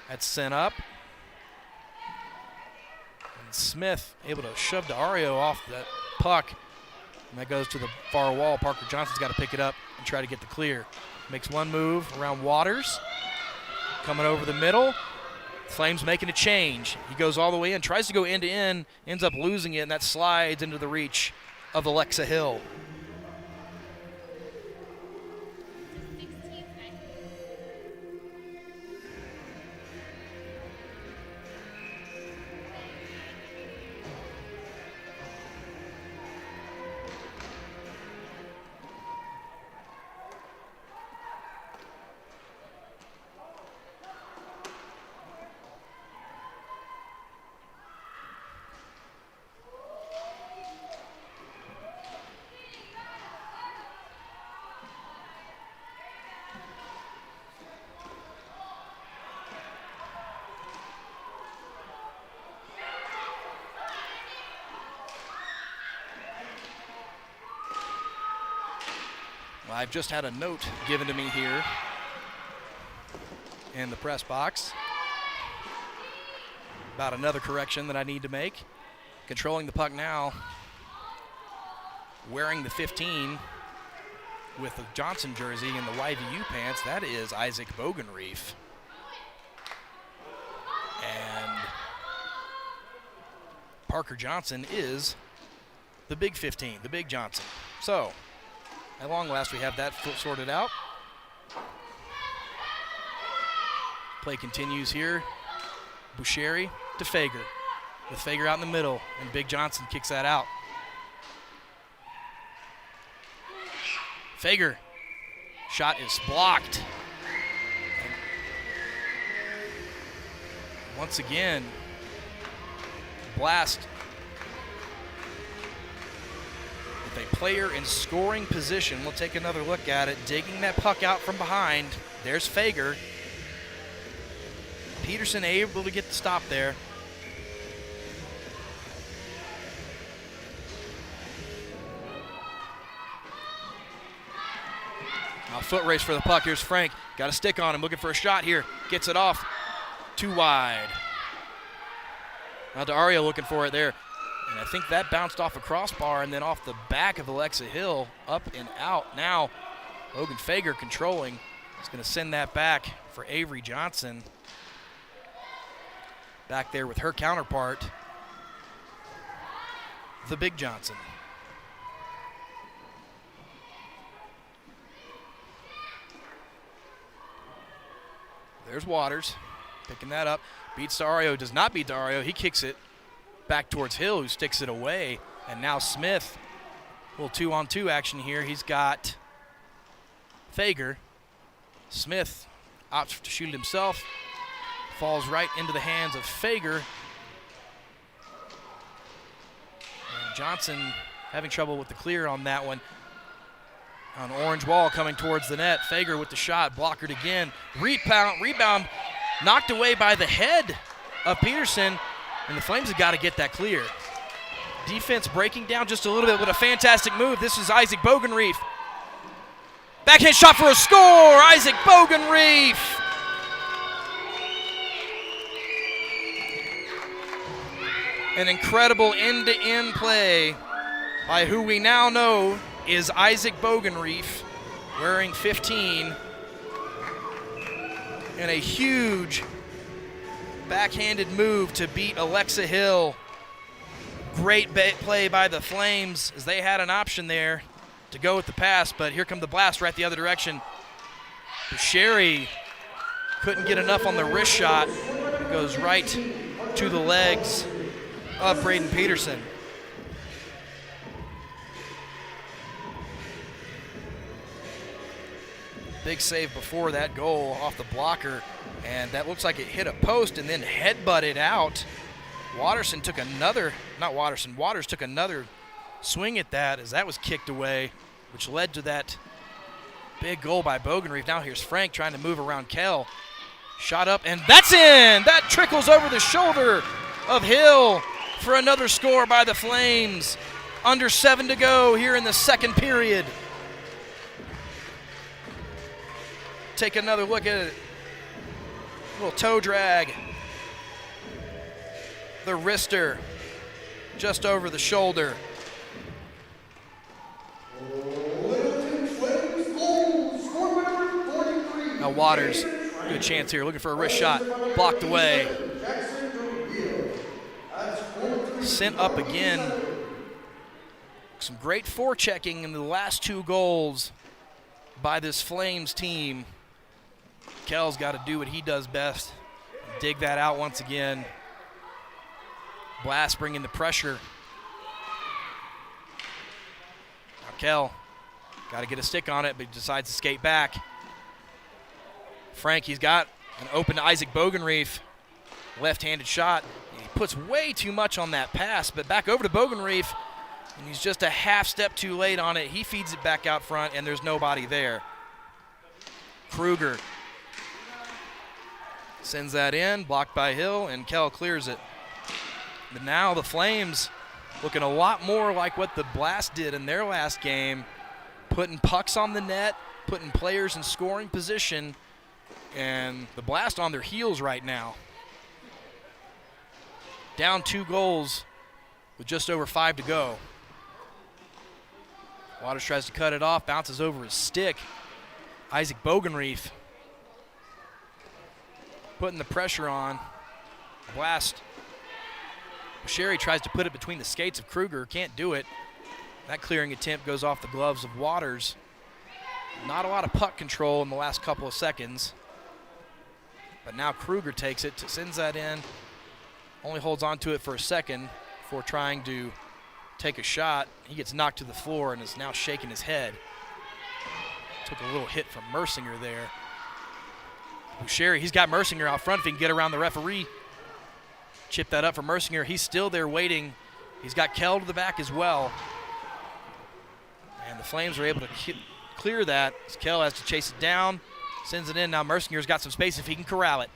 That's sent up. And Smith able to shove Dario off that puck. And that goes to the far wall. Parker Johnson's got to pick it up and try to get the clear. Makes one move around Waters. Coming over the middle. Flames making a change. He goes all the way in, tries to go end to end, ends up losing it, and that slides into the reach of Alexa Hill. 16-9. I've just had a note given to me here in the press box about another correction that I need to make. Controlling the puck now, wearing the 15 with the Johnson jersey and the YVU pants, that is Isaac Bogenreef. And Parker Johnson is the big 15, the big Johnson. So, at long last, we have that sorted out. Play continues here. Boucheri to Fager, with Fager out in the middle, and Big Johnson kicks that out. Fager, shot is blocked. And once again, Blast with a player in scoring position. We'll take another look at it, digging that puck out from behind. There's Fager. Peterson able to get the stop there. Now foot race for the puck. Here's Frank. Got a stick on him, looking for a shot here. Gets it off. Too wide. Now Dario looking for it there. And I think that bounced off a crossbar and then off the back of Alexa Hill. Up and out. Now Logan Fager controlling. He's going to send that back for Avery Johnson. Back there with her counterpart, the big Johnson. There's Waters, picking that up. Beats Dario, does not beat Dario. He kicks it back towards Hill, who sticks it away. And now Smith, a little 2-on-2 action here. He's got Fager. Smith opts to shoot it himself. Falls right into the hands of Fager. And Johnson having trouble with the clear on that one. On orange wall coming towards the net. Fager with the shot, blockered again. Rebound knocked away by the head of Peterson, and the Flames have got to get that clear. Defense breaking down just a little bit with a fantastic move. This is Isaac Bogenreef. Backhand shot for a score, Isaac Bogenreef. An incredible end-to-end play by who we now know is Isaac Bogenreef, wearing 15. And a huge backhanded move to beat Alexa Hill. Great play by the Flames as they had an option there to go with the pass, but here come the Blast right the other direction. Boucheri couldn't get enough on the wrist shot. It goes right to the legs of Braden Peterson. Big save before that goal off the blocker, and that looks like it hit a post and then headbutted out. Waters took another swing at that as that was kicked away, which led to that big goal by Bogenreef. Now here's Frank trying to move around Kell. Shot up, and that's in! That trickles over the shoulder of Hill for another score by the Flames. Under 7 to go here in the second period. Take another look at it. Little toe drag. The wrister just over the shoulder. Now Waters, good chance here, looking for a wrist shot, blocked away. Sent up again. Some great forechecking in the last two goals by this Flames team. Kell's got to do what he does best, dig that out once again. Blast bringing the pressure. Now Kell got to get a stick on it, but he decides to skate back. Frank, he's got an open to Isaac Bogenreef. Left-handed shot. He puts way too much on that pass, but back over to Bogenreef, and he's just a half step too late on it. He feeds it back out front, and there's nobody there. Kruger sends that in, blocked by Hill, and Kell clears it. But now the Flames looking a lot more like what the Blast did in their last game, putting pucks on the net, putting players in scoring position, and the Blast on their heels right now. Down 2 goals with just over 5 to go. Waters tries to cut it off, bounces over his stick. Isaac Bogenreef putting the pressure on. Blast. Sherry tries to put it between the skates of Kruger, can't do it. That clearing attempt goes off the gloves of Waters. Not a lot of puck control in the last couple of seconds. But now Kruger takes it, sends that in. Only holds on to it for a second before trying to take a shot. He gets knocked to the floor and is now shaking his head. Took a little hit from Mercinger there. Sherry, he's got Mercinger out front if he can get around the referee. Chip that up for Mercinger. He's still there waiting. He's got Kell to the back as well. And the Flames are able to clear that. Kell has to chase it down. Sends it in. Now Mercinger's got some space if he can corral it.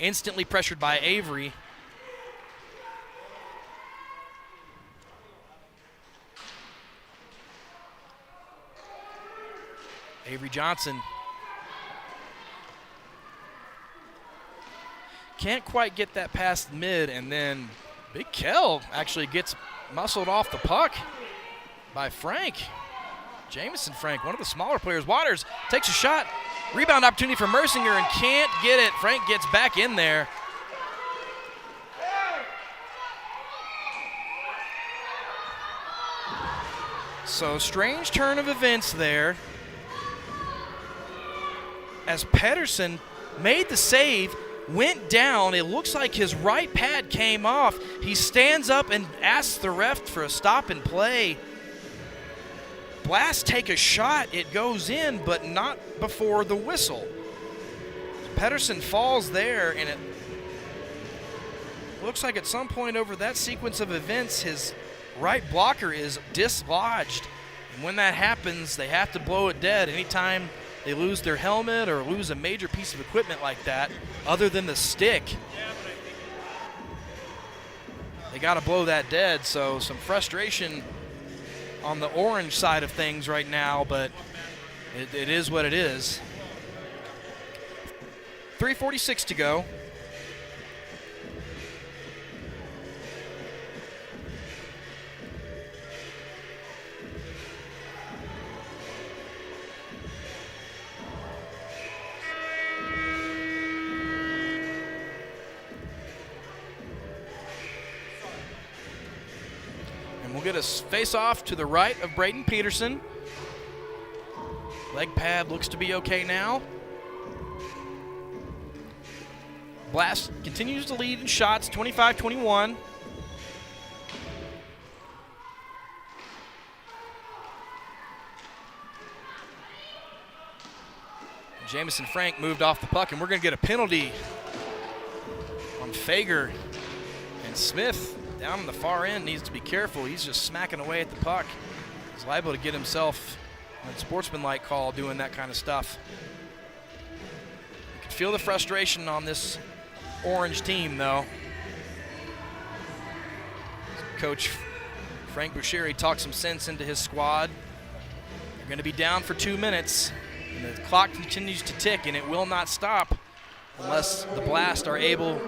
Instantly pressured by Avery. Avery Johnson. Can't quite get that past mid, and then Big Kell actually gets muscled off the puck by Frank. Jamison Frank, one of the smaller players. Waters takes a shot. Rebound opportunity for Mercinger and can't get it. Frank gets back in there. So strange turn of events there. As Pedersen made the save, went down. It looks like his right pad came off. He stands up and asks the ref for a stop and play. Blast take a shot. It goes in, but not before the whistle. Pedersen falls there, and it looks like at some point over that sequence of events, his right blocker is dislodged. And when that happens, they have to blow it dead. Anytime they lose their helmet or lose a major piece of equipment like that, other than the stick, they got to blow that dead. So some frustration on the Orange side of things right now, but it is what it is. 3:46 to go. We'll get a face-off to the right of Braden Peterson. Leg pad looks to be okay now. Blast continues to lead in shots, 25-21. Jamison Frank moved off the puck, and we're going to get a penalty on Fager. And Smith down on the far end needs to be careful. He's just smacking away at the puck. He's liable to get himself a sportsmanlike call doing that kind of stuff. You can feel the frustration on this Orange team, though. Coach Frank Boucheri talked some sense into his squad. They're going to be down for 2 minutes, and the clock continues to tick, and it will not stop unless the Blast are able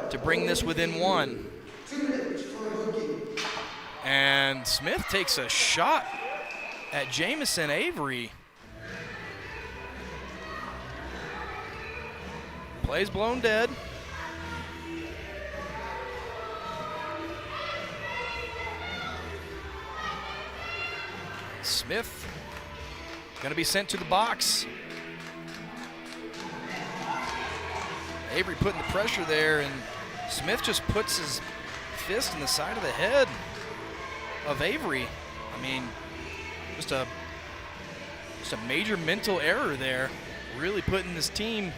to bring this within 1. And Smith takes a shot at Jamison Avery. Play's blown dead. Smith going to be sent to the box. Avery putting the pressure there, and Smith just puts his fist in the side of the head of Avery. I mean, just a major mental error there. Really putting this team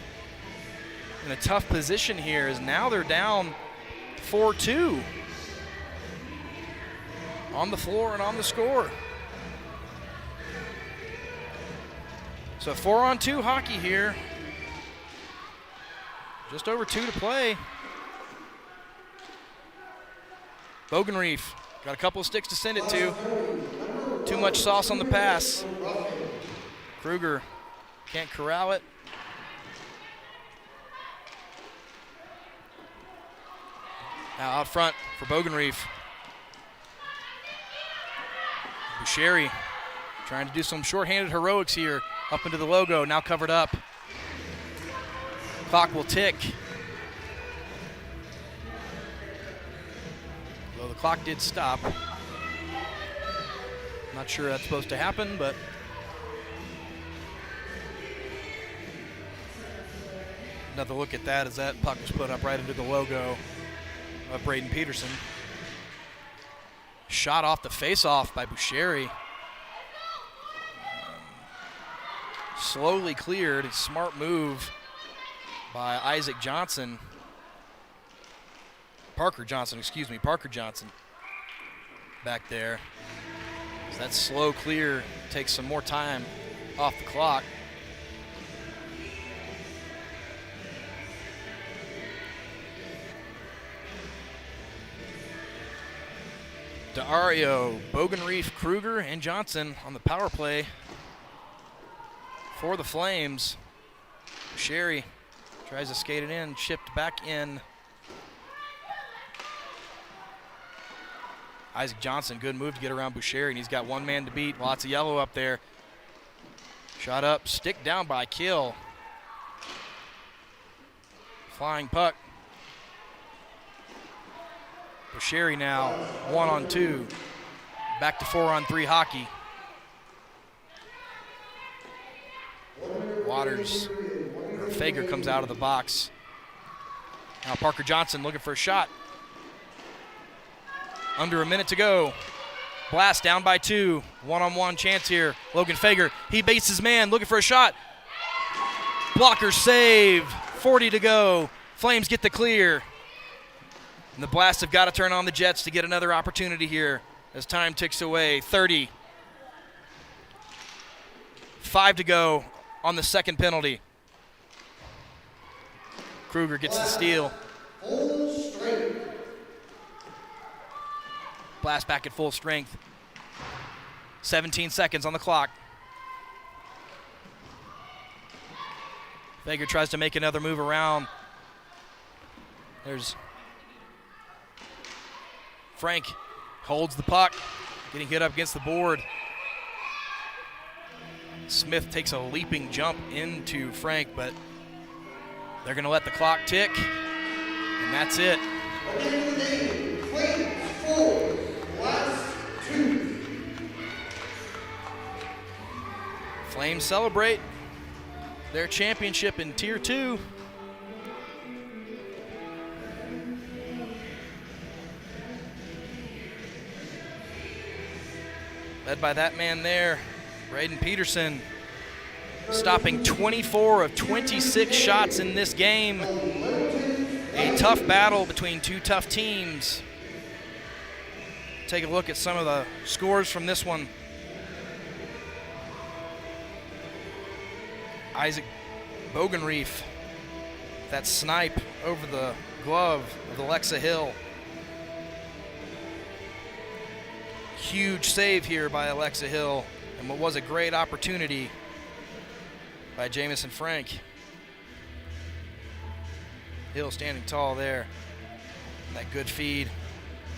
in a tough position here, as now they're down 4-2 on the floor and on the score. So 4-on-2 hockey here. Just over 2 to play. Bogenreef got a couple of sticks to send it to. Too much sauce on the pass. Kruger can't corral it. Now out front for Bogenreef. Busheri trying to do some shorthanded heroics here. Up into the logo, now covered up. Clock will tick. Well, the clock did stop. Not sure that's supposed to happen, but another look at that as that puck was put up right into the logo of Braden Peterson. Shot off the face-off by Busheri. Slowly cleared. A smart move by Isaac Johnson. Parker Johnson back there. So that slow clear takes some more time off the clock. D'Ario, Bogenreef, Kruger, and Johnson on the power play for the Flames. Sherry tries to skate it in, chipped back in. Isaac Johnson, good move to get around Busheri, and he's got one man to beat. Lots of yellow up there. Shot up, stick down by Kill. Flying puck. Busheri now 1-on-2. Back to 4-on-3 hockey. Fager comes out of the box. Now Parker Johnson looking for a shot. Under a minute to go. Blast down by 2. 1-on-1 chance here. Logan Fager, he baits his man, looking for a shot. Blocker save. 40 to go. Flames get the clear. And the Blast have got to turn on the Jets to get another opportunity here as time ticks away. 30. 5 to go on the second penalty. Kruger gets the steal. Blast back at full strength. 17 seconds on the clock. Fager tries to make another move around. There's Frank, holds the puck, getting hit up against the board. Smith takes a leaping jump into Frank, but they're going to let the clock tick, and that's it. Flames celebrate their championship in Tier 2. Led by that man there, Braden Peterson, stopping 24 of 26 shots in this game. A tough battle between two tough teams. Take a look at some of the scores from this one. Isaac Bogenreef, that snipe over the glove of Alexa Hill. Huge save here by Alexa Hill, and what was a great opportunity by Jamison Frank. Hill standing tall there. And that good feed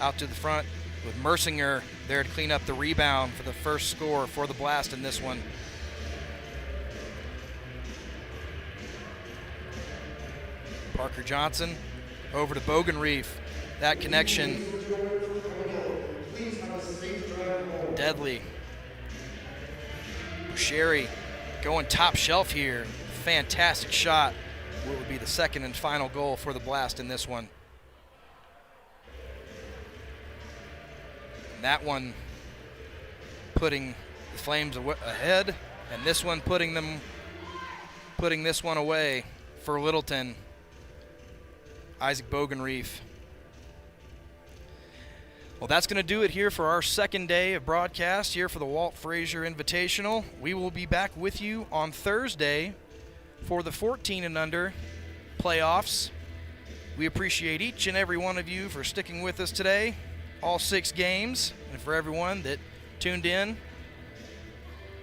out to the front with Mersinger there to clean up the rebound for the first score for the Blast in this one. Parker Johnson over to Bogenreef. That connection. Deadly. Sherry going top shelf here. Fantastic shot. What would be the second and final goal for the Blast in this one. And that one putting the Flames ahead, and this one putting this one away for Littleton. Isaac Bogenreef. Well, that's going to do it here for our second day of broadcast here for the Walt Frazier Invitational. We will be back with you on Thursday for the 14 and under playoffs. We appreciate each and every one of you for sticking with us today, all 6 games, and for everyone that tuned in.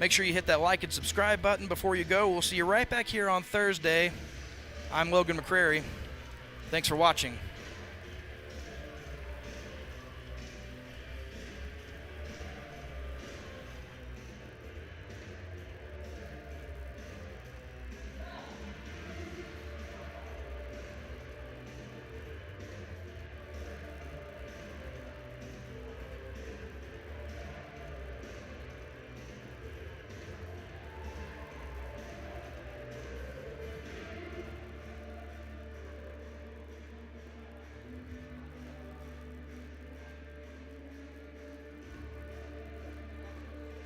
Make sure you hit that like and subscribe button before you go. We'll see you right back here on Thursday. I'm Logan McCrary. Thanks for watching.